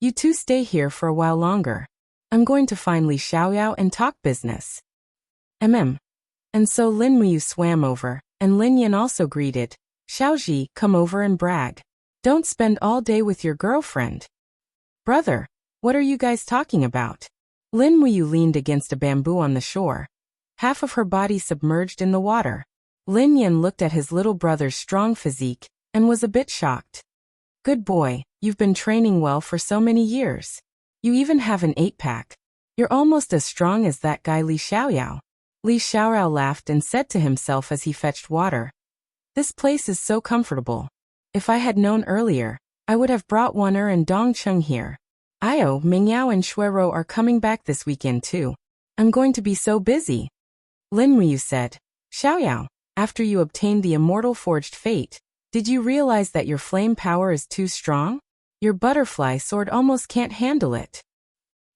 "You two stay here for a while longer. I'm going to find Li Xiaoyao and talk business." And so Lin Wuyu swam over, and Lin Yin also greeted, "Xiaoji, come over and brag. Don't spend all day with your girlfriend." "Brother, what are you guys talking about?" Lin Wuyu leaned against a bamboo on the shore, half of her body submerged in the water. Lin Yin looked at his little brother's strong physique, and was a bit shocked. "Good boy, you've been training well for so many years. You even have an 8-pack. You're almost as strong as that guy Li Xiaoyao." Li Xiaoyao laughed and said to himself as he fetched water, "This place is so comfortable. If I had known earlier, I would have brought Waner and Dongcheng here. Io, Mingyao and Shuero are coming back this weekend too. I'm going to be so busy." Lin Wuyu said, "Xiaoyao, after you obtained the immortal forged fate, did you realize that your flame power is too strong? Your butterfly sword almost can't handle it."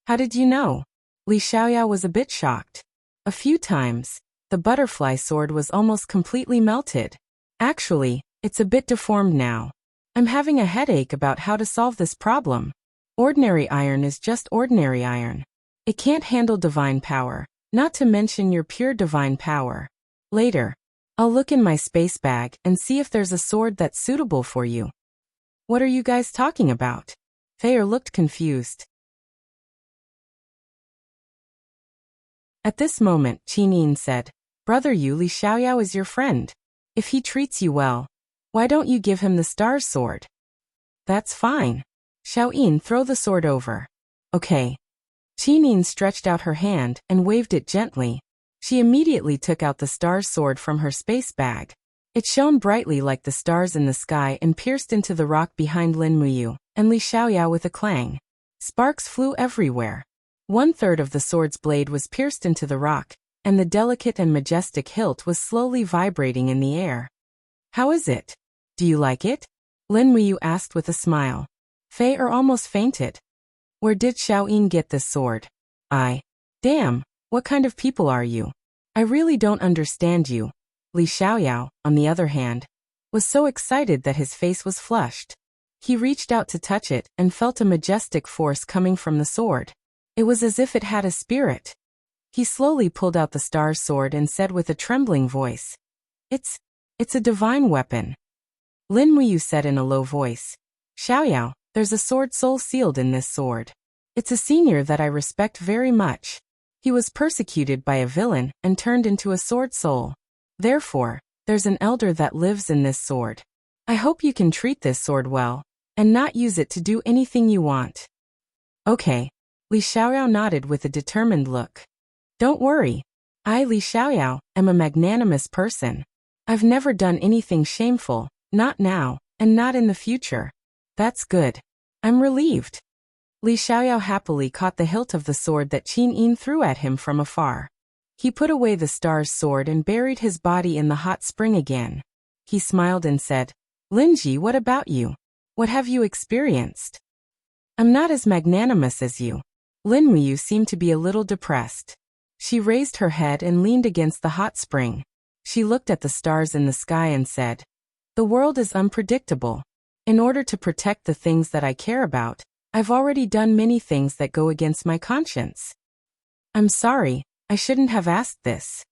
"How did you know?" Li Xiaoyao was a bit shocked. A few times, the butterfly sword was almost completely melted. "Actually, it's a bit deformed now. I'm having a headache about how to solve this problem. Ordinary iron is just ordinary iron. It can't handle divine power, not to mention your pure divine power. Later, I'll look in my space bag and see if there's a sword that's suitable for you." "What are you guys talking about?" Fei looked confused. At this moment, Qin said, "Brother Yu, Li Xiaoyao is your friend. If he treats you well, why don't you give him the star's sword?" "That's fine. Xiaoyin, throw the sword over." "Okay." Qin stretched out her hand and waved it gently. She immediately took out the star's sword from her space bag. It shone brightly like the stars in the sky and pierced into the rock behind Lin Wuyu and Li Xiaoyao with a clang. Sparks flew everywhere. 1/3 of the sword's blade was pierced into the rock, and the delicate and majestic hilt was slowly vibrating in the air. "How is it? Do you like it?" Lin Wuyu asked with a smile. Fei almost fainted. "Where did Xiaoyin get this sword?" Damn, what kind of people are you? I really don't understand you." Li Xiaoyao, on the other hand, was so excited that his face was flushed. He reached out to touch it and felt a majestic force coming from the sword. It was as if it had a spirit. He slowly pulled out the star's sword and said with a trembling voice, It's a divine weapon." Lin Wuyu said in a low voice, "Xiaoyao, there's a sword soul sealed in this sword. It's a senior that I respect very much. He was persecuted by a villain and turned into a sword soul. Therefore, there's an elder that lives in this sword. I hope you can treat this sword well, and not use it to do anything you want." "Okay." Li Xiaoyao nodded with a determined look. "Don't worry. I, Li Xiaoyao, am a magnanimous person. I've never done anything shameful, not now, and not in the future." "That's good. I'm relieved." Li Xiaoyao happily caught the hilt of the sword that Qin threw at him from afar. He put away the star's sword and buried his body in the hot spring again. He smiled and said, "Linji, what about you? What have you experienced?" "I'm not as magnanimous as you." Lin Wuyu seemed to be a little depressed. She raised her head and leaned against the hot spring. She looked at the stars in the sky and said, "The world is unpredictable. In order to protect the things that I care about, I've already done many things that go against my conscience." "I'm sorry, I shouldn't have asked this,"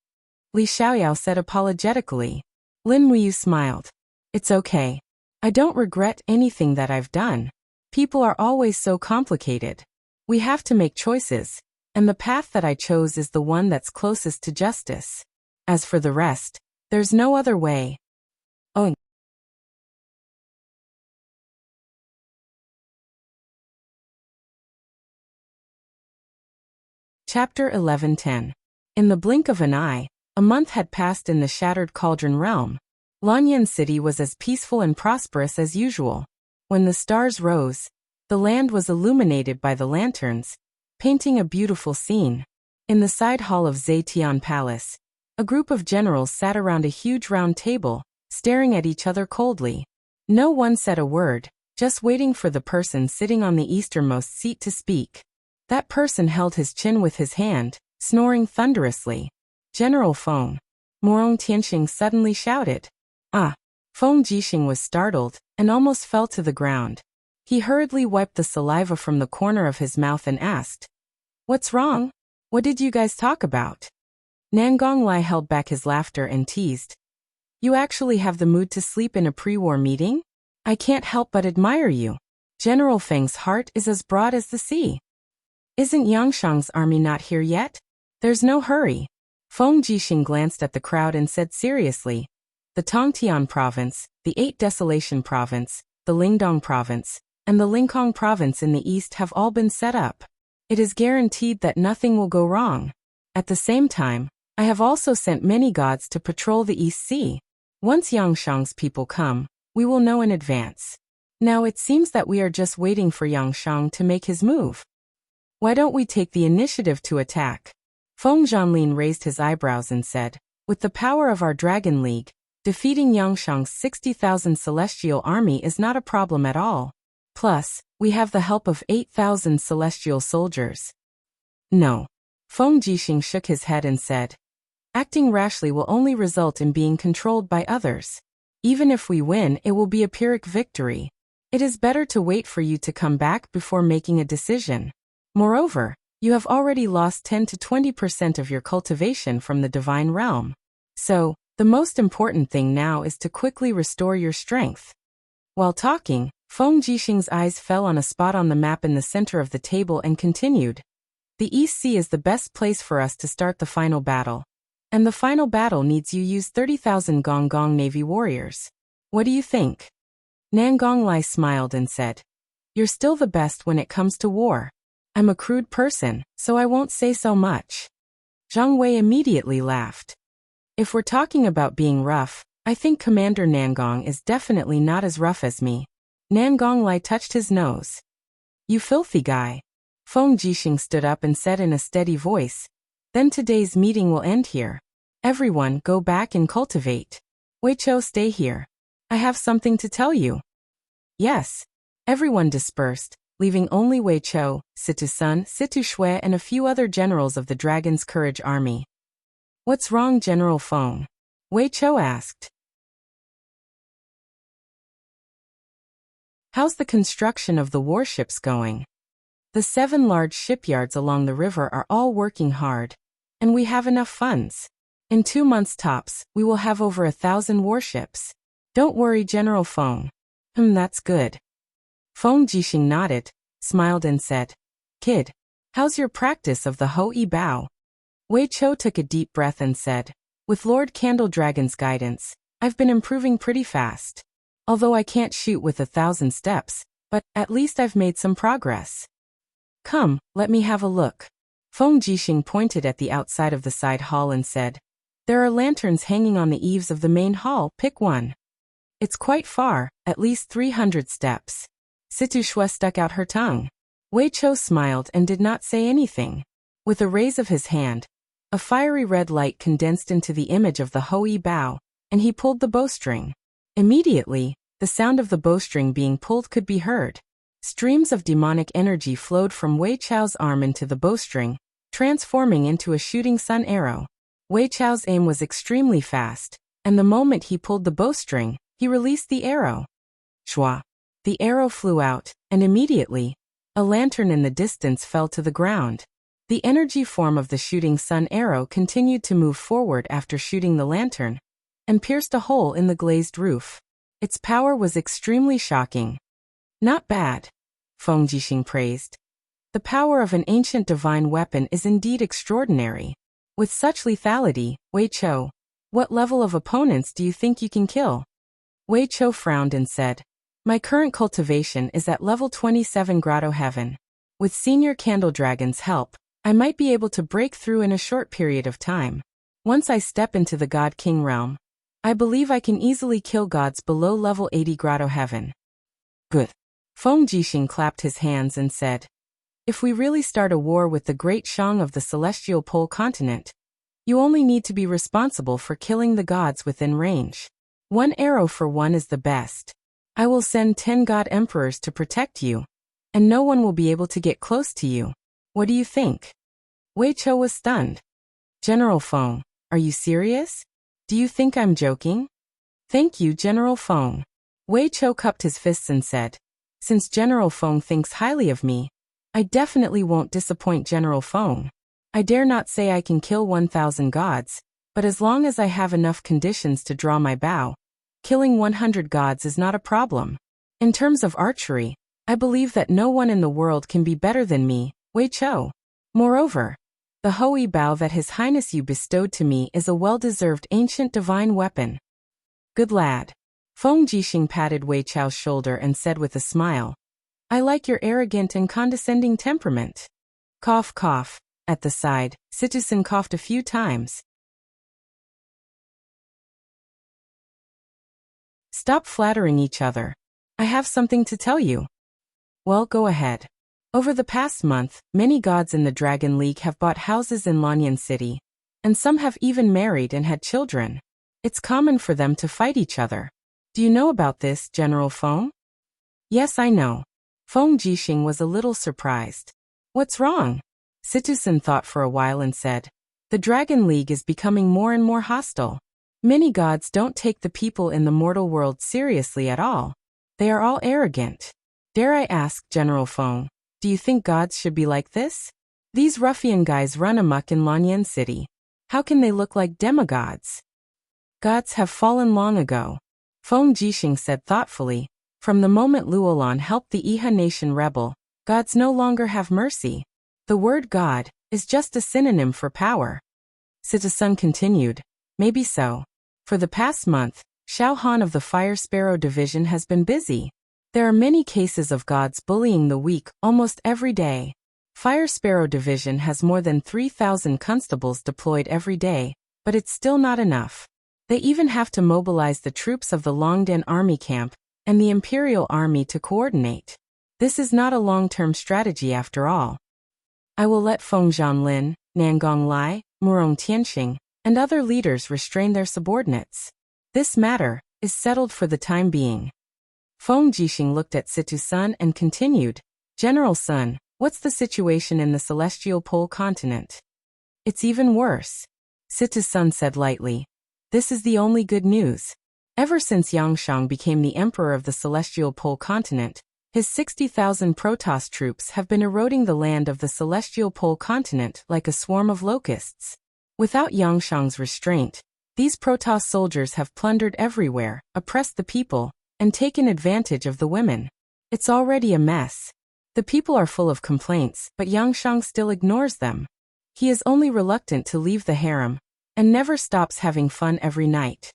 Li Xiaoyao said apologetically. Lin Muyu smiled. "It's okay. I don't regret anything that I've done. People are always so complicated. We have to make choices, and the path that I chose is the one that's closest to justice. As for the rest, there's no other way." Oh. Chapter 11:10. In the blink of an eye, a month had passed in the Shattered Cauldron realm. Lanyan City was as peaceful and prosperous as usual. When the stars rose, the land was illuminated by the lanterns, painting a beautiful scene. In the side hall of Zetian Palace, a group of generals sat around a huge round table, staring at each other coldly. No one said a word, just waiting for the person sitting on the easternmost seat to speak. That person held his chin with his hand, snoring thunderously. "General Feng," Morong Tianxing suddenly shouted. "Ah!" Feng Jixing was startled, and almost fell to the ground. He hurriedly wiped the saliva from the corner of his mouth and asked, "What's wrong? What did you guys talk about?" Nangong Lai held back his laughter and teased, "You actually have the mood to sleep in a pre-war meeting? I can't help but admire you. General Feng's heart is as broad as the sea. Isn't Yangshang's army not here yet? There's no hurry." Feng Jixing glanced at the crowd and said seriously, "The Tongtian province, the 8 Desolation province, the Lingdong province, and the Lingkong province in the east have all been set up. It is guaranteed that nothing will go wrong. At the same time, I have also sent many gods to patrol the East Sea. Once Yangshang's people come, we will know in advance. Now it seems that we are just waiting for Yangshang to make his move. Why don't we take the initiative to attack?" Feng Zhanlin raised his eyebrows and said, "With the power of our Dragon League, defeating Yangshang's 60,000 celestial army is not a problem at all. Plus, we have the help of 8,000 celestial soldiers." "No." Feng Jixing shook his head and said, "Acting rashly will only result in being controlled by others. Even if we win, it will be a Pyrrhic victory. It is better to wait for you to come back before making a decision. Moreover, you have already lost 10 to 20% of your cultivation from the divine realm. So, the most important thing now is to quickly restore your strength." While talking, Feng Jixing's eyes fell on a spot on the map in the center of the table and continued, "The East Sea is the best place for us to start the final battle. And the final battle needs you use 30,000 Gong Gong Navy warriors. What do you think?" Nangong Lai smiled and said, "You're still the best when it comes to war. I'm a crude person, so I won't say so much." Zhang Wei immediately laughed. "If we're talking about being rough, I think Commander Nangong is definitely not as rough as me." Nangong Lai touched his nose. "You filthy guy." Feng Jixing stood up and said in a steady voice, "Then today's meeting will end here. Everyone go back and cultivate. Wei Chou, stay here. I have something to tell you." "Yes." Everyone dispersed, leaving only Wei Chou, Situ Sun, Situ Shui and a few other generals of the Dragon's Courage army. "What's wrong, General Feng?" Wei Chou asked. "How's the construction of the warships going? The 7 large shipyards along the river are all working hard, and we have enough funds. In 2 months tops, we will have over 1,000 warships. Don't worry, General Feng." That's good." Feng Jixing nodded, smiled and said, "Kid, how's your practice of the Ho-I Bao?" Wei Chou took a deep breath and said, "With Lord Candle Dragon's guidance, I've been improving pretty fast. Although I can't shoot with 1,000 steps, but at least I've made some progress. Come, let me have a look." Feng Jixing pointed at the outside of the side hall and said, "There are lanterns hanging on the eaves of the main hall, pick one." "It's quite far, at least 300 steps." Situ Shui stuck out her tongue. Wei Chou smiled and did not say anything. With a raise of his hand, a fiery red light condensed into the image of the Ho-I Bao, and he pulled the bowstring. Immediately, the sound of the bowstring being pulled could be heard. Streams of demonic energy flowed from Wei Chou's arm into the bowstring, transforming into a shooting sun arrow. Wei Chao's aim was extremely fast, and the moment he pulled the bowstring, he released the arrow. Shwa! The arrow flew out, and immediately, a lantern in the distance fell to the ground. The energy form of the shooting sun arrow continued to move forward after shooting the lantern, and pierced a hole in the glazed roof. Its power was extremely shocking. Not bad, Feng Jixing praised. The power of an ancient divine weapon is indeed extraordinary. With such lethality, Wei Chou, what level of opponents do you think you can kill? Wei Chou frowned and said, my current cultivation is at level 27 Grotto Heaven. With Senior Candle Dragon's help, I might be able to break through in a short period of time. Once I step into the God King realm, I believe I can easily kill gods below level 80 Grotto Heaven. Good. Feng Jixing clapped his hands and said, if we really start a war with the Great Shang of the Celestial Pole Continent, you only need to be responsible for killing the gods within range. 1 arrow for 1 is the best. I will send 10 God Emperors to protect you, and no one will be able to get close to you. What do you think? Wei Chou was stunned. General Feng, are you serious? Do you think I'm joking? Thank you, General Feng. Wei Chou cupped his fists and said, since General Feng thinks highly of me, I definitely won't disappoint General Feng. I dare not say I can kill 1,000 gods, but as long as I have enough conditions to draw my bow, killing 100 gods is not a problem. In terms of archery, I believe that no one in the world can be better than me, Wei Chou. Moreover, the Hui bow that His Highness you bestowed to me is a well-deserved ancient divine weapon. Good lad. Feng Jixing patted Wei Chou's shoulder and said with a smile, I like your arrogant and condescending temperament. Cough cough. At the side, Citizen coughed a few times. Stop flattering each other. I have something to tell you. Well, go ahead. Over the past month, many gods in the Dragon League have bought houses in Lanyan City, and some have even married and had children. It's common for them to fight each other. Do you know about this, General Feng? Yes, I know. Feng Jixing was a little surprised. What's wrong? Citizen thought for a while and said, the Dragon League is becoming more and more hostile. Many gods don't take the people in the mortal world seriously at all. They are all arrogant. Dare I ask, General Feng, do you think gods should be like this? These ruffian guys run amok in Lanyan City. How can they look like demigods? Gods have fallen long ago. Feng Jixing said thoughtfully, from the moment Luolan helped the Iha nation rebel, gods no longer have mercy. The word God is just a synonym for power. Citizen continued, maybe so. For the past month, Xiao Han of the Fire Sparrow Division has been busy. There are many cases of gods bullying the weak almost every day. Fire Sparrow Division has more than 3,000 constables deployed every day, but it's still not enough. They even have to mobilize the troops of the Longdan Army Camp and the Imperial Army to coordinate. This is not a long-term strategy after all. I will let Feng Zhanlin, Nangong Lai, Murong Tianxing, and other leaders restrain their subordinates. This matter is settled for the time being. Feng Jixing looked at Situ Sun and continued, General Sun, what's the situation in the Celestial Pole Continent? It's even worse. Situ Sun said lightly. This is the only good news. Ever since Yangshang became the emperor of the Celestial Pole Continent, his 60,000 Protoss troops have been eroding the land of the Celestial Pole Continent like a swarm of locusts. Without Yangshang's restraint, these Protoss soldiers have plundered everywhere, oppressed the people, and taken advantage of the women. It's already a mess. The people are full of complaints, but Yangshang still ignores them. He is only reluctant to leave the harem, and never stops having fun every night.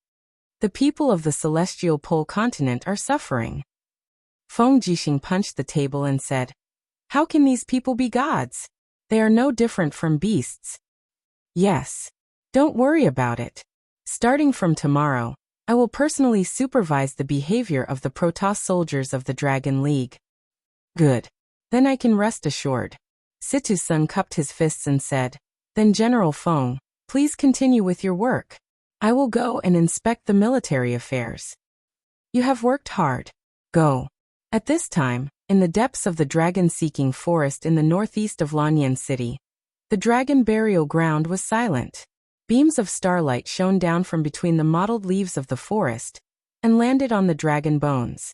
The people of the Celestial Pole Continent are suffering. Feng Jixing punched the table and said, how can these people be gods? They are no different from beasts. Yes. Don't worry about it. Starting from tomorrow, I will personally supervise the behavior of the Protoss soldiers of the Dragon League. Good. Then I can rest assured. Situ Sun cupped his fists and said, then General Feng, please continue with your work. I will go and inspect the military affairs. You have worked hard. Go. At this time, in the depths of the dragon-seeking forest in the northeast of Lanyan City, The dragon burial ground was silent. Beams of starlight shone down from between the mottled leaves of the forest and landed on the dragon bones.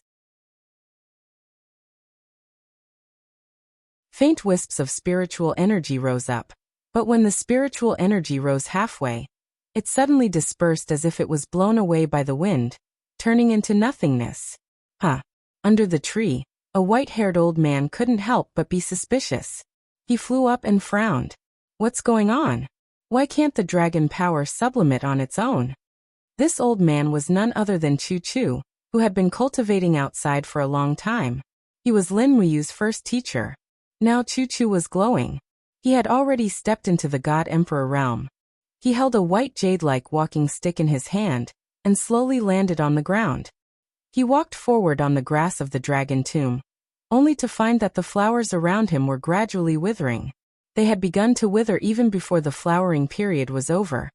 Faint wisps of spiritual energy rose up, but when the spiritual energy rose halfway, it suddenly dispersed as if it was blown away by the wind, turning into nothingness. Under the tree, a white-haired old man couldn't help but be suspicious. He flew up and frowned. What's going on? Why can't the dragon power sublimate on its own? This old man was none other than Chu, who had been cultivating outside for a long time. He was Lin Muyu's first teacher. Now Chu was glowing. He had already stepped into the God Emperor realm. He held a white jade-like walking stick in his hand and slowly landed on the ground. He walked forward on the grass of the dragon tomb, only to find that the flowers around him were gradually withering. They had begun to wither even before the flowering period was over,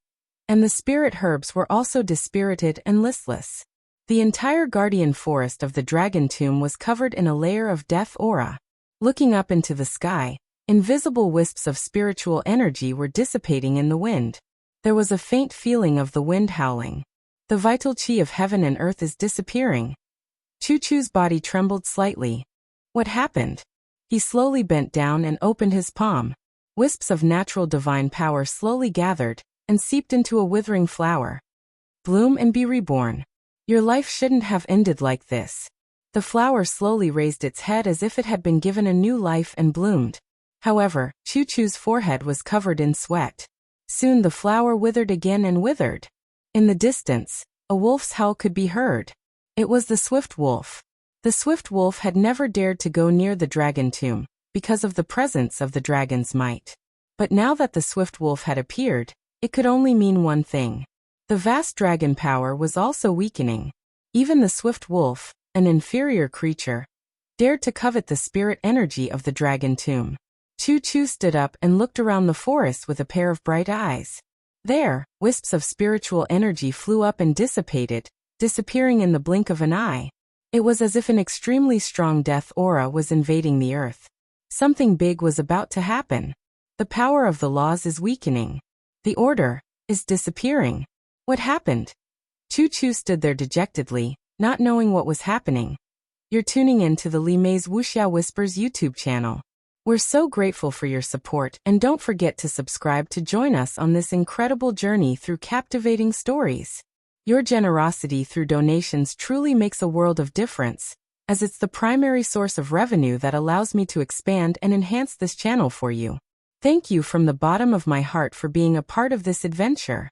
and the spirit herbs were also dispirited and listless. The entire guardian forest of the dragon tomb was covered in a layer of death aura. Looking up into the sky, invisible wisps of spiritual energy were dissipating in the wind. There was a faint feeling of the wind howling. The vital chi of heaven and earth is disappearing. Chu's body trembled slightly. What happened? He slowly bent down and opened his palm. Wisps of natural divine power slowly gathered and seeped into a withering flower. Bloom and be reborn. Your life shouldn't have ended like this. The flower slowly raised its head as if it had been given a new life and bloomed. However, Chu's forehead was covered in sweat. Soon the flower withered again and withered. In the distance, a wolf's howl could be heard. It was the swift wolf. The swift wolf had never dared to go near the dragon tomb because of the presence of the dragon's might. But now that the swift wolf had appeared, it could only mean one thing. The vast dragon power was also weakening. Even the swift wolf, an inferior creature, dared to covet the spirit energy of the dragon tomb. Chu stood up and looked around the forest with a pair of bright eyes. There, wisps of spiritual energy flew up and dissipated, disappearing in the blink of an eye. It was as if an extremely strong death aura was invading the earth. Something big was about to happen. The power of the laws is weakening. The order is disappearing. What happened? Chu stood there dejectedly, not knowing what was happening. You're tuning in to the Li Mei's Wuxia Whispers YouTube channel. We're so grateful for your support, and don't forget to subscribe to join us on this incredible journey through captivating stories. Your generosity through donations truly makes a world of difference, as it's the primary source of revenue that allows me to expand and enhance this channel for you. Thank you from the bottom of my heart for being a part of this adventure.